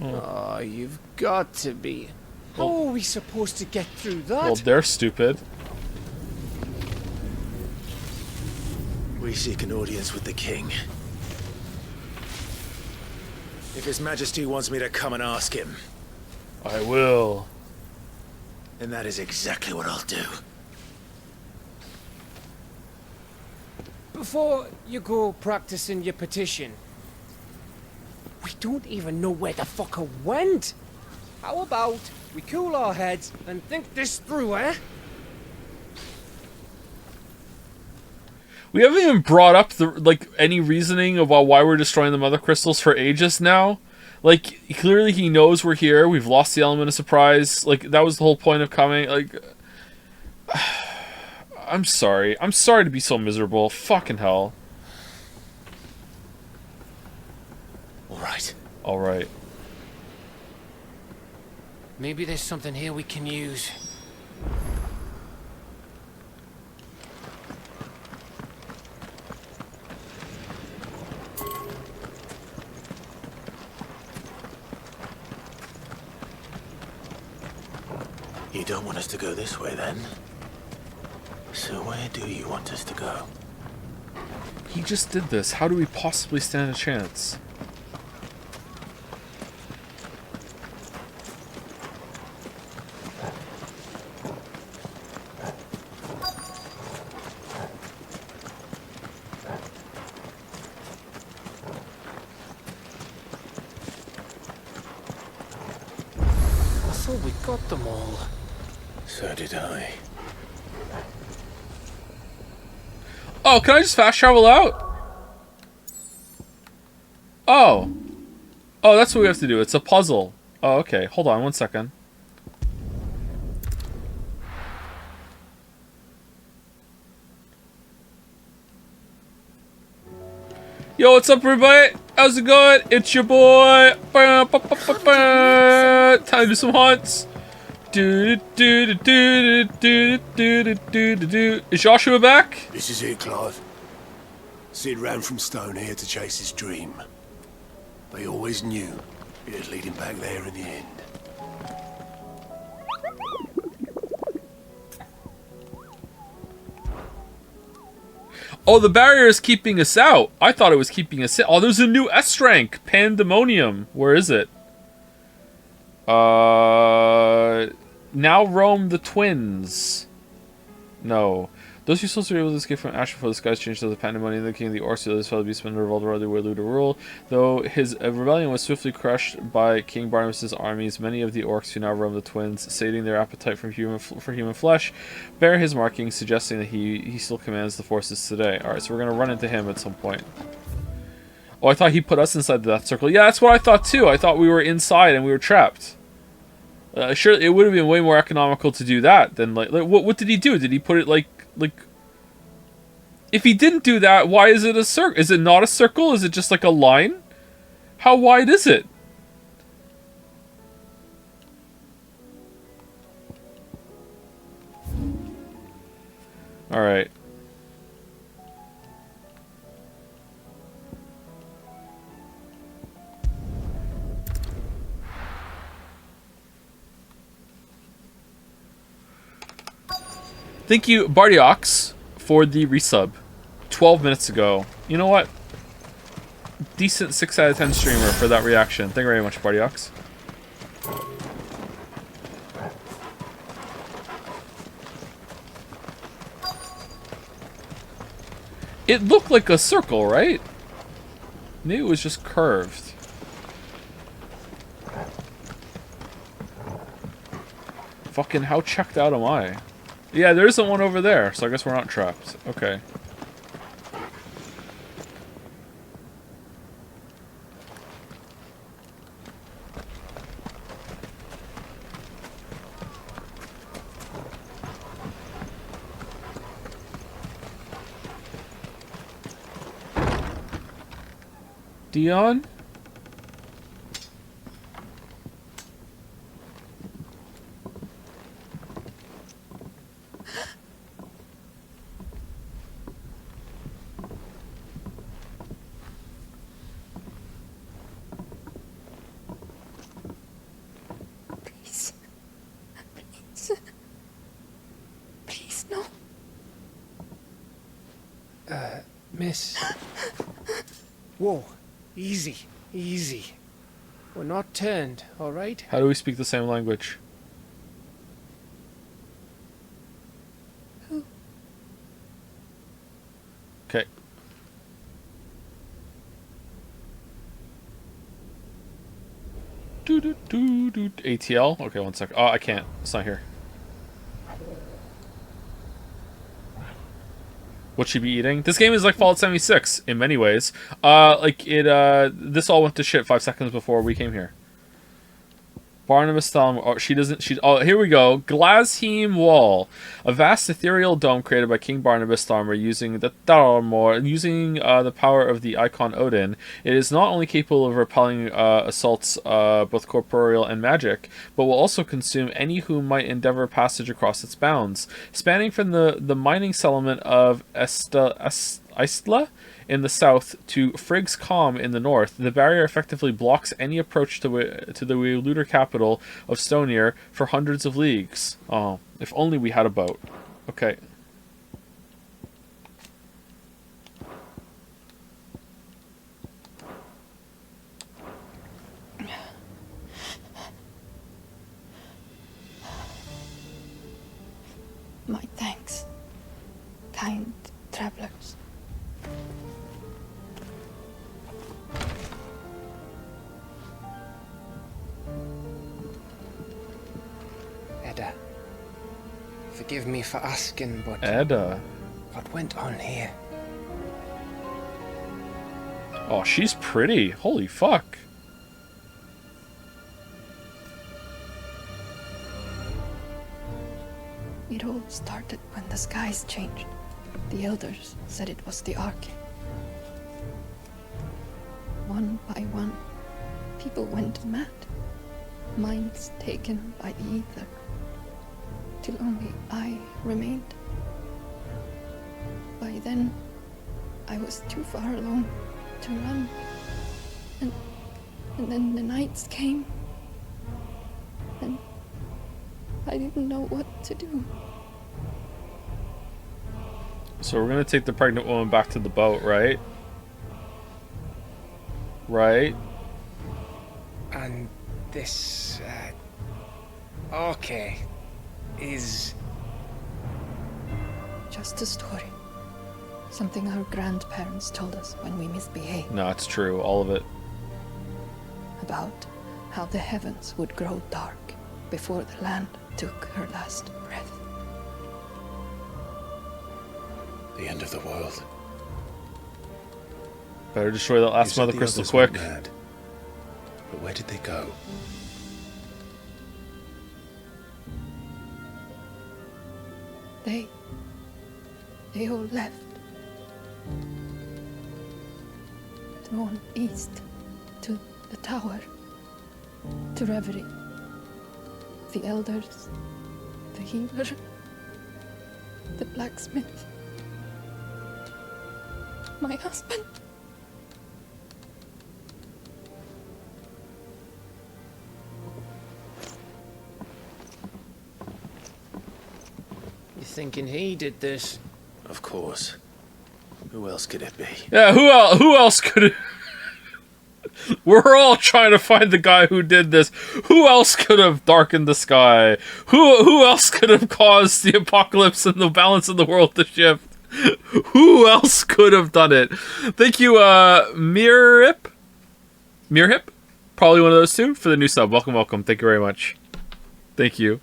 Oh, you've got to be. How are we supposed to get through that? Well, they're stupid. We seek an audience with the king. If His Majesty wants me to come and ask him, I will. then that is exactly what I'll do. Before you go practicing your petition, we don't even know where the fucker went. How about we cool our heads and think this through, eh? We haven't even brought up the any reasoning about why we're destroying the mother crystals for ages now. Like, clearly he knows we're here. We've lost the element of surprise. Like, that was the whole point of coming. Like, I'm sorry. I'm sorry to be so miserable. Fucking hell. Alright. Alright. Maybe there's something here we can use. You don't want us to go this way, then? So where do you want us to go? He just did this. How do we possibly stand a chance? got them all. So did I. Oh, can I just fast travel out? Oh. Oh, that's what we have to do. It's a puzzle. Oh, okay. Hold on 1 second. Yo, what's up, everybody? How's it going? It's your boy. Time to do some hunts. Is Joshua back? This is it, Clive. Sid ran from Stone here to chase his dream. But he always knew it'd lead him back there in the end. Oh, the barrier is keeping us out. I thought it was keeping us in. Oh, there's a new S rank. Pandemonium. Where is it? Now roam the twins. No. Those who souls were able to escape from Ash before the skies changed to the Pandemonium, the king of the Orcs, the others fell to be spent revolt rather where to rule. Though his rebellion was swiftly crushed by King Barnabas' armies, many of the Orcs who now roam the twins, sating their appetite for human flesh, bear his markings, suggesting that he still commands the forces today. Alright, so we're going to run into him at some point. Oh, I thought he put us inside the Death Circle. Yeah, that's what I thought too. I thought we were inside and we were trapped. Sure, it would have been way more economical to do that than like what did he do? Did he put it like if he didn't do that, why is it a circle? Is it not a circle? Is it just like a line? How wide is it? All right. Thank you, Bardiox, for the resub 12 minutes ago. You know what? Decent 6 out of 10 streamer for that reaction. Thank you very much, Bardiox. It looked like a circle, right? Maybe it was just curved. Fucking how checked out am I? Yeah, there isn't one over there, so I guess we're not trapped. Okay. Dion? Please, no. Miss. Whoa. Easy. Easy. We're not turned, alright? How do we speak the same language? Who? Okay. ATL? Okay, 1 sec. Oh, I can't. It's not here. What'd she be eating? This game is like Fallout 76 in many ways. This all went to shit 5 seconds before we came here. Barnabas Thalmor. Oh, she doesn't. Oh, here we go. Glasheim Wall, a vast ethereal dome created by King Barnabas Thalmor using the power of the icon Odin. It is not only capable of repelling assaults, both corporeal and magic, but will also consume any who might endeavor passage across its bounds. Spanning from the mining settlement of Istla in the south to Frigg's Calm in the north, the barrier effectively blocks any approach to the Wheeluder capital of Stonier for hundreds of leagues. Oh, if only we had a boat. Okay. My thanks, kind travelers. Edda. Forgive me for asking, but... Edda? What went on here? Oh, she's pretty. Holy fuck. It all started when the skies changed. The elders said it was the Ark. One by one, people went mad. Minds taken by the ether. Till only I remained. By then, I was too far alone to run. And then the nights came. And I didn't know what to do. So we're gonna take the pregnant woman back to the boat, right? Right? And this, okay, is... Just a story. Something our grandparents told us when we misbehaved. No, it's true. All of it. About how the heavens would grow dark before the land took her last breath. The end of the world. Better destroy that last You said mother the crystal others quick. went mad. But where did they go? They all left. Drawn east to the tower, to reverie. The elders, the healer, the blacksmith, my husband. You thinking he did this? Of course. Who else could it be? Yeah, who else could it... We're all trying to find the guy who did this. Who else could have darkened the sky? Who else could have caused the apocalypse and the balance of the world to shift? Who else could have done it? Thank you, Mirhip? Mirhip? Probably one of those two for the new sub. Welcome, welcome. Thank you very much. Thank you.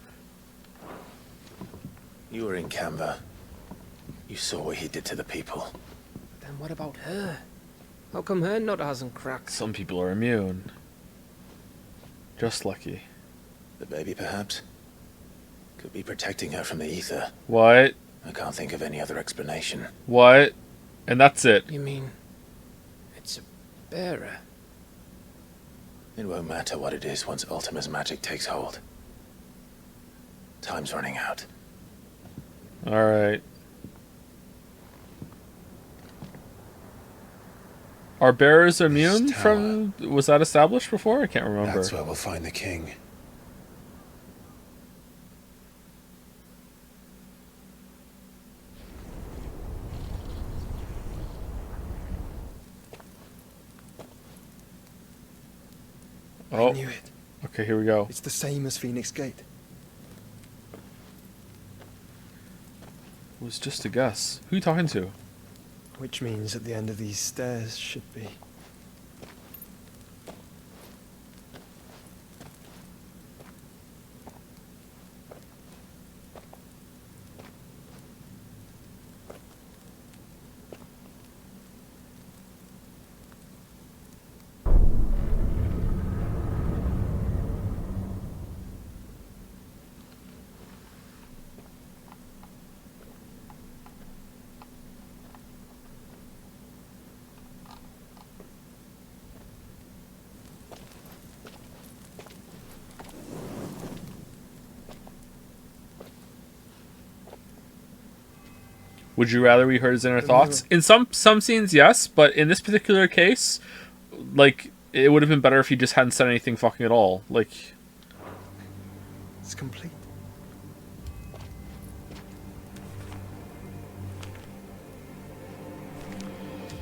You were in Canva. You saw what he did to the people. Then what about her? How come her nut hasn't cracked? Some people are immune. Just lucky. The baby, perhaps? Could be protecting her from the ether. What? I can't think of any other explanation. What? And that's it. You mean... it's a bearer? It won't matter what it is once Ultima's magic takes hold. Time's running out. Alright. Are bearers immune from... Was that established before? I can't remember. That's where we'll find the king. Oh. I knew it. Okay, here we go. It's the same as Phoenix Gate. It was just a guess. Who are you talking to? Which means at the end of these stairs should be... Would you rather we heard his inner thoughts? In some scenes, yes, but in this particular case, like, it would have been better if he just hadn't said anything fucking at all. Like... It's complete.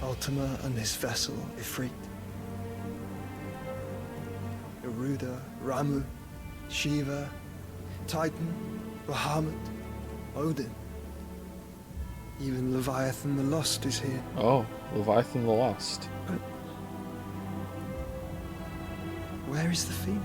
Ultima and his vessel, Ifrit. Garuda, Ramu, Shiva, Titan, Bahamut, Odin. Even Leviathan the Lost is here. Oh, Leviathan the Lost. But where is the Phoenix?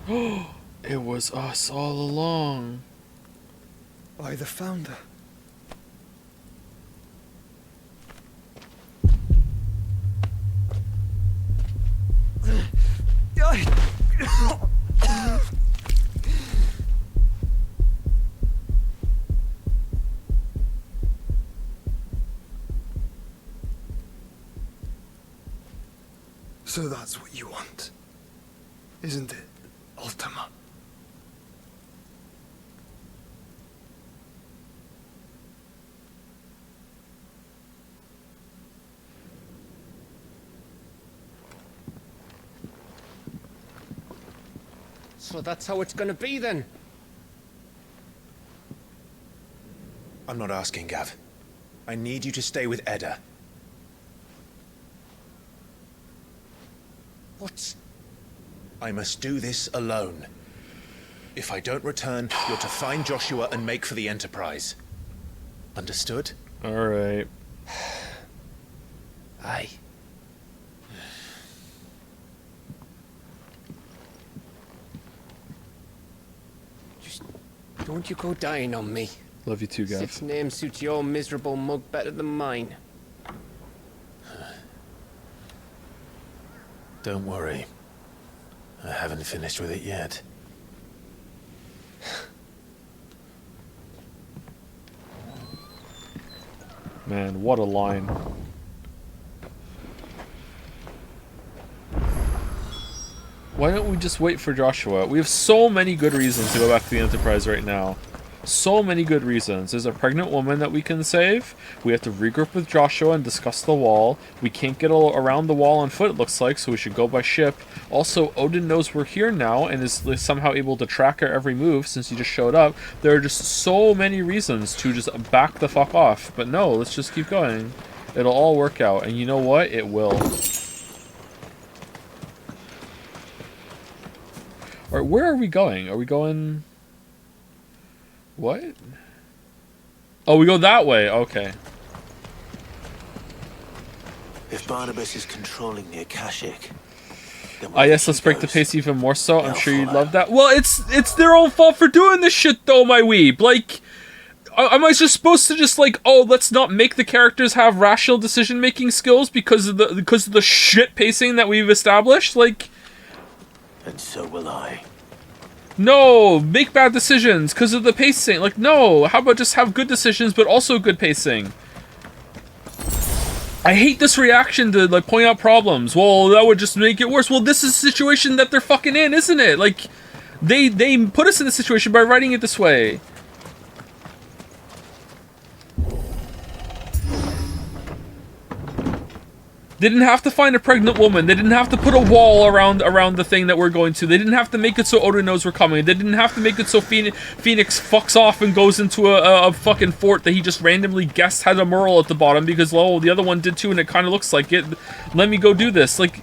It was us all along. By the Founder. So that's what you want, isn't it, Ultima? So that's how it's gonna be then? I'm not asking, Gav. I need you to stay with Edda. What? I must do this alone. If I don't return, you're to find Joshua and make for the Enterprise. Understood? Alright. Aye. Just don't you go dying on me. Love you too, Gav. Sif's name suits your miserable mug better than mine. Don't worry. I haven't finished with it yet. Man, what a line. Why don't we just wait for Joshua? We have so many good reasons to go back to the Enterprise right now. So many good reasons. There's a pregnant woman that we can save. We have to regroup with Joshua and discuss the wall. We can't get around the wall on foot, it looks like, so we should go by ship. Also, Odin knows we're here now and is somehow able to track our every move since he just showed up. There are just so many reasons to just back the fuck off. But no, let's just keep going. It'll all work out. And you know what? It will. Alright, where are we going? Are we going... What? Oh, we go that way. Okay. If Barnabas is controlling the Akashic, Ah, yes, let's break the pace even more so. I'm sure you'd love that. Well, it's their own fault for doing this shit, though, my weeb. Like, am I just supposed to just like, oh, let's not make the characters have rational decision-making skills because of the shit pacing that we've established? Like, and so will I. No, make bad decisions because of the pacing. Like, no, how about just have good decisions but also good pacing? I hate this reaction to, like, point out problems. Well, that would just make it worse. Well, this is a situation that they're fucking in, isn't it? Like, they put us in this situation by writing it this way. They didn't have to find a pregnant woman. They didn't have to put a wall around the thing that we're going to. They didn't have to make it so Odin knows we're coming. They didn't have to make it so Phoenix fucks off and goes into a fucking fort that he just randomly guessed had a Merle at the bottom because, oh, the other one did too and it kind of looks like it. Let me go do this. Like...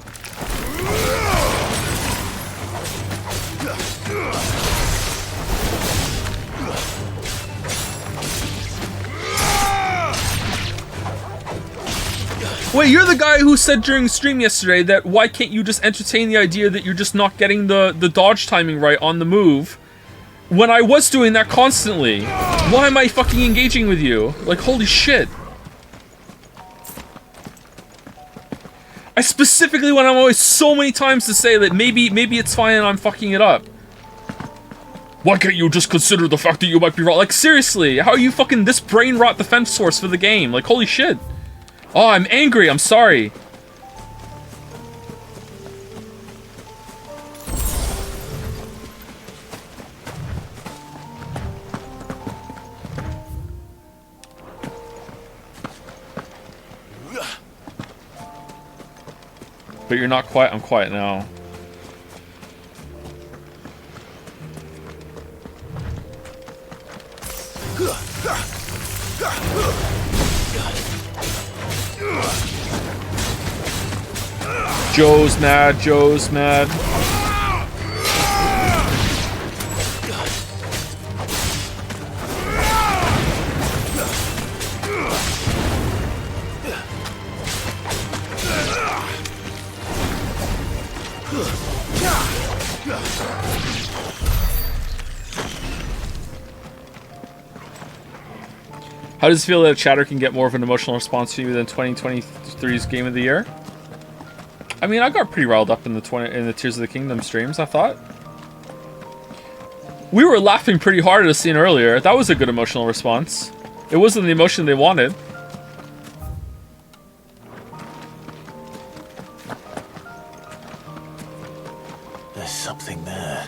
Wait, you're the guy who said during stream yesterday that why can't you just entertain the idea that you're just not getting the dodge timing right on the move when I was doing that constantly. Why am I fucking engaging with you? Like, holy shit. I specifically went on my way so many times to say that maybe it's fine and I'm fucking it up. Why can't you just consider the fact that you might be wrong? Like, seriously, how are you fucking this brain rot defense source for the game? Like, holy shit. Oh, I'm angry. I'm sorry. But you're not quiet. I'm quiet now. Joe's mad. Joe's mad. How does it feel that chatter can get more of an emotional response to you than 2023's Game of the Year? I mean, I got pretty riled up in the Tears of the Kingdom streams, I thought. We were laughing pretty hard at a scene earlier. That was a good emotional response. It wasn't the emotion they wanted. There's something there.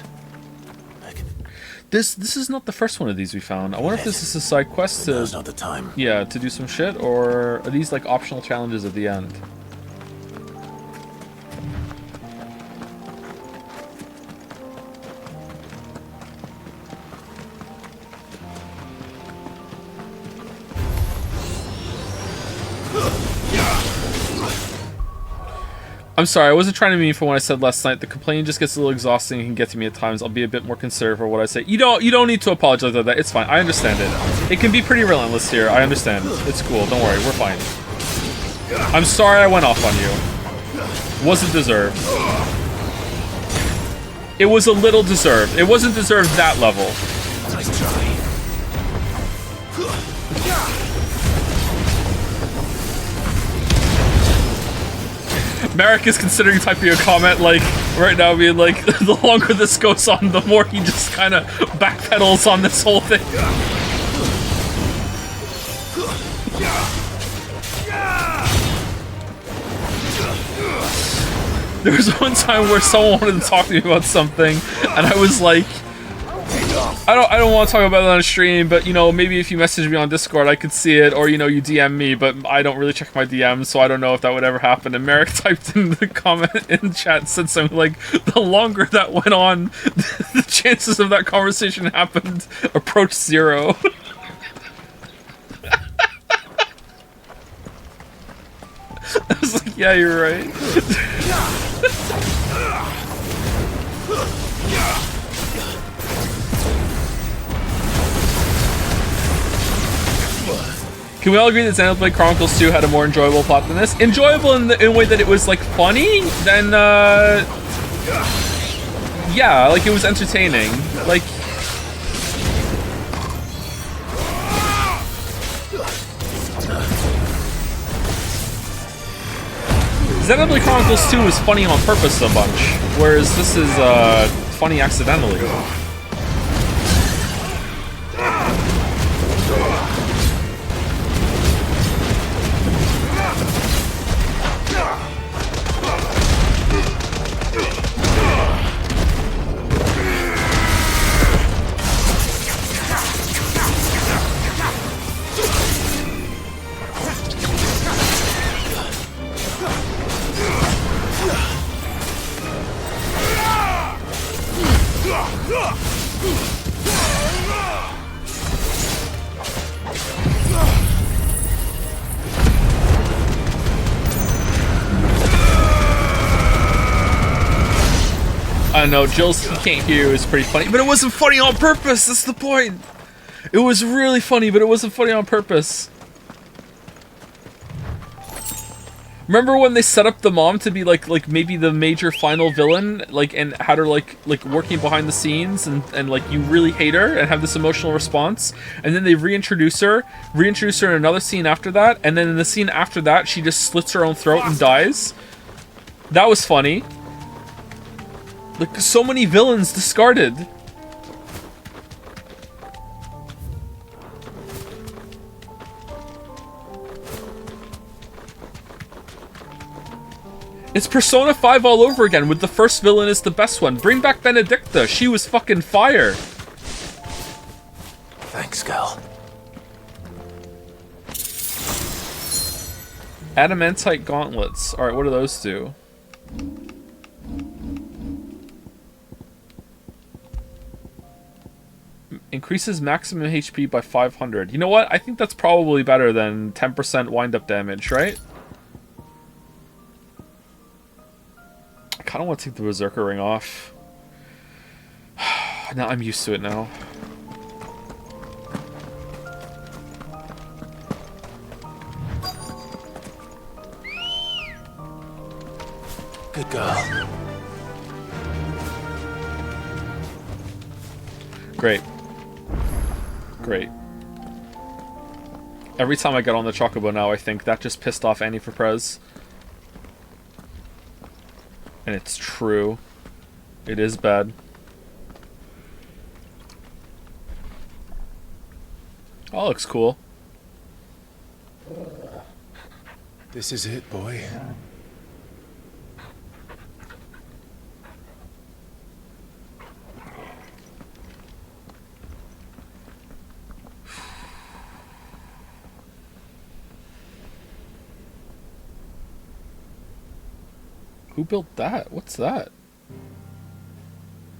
This is not the first one of these we found. I wonder if this is a side quest to... Now's not the time. Yeah, to do some shit, or are these like optional challenges at the end? I'm sorry, I wasn't trying to be mean for what I said last night. The complaining just gets a little exhausting and can get to me at times. I'll be a bit more conservative for what I say. You don't need to apologize for that. It's fine. I understand it. It can be pretty relentless here. I understand. It's cool. Don't worry. We're fine. I'm sorry I went off on you. Wasn't deserved. It was a little deserved. It wasn't deserved that level. Nice try. Merrick is considering typing a comment like right now, being like, the longer this goes on, the more he just kind of backpedals on this whole thing. There was one time where someone wanted to talk to me about something, and I was like, I don't want to talk about it on a stream, but you know, maybe if you message me on Discord, I could see it, or you know, you DM me, but I don't really check my DMs, so I don't know if that would ever happen. And Merrick typed in the comment in chat, said something like, the longer that went on, the chances of that conversation happened approached 0. I was like, yeah, you're right. Can we all agree that Xenoblade Chronicles 2 had a more enjoyable plot than this? Enjoyable in the way that it was like funny, then yeah, like it was entertaining. Like Xenoblade Chronicles 2 was funny on purpose a bunch, whereas this is funny accidentally. I don't know, Jill's He Can't Hear You is pretty funny, but it wasn't funny on purpose, that's the point! It was really funny, but it wasn't funny on purpose. Remember when they set up the mom to be like maybe the major final villain, like, and had her like working behind the scenes, and like you really hate her and have this emotional response, and then they reintroduce her in another scene after that, and then in the scene after that she just slits her own throat and dies? That was funny. Like, so many villains discarded. It's Persona 5 all over again, with the first villain is the best one. Bring back Benedicta, she was fucking fire. Thanks, girl. Adamantite gauntlets. Alright, what do those do? Increases maximum HP by 500. You know what? I think that's probably better than 10% wind-up damage, right? I kind of want to take the Berserker ring off. Now I'm used to it now. Good girl. Great. Great. Every time I get on the Chocobo now, I think that just pissed off Annie for Prez. And it's true. It is bad. Oh, looks cool. This is it, boy. Who built that? What's that?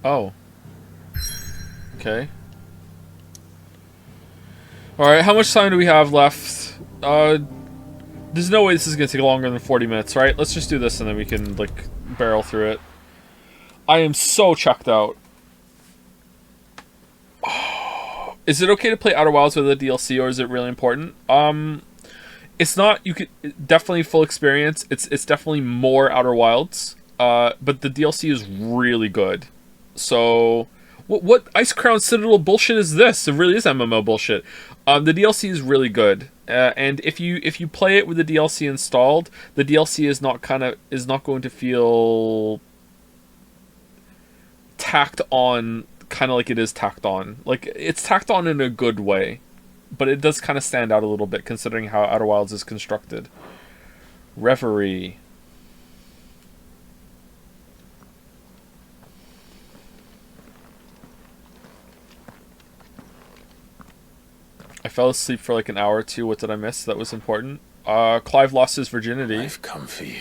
Oh. Okay. Alright, how much time do we have left? There's no way this is gonna take longer than 40 minutes, right? Let's just do this and then we can, like, barrel through it. I am so checked out. Is it okay to play Outer Wilds with a DLC, or is it really important? It's not. You could definitely full experience. It's definitely more Outer Wilds. But the DLC is really good. So, what Ice Crown Citadel bullshit is this? It really is MMO bullshit. The DLC is really good. And if you play it with the DLC installed, the DLC is not going to feel tacked on, kind of like it is tacked on. Like, it's tacked on in a good way, but it does kind of stand out a little bit considering how Outer Wilds is constructed. Reverie. I fell asleep for like an hour or two. What did I miss that was important? Clive lost his virginity. I've come for you.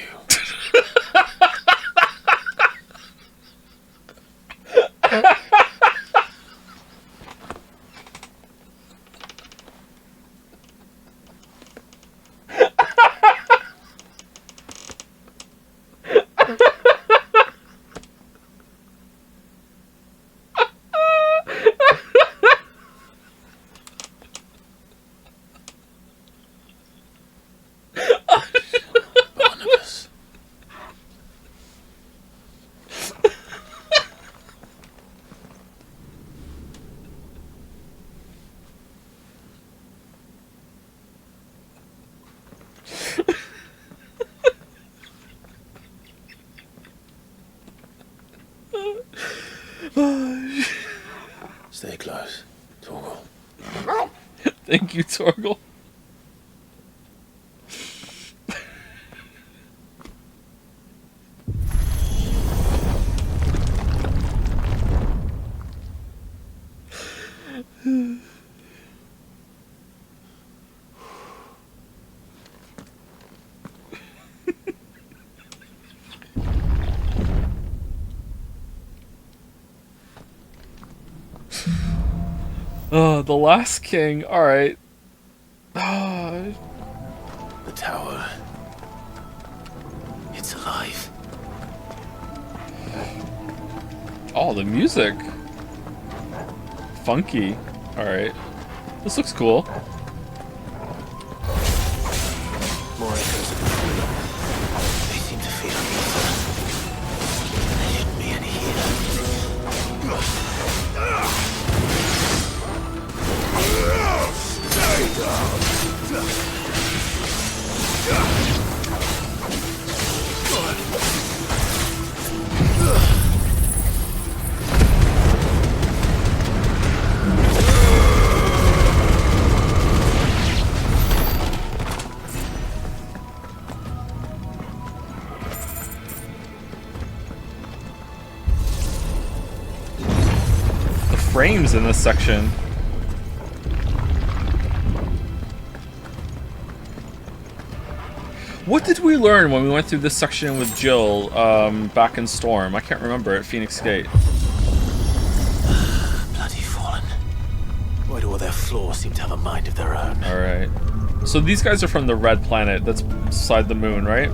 Stay close, Torgal. Thank you, Torgal. Oh, the last king. Alright. The tower. It's alive. Oh, the music. Funky. Alright. This looks cool. More echoes of the thriller. They seem to feed on each other. There shouldn't be any The frames in this section. What did we learn when we went through this section with Jill back in Storm? I can't remember, at Phoenix Gate. Bloody Fallen. Why do all their floors seem to have a mind of their own? Alright. So these guys are from the red planet that's beside the moon, right?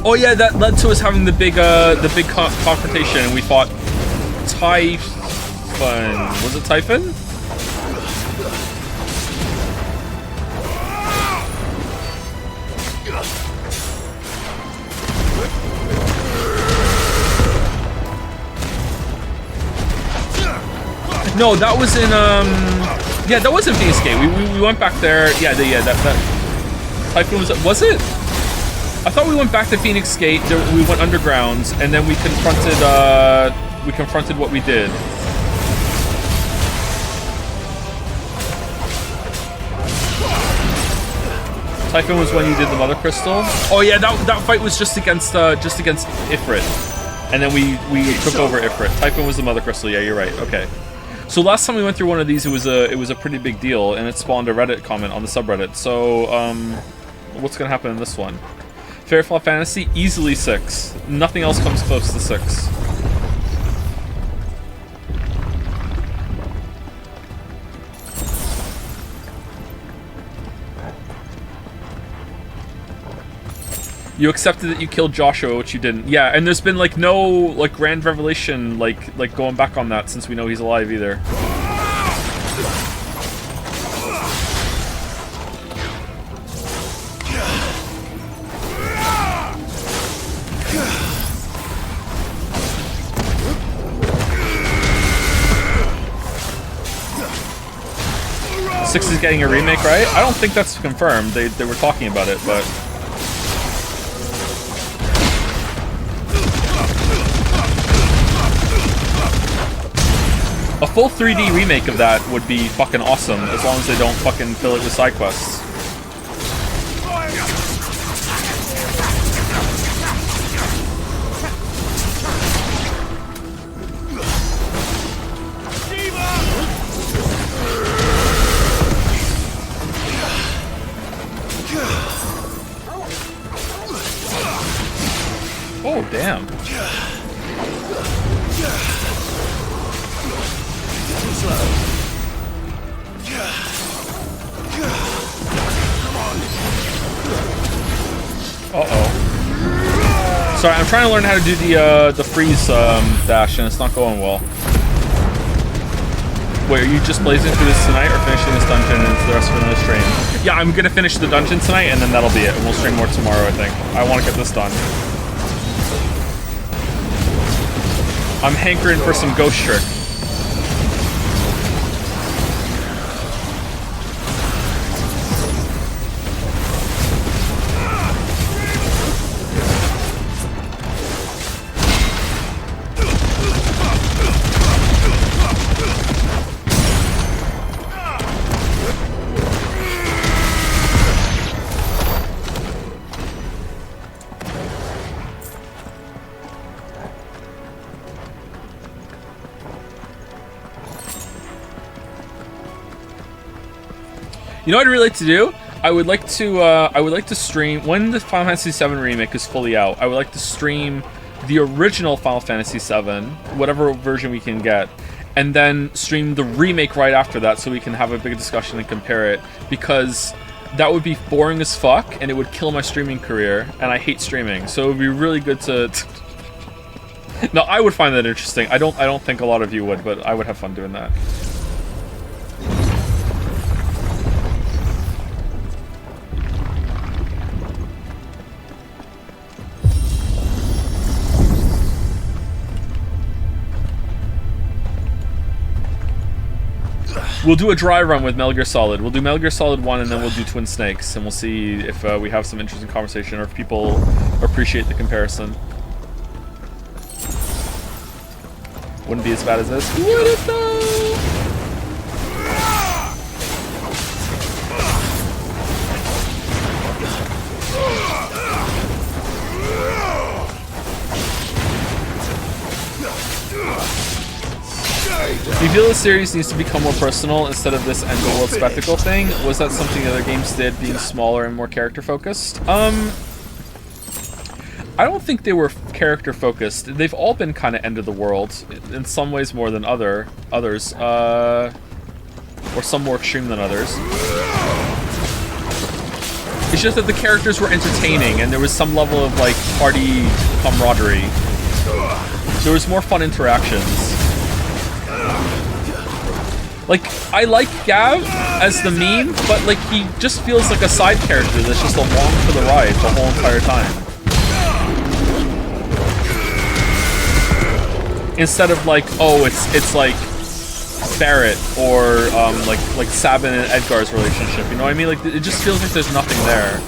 Oh yeah, that led to us having the big confrontation, and we fought Typhon. Was it Typhon? No, that was in yeah, that was in Phoenix Gate. We went back there. Yeah, that Typhoon was it? I thought we went back to Phoenix Gate. We went underground, and then we confronted what we did. Typhoon was when you did the Mother Crystal. Oh yeah, that fight was just against Ifrit, and then we took over Ifrit. Typhoon was the Mother Crystal. Yeah, you're right. Okay. So last time we went through one of these, it was a pretty big deal, and it spawned a Reddit comment on the subreddit. So what's gonna happen in this one? Fair Final Fantasy, easily 6. Nothing else comes close to 6. You accepted that you killed Joshua, which you didn't. Yeah, and there's been like no like grand revelation like going back on that since we know he's alive either. Six is getting a remake, right? I don't think that's confirmed. They were talking about it, but. A full 3D remake of that would be fucking awesome, as long as they don't fucking fill it with side quests. Oh, damn. Uh-oh. Sorry, I'm trying to learn how to do the freeze dash, and it's not going well. Wait, are you just blazing through this tonight, or finishing this dungeon and the rest of the stream? Yeah, I'm gonna finish the dungeon tonight, and then that'll be it. And we'll stream more tomorrow, I think. I want to get this done. I'm hankering for some ghost trick. You know what I'd really like to do? I would like to stream when the Final Fantasy VII remake is fully out. I would like to stream the original Final Fantasy VII, whatever version we can get, and then stream the remake right after that, so we can have a big discussion and compare it. Because that would be boring as fuck, and it would kill my streaming career, and I hate streaming. So it would be really good to. No, I would find that interesting. I don't think a lot of you would, but I would have fun doing that. We'll do a dry run with Metal Gear Solid. We'll do Metal Gear Solid 1, and then we'll do Twin Snakes, and we'll see if we have some interesting conversation, or if people appreciate the comparison. Wouldn't be as bad as this. Would it though? Do you feel the series needs to become more personal instead of this end-of-world spectacle thing? Was that something other games did, being smaller and more character-focused? I don't think they were character-focused. They've all been kind of end-of-the-world, in some ways more than others. Or some more extreme than others. It's just that the characters were entertaining, and there was some level of, like, party camaraderie. There was more fun interactions. Like, I like Gav as the meme, but like he just feels like a side character that's just along for the ride the whole entire time. Instead of like, oh, it's like Barrett or like Sabin and Edgar's relationship. You know what I mean? Like, it just feels like there's nothing there.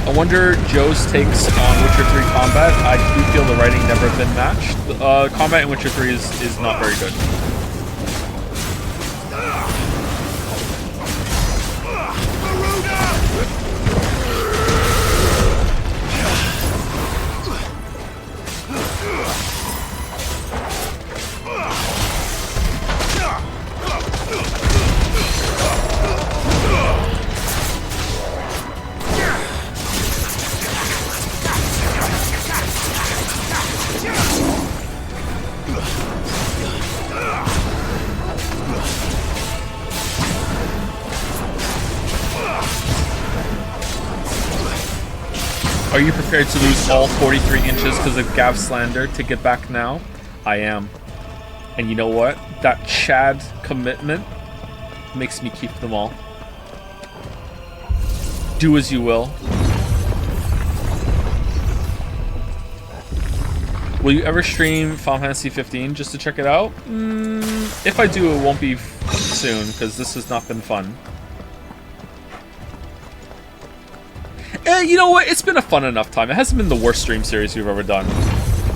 I wonder Joe's takes on Witcher 3 combat. I do feel the writing never been matched. Combat in Witcher 3 is not very good. Are you prepared to lose all 43 inches because of Gav slander to get back now? I am. And you know what? That Chad commitment makes me keep them all. Do as you will. Will you ever stream Final Fantasy XV just to check it out? If I do, it won't be soon, because this has not been fun. You know what? It's been a fun enough time. It hasn't been the worst stream series we've ever done.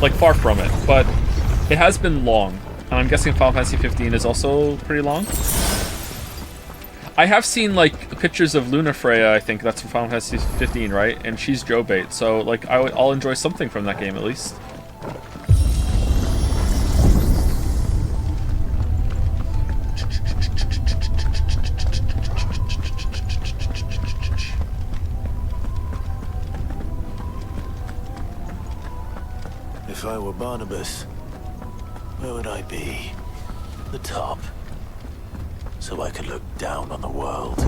Like, far from it. But it has been long. And I'm guessing Final Fantasy XV is also pretty long. I have seen, like, pictures of Luna Freya, I think. That's from Final Fantasy XV, right? And she's Joe bait. So, like, I'll enjoy something from that game, at least. If I were Barnabas, where would I be? The top. So I could look down on the world.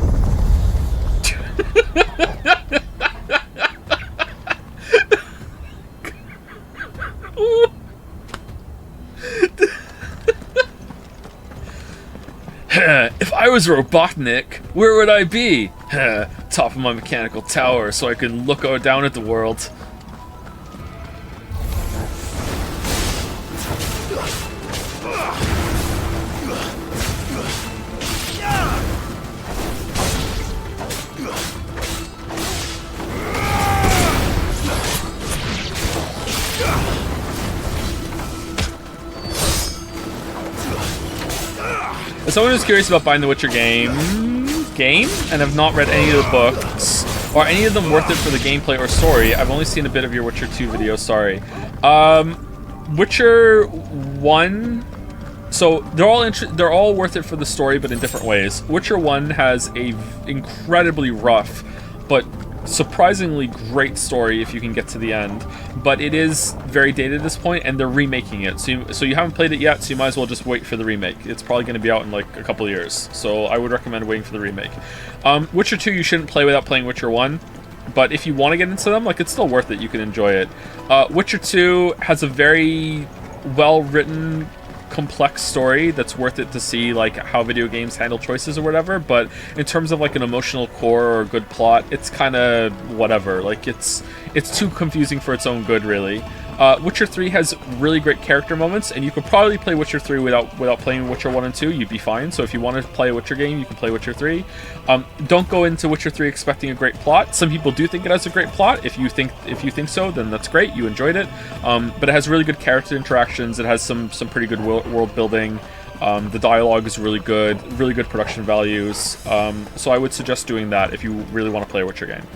If I was Robotnik, where would I be? Top of my mechanical tower so I can look down at the world. As someone who's curious about buying the Witcher game and have not read any of the books, or any of them worth it for the gameplay or story, I've only seen a bit of your Witcher 2 video, sorry. Witcher 1, so they're all worth it for the story, but in different ways. Witcher 1 has a incredibly rough, but surprisingly great story if you can get to the end, but it is very dated at this point, and they're remaking it, so you haven't played it yet, so you might as well just wait for the remake. It's probably going to be out in like a couple of years, so I would recommend waiting for the remake. Witcher 2 you shouldn't play without playing Witcher 1, but if you want to get into them, like, it's still worth it. You can enjoy it. Witcher 2 has a very well written, complex story that's worth it to see, like, how video games handle choices or whatever, but in terms of like an emotional core or a good plot, it's kind of whatever. Like, it's too confusing for its own good, really. Witcher 3 has really great character moments, and you could probably play Witcher 3 without playing Witcher 1 and 2. You'd be fine. So if you want to play a Witcher game, you can play Witcher 3. Don't go into Witcher 3 expecting a great plot. Some people do think it has a great plot. If you think so, then that's great. You enjoyed it. But it has really good character interactions. It has some pretty good world building. The dialogue is really good production values. So I would suggest doing that if you really want to play a Witcher game.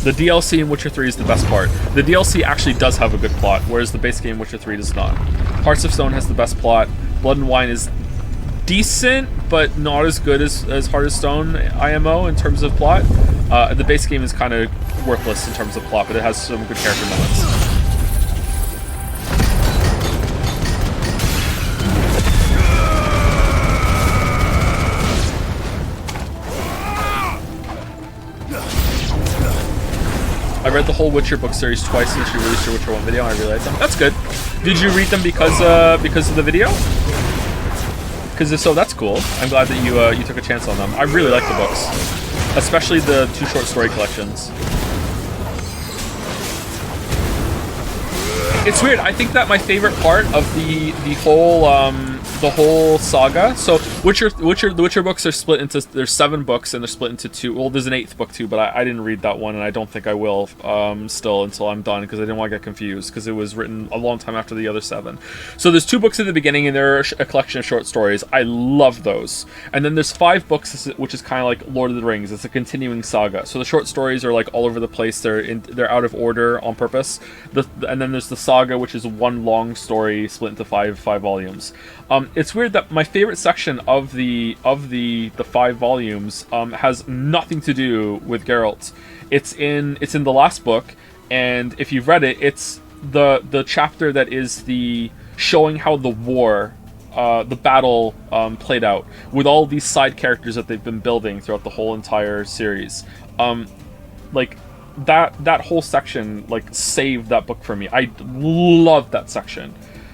The DLC in Witcher 3 is the best part. The DLC actually does have a good plot, whereas the base game Witcher 3 does not. Hearts of Stone has the best plot. Blood and Wine is decent, but not as good as Heart of Stone IMO in terms of plot. The base game is kind of worthless in terms of plot, but it has some good character moments. I read the whole Witcher book series twice since you released your Witcher 1 video, and I really liked them. That's good. Did you read them because of the video? Because if so, that's cool. I'm glad that you took a chance on them. I really like the books, especially the 2 short story collections. It's weird. I think that my favorite part of the whole saga. So the Witcher books are split into, there's 7 books and they're split into 2. Well, there's an 8th book too, but I didn't read that one, and I don't think I will still until I'm done, because I didn't want to get confused, because it was written a long time after the other 7. So there's 2 books at the beginning, and they're a collection of short stories. I love those. And then there's 5 books, which is kind of like Lord of the Rings. It's a continuing saga. So the short stories are like all over the place. They're out of order on purpose. And then there's the saga, which is one long story split into 5 volumes. It's weird that my favorite section of the 5 volumes has nothing to do with Geralt. It's in the last book, and if you've read it, it's the chapter that is the showing how the war, the battle played out, with all these side characters that they've been building throughout the whole entire series. Like that whole section like saved that book for me. I love that section.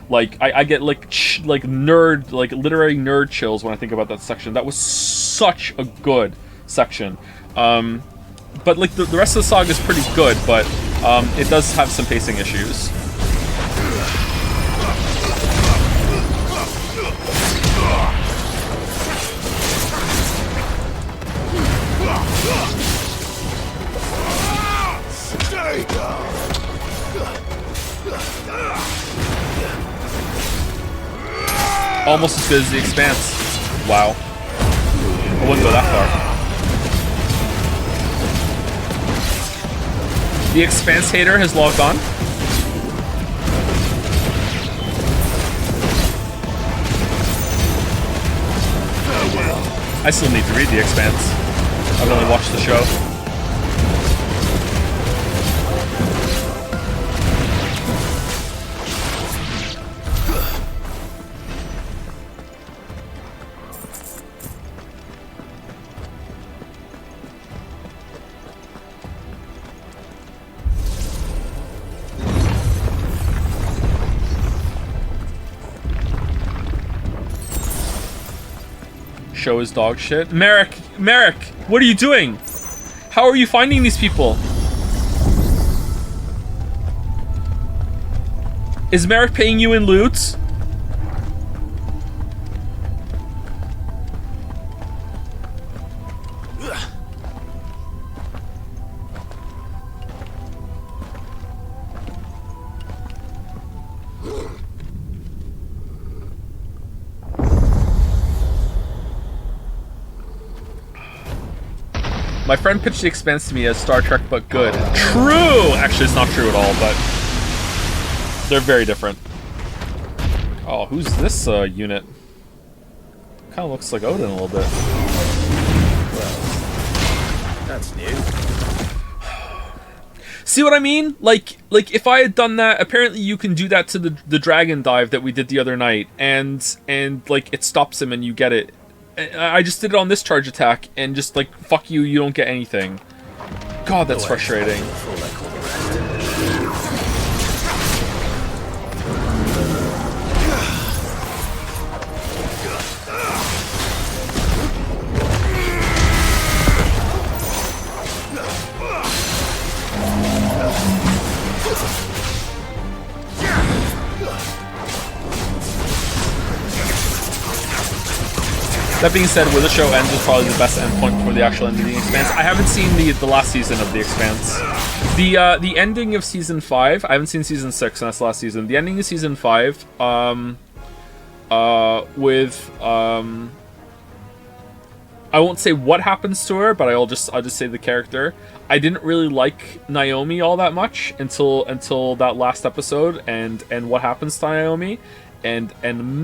Like I get like nerd, like literary nerd chills when I think about that section. That was such a good section. But like the rest of the saga is pretty good, but it does have some pacing issues. Almost as good as The Expanse. Wow. I wouldn't go that far. The Expanse hater has logged on. I still need to read The Expanse. I've only watched the show. Show is dog shit. Merrick, what are you doing? How are you finding these people? Is Merrick paying you in loot? My friend pitched The Expanse to me as Star Trek, but good. True! Actually, it's not true at all, but they're very different. Oh, who's this unit? Kind of looks like Odin a little bit. Well, that's new. See what I mean? Like if I had done that, apparently you can do that to the dragon dive that we did the other night, and like it stops him and you get it. I just did it on this charge attack, and just like, fuck you, you don't get anything. God, that's frustrating. That being said, where the show ends is probably the best endpoint for the actual ending of The Expanse. I haven't seen the last season of The Expanse. The ending of season 5, I haven't seen season 6, and that's the last season. The ending of season 5, with I won't say what happens to her, but I'll just say the character. I didn't really like Naomi all that much until that last episode and what happens to Naomi. And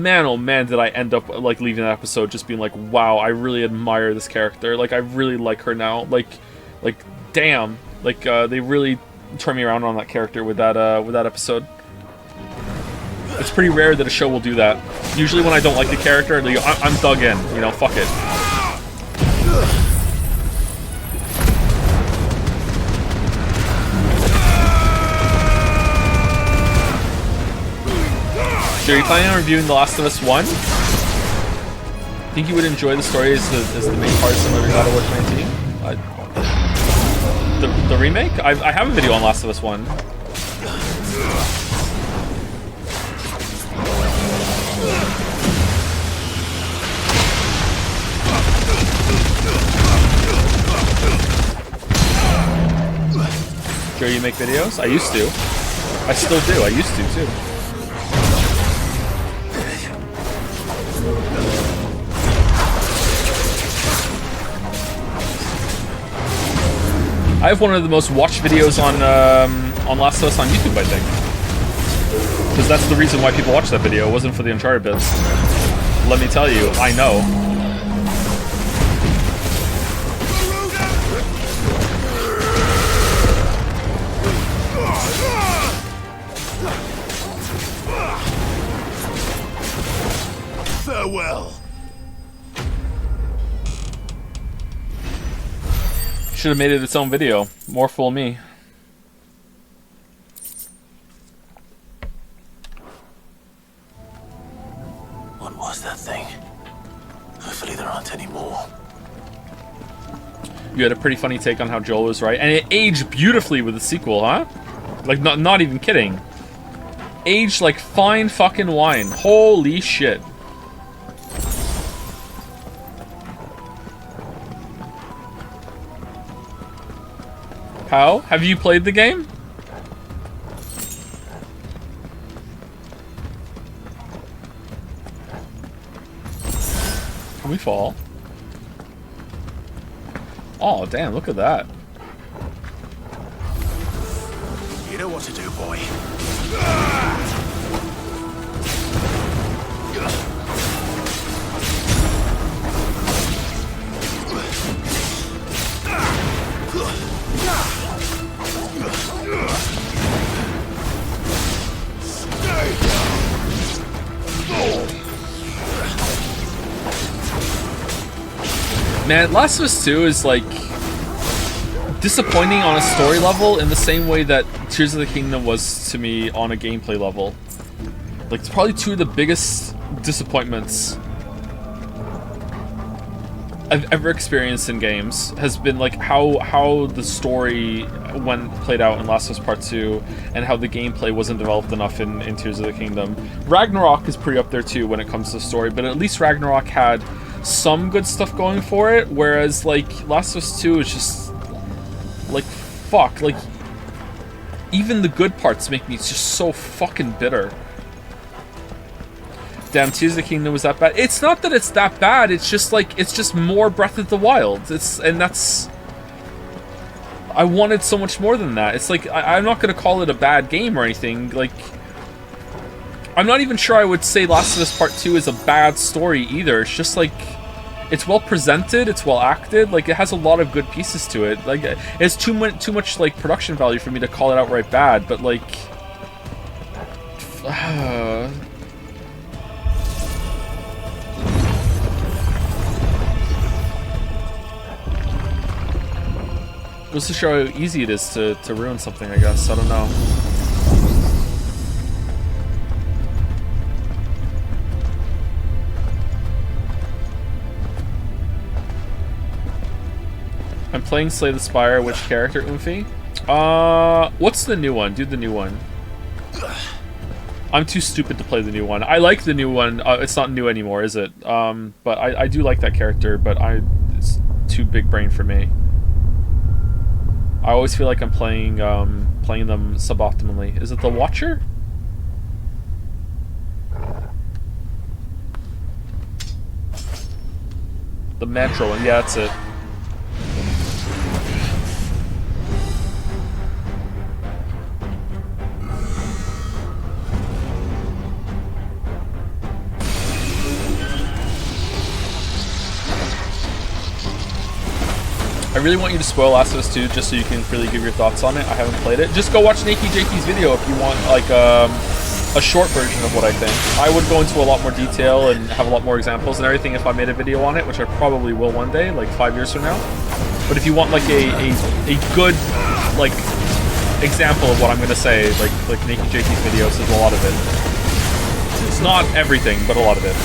man, oh man, did I end up like leaving that episode just being like, wow, I really admire this character. Like, I really like her now. Like damn, like they really turned me around on that character with that episode. It's pretty rare that a show will do that. Usually when I don't like the character, I'm dug in. You know, fuck it. So are you planning on reviewing The Last of Us 1? Think you would enjoy the story as the main part similar to God of War 2019? The remake? I have a video on Last of Us 1. Joe, you make videos? I used to. I still do. I used to, too. I have one of the most watched videos on Last of Us on YouTube, I think. Because that's the reason why people watch that video. It wasn't for the Uncharted bits. Let me tell you, I know. Farewell. Should have made it its own video. More fool me. What was that thing? Hopefully there aren't any more. You had a pretty funny take on how Joel was right, and it aged beautifully with the sequel, huh? Like, not even kidding. Aged like fine fucking wine. Holy shit. How? Have you played the game? Can we fall? Oh, damn, look at that. You know what to do, boy. Man, Last of Us 2 is like disappointing on a story level in the same way that Tears of the Kingdom was to me on a gameplay level. Like, it's probably two of the biggest disappointments I've ever experienced in games has been like how the story when played out in Last of Us Part 2 and how the gameplay wasn't developed enough in Tears of the Kingdom. Ragnarok is pretty up there too when it comes to story, but at least Ragnarok had some good stuff going for it, whereas like Last of Us 2 is just like fuck, like even the good parts make me just so fucking bitter. Damn, Tears of the Kingdom was that bad. It's not that it's that bad, it's just like, it's just more Breath of the Wild. I wanted so much more than that. It's like, I'm not gonna call it a bad game or anything, like, I'm not even sure I would say Last of Us Part 2 is a bad story either. It's just like, it's well presented, it's well acted, like it has a lot of good pieces to it. Like, it's too much like production value for me to call it outright bad, but like, goes to show how easy it is to ruin something, I guess. I don't know. I'm playing Slay the Spire. Which character, Oomphy? What's the new one? Do the new one. I'm too stupid to play the new one. I like the new one. It's not new anymore, is it? But I do like that character, but it's too big brain for me. I always feel like I'm playing them suboptimally. Is it the Watcher? The Metro one. Yeah, that's it. I really want you to spoil Last of Us 2 just so you can really give your thoughts on it. I haven't played it. Just go watch Nakey Jakey's video if you want like a short version of what I think. I would go into a lot more detail and have a lot more examples and everything if I made a video on it, which I probably will one day, like 5 years from now. But if you want like a good like example of what I'm gonna say, like Nakey Jakey's videos, there's a lot of it. It's not everything, but a lot of it.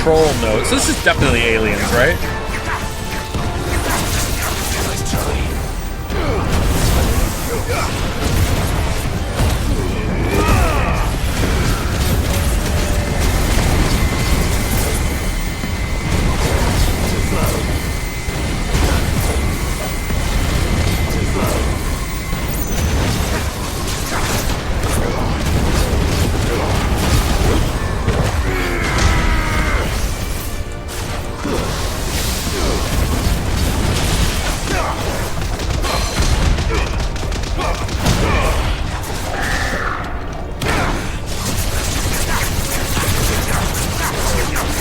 Control node. So this is definitely aliens, right?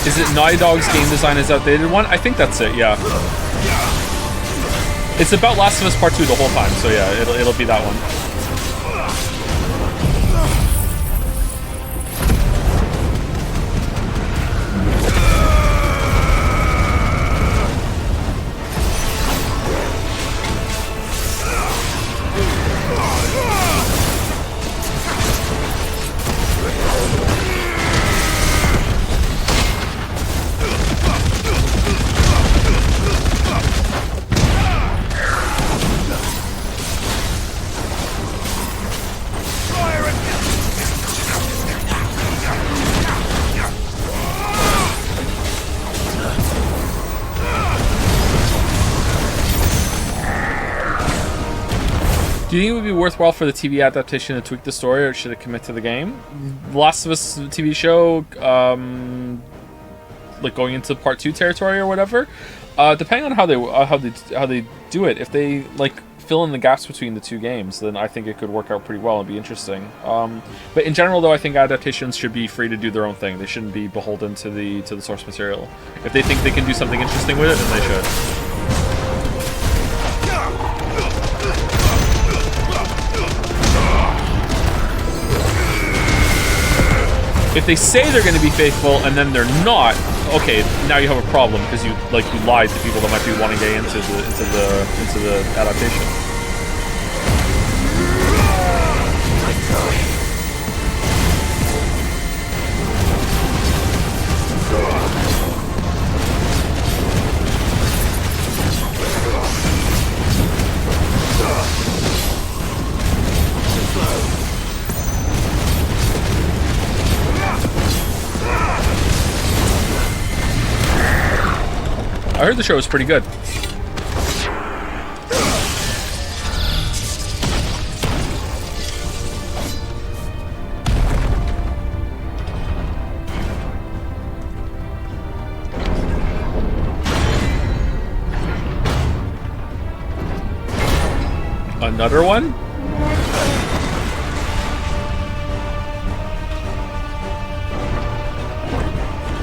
Is it Naughty Dog's game design is outdated one? I think that's it, yeah. It's about Last of Us Part 2 the whole time, so yeah, it'll be that one. Do you think it would be worthwhile for the TV adaptation to tweak the story, or should it commit to the game? The Last of Us TV show, like going into Part 2 territory or whatever, depending on how they do it. If they like fill in the gaps between the two games, then I think it could work out pretty well and be interesting. But in general, though, I think adaptations should be free to do their own thing. They shouldn't be beholden to the source material. If they think they can do something interesting with it, then they should. If they say they're going to be faithful and then they're not, okay, now you have a problem because you lied to people that might be wanting to get into the adaptation. I heard the show was pretty good. Another one?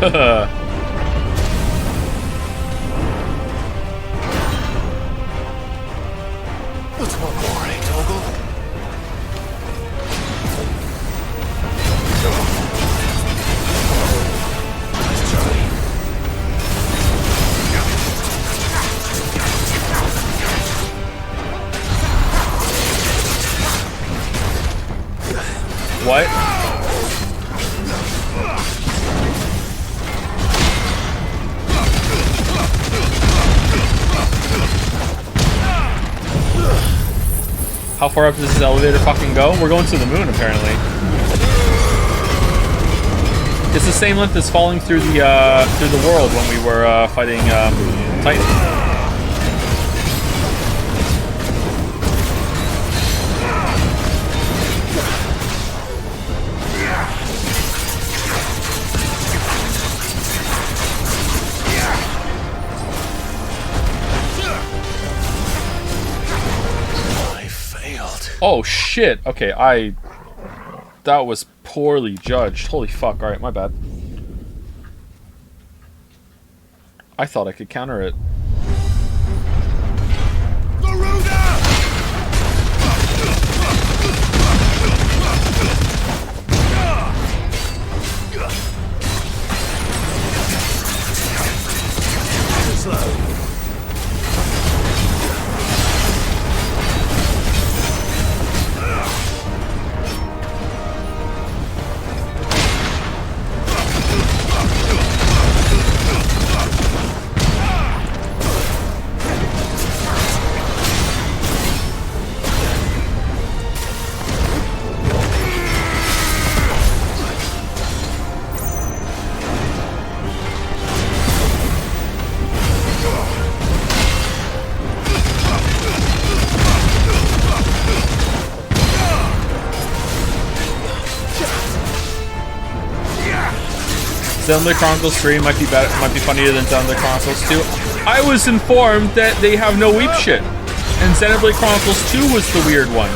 Haha. What? How far up does this elevator fucking go? We're going to the moon, apparently. It's the same length as falling through the world when we were fighting Titan. Oh shit! Okay, That was poorly judged. Holy fuck. Alright, my bad. I thought I could counter it. Xenoblade Chronicles 3 might be funnier than Xenoblade Chronicles 2. I was informed that they have no weep shit, and Xenoblade Chronicles 2 was the weird one.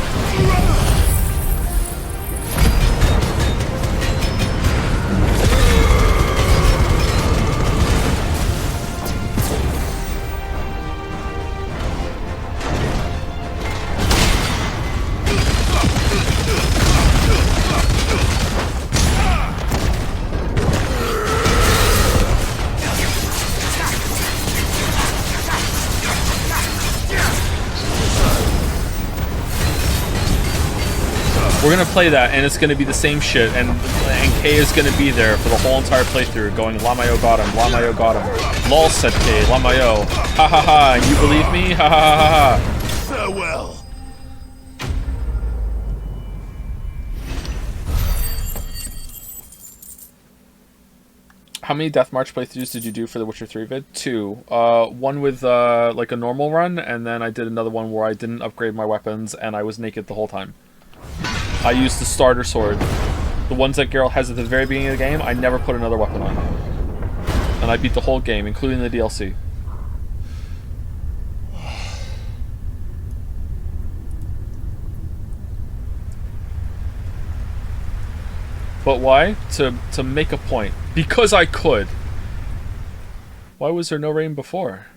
We're gonna play that, and it's gonna be the same shit, and Kay is gonna be there for the whole entire playthrough, going Lamayo got him, Lamayo got him. Lol, said Kay, Lamayo. Ha ha ha, you believe me? Ha ha ha ha ha. Farewell. How many Death March playthroughs did you do for the Witcher 3 vid? 2. One with like a normal run, and then I did another one where I didn't upgrade my weapons, and I was naked the whole time. I used the starter sword. The ones that Geralt has at the very beginning of the game, I never put another weapon on. And I beat the whole game, including the DLC. But why? To make a point. Because I could. Why was there no rain before?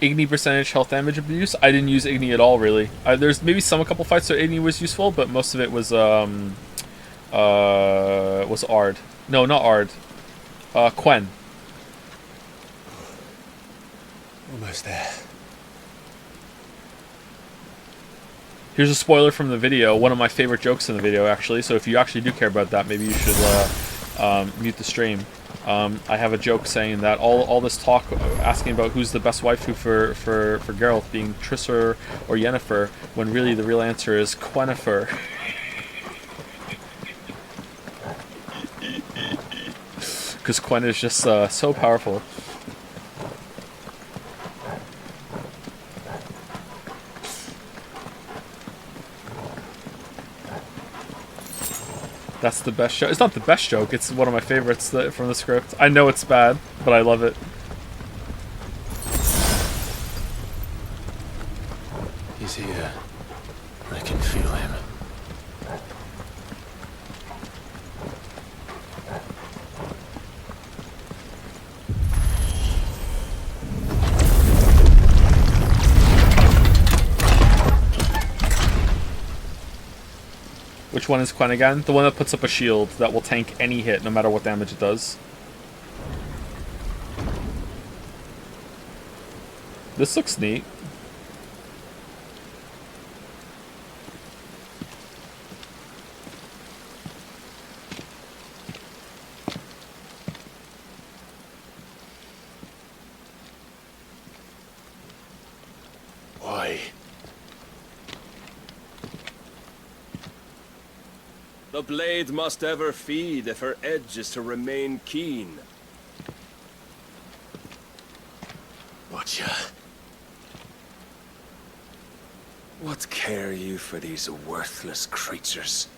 Igni percentage health damage abuse. I didn't use Igni at all, really. There's maybe a couple fights where Igni was useful, but most of it was Ard. No, not Ard. Quen. Almost there. Here's a spoiler from the video. One of my favorite jokes in the video, actually. So if you actually do care about that, maybe you should mute the stream. I have a joke saying that all this talk asking about who's the best waifu for Geralt being Triss or Yennefer, when really the real answer is Quennefer. Because Quen is just so powerful. That's the best joke. It's not the best joke, it's one of my favorites from the script. I know it's bad, but I love it. He's here. I can feel him. Which one is Quen again? The one that puts up a shield that will tank any hit, no matter what damage it does. This looks neat. Why? The blade must ever feed if her edge is to remain keen. Watcher. What care you for these worthless creatures?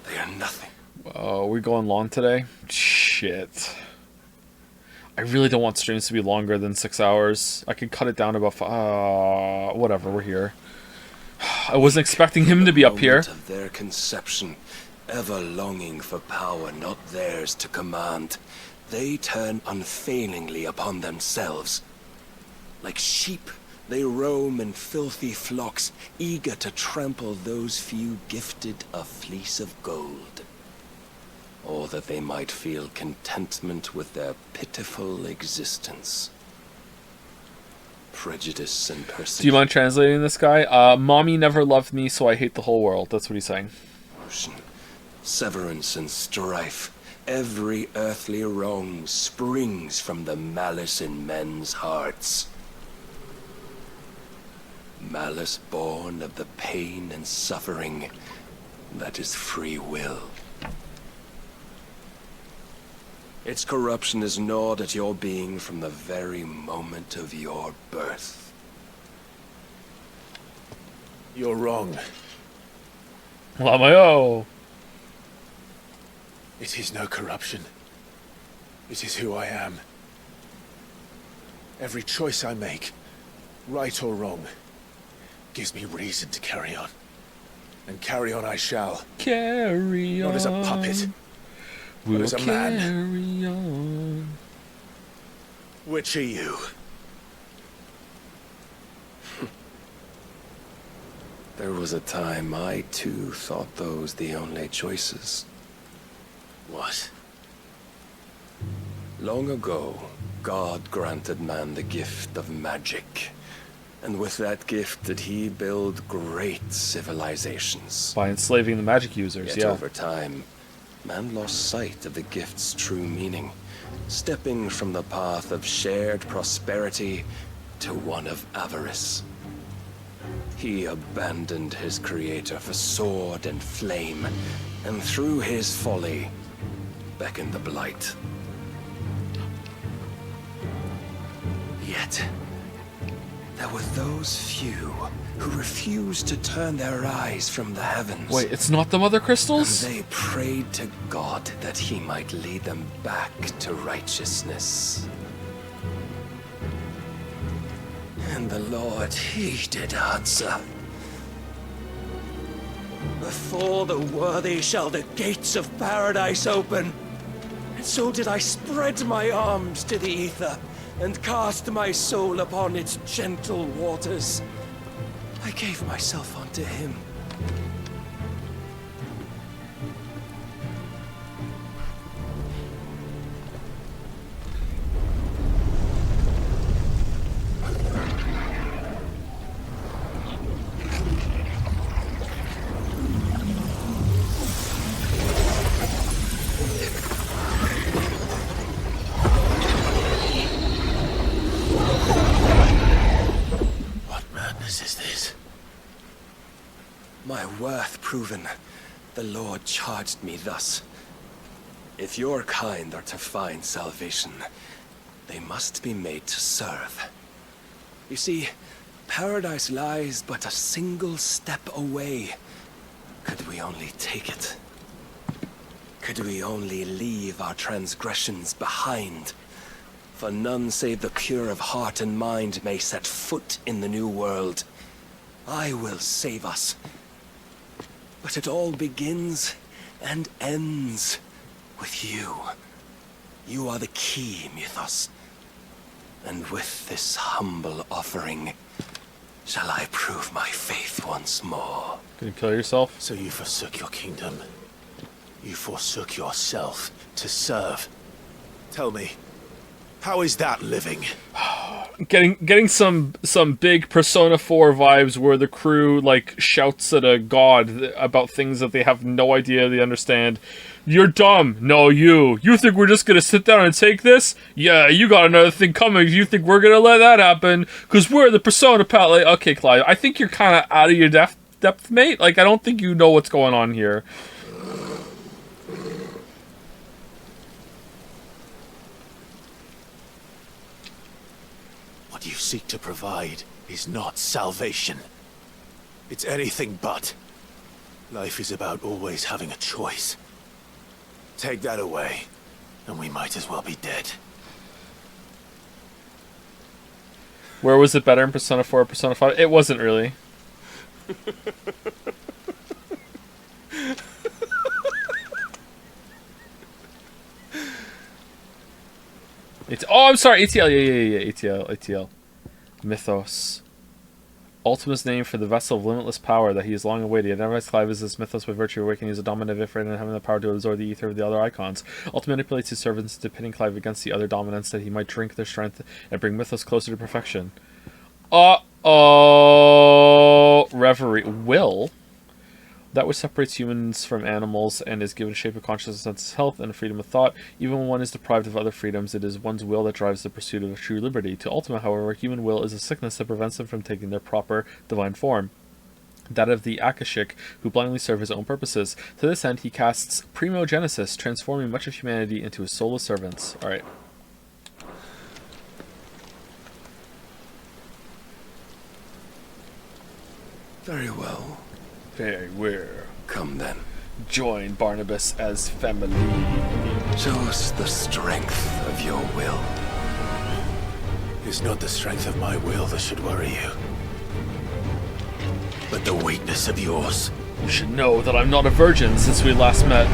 They are nothing Are we going long today? Shit. I really don't want streams to be longer than 6 hours. I could cut it down to about whatever, we're here. I wasn't expecting him to be up here. Of their conception, ever longing for power not theirs to command, they turn unfailingly upon themselves. Like sheep, they roam in filthy flocks, eager to trample those few gifted a fleece of gold. Or that they might feel contentment with their pitiful existence. Prejudice and persecution. Do you mind translating this guy? Mommy never loved me, so I hate the whole world. That's what he's saying. Severance and strife. Every earthly wrong springs from the malice in men's hearts. Malice born of the pain and suffering that is free will. Its corruption is gnawed at your being from the very moment of your birth. You're wrong. Lamayo! It is no corruption. It is who I am. Every choice I make, right or wrong, gives me reason to carry on. And carry on I shall. Carry on. Not as a puppet. We'll But as a man. carry on. Which are you? There was a time I too thought those the only choices. What? Long ago, God granted man the gift of magic. And with that gift did he build great civilizations. By enslaving the magic users, Yet yeah. over time, man lost sight of the gift's true meaning, stepping from the path of shared prosperity to one of avarice. He abandoned his creator for sword and flame, and through his folly, beckoned the blight. Yet, there were those few who refused to turn their eyes from the heavens. Wait, it's not the Mother Crystals? And they prayed to God that he might lead them back to righteousness. And the Lord, he did answer. Before the worthy shall the gates of paradise open. And so did I spread my arms to the ether, and cast my soul upon its gentle waters. I gave myself unto him. My worth proven, the Lord charged me thus. If your kind are to find salvation, they must be made to serve. You see, paradise lies but a single step away. Could we only take it? Could we only leave our transgressions behind? For none save the pure of heart and mind may set foot in the new world. I will save us. But it all begins and ends with you. You are the key, Mythos. And with this humble offering, shall I prove my faith once more. Can you kill yourself? So you forsook your kingdom. You forsook yourself to serve. Tell me, how is that living? Getting some big Persona 4 vibes where the crew like shouts at a god about things that they have no idea they understand. You're dumb. No, you think we're just gonna sit down and take this? Yeah, you got another thing coming. You think we're gonna let that happen? Cause we're the Persona palette. Like, okay, Clive, I think you're kind of out of your depth, mate. Like, I don't think you know what's going on here. What you seek to provide is not salvation. It's anything but. Life is about always having a choice. Take that away, and we might as well be dead. Where was it better in Persona 4 or Persona 5? It wasn't really. Oh, I'm sorry, ATL, yeah, ATL. Mythos. Ultima's name for the vessel of limitless power that he has long awaited. He identifies Clive as this mythos by virtue of awakening as a dominant Ifrit and having the power to absorb the ether of the other icons. Ultima manipulates his servants into pitting Clive against the other dominants that he might drink their strength and bring mythos closer to perfection. Uh-oh. Reverie. Will? That which separates humans from animals and is given shape of consciousness, sense of health, and freedom of thought. Even when one is deprived of other freedoms, it is one's will that drives the pursuit of true liberty. To Ultima, however, human will is a sickness that prevents them from taking their proper divine form. That of the Akashic, who blindly serve his own purposes. To this end, he casts Primogenesis, transforming much of humanity into his soulless servants. Alright. Very well. Very well. Come then. Join Barnabas as family. Show us the strength of your will. It's not the strength of my will that should worry you, but the weakness of yours. You should know that I'm not a virgin since we last met.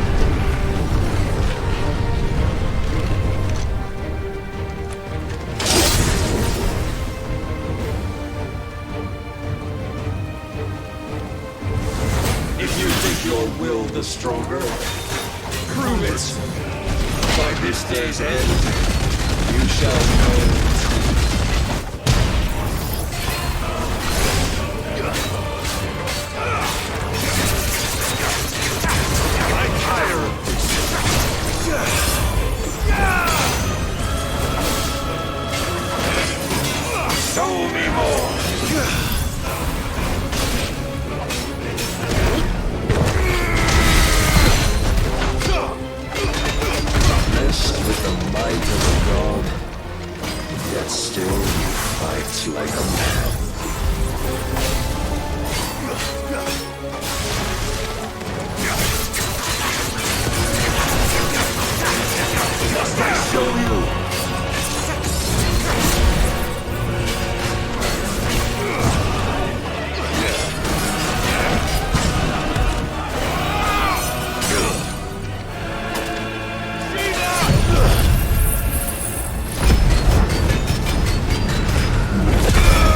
Your will the stronger. Prove it. By this day's end, you shall know. I'm tired of this. Show me more. With the might of a god, yet still you fight like a man. Must I show you?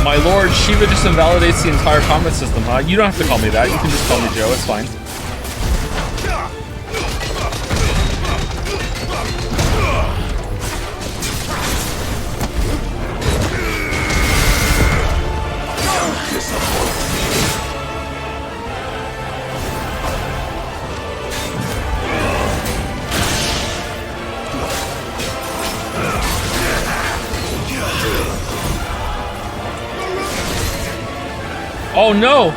My lord, Shiva just invalidates the entire combat system, huh? You don't have to call me that. You can just call me Joe. It's fine. Oh no!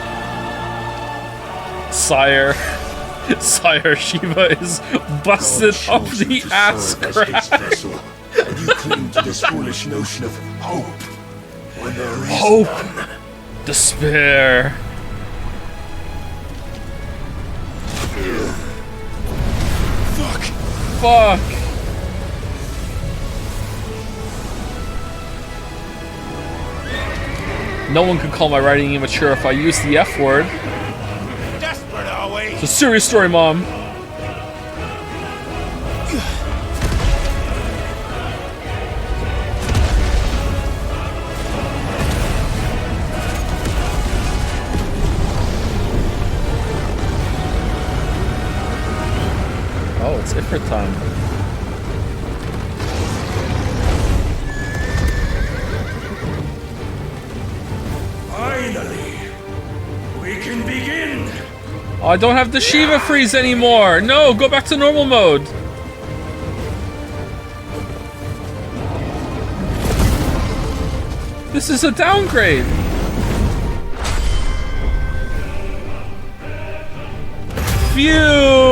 Sire, Shiva is busted off the ass crack. And you cling to this foolish notion of hope when there is hope, none. Despair. Fuck. No one could call my writing immature if I use the F word. Desperate, are we? It's a serious story, Mom. Oh, it's Ifrit time. Finally, we can begin. Oh, I don't have the Shiva freeze anymore. No, go back to normal mode. This is a downgrade. Phew.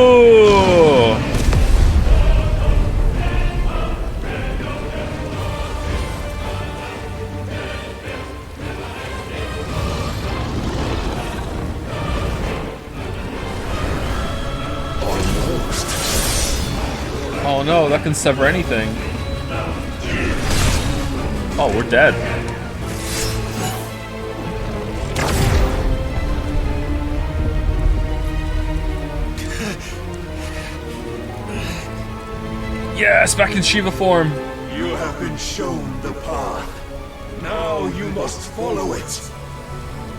Oh no, that can sever anything. Oh, we're dead. Yes, back in Shiva form. You have been shown the path. Now you must follow it.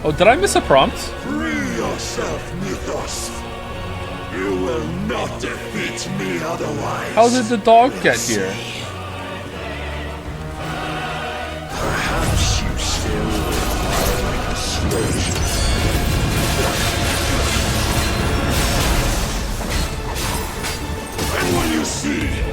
Oh, did I miss a prompt? Free yourself, Mythos. You will not defeat me otherwise. How did the dog get here? Perhaps you still are persuasion. And when you see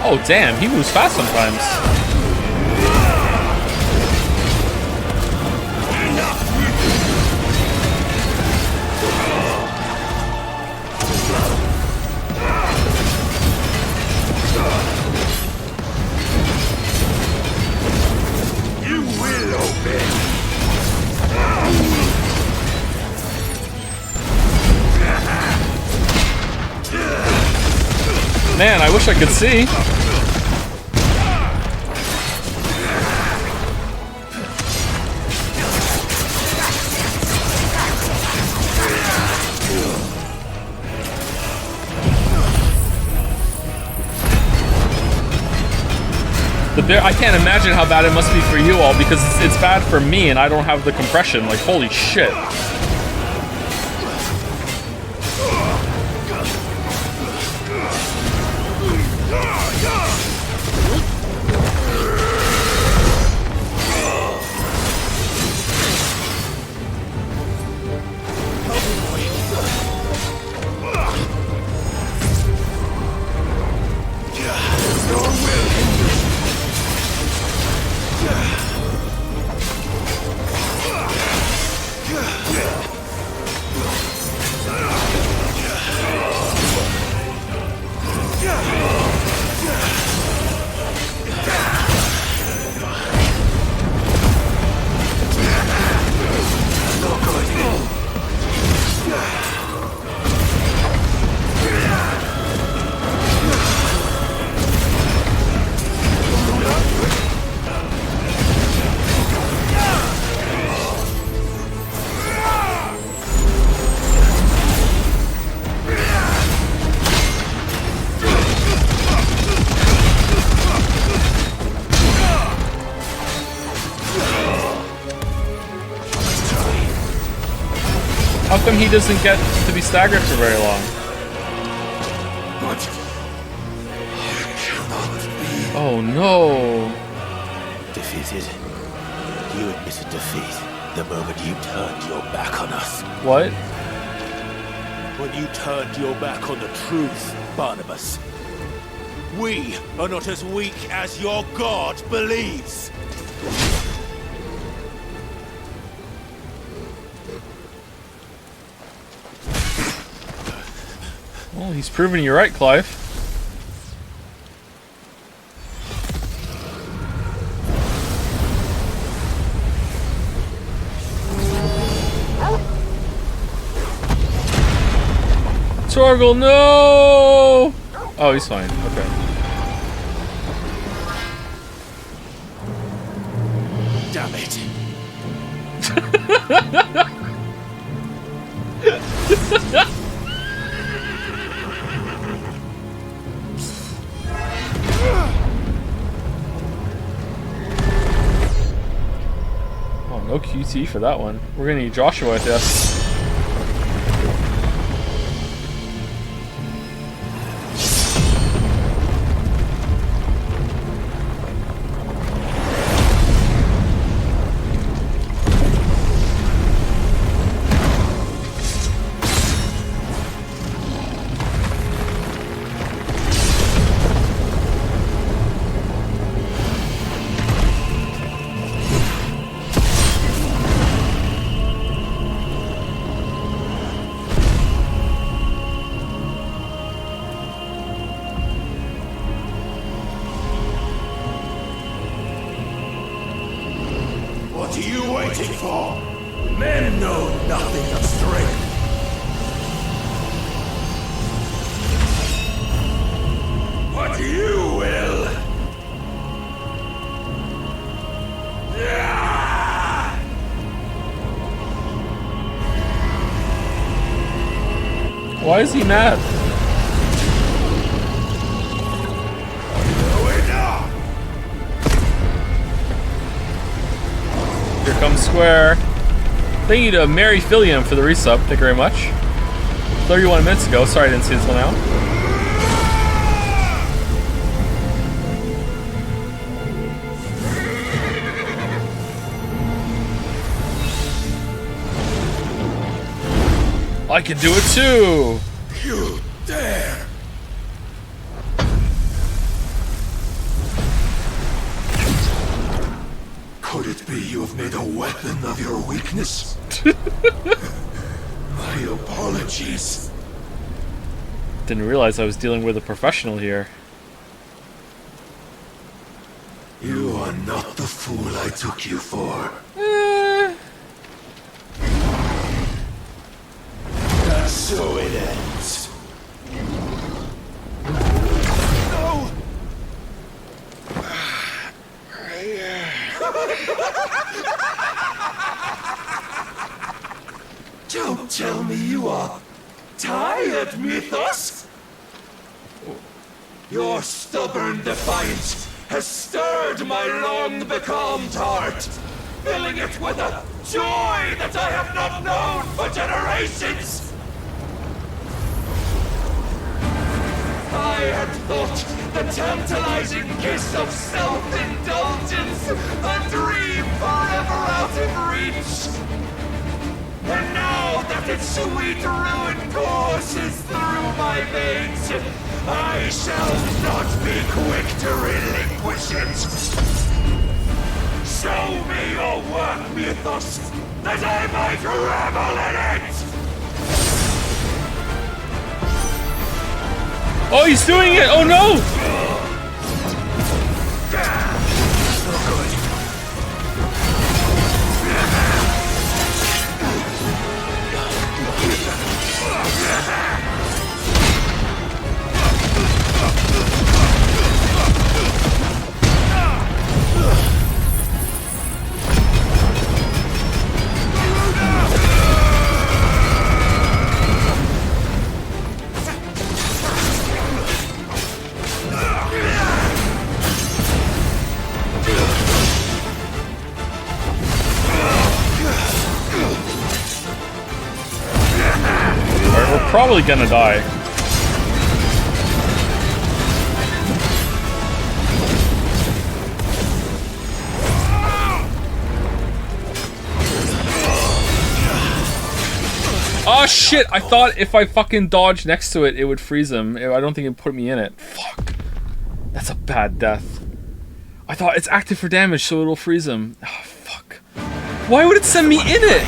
Oh damn, he moves fast sometimes. you will obey. Man, I wish I could see. I can't imagine how bad it must be for you all, because it's bad for me and I don't have the compression. Like, holy shit. How come he doesn't get to be staggered for very long? Oh no! Defeated. You admitted defeat the moment you turned your back on us. What? When you turned your back on the truth, Barnabas. We are not as weak as your god believes. Well, he's proving you're right, Clive. Torgal, no! Oh, he's fine. Okay. Damn it. Oh, no QT for that one. We're gonna need Joshua with this. What are you waiting for? Men know nothing of strength. But you will. Why is he mad? Here comes Square. Thank you to Mary Fillion for the resub. Thank you very much. 31 minutes ago. Sorry I didn't see this one out. I can do it too! You dare! Could it be you have made a weapon of your weakness? My apologies. Didn't realize I was dealing with a professional here. You are not the fool I took you for. And so it ends. No! Don't tell me you are tired, Mythos! Your stubborn defiance has stirred my long-becalmed heart, filling it with a joy that I have not known for generations! I had thought the tantalizing kiss of self-indulgence a dream forever out of reach. And now that its sweet ruin courses through my veins, I shall not be quick to relinquish it. Show me your work, Mythos, that I might revel in it! Oh, he's doing it! Oh no! Probably gonna die. Oh shit! I thought if I fucking dodged next to it, it would freeze him. I don't think it put me in it. Fuck. That's a bad death. I thought it's active for damage, so it'll freeze him. Oh, fuck. Why would it send me in it?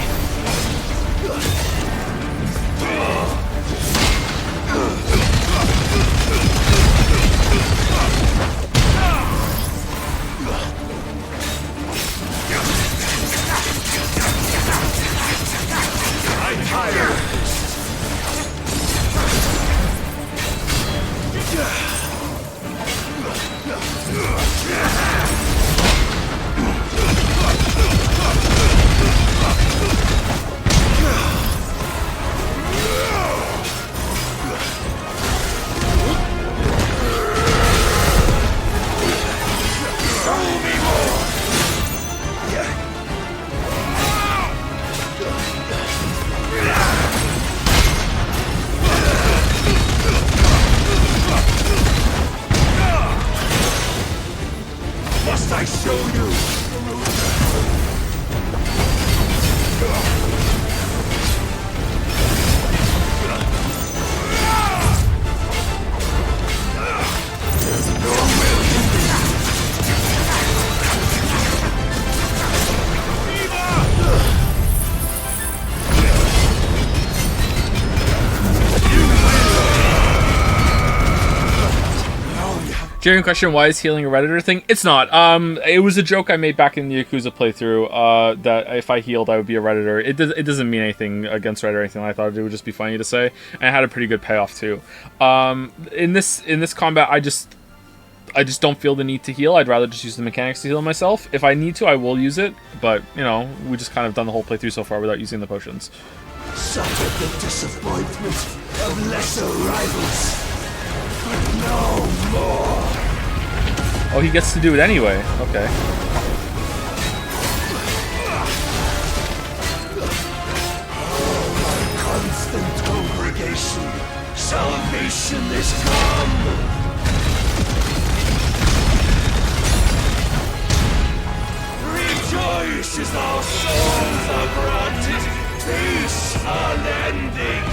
Genuine question: why is healing a Redditor thing? It's not. It was a joke I made back in the Yakuza playthrough. That if I healed, I would be a Redditor. It doesn't mean anything against Reddit or anything. I thought it would just be funny to say, and it had a pretty good payoff too. In this combat, I just don't feel the need to heal. I'd rather just use the mechanics to heal myself. If I need to, I will use it. But you know, we just kind of done the whole playthrough so far without using the potions. Suffered the disappointment of lesser rivals, but no more. Oh, he gets to do it anyway. Okay. Constant congregation, salvation is come. Rejoice as our souls are granted peace unending.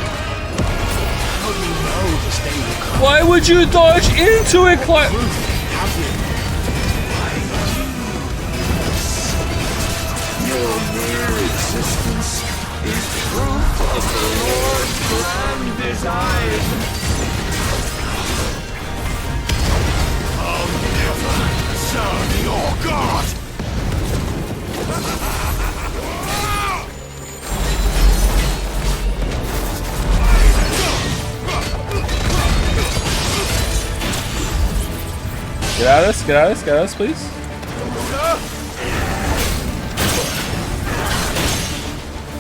How do you know this day will come? Why would you dodge into it, Clive? Your mere existence is proof of the Lord's grand design. I'll never serve your God. Get out of this, get out of this, get out of this, please.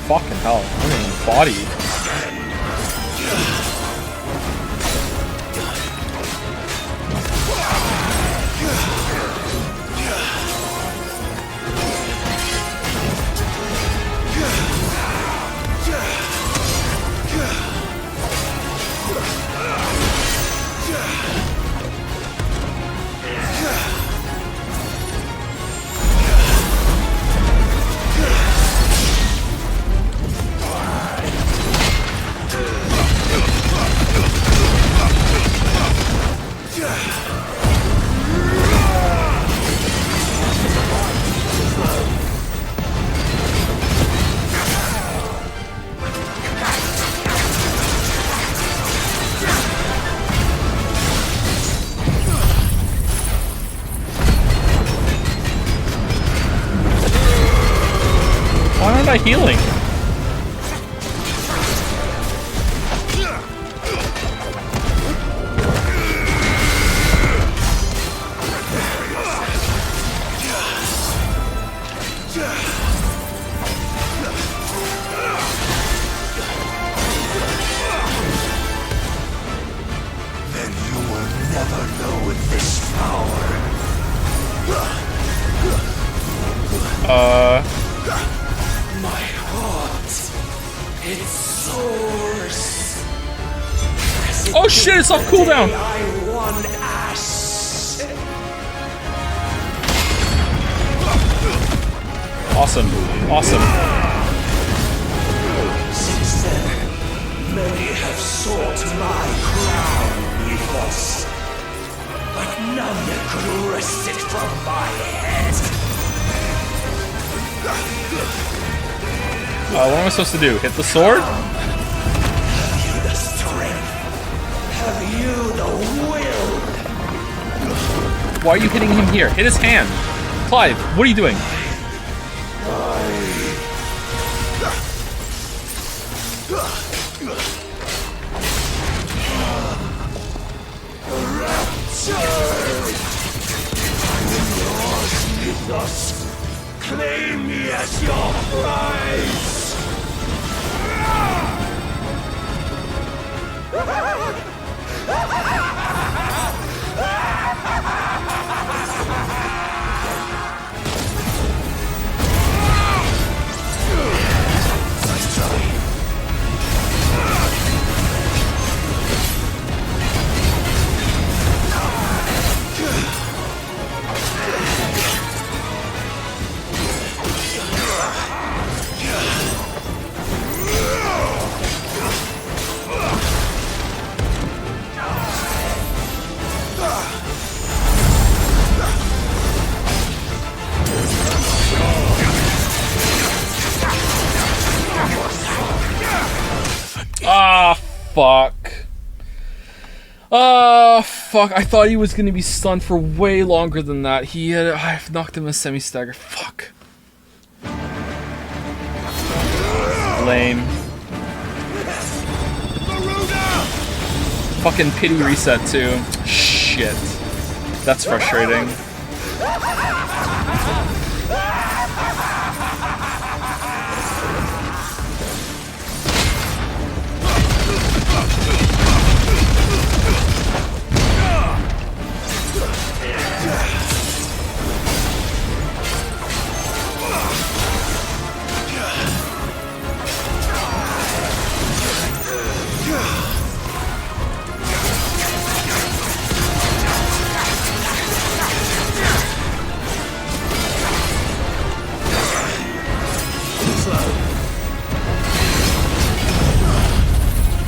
Fucking hell, I'm getting bodied. Why aren't I healing? Then you will never know this power. My heart, it soars. Oh shit, it's off cooldown! I won ass. Awesome, awesome. Since then, many have sought my crown, Ethos. But none could wrest it from my head. What am I supposed to do? Hit the sword? Have you the strength? Have you the will? Why are you hitting him here? Hit his hand! Clive, what are you doing? Ethos, claim me as your prize! Ah, fuck. Oh, fuck. I thought he was going to be stunned for way longer than that. I've knocked him a semi-stagger. Fuck. Lame. Fucking pity reset, too. Shit. That's frustrating.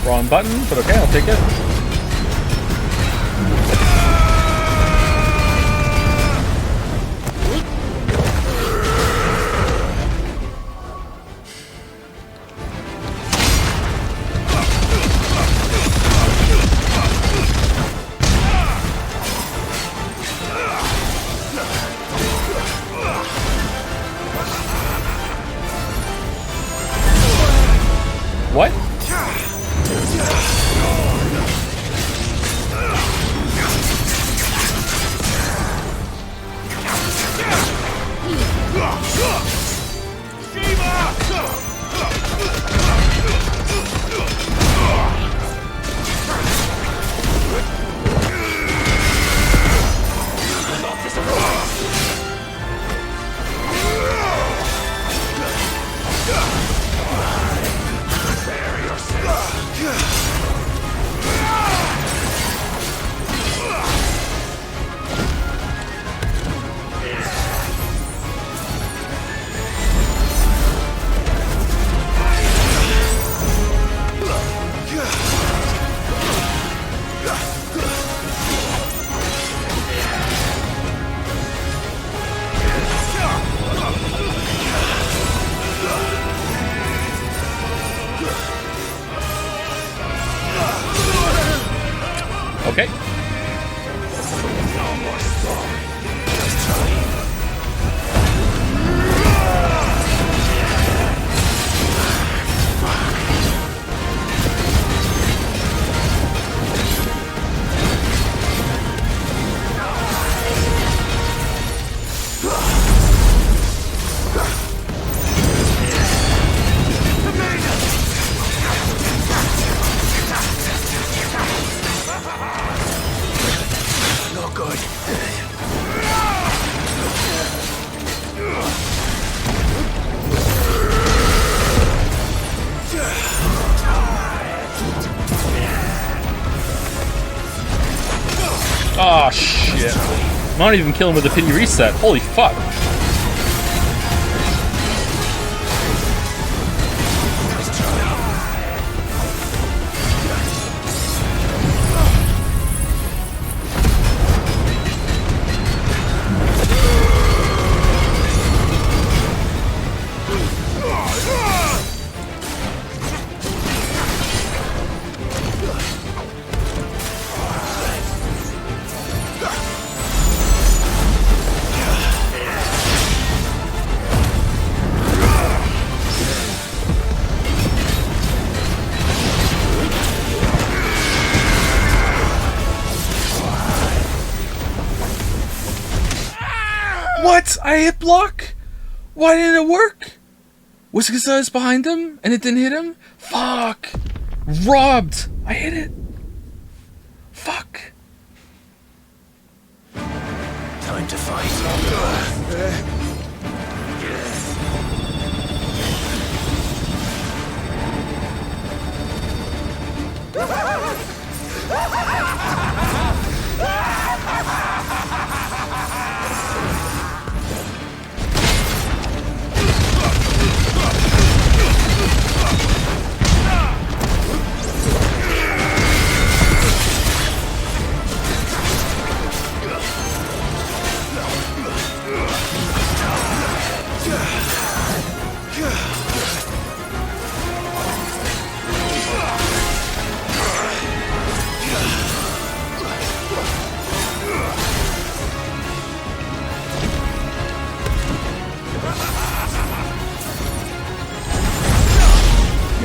Wrong button, but okay, I'll take it. What? Okay. Not good. Oh shit. I don't even kill him with a pity reset. Holy fuck. What? I hit block? Why didn't it work? Was it because I was behind him and it didn't hit him? Fuck. Robbed. I hit it. Fuck. Time to fight.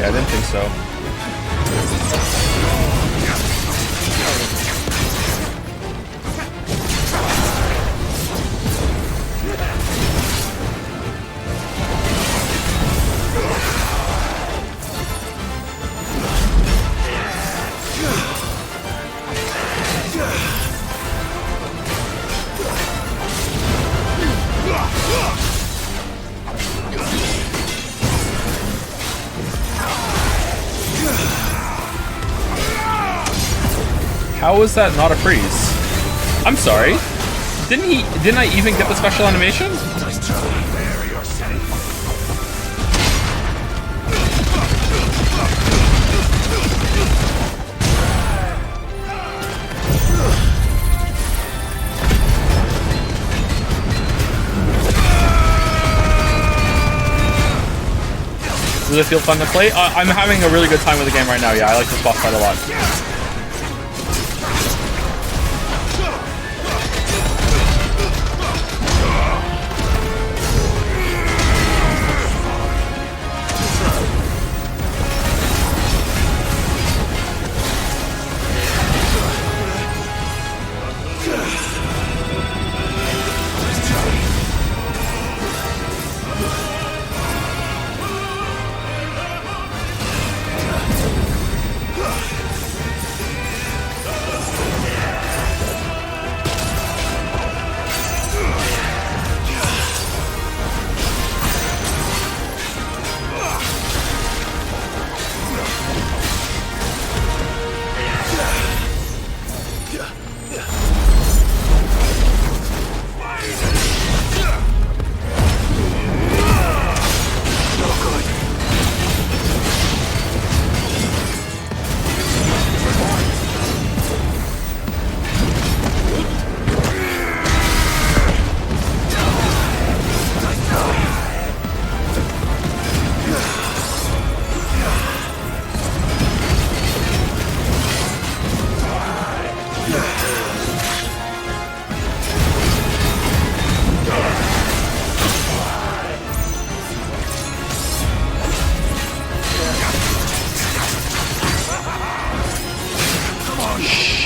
I didn't think so. How is that not a freeze? I'm sorry. Didn't I even get the special animation? Does it feel fun to play? I'm having a really good time with the game right now. Yeah, I like this boss fight a lot.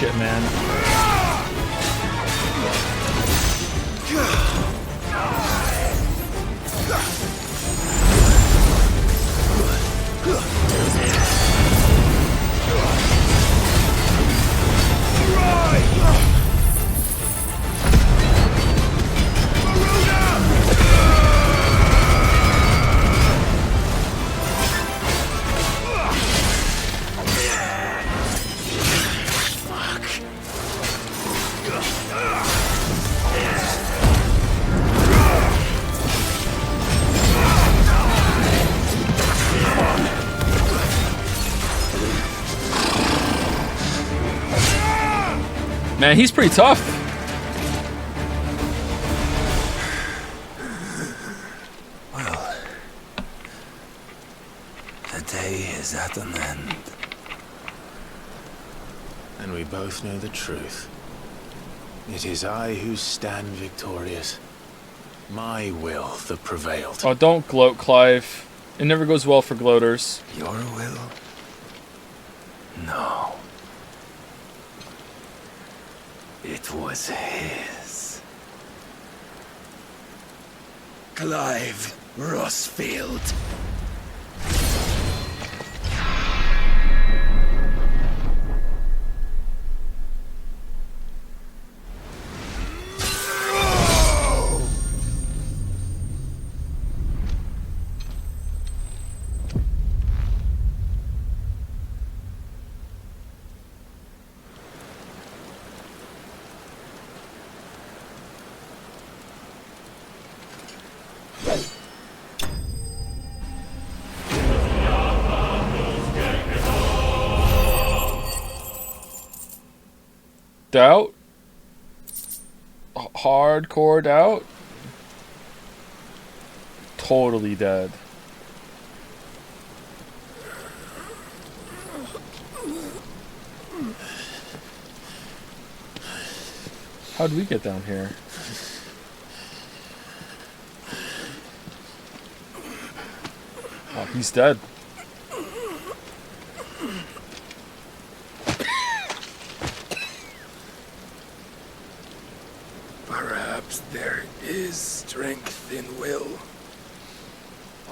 Shit, man. Man, he's pretty tough. Well, the day is at an end. And we both know the truth. It is I who stand victorious. My will that prevailed. Oh, don't gloat, Clive. It never goes well for gloaters. Your will? No. It was his. Clive Rossfield. Doubt? Hardcore doubt? Totally dead. How'd we get down here? Oh, he's dead.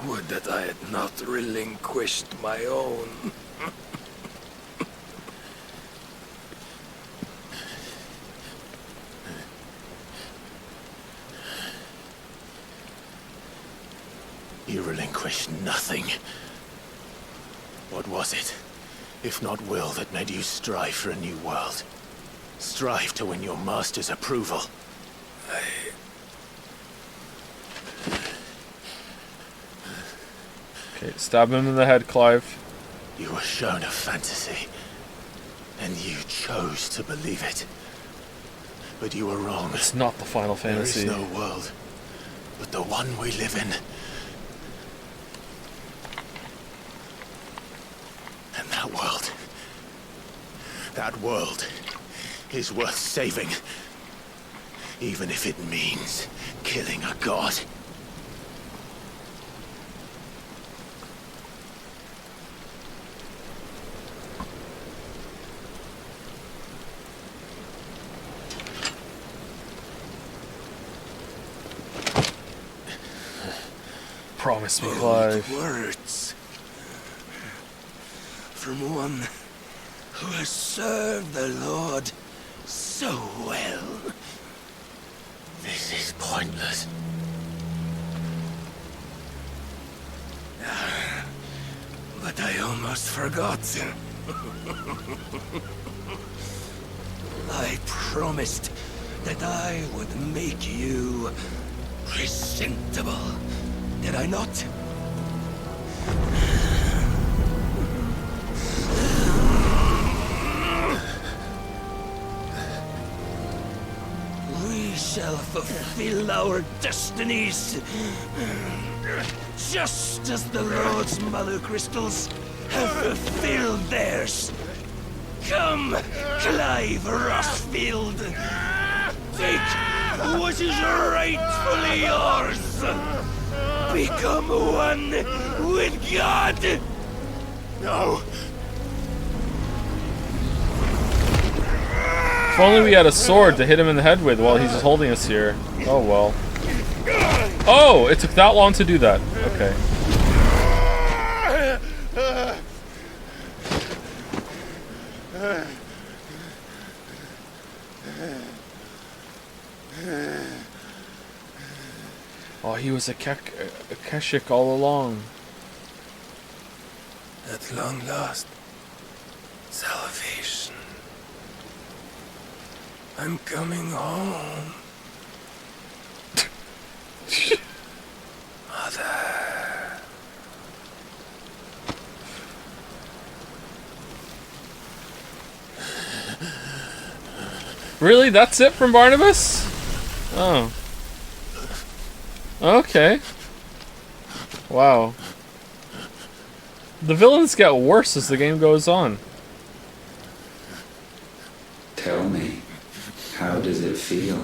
Would that I had not relinquished my own. You relinquished nothing. What was it, if not will, that made you strive for a new world? Strive to win your master's approval? Okay, stab him in the head, Clive. You were shown a fantasy, and you chose to believe it. But you were wrong. It's not the Final Fantasy. There is no world, but the one we live in. And that world is worth saving. Even if it means killing a god. Promise me, Clive. Words from one who has served the Lord so well. This is pointless. But I almost forgot. I promised that I would make you presentable. Did I not? We shall fulfill our destinies, just as the Lord's Mother Crystals have fulfilled theirs. Come, Clive Rossfield, take what is rightfully yours. Become one with God. No. If only we had a sword to hit him in the head with while he's just holding us here. Oh well. Oh, it took that long to do that. Okay. Oh, he was a Keshik all along. At long last, salvation. I'm coming home. Mother. Really? That's it from Barnabas? Oh. Okay. Wow. The villains get worse as the game goes on. Tell me, how does it feel?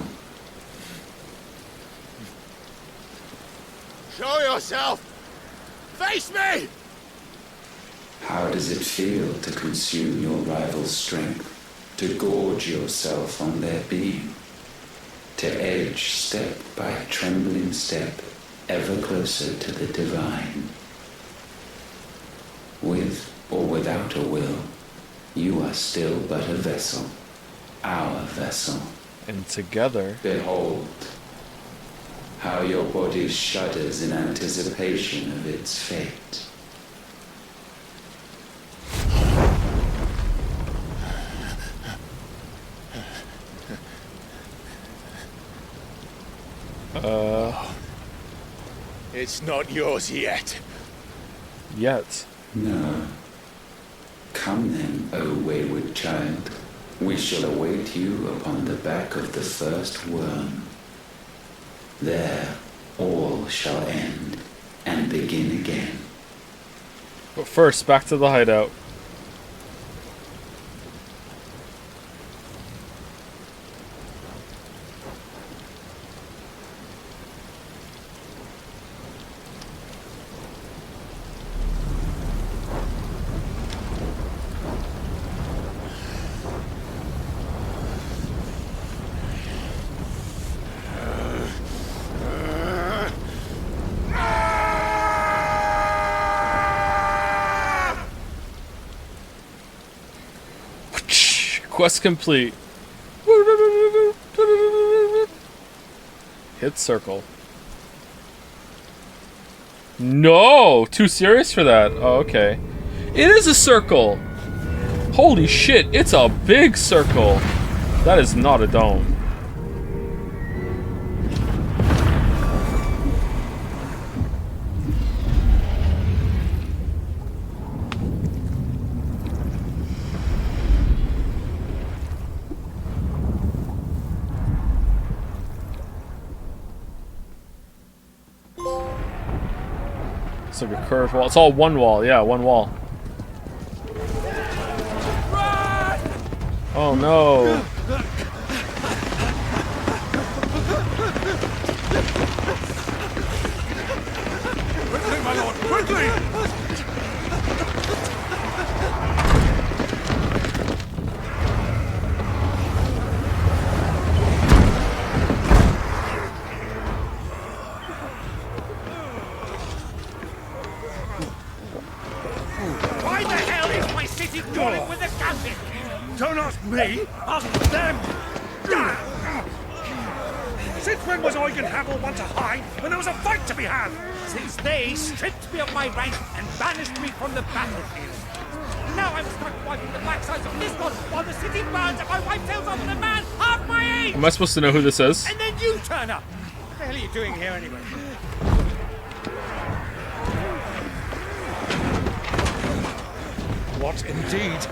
Show yourself! Face me! How does it feel to consume your rival's strength, to gorge yourself on their beam, to edge step by trembling step ever closer to the divine? With or without a will, you are still but a vessel, our vessel. And together... Behold, how your body shudders in anticipation of its fate. It's not yours yet. Yet. No. Come then, O wayward child. We shall await you upon the back of the first worm. There, all shall end and begin again. But first, back to the hideout. Quest complete. Hit circle. No! Too serious for that. Oh, okay. It is a circle! Holy shit, it's a big circle! That is not a dome. It's like a curved wall. It's all one wall. Yeah, one wall. Oh no. Quickly, my lord, quickly! Why the hell is my city falling with the captain? Don't ask me, ask them! Since when was Eugen Havel one to hide when there was a fight to be had? Since they stripped me of my rank and banished me from the battlefield. Now I'm stuck wiping the backsides of this god while the city burns and my wife tails off with a man half my age! Am I supposed to know who this is? And then you turn up! What the hell are you doing here anyway? What indeed?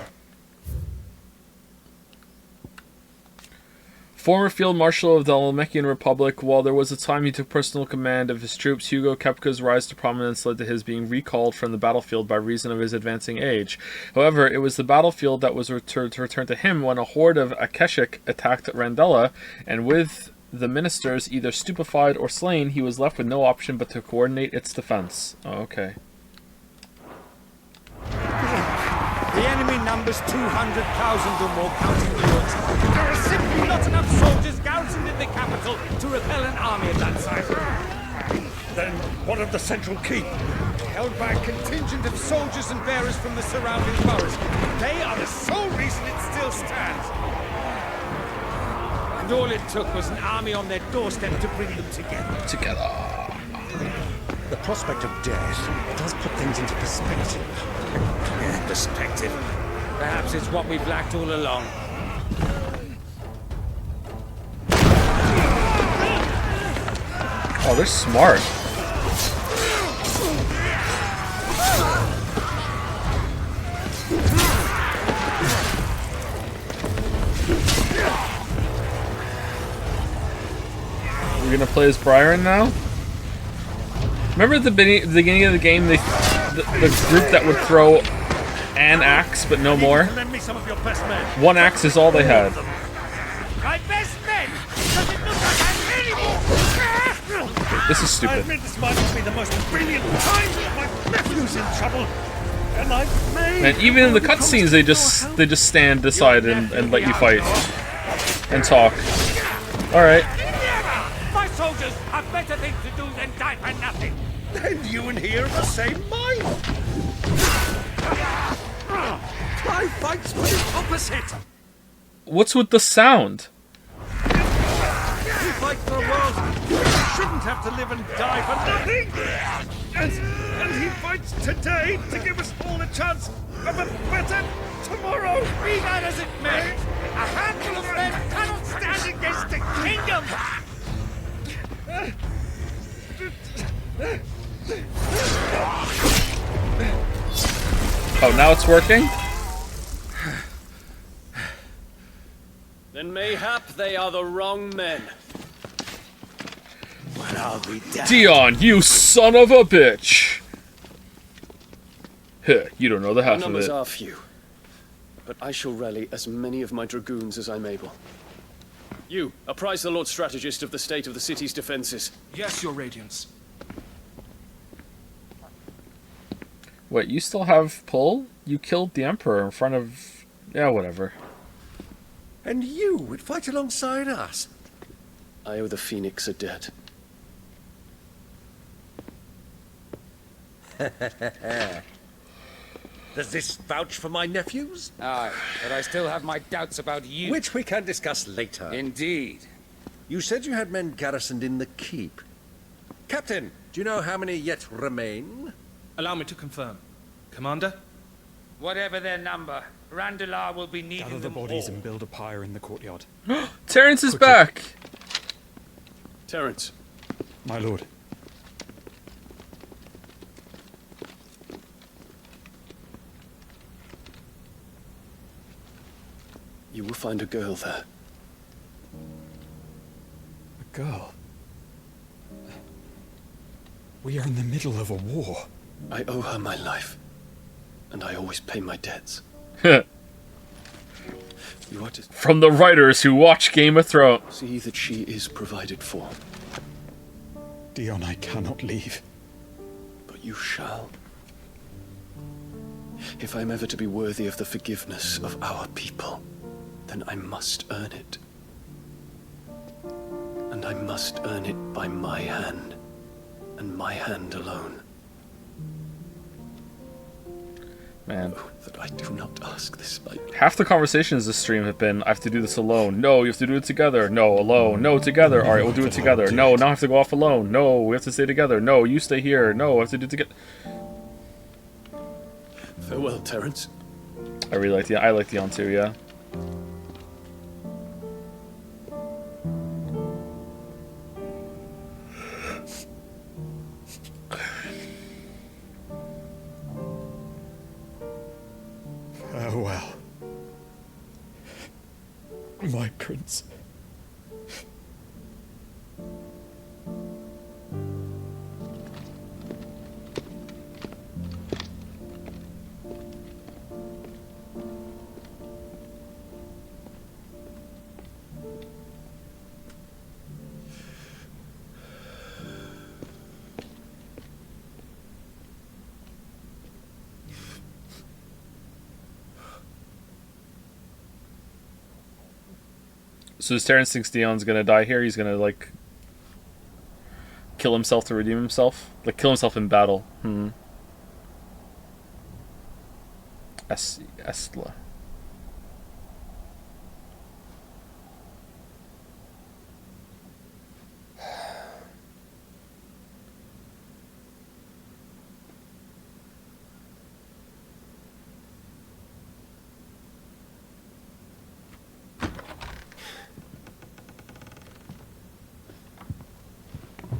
Former Field Marshal of the Almacian Republic, while there was a time he took personal command of his troops, Hugo Kepka's rise to prominence led to his being recalled from the battlefield by reason of his advancing age. However, it was the battlefield that was returned to him when a horde of Akeshik attacked Randella, and with the ministers either stupefied or slain, he was left with no option but to coordinate its defense. Oh, okay. The enemy numbers 200,000 or more, counting the woods. There are simply not enough soldiers garrisoned in the capital to repel an army of that size. Then what of the central keep? Held by a contingent of soldiers and bearers from the surrounding boroughs. They are the sole reason it still stands. And all it took was an army on their doorstep to bring them together. The prospect of death does put things into perspective. Perspective. Perhaps it's what we've lacked all along. Oh, they're smart. We're gonna play as Byron now? Remember at the beginning of the game, the group that would throw an axe, but no more? Lend me some of your best men. One axe is all they had. My best men! Does it look like I'm anymore? This is I stupid. admit this might not be the most brilliant time. My nephew's in trouble. And I've made... And even in the cutscenes, they just stand aside and let you fight. And talk. Alright. My soldiers have better things to do than die for nothing. Then you and he are of the same mind. Try fights for the opposite. What's with the sound? We fight for a world where we shouldn't have to live and die for nothing. And he fights today to give us all a chance of a better tomorrow. Be that as it may, a handful of men cannot stand against a kingdom. Oh, now it's working? Then mayhap they are the wrong men. Well, I'll be damned. Dion, you son of a bitch! Huh, you don't know the half of Numbers it. are few, but I shall rally as many of my dragoons as I'm able. You, apprise the Lord Strategist of the state of the city's defenses. Yes, Your Radiance. Wait, you still have pull? You killed the Emperor in front of... Yeah, whatever. And you would fight alongside us? I owe the Phoenix a debt. Does this vouch for my nephews? Aye, but I still have my doubts about you. Which we can discuss later. Indeed. You said you had men garrisoned in the keep. Captain, do you know how many yet remain? Allow me to confirm. Commander? Whatever their number, Randalar will be needing Gather the them bodies all. and build a pyre in the courtyard. Terrence is back! Terrence. My lord. You will find a girl there. A girl? We are in the middle of a war. I owe her my life, and I always pay my debts. You are to From the writers who watch Game of Thrones. see that she is provided for. Dion, I cannot leave. But you shall. If I'm ever to be worthy of the forgiveness of our people, then I must earn it. And I must earn it by my hand, and my hand alone. Man. Oh, that I do not ask this by... Half the conversations this stream have been, I have to do this alone. No, you have to do it together. No, alone. No, together. Alright, we'll do it together. No, now I have to go off alone. No, we have to stay together. No, you stay here. No, I have to do it together. Farewell, Terrence. I like Dion too, yeah. Farewell. My prince. So does Terrence thinks Dion's gonna die here? He's gonna, like, kill himself to redeem himself? Like, kill himself in battle. Estla.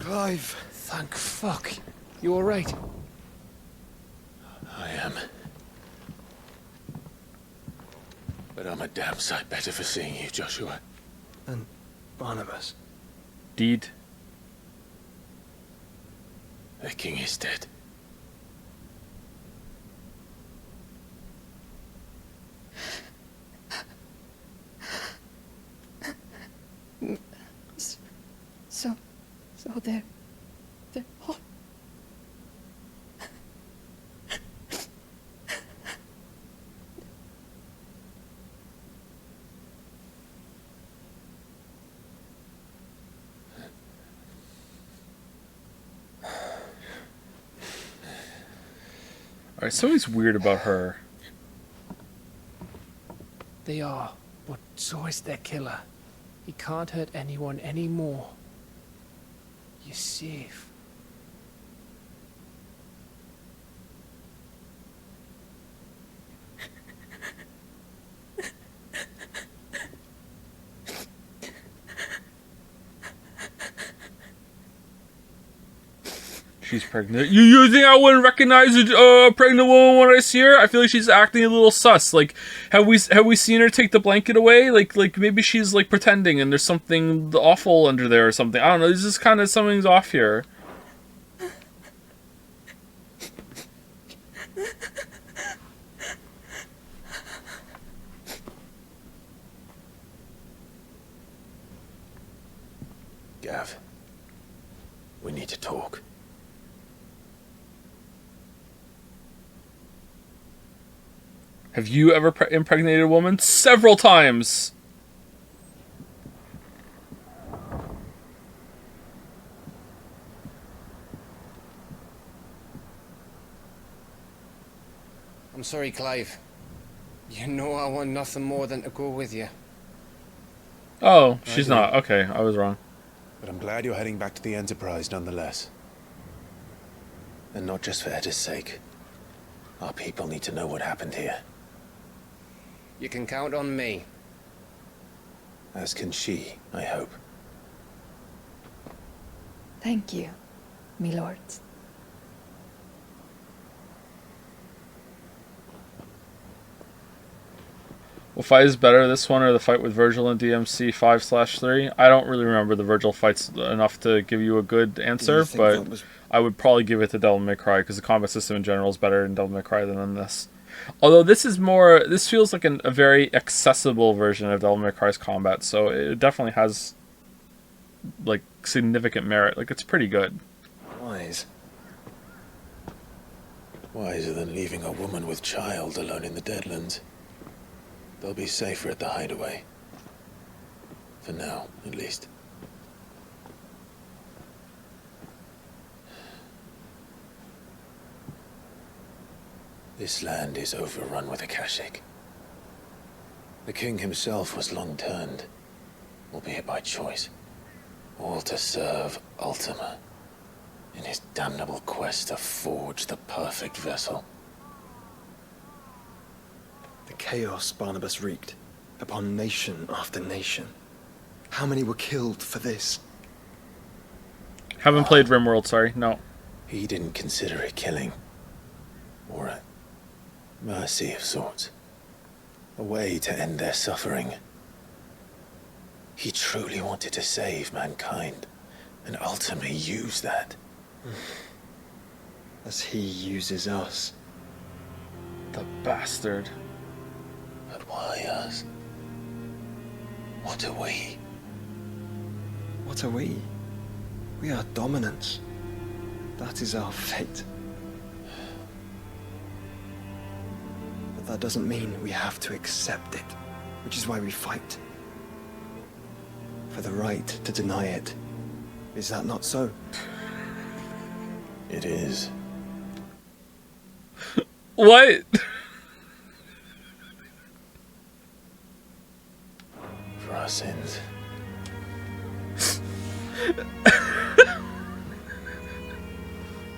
Clive. Thank fuck. You alright? I am. But I'm a damn sight better for seeing you, Joshua. And Barnabas. Deed. The king is dead. So they're all... Alright, something's weird about her. They are, but so is their killer. He can't hurt anyone anymore. You're safe. She's pregnant. You think I wouldn't recognize a pregnant woman when I see her? I feel like she's acting a little sus. Like, have we seen her take the blanket away? Like maybe she's like pretending, and there's something awful under there or something. I don't know. This is kind of something's off here. Gav, we need to talk. Have you ever impregnated a woman? Several times! I'm sorry, Clive. You know I want nothing more than to go with you. Oh, she's not. Okay, I was wrong. But I'm glad you're heading back to the Enterprise nonetheless. And not just for Etta's sake. Our people need to know what happened here. You can count on me. As can she, I hope. Thank you, me lords. What fight is better, this one or the fight with Virgil in DMC 5/3? I don't really remember the Virgil fights enough to give you a good answer, but I would probably give it to Devil May Cry because the combat system in general is better in Devil May Cry than in this. Although this feels like a very accessible version of Devil May Cry's combat, so it definitely has like significant merit. Like, it's pretty good. Wise. Wiser than leaving a woman with child alone in the Deadlands. They'll be safer at the hideaway. For now, at least. This land is overrun with Akashic. The king himself was long turned, albeit by choice, all to serve Ultima in his damnable quest to forge the perfect vessel. The chaos Barnabas wreaked upon nation after nation. How many were killed for this? Haven't played RimWorld, sorry. No. He didn't consider it killing. Or a mercy of sorts. A way to end their suffering. He truly wanted to save mankind, and ultimately use that. As he uses us. The bastard. But why us? What are we? What are we? We are dominance. That is our fate. But that doesn't mean we have to accept it, which is why we fight. For the right to deny it. Is that not so? It is. What? For our sins.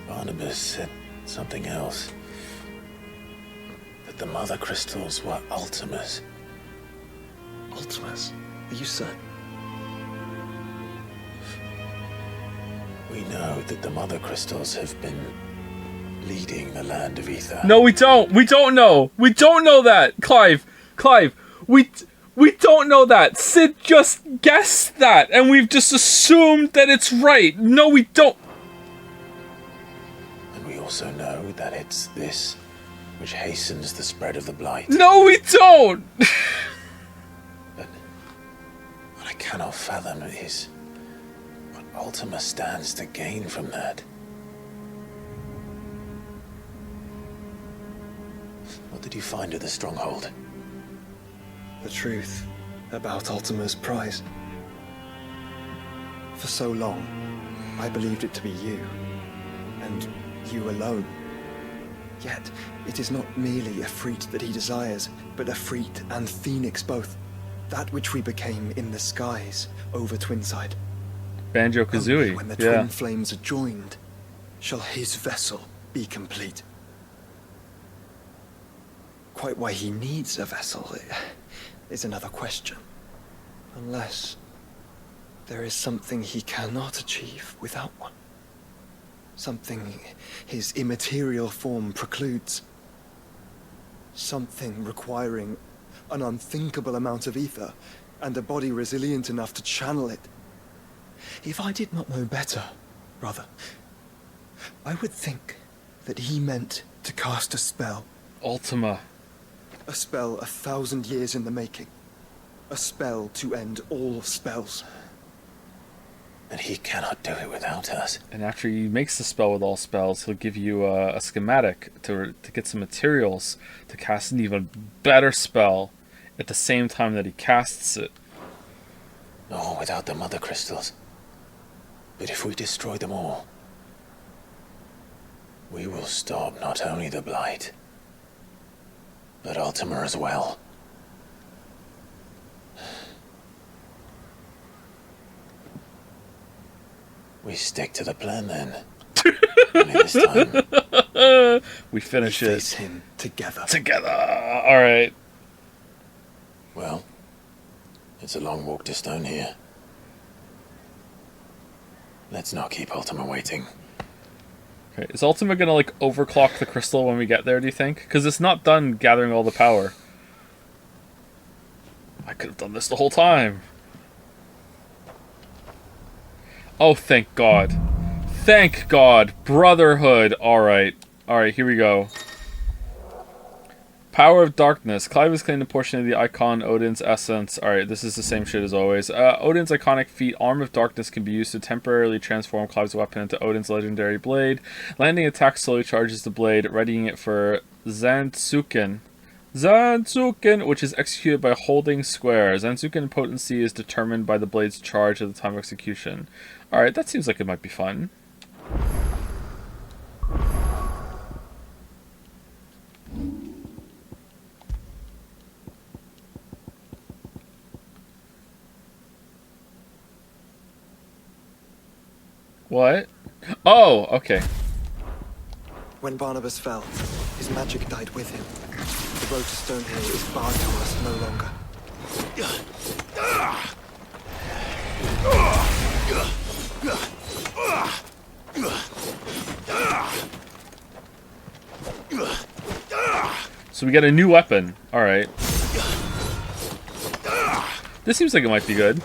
Barnabas said something else. That the mother crystals were Ultimas. Ultimas? Are you certain? We know that the mother crystals have been leading the land of Ether. No, we don't. We don't know. We don't know that, Clive. We don't know that. Sid just guessed that, and we've just assumed that it's right. No, we don't. And we also know that it's this which hastens the spread of the blight. No, we don't. But what I cannot fathom is what Ultima stands to gain from that. What did you find at the stronghold? The truth about Ultima's prize. For so long, I believed it to be you, and you alone. Yet, it is not merely a freat that he desires, but a freat and phoenix both. That which we became in the skies over Twinside. Banjo-Kazooie, Only when the twin flames are joined, shall his vessel be complete. Quite why he needs a vessel is another question. Unless there is something he cannot achieve without one. Something his immaterial form precludes. Something requiring an unthinkable amount of ether and a body resilient enough to channel it. If I did not know better, brother, I would think that he meant to cast a spell. Ultima. A spell 1,000 years in the making. A spell to end all spells. And he cannot do it without us. And after he makes the spell with all spells, he'll give you a schematic to get some materials to cast an even better spell at the same time that he casts it. No, without the mother crystals. But if we destroy them all, we will stop not only the blight, But Ultima as well. We stick to the plan then. Only this time. We finish We it. face him together. Together. All right. Well, it's a long walk to Stone here. Let's not keep Ultima waiting. Okay. Is Ultima gonna like overclock the crystal when we get there? Do you think? Because it's not done gathering all the power. I could have done this the whole time. Oh, thank God. Thank God. Brotherhood. Alright. Alright, here we go. Power of Darkness. Clive has claimed a portion of the icon Odin's essence. Alright, this is the same shit as always. Odin's iconic feat, Arm of Darkness, can be used to temporarily transform Clive's weapon into Odin's legendary blade. Landing attack slowly charges the blade, readying it for Zanzuken. Zanzuken, which is executed by holding square. Zanzuken potency is determined by the blade's charge at the time of execution. Alright, that seems like it might be fun. What? Oh, okay. When Barnabas fell, his magic died with him. The road to Stonehill is barred to us no longer. So we get a new weapon. Alright. This seems like it might be good.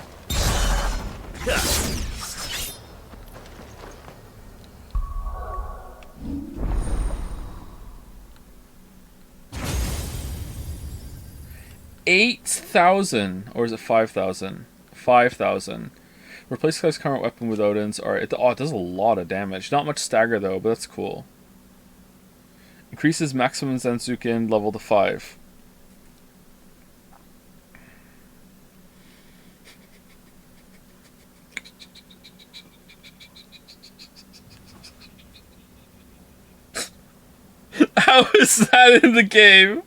$8,000, or is it 5,000? 5,000. Replace Clive's current weapon with Odin's. Alright, it does a lot of damage. Not much stagger though, but that's cool. Increases maximum Zanzuken level to 5. How is that in the game?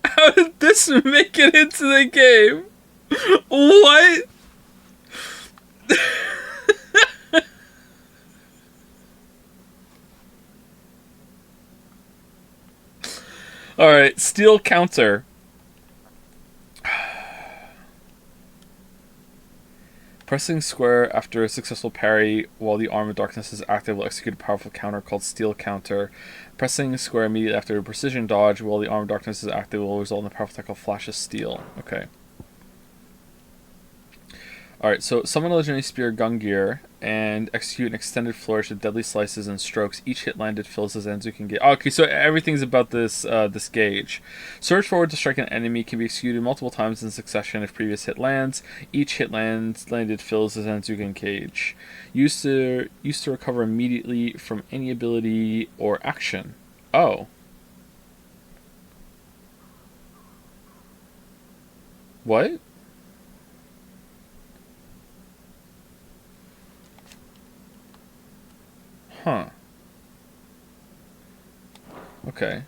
How did this make it into the game? What? Alright, steel counter. Pressing square after a successful parry while the Arm of Darkness is active will execute a powerful counter called Steel Counter. Pressing square immediately after a precision dodge while the Arm of Darkness is active will result in a powerful attack called Flash of Steel. Okay. Alright, so summon a legendary spear Gungear and execute an extended flourish of deadly slices and strokes. Each hit landed fills the Zanzuken gauge. Okay, so everything's about this this gauge. Surge forward to strike an enemy can be executed multiple times in succession if previous hit lands. Each hit landed fills the Zanzuken gauge. Used to recover immediately from any ability or action. Oh. What? Huh. Okay.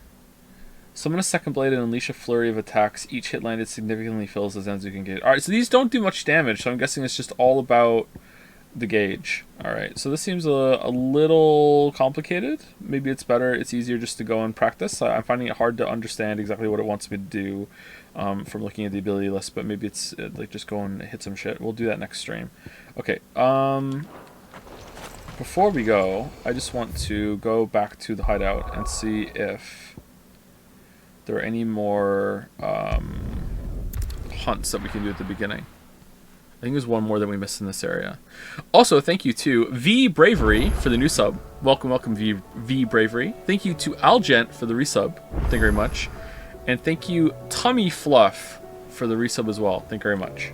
Summon a second blade and unleash a flurry of attacks. Each hit landed significantly fills the Zanzuken gauge. Alright, so these don't do much damage, so I'm guessing it's just all about the gauge. Alright, so this seems a little complicated. Maybe it's better, it's easier just to go and practice. I'm finding it hard to understand exactly what it wants me to do from looking at the ability list, but maybe it's like just go and hit some shit. We'll do that next stream. Okay, before we go, I just want to go back to the hideout and see if there are any more hunts that we can do at the beginning. I think there's one more that we missed in this area. Also, thank you to V Bravery for the new sub. Welcome, welcome, V Bravery. Thank you to Algent for the resub. Thank you very much. And thank you, Tummy Fluff, for the resub as well. Thank you very much.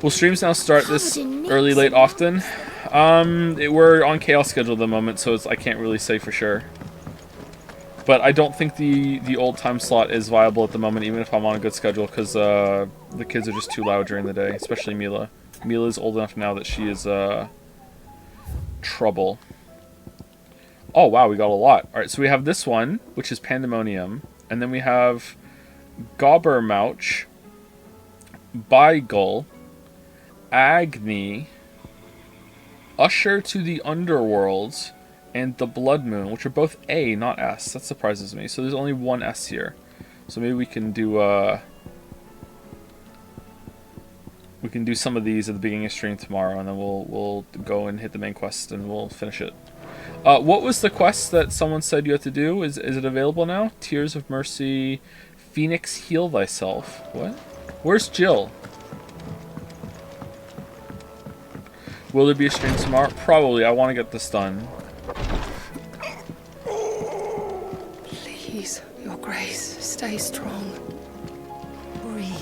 Will streams now start this early, late, often? We're on chaos schedule at the moment, so I can't really say for sure. But I don't think the old time slot is viable at the moment, even if I'm on a good schedule, because the kids are just too loud during the day, especially Mila. Mila is old enough now that she is trouble. Oh, wow, we got a lot. Alright, so we have this one, which is Pandemonium. And then we have Gobbermouch, Beigel, Agni, Usher to the Underworld, and the Blood Moon, which are both A, not S. That surprises me. So there's only one S here. So maybe we can do some of these at the beginning of stream tomorrow, and then we'll go and hit the main quest and we'll finish it. What was the quest that someone said you had to do? Is it available now? Tears of Mercy, Phoenix, heal thyself. What? Where's Jill? Will there be a stream tomorrow? Probably. I want to get this done. Please, Your Grace, stay strong. Breathe.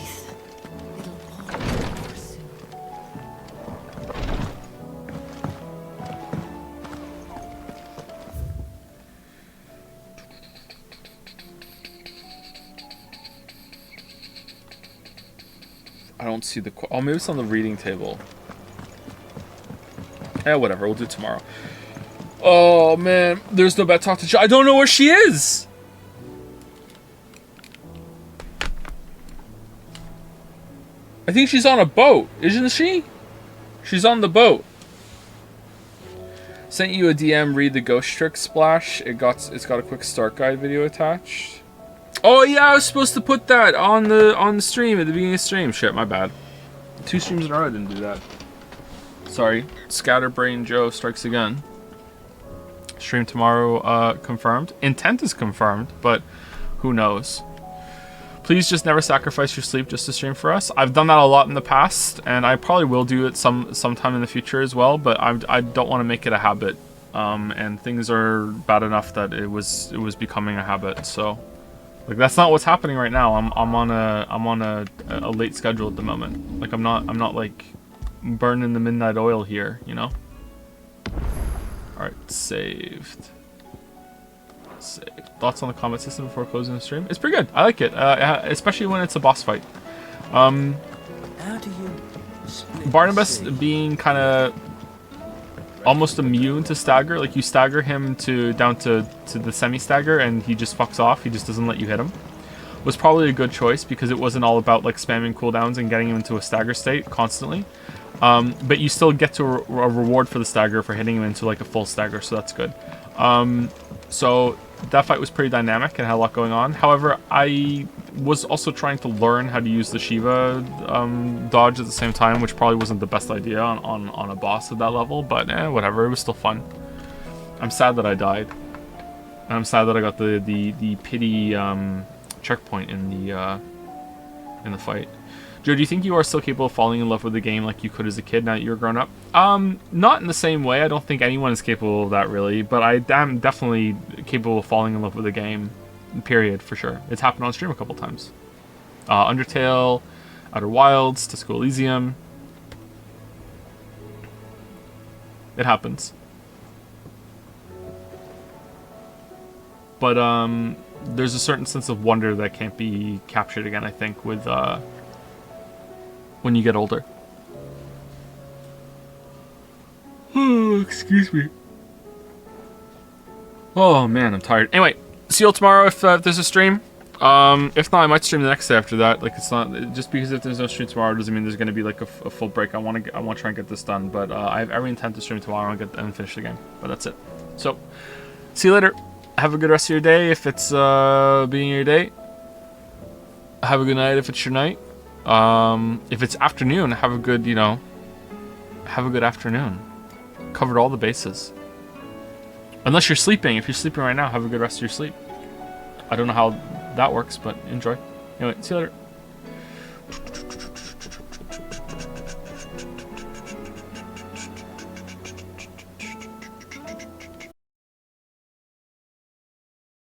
I don't see the... Oh, maybe it's on the reading table. Yeah, whatever. We'll do it tomorrow. Oh, man. There's no bet talk to... I don't know where she is! I think she's on a boat. Isn't she? She's on the boat. Sent you a DM, read the Ghost Trick Splash. It's got a quick start guide video attached. Oh yeah, I was supposed to put that on the stream at the beginning of the stream. Shit, my bad. 2 streams in a row I didn't do that. Sorry. Scatterbrain Joe strikes again. Stream tomorrow confirmed. Intent is confirmed, but who knows. Please just never sacrifice your sleep just to stream for us. I've done that a lot in the past, and I probably will do it sometime in the future as well, but I don't want to make it a habit. And things are bad enough that it was becoming a habit, so... Like, that's not what's happening right now. I'm on a late schedule at the moment. Like, I'm not like burning the midnight oil here, you know? Alright, saved. Thoughts on the combat system before closing the stream? It's pretty good. I like it, especially when it's a boss fight. How do you Barnabas being kind of almost immune to stagger. Like, you stagger him down to the semi-stagger and he just fucks off. He just doesn't let you hit him. Was probably a good choice because it wasn't all about like spamming cooldowns and getting him into a stagger state constantly. But you still get to a reward for the stagger for hitting him into like a full stagger, so that's good. So that fight was pretty dynamic and had a lot going on. However, I was also trying to learn how to use the Shiva dodge at the same time, which probably wasn't the best idea on a boss at that level, but whatever, it was still fun. I'm sad that I died. And I'm sad that I got the pity checkpoint in the fight. Joe, do you think you are still capable of falling in love with the game like you could as a kid now that you're grown up? Not in the same way. I don't think anyone is capable of that, really. But I am definitely capable of falling in love with the game, period, for sure. It's happened on stream a couple times. Undertale, Outer Wilds, Disco Elysium. It happens. But there's a certain sense of wonder that can't be captured again, I think, with... when you get older. Oh, excuse me. Oh man, I'm tired. Anyway, see you all tomorrow if there's a stream. If not, I might stream the next day after that. Like, it's not just because if there's no stream tomorrow doesn't mean there's going to be like a full break. I want to try and get this done, but I have every intent to stream tomorrow and finish the game. But that's it. So, see you later. Have a good rest of your day if it's being your day. Have a good night if it's your night. If it's afternoon, have a good, have a good afternoon. Covered all the bases. Unless you're sleeping. If you're sleeping right now, have a good rest of your sleep. I don't know how that works, but enjoy. Anyway, see you later.